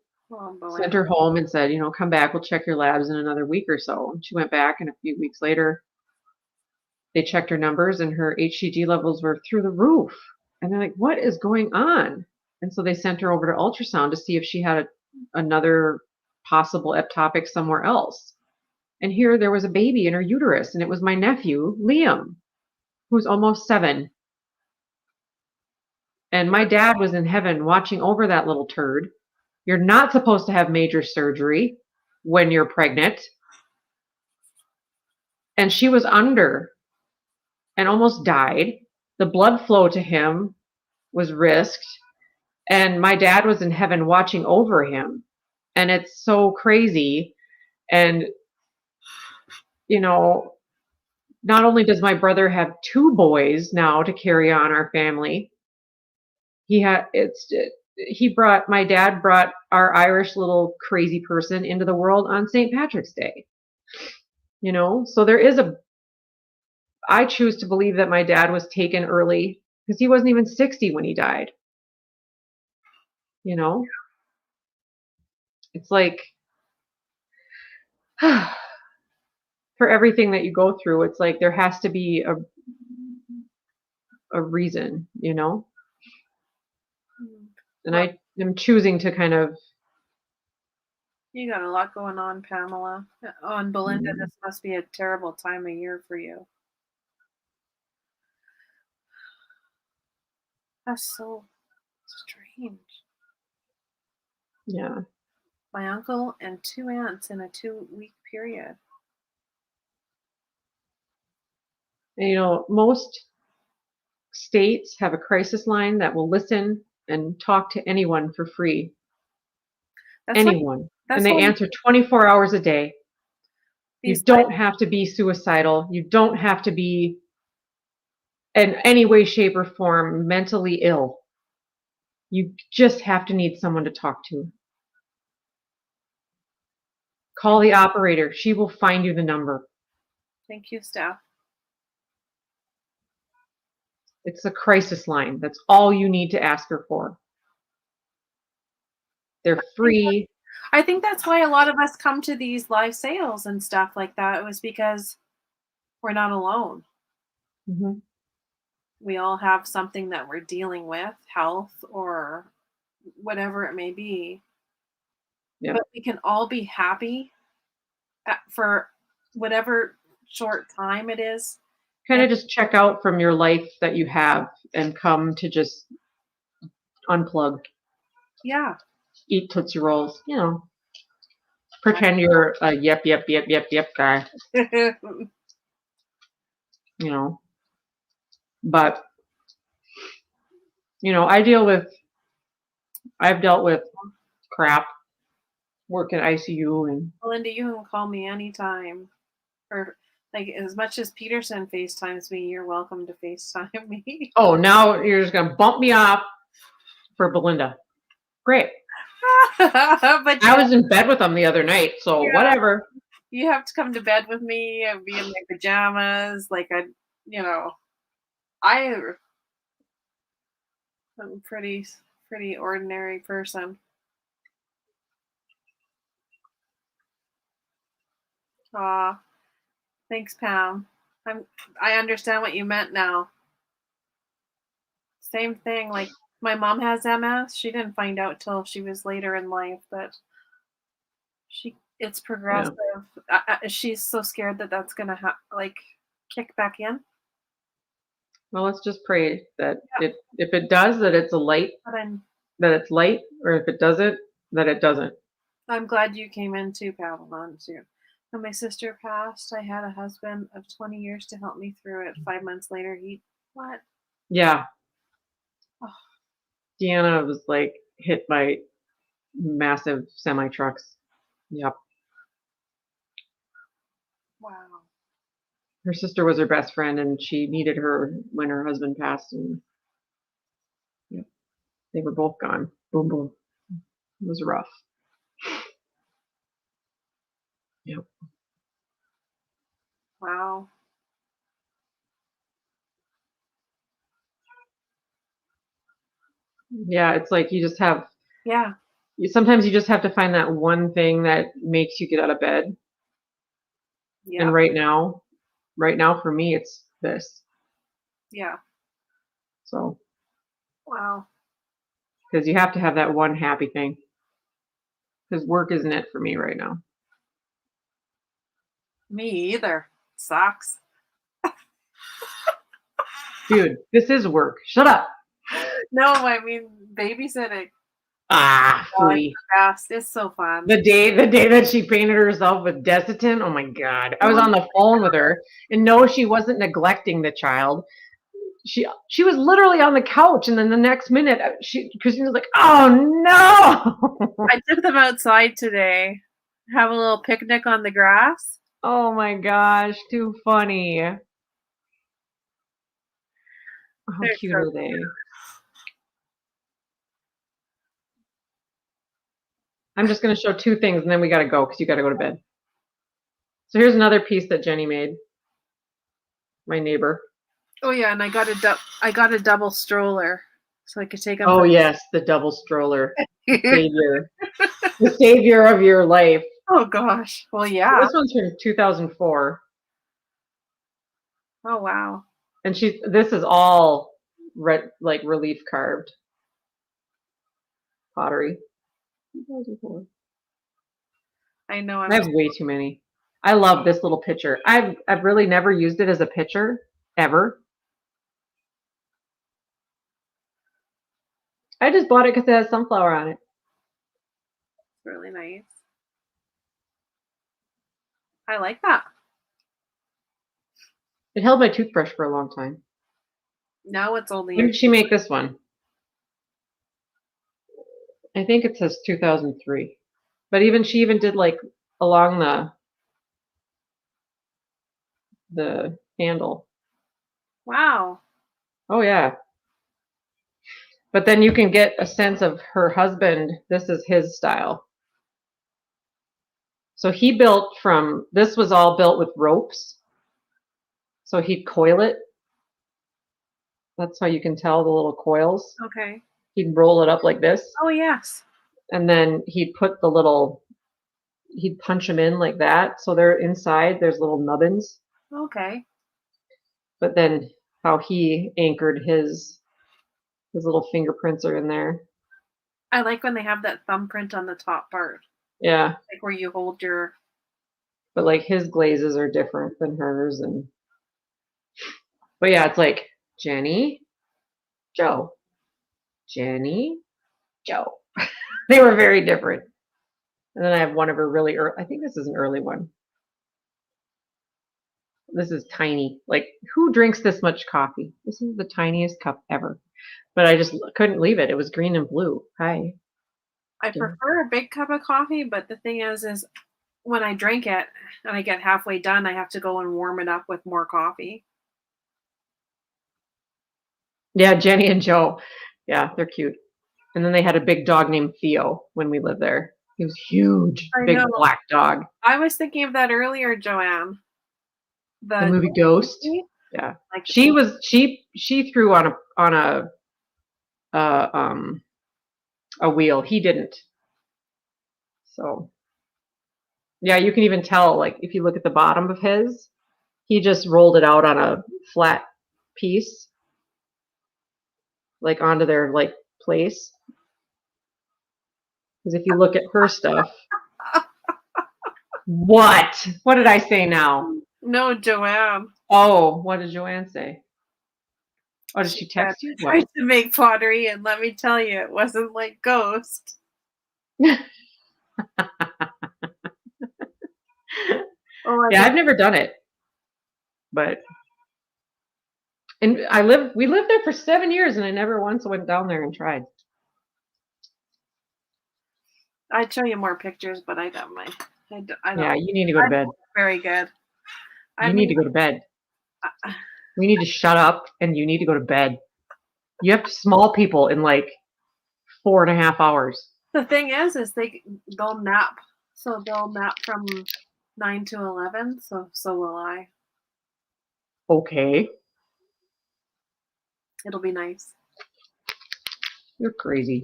sent her home and said, come back. We'll check your labs in another week or so. And she went back, and a few weeks later, they checked her numbers and her HCG levels were through the roof. And they're like, what is going on? And so they sent her over to ultrasound to see if she had another possible ectopic somewhere else. And here there was a baby in her uterus, and it was my nephew, Liam, who's almost 7. And my dad was in heaven watching over that little turd. You're not supposed to have major surgery when you're pregnant. And she was under and almost died. The blood flow to him was risked. And my dad was in heaven watching over him. And it's so crazy. And, not only does my brother have 2 boys now to carry on our family, my dad brought our Irish little crazy person into the world on St. Patrick's Day. So there is I choose to believe that my dad was taken early because he wasn't even 60 when he died. It's like, for everything that you go through, it's like there has to be a reason, And I am choosing to kind of. You got a lot going on, Pamela. And Belinda, this must be a terrible time of year for you. That's so strange. Yeah. My uncle and 2 aunts in a 2-week period. And, most states have a crisis line that will listen and talk to anyone for free. Anyone. And they answer 24 hours a day. You don't have to be suicidal. You don't have to be in any way, shape, or form mentally ill. You just have to need someone to talk to. Call the operator. She will find you the number. Thank you, staff. It's a crisis line. That's all you need to ask her for. They're free. I think that's why a lot of us come to these live sales and stuff like that. It was because we're not alone. Mm-hmm. We all have something that we're dealing with, health or whatever it may be. Yep. But we can all be happy for whatever short time it is. Kind of just check out from your life that you have and come to just unplug. Yeah. Eat Tootsie Rolls, pretend you're a yep guy. But I've dealt with crap, work in ICU, and Belinda, you can call me anytime. Or like as much as Peterson FaceTimes me, you're welcome to FaceTime me. Oh, now you're just gonna bump me off for Belinda. Great. But I was in bed with them the other night, so Yeah. whatever. you have to come to bed with me and be in my pajamas. Like I'm a pretty ordinary person. Aw, thanks, Pam. I understand what you meant now. Same thing. Like my mom has MS. She didn't find out till she was later in life, but it's progressive. She's so scared that that's gonna kick back in. Well, let's just pray that if it does, that it's light, or if it doesn't, that it doesn't. I'm glad you came in too, Pavlon, too. When my sister passed, I had a husband of 20 years to help me through it. 5 months later, what? Yeah. Oh. Deanna was like hit by massive semi trucks. Yep. Wow. Her sister was her best friend, and she needed her when her husband passed, and yep, they were both gone. Boom, boom. It was rough. Yep. Wow. Yeah, it's like you just have. Yeah. Sometimes you just have to find that one thing that makes you get out of bed. Yeah. And right now for me, it's this. Yeah. So. Wow. Because you have to have that one happy thing. Because work isn't it for me right now. Me either. Sucks. Dude, this is work. Shut up. No, I mean babysitting. Fooey. It's so fun. The day that she painted herself with Desitin, oh my God. I was on the phone with her, and no, she wasn't neglecting the child. She was literally on the couch, and then the next minute, Christine was like, "Oh no!" I took them outside today, have a little picnic on the grass. Oh my gosh, too funny. How They're cute so are they? I'm just going to show two things, and then we got to go because you got to go to bed. So here's another piece that Jenny made. My neighbor. Oh yeah, and I got a double stroller, so I could take them. Oh yes, the double stroller, savior, the savior of your life. Oh gosh, well yeah. This one's from 2004. Oh wow. And this is all relief carved pottery. 2004. I know. I have way too many. I love this little picture. I've really never used it as a picture ever. I just bought it because it has sunflower on it. Really nice. I like that. It held my toothbrush for a long time. Now it's only. When did she make this one? I think it says 2003. But she even did like along the handle. Wow. Oh yeah. But then you can get a sense of her husband. This is his style. So this was all built with ropes. So he'd coil it. That's how you can tell the little coils. Okay. He'd roll it up like this. Oh yes. And then he'd punch them in like that. So they're inside, there's little nubbins. Okay. But then how he anchored his little fingerprints are in there. I like when they have that thumbprint on the top part. Yeah. Like where you hold your. But like his glazes are different than hers, but yeah, it's like Jenny, Joe, Jenny, Joe. They were very different. And then I have one of her really early. I think this is an early one. This is tiny. Like, who drinks this much coffee? This is the tiniest cup ever. But I just couldn't leave it. It was green and blue. Hi. I prefer a big cup of coffee, but the thing is when I drink it and I get halfway done, I have to go and warm it up with more coffee. Yeah, Jenny and Joe. Yeah, they're cute. And then they had a big dog named Theo when we lived there. He was huge, big black dog. I was thinking of that earlier, Joanne. The movie Ghost. Yeah. Like she threw on a wheel. He didn't. So yeah, you can even tell, like, if you look at the bottom of his, he just rolled it out on a flat piece, like onto their like place. Because if you look at her stuff, what did I say now? No, Joanne. Oh, what did Joanne say? Oh, did she text you? Tried to make pottery, and let me tell you, it wasn't like Ghost. Oh, yeah, I've never done it, but we lived there for 7 years, and I never once went down there and tried. I'd show you more pictures, but I don't. Yeah, you need to go to bed. Very good. You need to go to bed. We need to shut up, and you need to go to bed. You have to small people in like 4.5 hours. The thing is they'll nap. So they'll nap from 9 to 11. So will I. Okay. It'll be nice. You're crazy.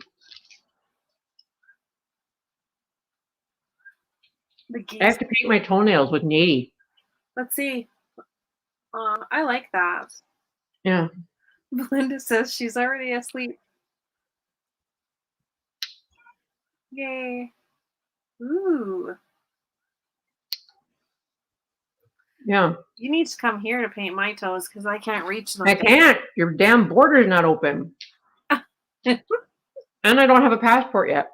I have to paint my toenails with navy. Let's see. I like that. Yeah. Belinda says she's already asleep. Yay. Ooh. Yeah. You need to come here to paint my toes because I can't reach them. I can't. Your damn border's not open. And I don't have a passport yet.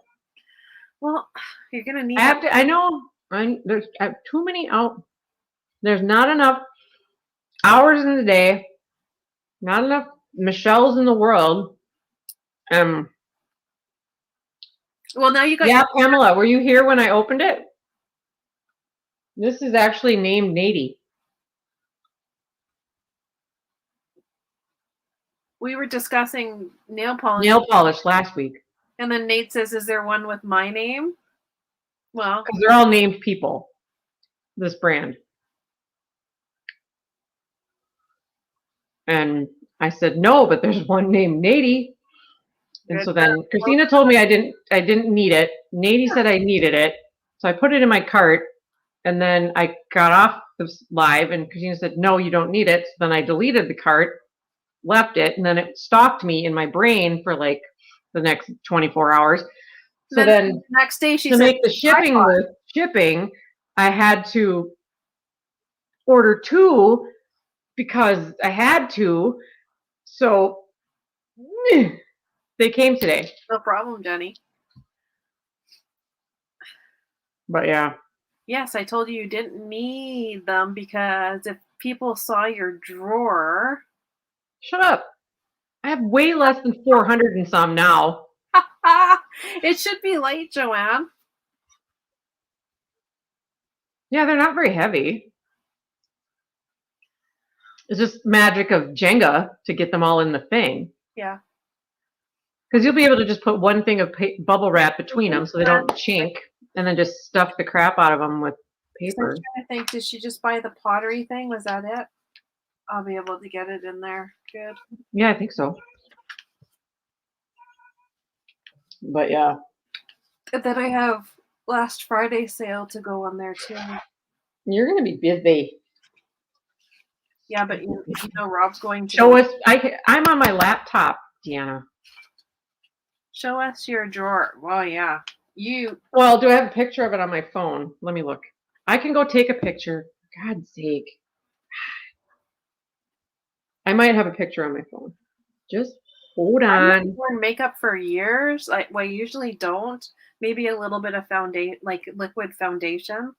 Well, you're gonna need. I know. There's too many out. There's not enough hours in the day. Not enough Michelles in the world. Well, now you got. Yeah, Pamela, were you here when I opened it? This is actually named Nady. We were discussing nail polish. Nail polish last week. And then Nate says, "Is there one with my name?" Well, because they're all named people. This brand. And I said no, but there's one named Nady. And so then Christina told me I didn't need it. Nady said I needed it. So I put it in my cart, and then I got off the live, and Christina said, no, you don't need it. So then I deleted the cart, left it, and then it stalked me in my brain for like the next 24 hours. So then the next day she to said, make the shipping worth shipping, I had to order 2 because I had to. So they came today. No problem, Jenny. But yeah. Yes, I told you didn't need them because if people saw your drawer. Shut up. I have way less than 400 and some now. It should be light, Joanne. Yeah, they're not very heavy. It's just magic of Jenga to get them all in the thing. Yeah. Because you'll be able to just put one thing of bubble wrap between them so they don't chink, and then just stuff the crap out of them with paper. I think, did she just buy the pottery thing? Was that it? I'll be able to get it in there. Good. Yeah, I think so. But yeah. And then I have last Friday sale to go on there too. You're going to be busy. Yeah, but you know Rob's going to show us. I'm on my laptop, Deanna. Show us your drawer. Well, yeah. Well, do I have a picture of it on my phone? Let me look. I can go take a picture. For God's sake. I might have a picture on my phone. Just hold on. I've worn makeup for years. I usually don't. Maybe a little bit of foundation, like liquid foundation.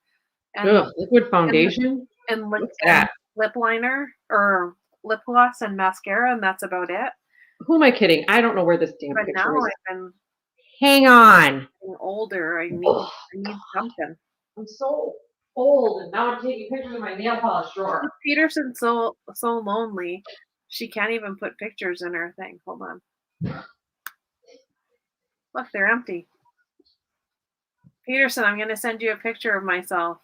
And liquid foundation? And that? Lip liner or lip gloss and mascara, and that's about it. Who am I kidding? I don't know where this damn picture now is. I've been Hang on. Older. I need something. I'm so old, and now I'm taking pictures of my nail polish drawer. Peterson's so lonely. She can't even put pictures in her thing. Hold on. Look, they're empty. Peterson, I'm going to send you a picture of myself.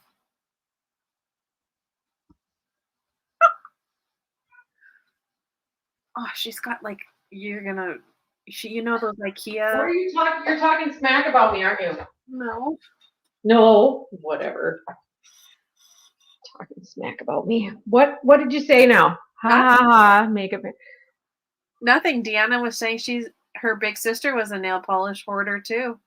Oh, she's got like, you're going to, you know those IKEA? What are you talking? You're talking smack about me, aren't you? No. No, whatever. Talking smack about me. What did you say now? Ha ha ha. Makeup. Nothing. Deanna was saying her big sister was a nail polish hoarder too.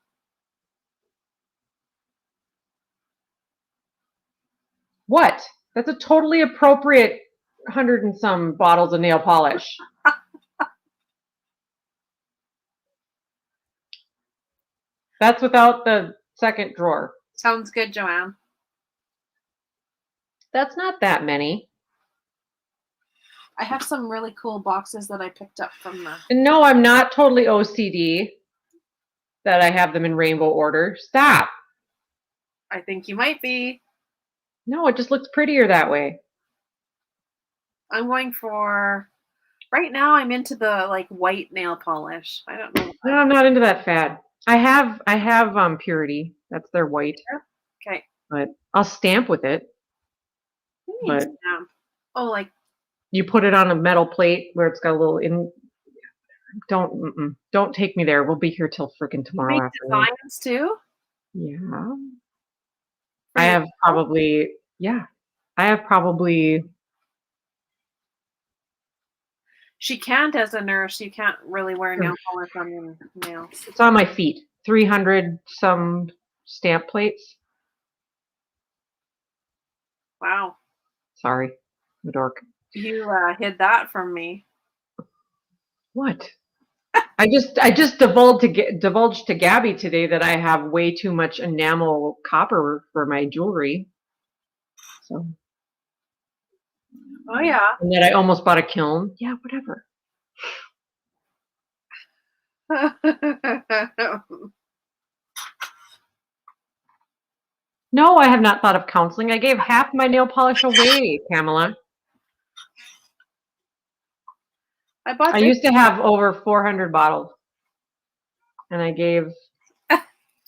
What? That's a totally appropriate 100 and some bottles of nail polish. That's without the second drawer. Sounds good, Joanne. That's not that many. I have some really cool boxes that I picked up from the... No, I'm not totally OCD that I have them in rainbow order. Stop. I think you might be. No, it just looks prettier that way. I'm going for... Right now, I'm into the like white nail polish. I don't know. No, I'm not into that fad. I have Purity. That's their white. Okay. But I'll stamp with it. But stamp? Oh, like you put it on a metal plate where it's got a little in. Don't take me there. We'll be here till freaking tomorrow make afternoon. designs too? Yeah. I have probably She can't as a nurse. You can't really wear nail polish on your nails. It's on my feet. 300 some stamp plates. Wow. Sorry, I'm a dork. You hid that from me. What? I just divulged to Gabby today that I have way too much enamel copper for my jewelry. So. Oh yeah. And that I almost bought a kiln. Yeah, whatever. No, I have not thought of counseling. I gave half my nail polish away, Pamela. I used to have over 400 bottles, and I gave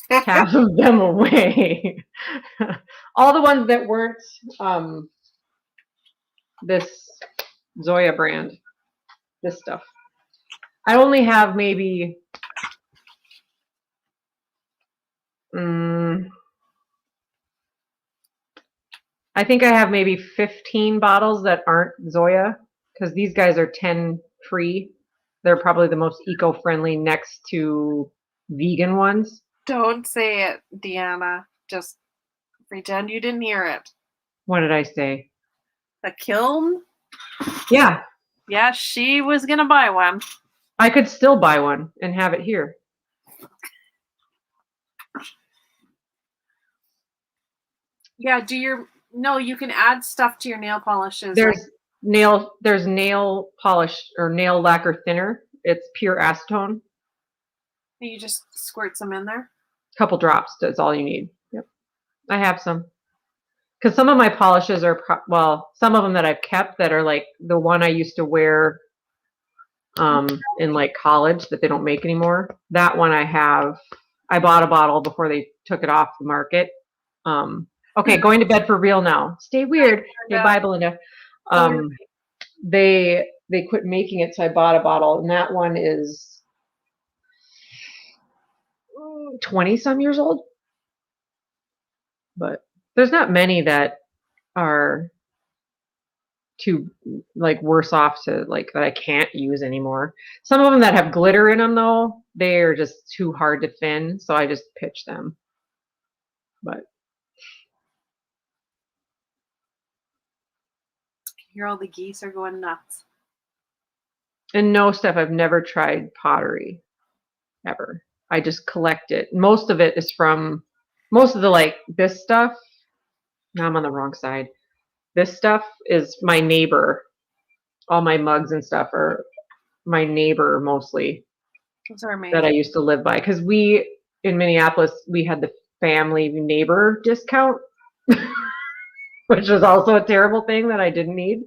half of them away. All the ones that weren't this Zoya brand, this stuff. I only have maybe I think I have maybe 15 bottles that aren't Zoya, because these guys are 10 free. They're probably the most eco-friendly next to vegan ones. Don't say it, Deanna. Just pretend you didn't hear it. What did I say? The kiln? Yeah. Yeah, she was going to buy one. I could still buy one and have it here. Yeah, no, you can add stuff to your nail polishes. There's nail polish or nail lacquer thinner. It's pure acetone. You just squirt some in there? A couple drops. That's all you need. Yep. I have some. Because some of my polishes are, some of them that I've kept that are like the one I used to wear in like college that they don't make anymore. That one I bought a bottle before they took it off the market. Okay, going to bed for real now. Stay weird. Okay, bye, Belinda. They quit making it, so I bought a bottle, and that one is 20 some years old. But there's not many that are too like worse off to like that I can't use anymore. Some of them that have glitter in them though, they are just too hard to thin, so I just pitch them. But Here all the geese are going nuts. and no, Steph, I've never tried pottery ever. I just collect it. Most of it is from most of the like this stuff. No, I'm on the wrong side. This stuff is my neighbor. All my mugs and stuff are my neighbor mostly. Those are amazing. That I used to live by, because we in Minneapolis we had the family neighbor discount, which was also a terrible thing that I didn't need.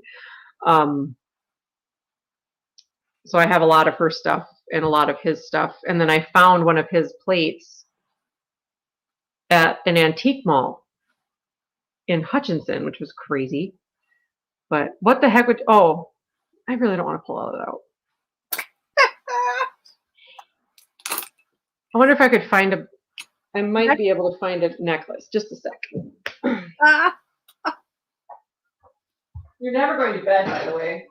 So I have a lot of her stuff and a lot of his stuff. And then I found one of his plates at an antique mall in Hutchinson, which was crazy. But what the heck I really don't want to pull all of it out. I wonder if I could find I might be able to find a necklace. Just a second. You're never going to bed, by the way.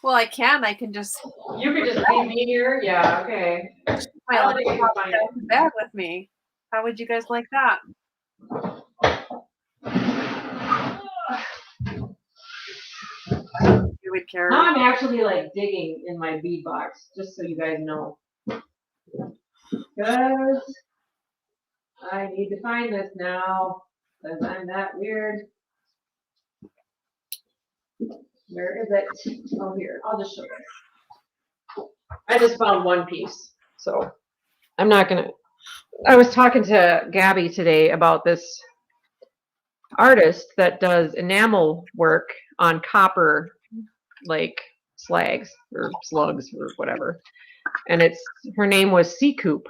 Well, I can just. You could just leave me here? Yeah, okay. My laptop down to bed with me. How would you guys like that? You would carry. Now I'm actually like digging in my bead box, just so you guys know. Because I need to find this now, because I'm that weird. Where is it? Oh, here. I'll just show you. I just found one piece, so I'm not going to. I was talking to Gabby today about this artist that does enamel work on copper, like slags or slugs or whatever. And her name was Sea Coop.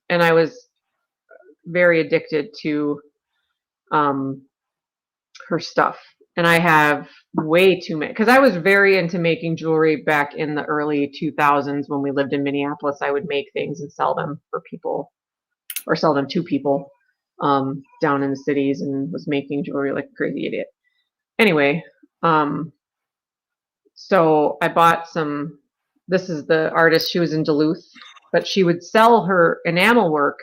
And I was very addicted to her stuff. And I have way too many, because I was very into making jewelry back in the early 2000s when we lived in Minneapolis. I would make things and sell them for people, or sell them to people down in the cities, and was making jewelry like a crazy idiot. Anyway, so I bought some. This is the artist. She was in Duluth, but she would sell her enamel work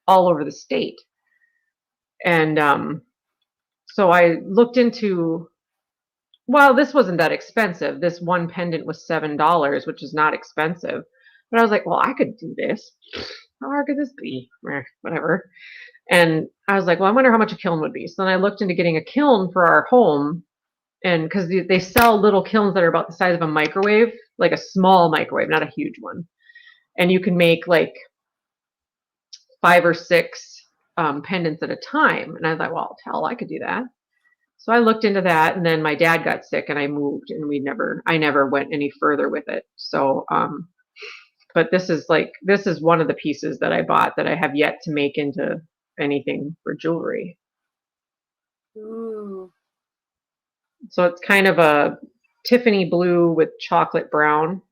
all over the state. And so I looked into, well, this wasn't that expensive. This one pendant was $7, which is not expensive. But I was like, well, I could do this. How hard could this be? Whatever. And I was like, well, I wonder how much a kiln would be. So then I looked into getting a kiln for our home. And because they sell little kilns that are about the size of a microwave, like a small microwave, not a huge one. And you can make like 5 or 6 pendants at a time. And I thought, well, hell, I could do that. So I looked into that, and then my dad got sick and I moved, and I never went any further with it. So, but this is one of the pieces that I bought that I have yet to make into anything for jewelry. Ooh. So it's kind of a Tiffany blue with chocolate brown.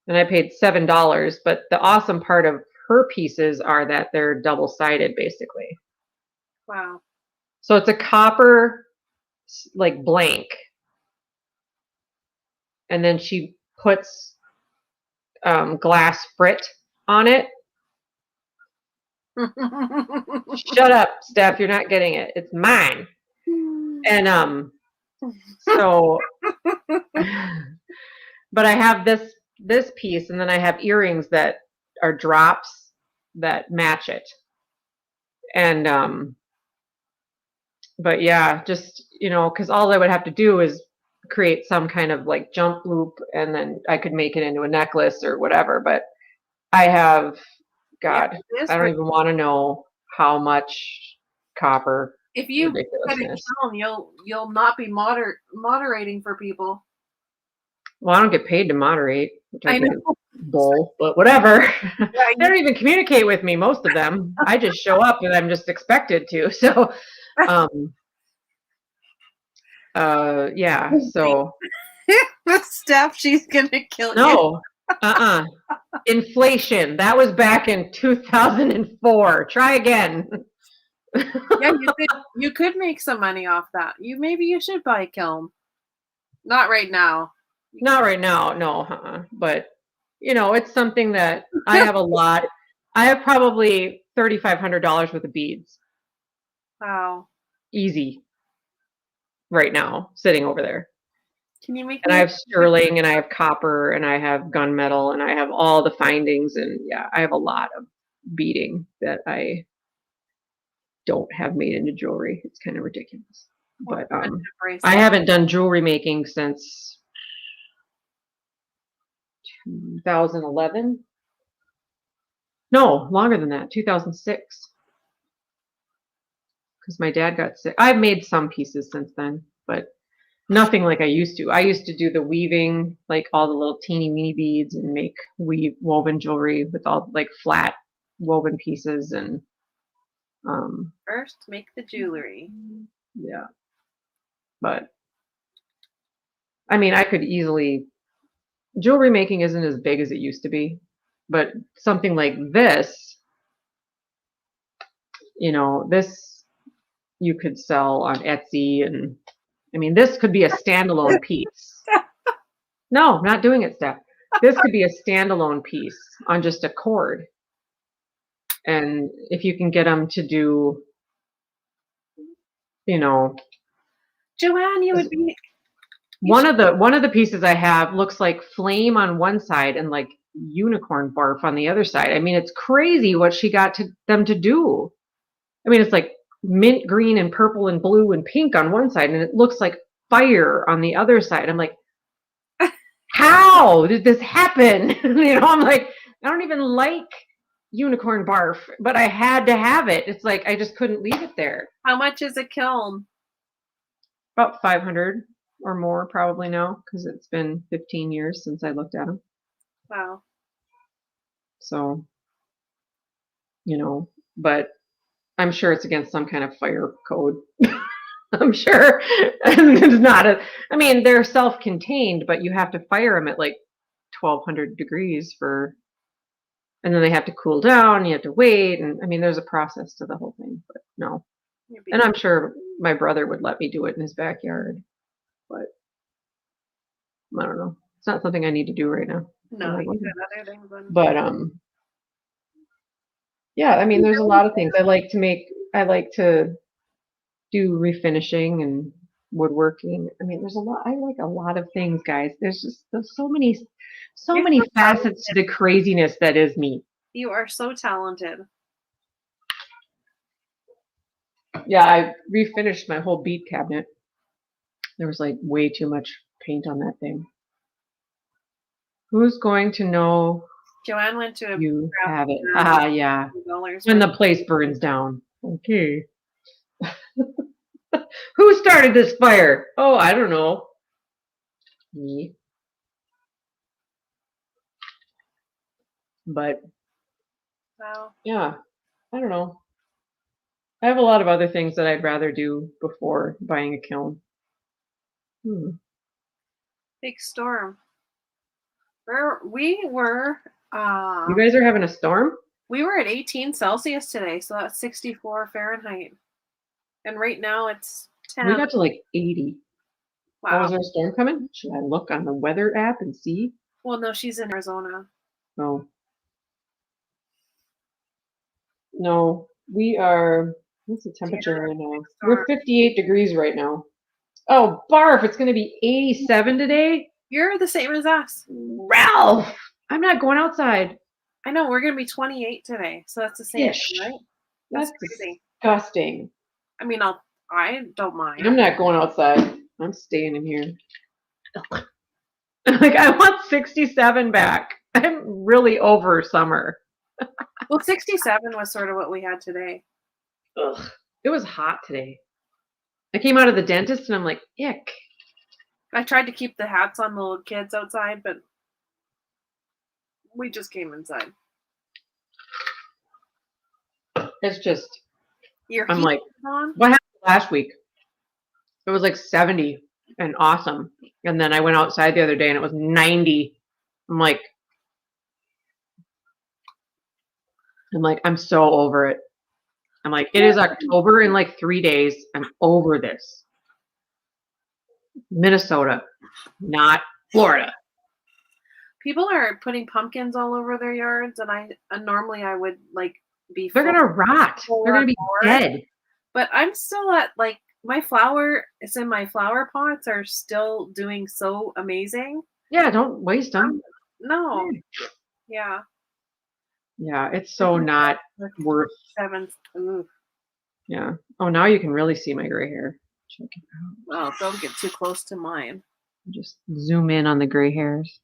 And I paid $7, but the awesome part of her pieces are that they're double-sided, basically. Wow. So it's a copper, like, blank. And then she puts glass frit on it. Shut up, Steph. You're not getting it. It's mine. And so, but I have this piece, and then I have earrings that are drops that match it. And but yeah, just, because all I would have to do is create some kind of like jump loop, and then I could make it into a necklace or whatever. But I have, God, I don't even want to know how much copper. If you get a kiln, you'll not be moderating for people. Well, I don't get paid to moderate, which I know. Bull, but whatever. Yeah, they don't even communicate with me, most of them. I just show up and I'm just expected to. So, yeah. So, Steph, she's gonna kill you. No, inflation. That was back in 2004. Try again. Yeah, you could make some money off that. Maybe you should buy a kiln. Not right now. Not right now, no. But it's something that I have a lot. I have probably $3,500 worth of beads. Wow. Easy. Right now, sitting over there. Can you make? And I have sterling, and I have copper, and I have gunmetal, and I have all the findings, and yeah, I have a lot of beading that I don't have made into jewelry. It's kind of ridiculous. But I haven't done jewelry making since 2011. No, longer than that, 2006. Because my dad got sick. I've made some pieces since then, but nothing like I used to. I used to do the weaving, like all the little teeny weeny beads, and make woven jewelry with all like flat woven pieces and First, make the jewelry. yeah. But I mean, I could easily, jewelry making isn't as big as it used to be, but something like this, this you could sell on Etsy, and I mean, this could be a standalone piece. No, I'm not doing it, Steph. This could be a standalone piece on just a cord. And if you can get them to do, Joanne, you would be one of the pieces I have looks like flame on one side and like unicorn barf on the other side. I mean, it's crazy what she got them to do. I mean, it's like mint green and purple and blue and pink on one side, and it looks like fire on the other side. I'm like, how did this happen? I'm like, I don't even like unicorn barf, but I had to have it. It's like I just couldn't leave it there. How much is a kiln? About 500 or more probably now, because it's been 15 years since I looked at them. Wow. So, but I'm sure it's against some kind of fire code. I'm sure it's not I mean, they're self-contained, but you have to fire them at like 1200 degrees and then they have to cool down, you have to wait. And I mean, there's a process to the whole thing, but no. And I'm sure my brother would let me do it in his backyard, but I don't know. It's not something I need to do right now. No, you got other things on. But yeah, I mean, there's a lot of things I like to make. I like to do refinishing and woodworking. I mean, I like a lot of things, guys. There's so many facets to the craziness that is me. You are so talented. Yeah, I refinished my whole bead cabinet. There was like way too much paint on that thing. Who's going to know? Joanne went to you have it. Yeah. When the place burns down. Okay. Who started this fire? Oh, I don't know. Me. But wow. Yeah, I don't know. I have a lot of other things that I'd rather do before buying a kiln. Big storm. We were. You guys are having a storm? We were at 18 Celsius today, so that's 64 Fahrenheit. And right now it's 10. We got to like 80. Wow. Oh, is there a storm coming? Should I look on the weather app and see? Well, no, she's in Arizona. Oh. No, we are. What's the temperature right now? We're 58 degrees right now. Oh, barf! It's going to be 87 today. You're the same as us. Ralph! I'm not going outside. I know, we're going to be 28 today, so that's the same, right? That's crazy. Disgusting. I mean, I don't mind. I'm not going outside. I'm staying in here. Like, I want 67 back. I'm really over summer. Well, 67 was sort of what we had today. Ugh. It was hot today. I came out of the dentist and I'm like, ick. I tried to keep the hats on the little kids outside, but we just came inside. It's just, I'm like, what happened last week? It was like 70 and awesome. And then I went outside the other day and it was 90. I'm like, I'm so over it. I'm like, it is October in like 3 days. I'm over this. Minnesota, not Florida. People are putting pumpkins all over their yards, and normally I would like be. They're gonna rot. They're gonna be dead. But I'm still at like my flower. It's in my flower pots are still doing so amazing. Yeah, don't waste them. No. Yeah. Yeah, it's so not worth. 7. Ooh. Yeah. Oh, now you can really see my gray hair. Check it out. Well, don't get too close to mine. Just zoom in on the gray hairs.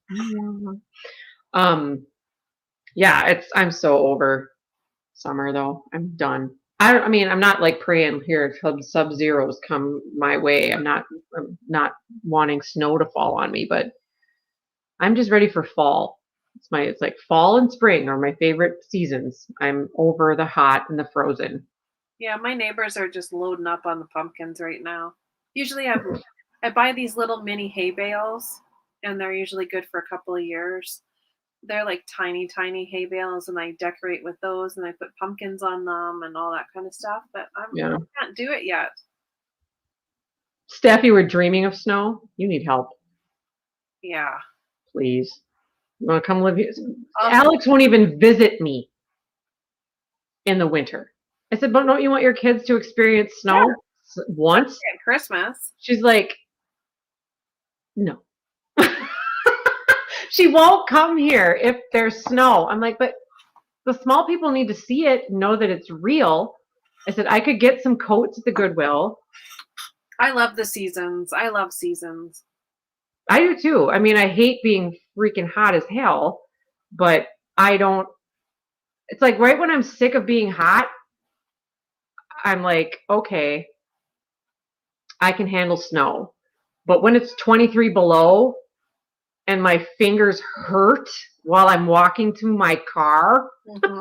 Yeah, I'm so over summer though. I'm done. I mean, I'm not like praying here sub-zeros come my way. I'm not wanting snow to fall on me, but I'm just ready for fall. It's like fall and spring are my favorite seasons. I'm over the hot and the frozen. Yeah, my neighbors are just loading up on the pumpkins right now. Usually I buy these little mini hay bales, and they're usually good for a couple of years. They're like tiny, tiny hay bales, and I decorate with those, and I put pumpkins on them and all that kind of stuff. But I Yeah. can't do it yet. Steph, you were dreaming of snow? You need help, Yeah. please. You want to come live here? Um, Alex won't even visit me in the winter. I said, but don't you want your kids to experience snow once? At Christmas. She's like, no. She won't come here if there's snow. I'm like, but the small people need to see it, know that it's real. I said, I could get some coats at the Goodwill. I love the seasons. I love seasons. I do too. I mean, I hate being freaking hot as hell, but I don't. It's like right when I'm sick of being hot, I'm like, okay, I can handle snow. But when it's 23 below and my fingers hurt while I'm walking to my car, Mhm.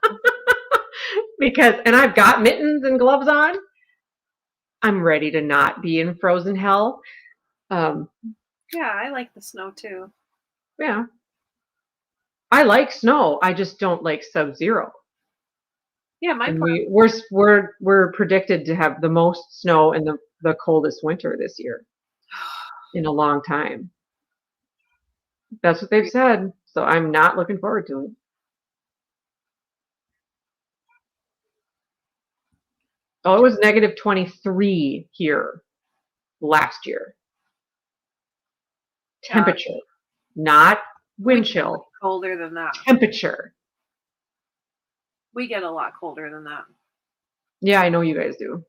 and I've got mittens and gloves on, I'm ready to not be in frozen hell. Yeah, I like the snow too. Yeah. I like snow. I just don't like sub-zero. Yeah, my And plan. we're predicted to have the most snow and the coldest winter this year in a long time. That's what they've said. So I'm not looking forward to it. Oh, it was negative 23 here last year. Temperature, not wind chill. Colder than that. Temperature. We get a lot colder than that. Yeah, I know you guys do.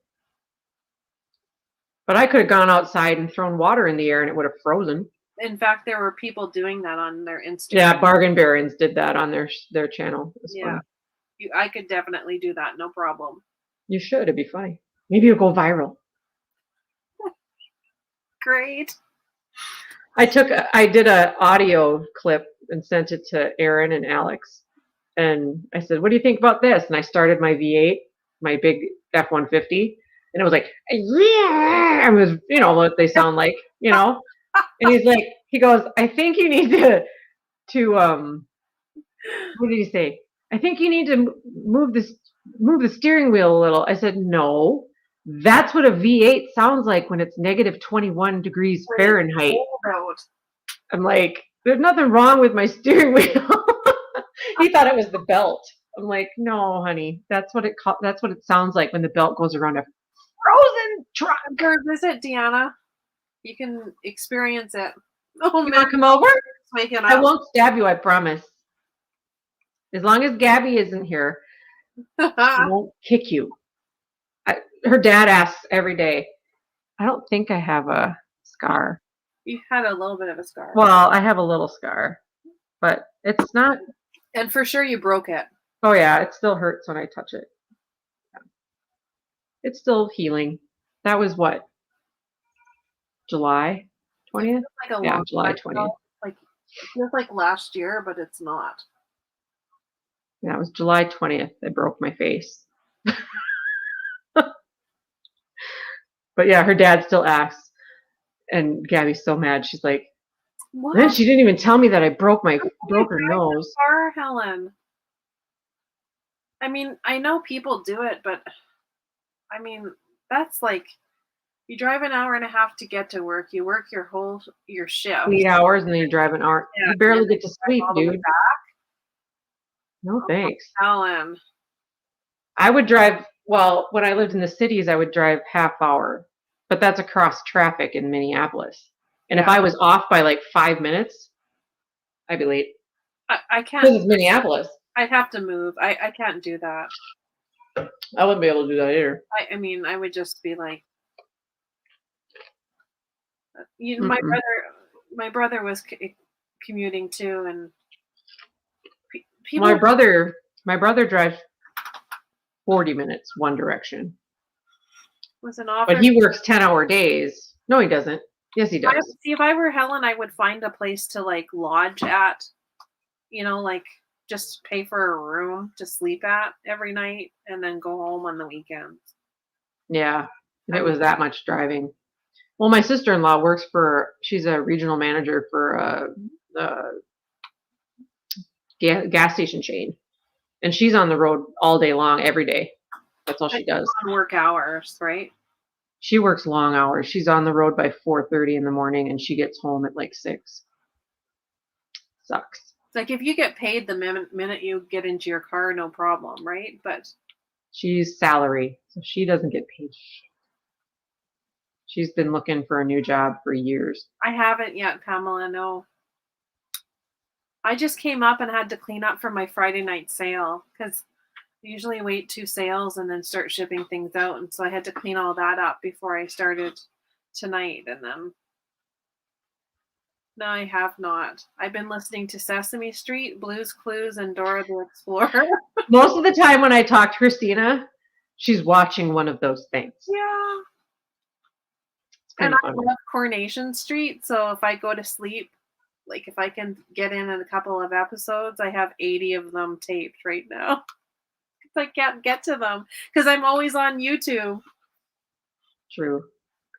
But I could have gone outside and thrown water in the air and it would have frozen. In fact, there were people doing that on their Instagram. Yeah, Bargain Barons did that on their channel. It was Yeah, fun. I could definitely do that. No problem. You should. It'd be funny. Maybe it'll go viral. Great. I did a audio clip and sent it to Aaron and Alex. And I said, what do you think about this? And I started my V8, my big F-150. And it was like, yeah, it was, you know, what they sound like, you know? And he goes, I think you need to what did he say? I think you need to move the steering wheel a little. I said, no, that's what a V8 sounds like when it's negative 21 degrees Fahrenheit. I'm like, there's nothing wrong with my steering wheel. He thought it was the belt. I'm like, no, honey, that's what it sounds like when the belt goes around a frozen truck. Go visit Deanna. You can experience it. Oh, you want to come over? Waking up. I won't stab you, I promise. As long as Gabby isn't here, I won't kick you. Her dad asks every day. I don't think I have a scar. You had a little bit of a scar. Well, I have a little scar, but it's not. And for sure you broke it. Oh, yeah, it still hurts when I touch it. It's still healing. That was what? July 20th? Like yeah, July 20th. Like it feels like last year, but it's not. Yeah, it was July 20th. I broke my face. But yeah, her dad still asks. And Gabby's so mad. She's like, what? Then she didn't even tell me that I broke her nose. Far, Helen. I mean, I know people do it, but I mean, that's like you drive an hour and a half to get to work. You work your shift. 8 hours and then you drive an hour. Yeah, you barely get to sleep, dude. No thanks. Helen. I would drive, well, when I lived in the cities, I would drive half hour. But that's across traffic in Minneapolis. And if I was off by like 5 minutes, I'd be late. I can't. Because it's Minneapolis. I'd have to move. I can't do that. I wouldn't be able to do that either. I mean, I would just be like, you know, my brother was commuting too, and people. My brother drives 40 minutes one direction. Was an offer. But he works 10-hour days. No, he doesn't. Yes, he does. See, if I were Helen, I would find a place to like lodge at, like just pay for a room to sleep at every night and then go home on the weekends. Yeah, if it was that much driving. Well, my sister-in-law works she's a regional manager for the gas station chain. And she's on the road all day long, every day. That's all she does. On work hours, right? She works long hours. She's on the road by 4:30 in the morning, and she gets home at like 6. Sucks. It's like if you get paid the minute you get into your car, no problem, right? But she's salary, so she doesn't get paid shit. She's been looking for a new job for years. I haven't yet, Pamela, no. I just came up and had to clean up for my Friday night sale because I usually wait 2 sales and then start shipping things out. And so I had to clean all that up before I started tonight. And then, no, I have not. I've been listening to Sesame Street, Blue's Clues, and Dora the Explorer. Most of the time when I talk to Christina, she's watching one of those things. Yeah. And I love Coronation Street. So if I go to sleep, like if I can get in a couple of episodes, I have 80 of them taped right now. I can't get to them because I'm always on YouTube. True.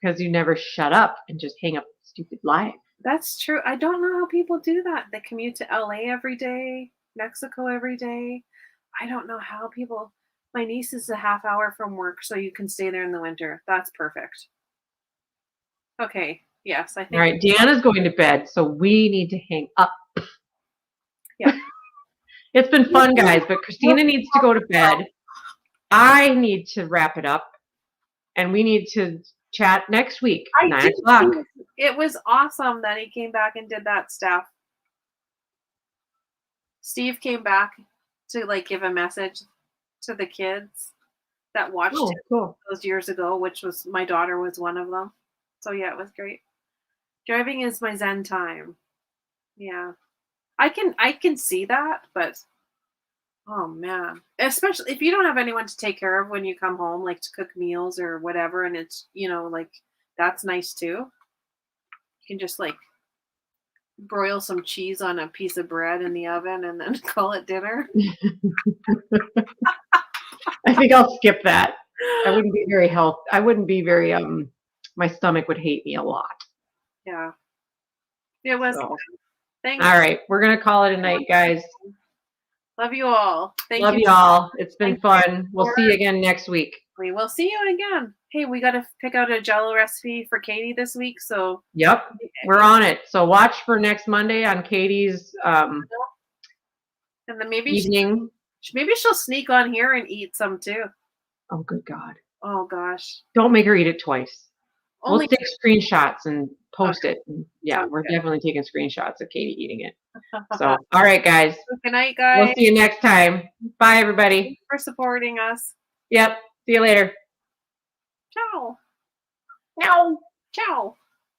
Because you never shut up and just hang up stupid live. That's true. I don't know how people do that. They commute to LA every day, Mexico every day. I don't know how people. My niece is a half hour from work, so you can stay there in the winter. That's perfect. Okay. Yes, I think. All right. Deanna's going to bed, so we need to hang up. Yeah. It's been fun, guys, but Christina needs to go to bed. I need to wrap it up, and we need to chat next week, 9 o'clock. It was awesome that he came back and did that stuff. Steve came back to like give a message to the kids that watched it those years ago, which was my daughter was one of them. So yeah, it was great. Driving is my zen time. Yeah. I can see that, but oh man. Especially if you don't have anyone to take care of when you come home, like to cook meals or whatever, and it's like that's nice too. You can just like broil some cheese on a piece of bread in the oven and then call it dinner. I think I'll skip that. I wouldn't be very I wouldn't be very my stomach would hate me a lot. Yeah. It was so. Thanks. All right. We're gonna call it a night, guys. Love you all. Love you all. It's been fun. We'll see you again next week. We will see you again. Hey, we got to pick out a Jello recipe for Katie this week. So yep, we're on it. So watch for next Monday on Katie's and then maybe evening. Maybe she'll sneak on here and eat some too. Oh, good God. Oh gosh. Don't make her eat it twice. Only we'll take screenshots and post it. Yeah, we're definitely taking screenshots of Katie eating it. So, all right, guys. Good night, guys. We'll see you next time. Bye, everybody. Thanks for supporting us. Yep. See you later. Ciao. Ciao. Ciao.